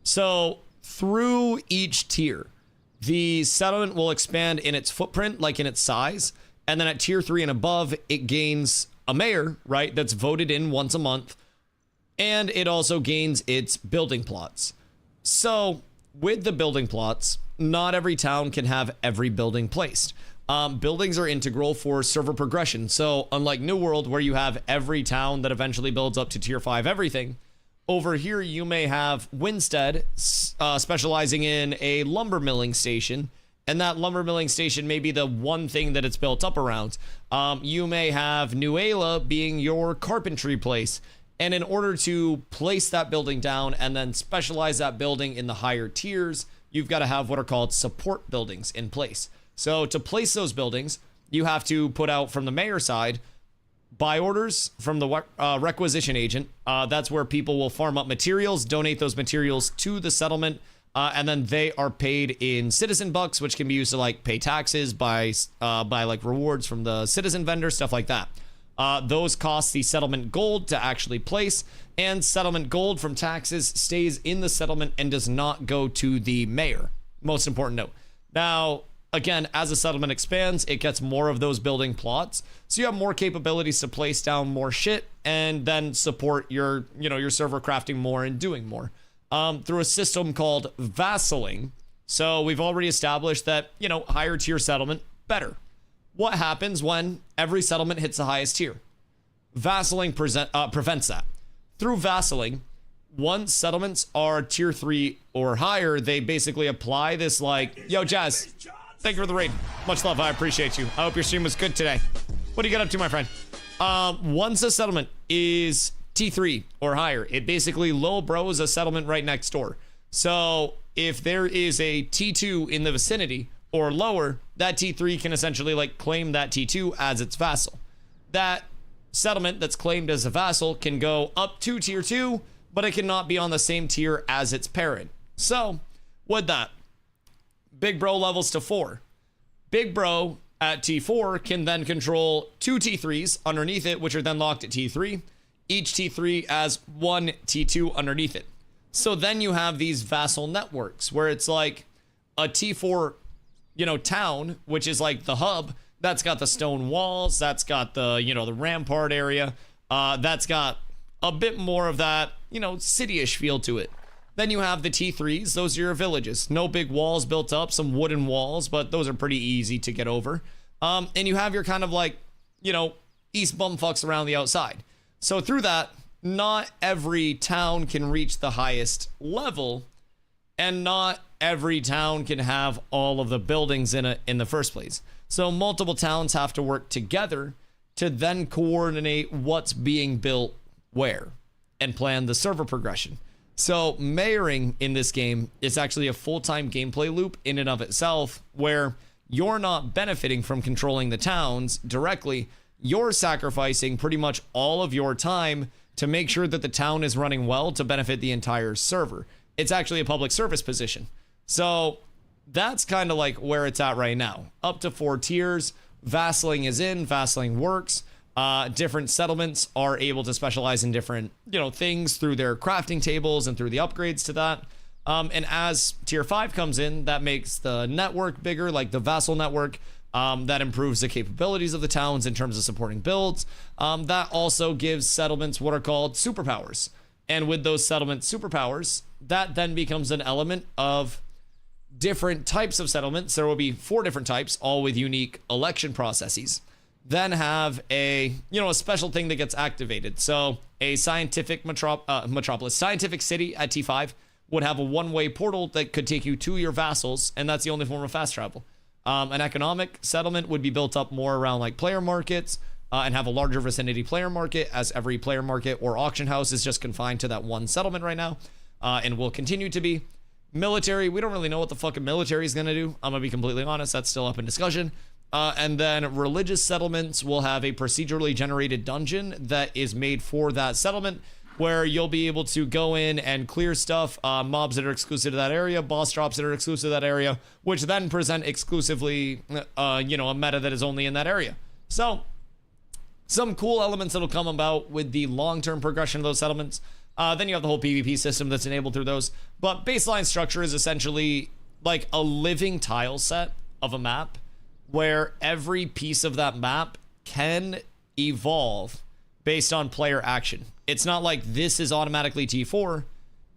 So through each tier, the settlement will expand in its footprint, like in its size. And then at tier 3 and above, it gains a mayor, right? That's voted in once a month. And it also gains its building plots. So with the building plots, not every town can have every building placed. Buildings are integral for server progression. So unlike New World, where you have every town that eventually builds up to tier 5 everything, over here you may have Winstead specializing in a lumber milling station, and that lumber milling station may be the one thing that it's built up around. You may have Nuela being your carpentry place, and in order to place that building down and then specialize that building in the higher tiers, you've got to have what are called support buildings in place. So to place those buildings, you have to put out from the mayor side buy orders from the requisition agent. That's where people will farm up materials, donate those materials to the settlement, and then they are paid in citizen bucks, which can be used to like pay taxes, buy like rewards from the citizen vendor, stuff like that. Those cost the settlement gold to actually place, and settlement gold from taxes stays in the settlement and does not go to the mayor. Most important note. Now, again, as a settlement expands, it gets more of those building plots. So you have more capabilities to place down more shit and then support your, your server crafting more and doing more through a system called vassaling. So we've already established that, higher tier settlement, better. What happens when every settlement hits the highest tier? Vassaling prevents that. Through vassaling, once settlements are tier 3 or higher, they basically apply this yo, Jazz, thank you for the raid. Much love, I appreciate you. I hope your stream was good today. What do you get up to, my friend? Once a settlement is T3 or higher, it basically low bros a settlement right next door. So if there is a T2 in the vicinity or lower, that T3 can essentially claim that T2 as its vassal. That settlement that's claimed as a vassal can go up to tier 2, but it cannot be on the same tier as its parent. So with that, Big Bro levels to 4. Big Bro at T4 can then control 2 T3s underneath it, which are then locked at T3. Each T3 as 1 T2 underneath it. So then you have these vassal networks where it's like a T4, town, which is like the hub. That's got the stone walls. That's got the, the rampart area. That's got a bit more of that, city-ish feel to it. Then you have the T3s. Those are your villages. No big walls built up, some wooden walls, but those are pretty easy to get over. And you have your kind of east bumfucks around the outside. So through that, not every town can reach the highest level, and not every town can have all of the buildings in the first place. So multiple towns have to work together to then coordinate what's being built where and plan the server progression. So mayoring in this game is actually a full-time gameplay loop in and of itself, where you're not benefiting from controlling the towns directly. You're sacrificing pretty much all of your time to make sure that the town is running well to benefit the entire server. It's actually a public service position. So that's kind of where it's at right now. Up to 4 tiers. Vassaling is in. Vassaling works. Different settlements are able to specialize in different, things through their crafting tables and through the upgrades to that. And as tier 5 comes in, that makes the network bigger, like the vassal network. That improves the capabilities of the towns in terms of supporting builds. That also gives settlements what are called superpowers. And with those settlement superpowers, that then becomes an element of different types of settlements. There will be 4 different types, all with unique election processes. Then have a special thing that gets activated. So a scientific metropolis, scientific city at T5 would have a one-way portal that could take you to your vassals, and that's the only form of fast travel. An economic settlement would be built up more around player markets and have a larger vicinity player market, as every player market or auction house is just confined to that one settlement right now, and will continue to be. Military, we don't really know what the fucking military is going to do. I'm going to be completely honest. That's still up in discussion. And then religious settlements will have a procedurally generated dungeon that is made for that settlement, where you'll be able to go in and clear stuff, mobs that are exclusive to that area, boss drops that are exclusive to that area, which then present exclusively, a meta that is only in that area. So some cool elements that'll come about with the long-term progression of those settlements. Then you have the whole PvP system that's enabled through those. But baseline structure is essentially like a living tile set of a map, where every piece of that map can evolve based on player action. It's not like this is automatically T4.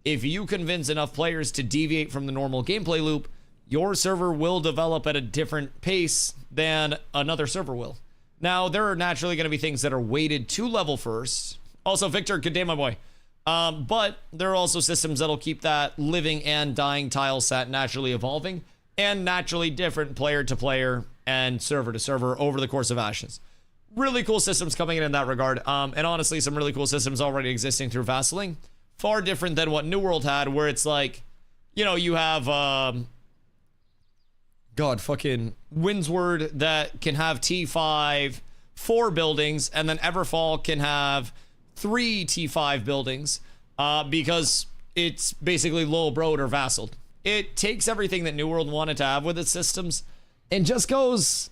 If you convince enough players to deviate from the normal gameplay loop, your server will develop at a different pace than another server will. Now, there are naturally going to be things that are weighted to level first. Also, Victor, good day, my boy. But there are also systems that'll keep that living and dying tile set naturally evolving and naturally different player to player and server to server over the course of Ashes. Really cool systems coming in that regard. And honestly, some really cool systems already existing through vassaling. Far different than what New World had, where it's you have, fucking Windsward that can have T5, 4 buildings, and then Everfall can have 3 T5 buildings, because it's basically low broed or vassaled. It takes everything that New World wanted to have with its systems and just goes,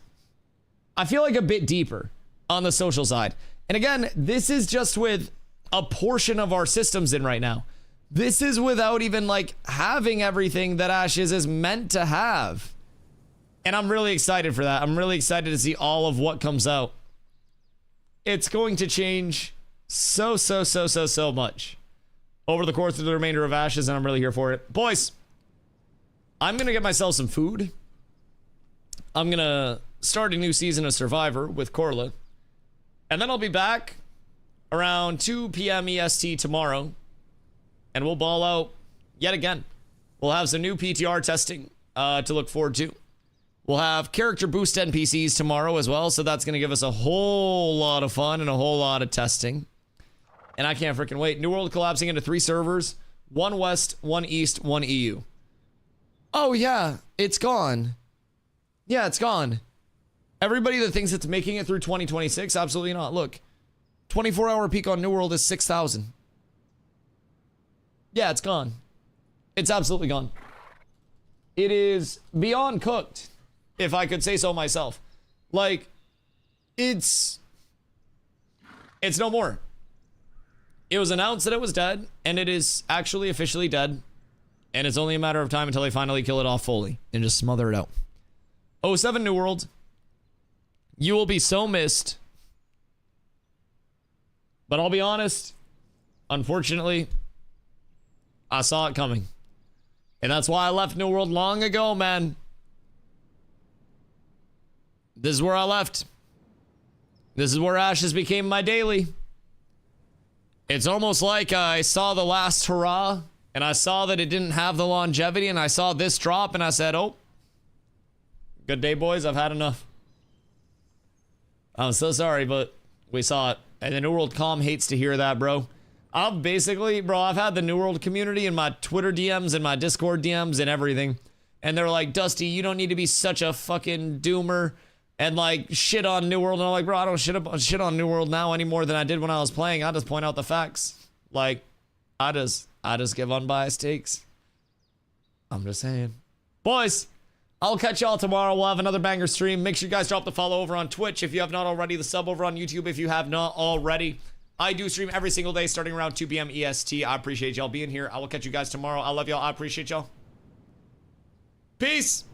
I feel like, a bit deeper on the social side. And again, this is just with a portion of our systems in right now. This is without even having everything that Ashes is meant to have. And I'm really excited for that. I'm really excited to see all of what comes out. It's going to change so much over the course of the remainder of Ashes, and I'm really here for it. Boys, I'm going to get myself some food. I'm going to start a new season of Survivor with Corla. And then I'll be back around 2 p.m. EST tomorrow. And we'll ball out yet again. We'll have some new PTR testing to look forward to. We'll have character boost NPCs tomorrow as well. So that's going to give us a whole lot of fun and a whole lot of testing. And I can't freaking wait. New World collapsing into 3 servers. 1 West, 1 East, 1 EU. Oh yeah, it's gone. Yeah, it's gone. Everybody that thinks it's making it through 2026, absolutely not. Look, 24-hour peak on New World is 6,000. Yeah, it's gone. It's absolutely gone. It is beyond cooked, if I could say so myself. Like, it's no more. It was announced that it was dead, and it is actually officially dead. And it's only a matter of time until they finally kill it off fully and just smother it out. 07 New World. You will be so missed. But I'll be honest, unfortunately, I saw it coming. And that's why I left New World long ago, man. This is where I left. This is where Ashes became my daily. It's almost like I saw the last hurrah, and I saw that it didn't have the longevity, and I saw this drop, and I said, oh, good day, boys. I've had enough. I'm so sorry, but we saw it. And the New World comm hates to hear that, bro. I've had the New World community in my Twitter DMs and my Discord DMs and everything. And they're like, Dusty, you don't need to be such a fucking doomer and like shit on New World. And I'm like, bro, I don't shit on New World now any more than I did when I was playing. I just point out the facts. Like, I just give unbiased takes. I'm just saying. Boys, I'll catch y'all tomorrow. We'll have another banger stream. Make sure you guys drop the follow over on Twitch if you have not already. The sub over on YouTube if you have not already. I do stream every single day starting around 2 p.m. EST. I appreciate y'all being here. I will catch you guys tomorrow. I love y'all. I appreciate y'all. Peace.